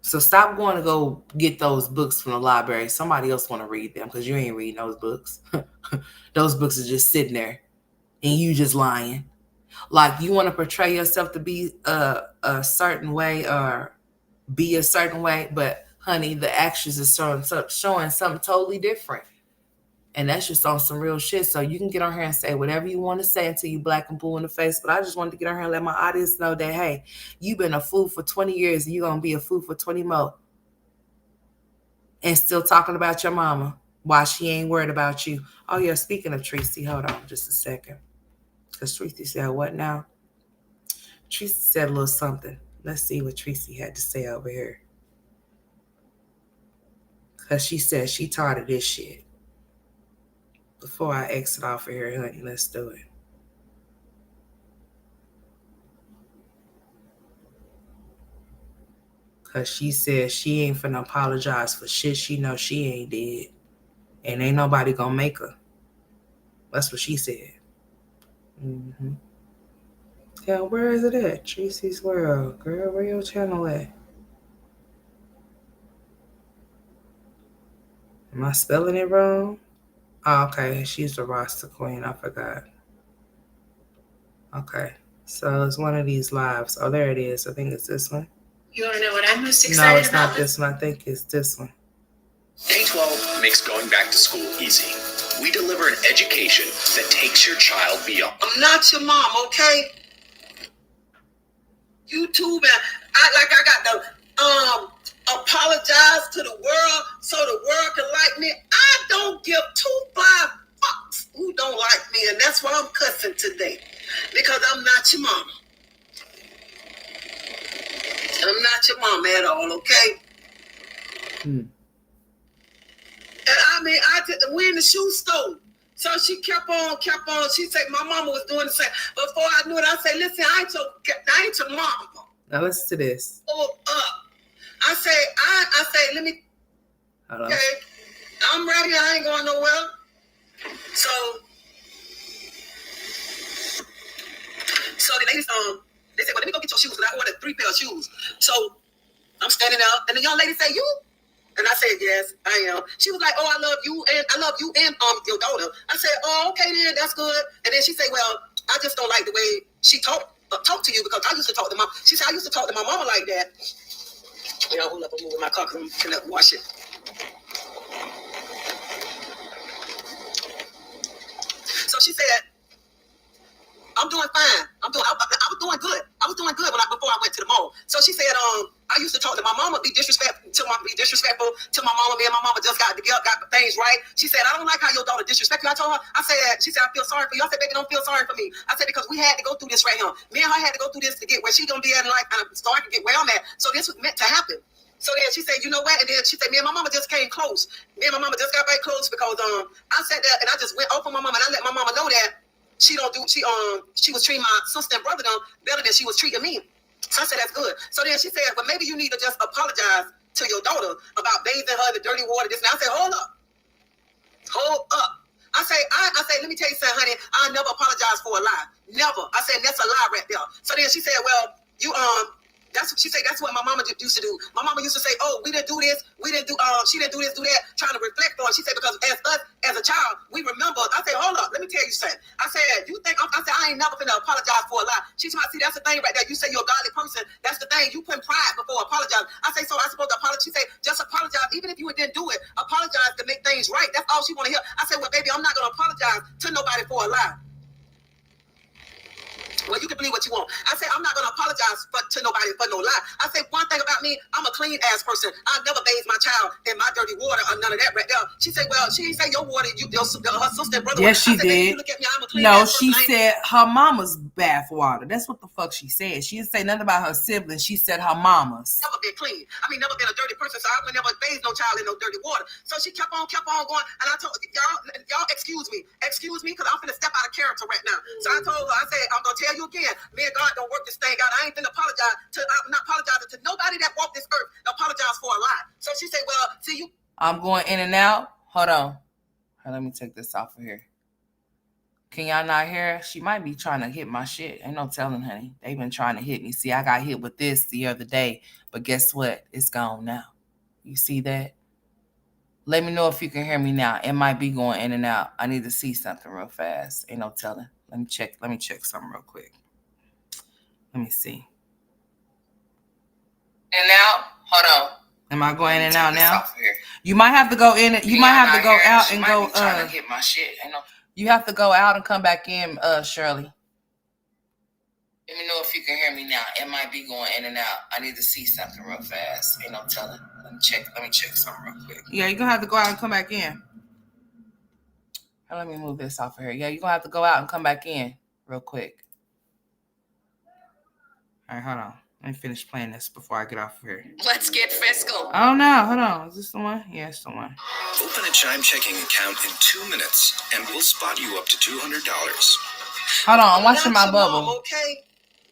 S1: So stop going to go get those books from the library. Somebody else want to read them because you ain't reading those books. Those books are just sitting there and you just lying. Like you want to portray yourself to be a certain way or be a certain way, but honey, the actions is showing something totally different. And that's just on some real shit. So you can get on here and say whatever you want to say until you black and blue in the face. But I just wanted to get on here and let my audience know that, hey, you've been a fool for 20 years and you're going to be a fool for 20 more. And still talking about your mama while she ain't worried about you. Oh, yeah, speaking of Tracy, hold on just a second. Because Tracy said what now? Tracy said a little something. Let's see what Tracy had to say over here. Because she said she tired of this shit. Before I exit off of here, honey, let's do it. Because she said she ain't finna apologize for shit she know she ain't did. And ain't nobody gonna make her. That's what she said. Mm-hmm. Yeah, where is it at? Tracy's World. Girl, where your channel at? Am I spelling it wrong? Oh, okay. She's the roster queen. I forgot. Okay. So it's one of these lives. Oh, there it is. I think it's this one.
S2: You want to know what I'm most excited about?
S1: No, it's not this one. I think it's this one.
S3: K-12 makes going back to school easy. We deliver an education that takes your child beyond.
S2: I'm not your mom, okay? YouTube and I got to apologize to the world so the world can like me. I don't give 2 fucks who don't like me, and that's why I'm cussing today. Because I'm not your mama. I'm not your mama at all, okay? And I mean, we're in the shoe store. So she kept on. She said my mama was doing the same. Before I knew it, I said, listen, I ain't your mama.
S1: Now listen to this.
S2: Oh, I say, let me.
S1: Hello.
S2: Okay, I'm ready. I ain't going nowhere. So the ladies, they said, well, let me go get your shoes. And I ordered 3 pair of shoes. So I'm standing out, and the young lady said, you? And I said, yes, I am. She was like, oh, I love you and your daughter. I said, oh, okay then, that's good. And then she said, well, I just don't like the way she talk to you, because I used to talk to mom. She said, I used to talk to my mama like that. You know, hold up, I'm moving my car because I cannot wash it. So she said, I'm doing fine. I was doing good. I was doing good before I went to the mall. So she said, I used to talk to my mama, be disrespectful to my mama. Me and my mama just got together, got things right. She said, I don't like how your daughter disrespect you. I told her, she said, I feel sorry for you. I said, baby, don't feel sorry for me. I said, because we had to go through this right here. Me and her had to go through this to get where she gonna be at in life, so I can get where I'm at. So this was meant to happen. So then she said, you know what? And then she said, me and my mama just came close. Me and my mama just got very close because I said that, and I just went over my mama, and I let my mama know that she was treating my sister and brother better than she was treating me. So I said, that's good. So then she said, well, maybe you need to just apologize to your daughter about bathing her in the dirty water. This and I said, hold up. I say, let me tell you something, honey. I never apologize for a lie. Never. I said, that's a lie right there. So then she said, well, you that's what my mama used to do. My mama used to say, oh, we didn't do this, she didn't do this, do that, trying to reflect on it. She said, because as a child, we remember. I said, hold up, let me tell you something. I said, I ain't never gonna apologize for a lie. She told me, see, that's the thing right there. You say you're a godly person. That's the thing. You put pride before apologize. I say, so I supposed to apologize? She said, just apologize. Even if you didn't do it, apologize to make things right. That's all she want to hear. I said, well, baby, I'm not gonna apologize to nobody for a lie. Well, you can believe what you want. I say, I'm not going to apologize to nobody for no lie. I say, one thing about me, I'm a clean-ass person. I never bathe my child in my dirty water or none of that right there. She said, well, she didn't say your water, her sister and brother.
S1: Yes, she
S2: I said,
S1: did.
S2: you look at me, I'm a clean-ass
S1: person.
S2: She
S1: said her mama's bath water. That's what the fuck she said. She didn't say nothing about her siblings. She said her mama's.
S2: Never been clean. Never been a dirty person, so I would never bathe no child in no dirty water. So she kept on going, and I told y'all excuse me, because I'm finna step out of character right now. So I told her, I said, I'm gonna tell you again, me and God don't work this thing out. I ain't finna apologize I'm not apologizing to nobody that walked this earth. Apologize for a lie. So she said, well, see you.
S1: I'm going in and out. Hold on. Let me take this off of here. Can y'all not hear? She might be trying to hit my shit. Ain't no telling, honey. They've been trying to hit me. See, I got hit with this the other day, but guess what? It's gone now. You see that? Let me know if you can hear me now. It might be going in and out. I need to see something real fast. Ain't no telling. Let me check something real quick. Let me see. In and out. Hold on. Am I going in and out now? You might have to go in. You might have to go out and go. Trying to hit my shit. You have to go out and come back in, Shirley. Let me know if you can hear me now. It might be going in and out. I need to see something real fast. Ain't no telling. Let me check something real quick. Yeah, you're gonna have to go out and come back in. Let me move this off of here. Yeah, you're gonna have to go out and come back in real quick. All right, hold on. Let me finish playing this before I get off of here.
S2: Let's get fiscal.
S1: Oh no, hold on. Is this the one? Yeah, it's the one.
S3: Open a Chime checking account in 2 minutes, and we'll spot you up to $200.
S1: Hold on, I'm watching my bubble.
S2: Mom, okay.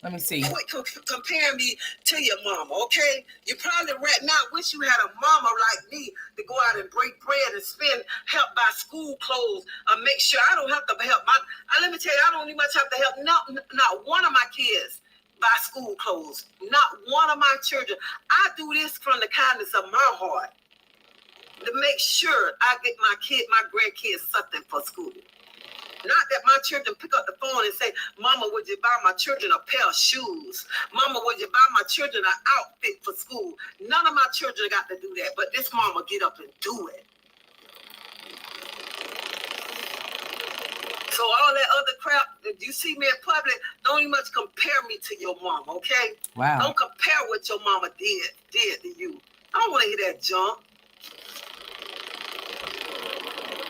S1: Let me see.
S2: Quit comparing me to your mama, okay? You probably right now wish you had a mama like me to go out and break bread and help buy school clothes, make sure I don't have to help let me tell you, I don't even much have to help not one of my kids buy school clothes. Not one of my children. I do this from the kindness of my heart. make sure I get my grandkids something for school. Not that my children pick up the phone and say, Mama, would you buy my children a pair of shoes? Mama, would you buy my children an outfit for school? None of my children got to do that, but this mama get up and do it. So all that other crap, if you see me in public, don't even much compare me to your mama, okay?
S1: Wow.
S2: Don't compare what your mama did to you. I don't want to hear that junk.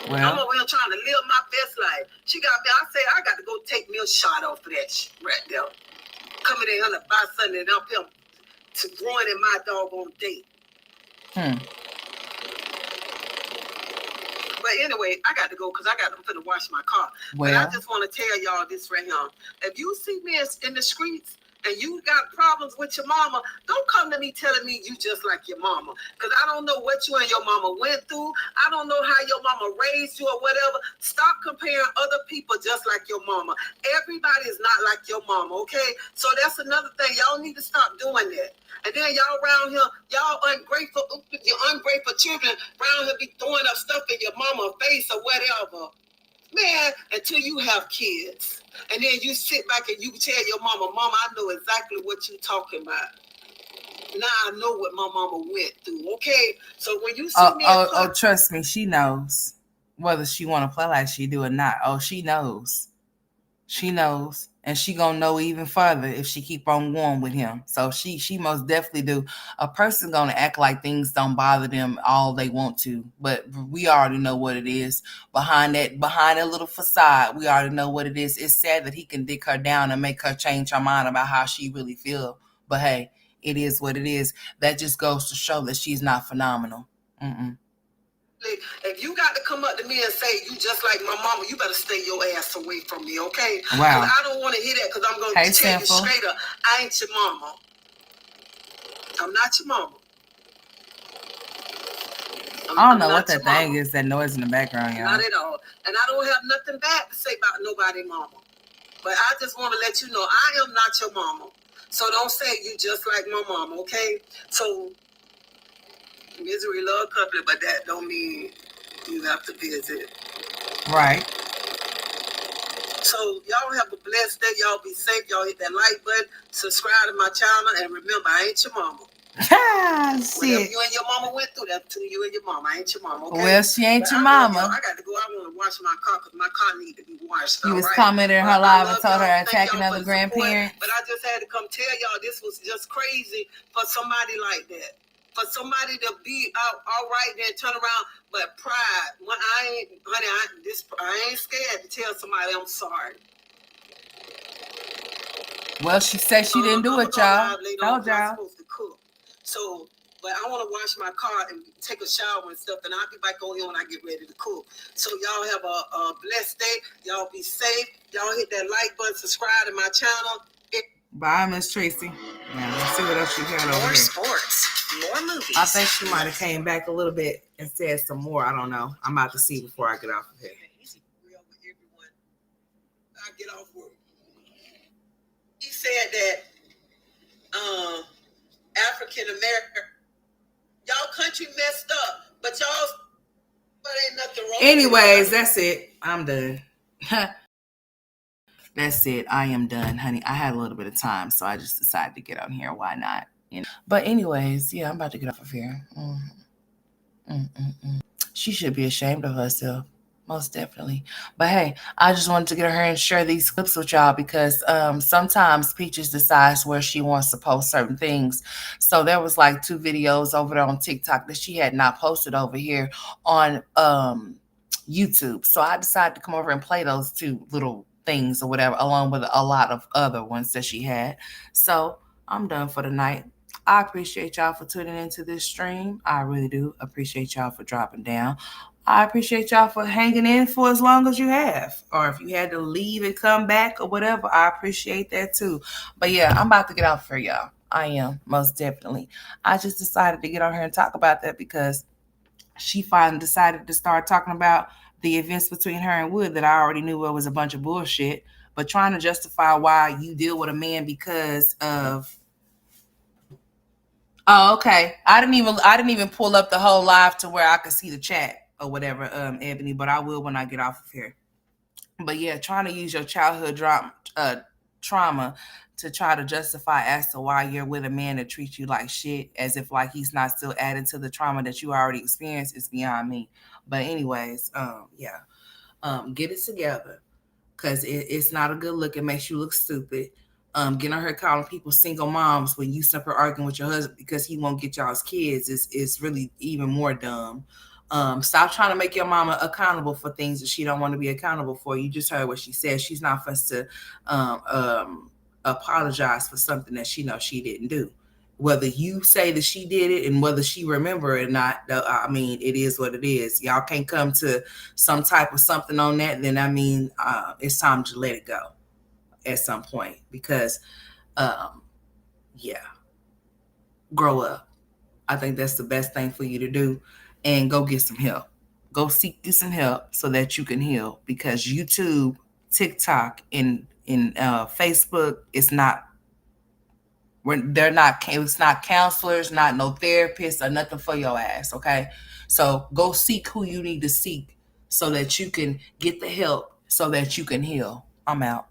S1: Well,
S2: I'm over here trying to live my best life. She got me. I say I got to go take me a shot off of that right there. Coming in here to buy something and up here to ruining my doggone date. But anyway, I got to go because I'm finna wash my car.
S1: Well,
S2: but I just want to tell y'all this right here. If you see me in the streets and you got problems with your mama, don't come to me telling me you just like your mama. Because I don't know what you and your mama went through. I don't know how your mama raised you or whatever. Stop comparing other people just like your mama. Everybody is not like your mama, okay? So that's another thing. Y'all need to stop doing that. And then y'all around here, y'all ungrateful, your ungrateful children around here be throwing up stuff in your mama's face or whatever. Man, until you have kids. And then you sit back and you tell your mama, Mama, I know exactly what you're talking about. Now I know what my mama went through, okay? So when you see me
S1: trust me, she knows. Whether she want to play like she do or not. Oh, she knows. She knows. And she gonna know even further if she keep on going with him. So she most definitely do. A person gonna act like things don't bother them all they want to, but we already know what it is behind that little facade. We already know what it is. It's sad that he can dick her down and make her change her mind about how she really feel. But hey, it is what it is. That just goes to show that she's not phenomenal.
S2: If you got to come up to me and say you just like my mama, you better stay your ass away from me, okay?
S1: Wow.
S2: Because I don't want to hear that because I'm going to tell you straight up, I ain't your mama. I'm not your mama.
S1: I don't know what that thing is, that noise in the background, y'all.
S2: Not at all. And I don't have nothing bad to say about nobody mama. But I just want to let you know I am not your mama. So don't say you just like my mama, okay? So misery love company, but that don't mean you have to visit.
S1: Right.
S2: So y'all have a blessed day. Y'all be safe. Y'all hit that like button, subscribe to my channel, and remember, I ain't your mama. Whatever you and your mama went through, that's between you and your mama. I ain't your mama, okay?
S1: Well, she ain't your mama.
S2: I got to go. I want to wash my car because my car need to be washed.
S1: You was commenting her live and told her attacking other grandparents.
S2: But I just had to come tell y'all this was just crazy for somebody like that. For somebody to be all right there, turn around, but pride. When I ain't scared to tell somebody I'm sorry.
S1: Well, she said she didn't do it, y'all.
S2: Told y'all. I'm supposed to cook. So, but I want to wash my car and take a shower and stuff, and I'll be back on here when I get ready to cook. So y'all have a blessed day. Y'all be safe. Y'all hit that like button, subscribe to my channel.
S1: Bye, Miss Tracy. Now let's see what else she got over here.
S3: More sports, more movies.
S1: I think she might have came back a little bit and said some more. I don't know. I'm about to see before I get off of here.
S2: I get off work. He said that African American, y'all country messed up, but ain't nothing wrong.
S1: Anyways, that's it. I'm done. That's it. I am done, honey. I had a little bit of time, so I just decided to get on here. Why not? You know. But anyways, yeah, I'm about to get off of here. She should be ashamed of herself. Most definitely. But hey, I just wanted to get her and share these clips with y'all because sometimes Peaches decides where she wants to post certain things. So there was like 2 videos over there on TikTok that she had not posted over here on YouTube. So I decided to come over and play those 2 little things or whatever, along with a lot of other ones that she had. So I'm done for the night. I appreciate y'all for tuning into this stream. I really do appreciate y'all for dropping down. I appreciate y'all for hanging in for as long as you have. Or if you had to leave and come back or whatever, I appreciate that too. But yeah, I'm about to get off for y'all. I am, most definitely. I just decided to get on here and talk about that because she finally decided to start talking about the events between her and Wood that I already knew it was a bunch of bullshit. But trying to justify why you deal with a man because of Oh, okay. I didn't even pull up the whole live to where I could see the chat or whatever, Ebony, but I will when I get off of here. But yeah, trying to use your childhood trauma to try to justify as to why you're with a man that treats you like shit, as if like he's not still added to the trauma that you already experienced, is beyond me. But anyways, yeah, get it together, because it's not a good look. It makes you look stupid. Getting on her calling people single moms when you simply arguing with your husband because he won't get y'all's kids is really even more dumb. Stop trying to make your mama accountable for things that she don't want to be accountable for. You just heard what she said. She's not supposed to apologize for something that she knows she didn't do. Whether you say that she did it and whether she remember it or not, I mean, it is what it is. Y'all can't come to some type of something on that. Then I mean, it's time to let it go at some point because, um, yeah, grow up. I think that's the best thing for you to do, and go get some help. Go seek you some help so that you can heal, because YouTube, TikTok, and Facebook is not. They're not. It's not counselors, not no therapists, or nothing for your ass. Okay, so go seek who you need to seek so that you can get the help so that you can heal. I'm out.